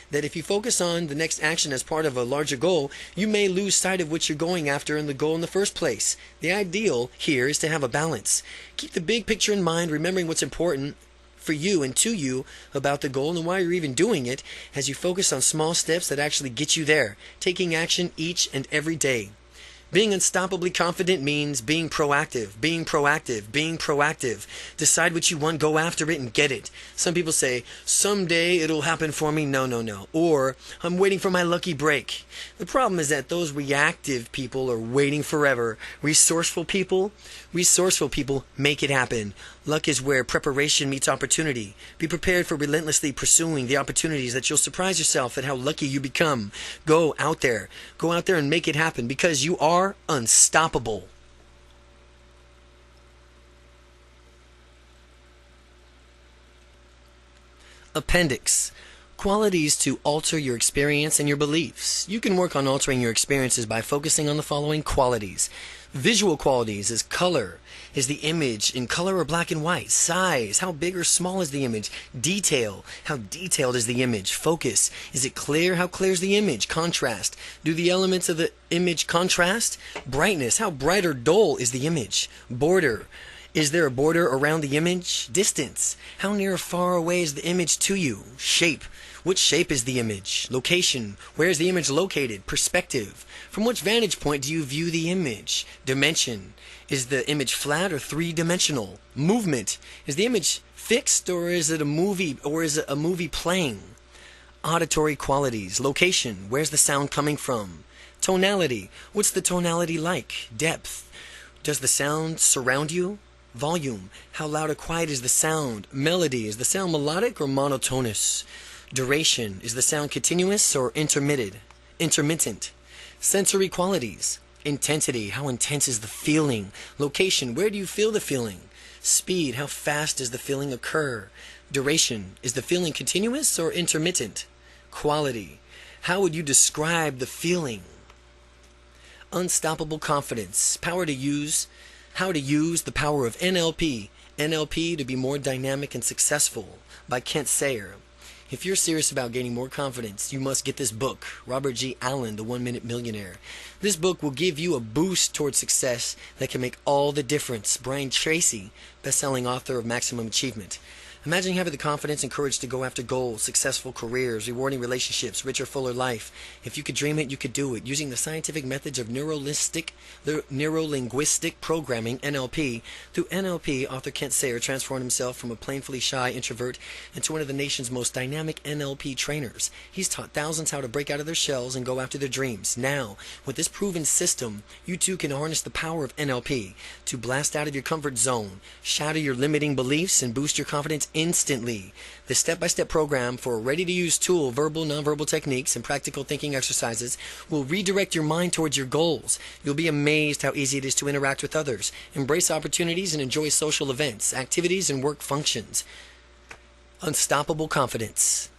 S1: as part of a larger goal, you may lose sight of what you're going after in the goal in the first place. The ideal here is to have a balance. Keep the big picture in mind, remembering what's important for you and to you about the goal and why you're even doing it, as you focus on small steps that actually get you there, taking action each and every day. Being unstoppably confident means being proactive. Decide what you want, go after it, and get it. Some people say, someday it'll happen for me. No. Or, I'm waiting for my lucky break. The problem is that those reactive people are waiting forever. Resourceful people make it happen. Luck is where preparation meets opportunity. Be prepared for relentlessly pursuing the opportunities that you'll surprise yourself at how lucky you become. Go out there and make it happen, because you are unstoppable. Appendix. Qualities to alter your experience and your beliefs. You can work on altering your experiences by focusing on the following qualities. Visual qualities is color. Is the image in color or black and white? Size. How big or small is the image? Detail. How detailed is the image? Focus. Is it clear? How clear is the image? Contrast. Do the elements of the image contrast? Brightness. How bright or dull is the image? Border. Is there a border around the image? Distance. How near or far away is the image to you? Shape. Which shape is the image? Location. Where is the image located? Perspective. From which vantage point do you view the image? Dimension. Is the image flat or three-dimensional? Movement. Is the image fixed or is it a movie playing? Auditory qualities. Location. Where's the sound coming from? Tonality. What's the tonality like? Depth. Does the sound surround you? Volume. How loud or quiet is the sound? Melody. Is the sound melodic or monotonous? Duration. Is the sound continuous or intermittent? Sensory qualities. Intensity. How intense is the feeling? Location. Where do you feel the feeling? Speed. How fast does the feeling occur? Duration. Is the feeling continuous or intermittent? Quality. How would you describe the feeling? Unstoppable confidence. How to use the power of NLP. NLP to be more dynamic and successful by Kent Sayer. If you're serious about gaining more confidence, you must get this book, Robert G. Allen, The 1 Minute Millionaire. This book will give you a boost towards success that can make all the difference. Brian Tracy, best-selling author of Maximum Achievement. Imagine having the confidence and courage to go after goals, successful careers, rewarding relationships, richer, fuller life. If you could dream it, you could do it. Using the scientific methods of Neuro-Linguistic programming, NLP. Through NLP, author Kent Sayer transformed himself from a plainly shy introvert into one of the nation's most dynamic NLP trainers. He's taught thousands how to break out of their shells and go after their dreams. Now, with this proven system, you too can harness the power of NLP to blast out of your comfort zone, shatter your limiting beliefs, and boost your confidence instantly. The step-by-step program for a ready-to-use tool, verbal, nonverbal techniques, and practical thinking exercises will redirect your mind towards your goals. You'll be amazed how easy it is to interact with others, embrace opportunities, and enjoy social events, activities, and work functions. Unstoppable confidence.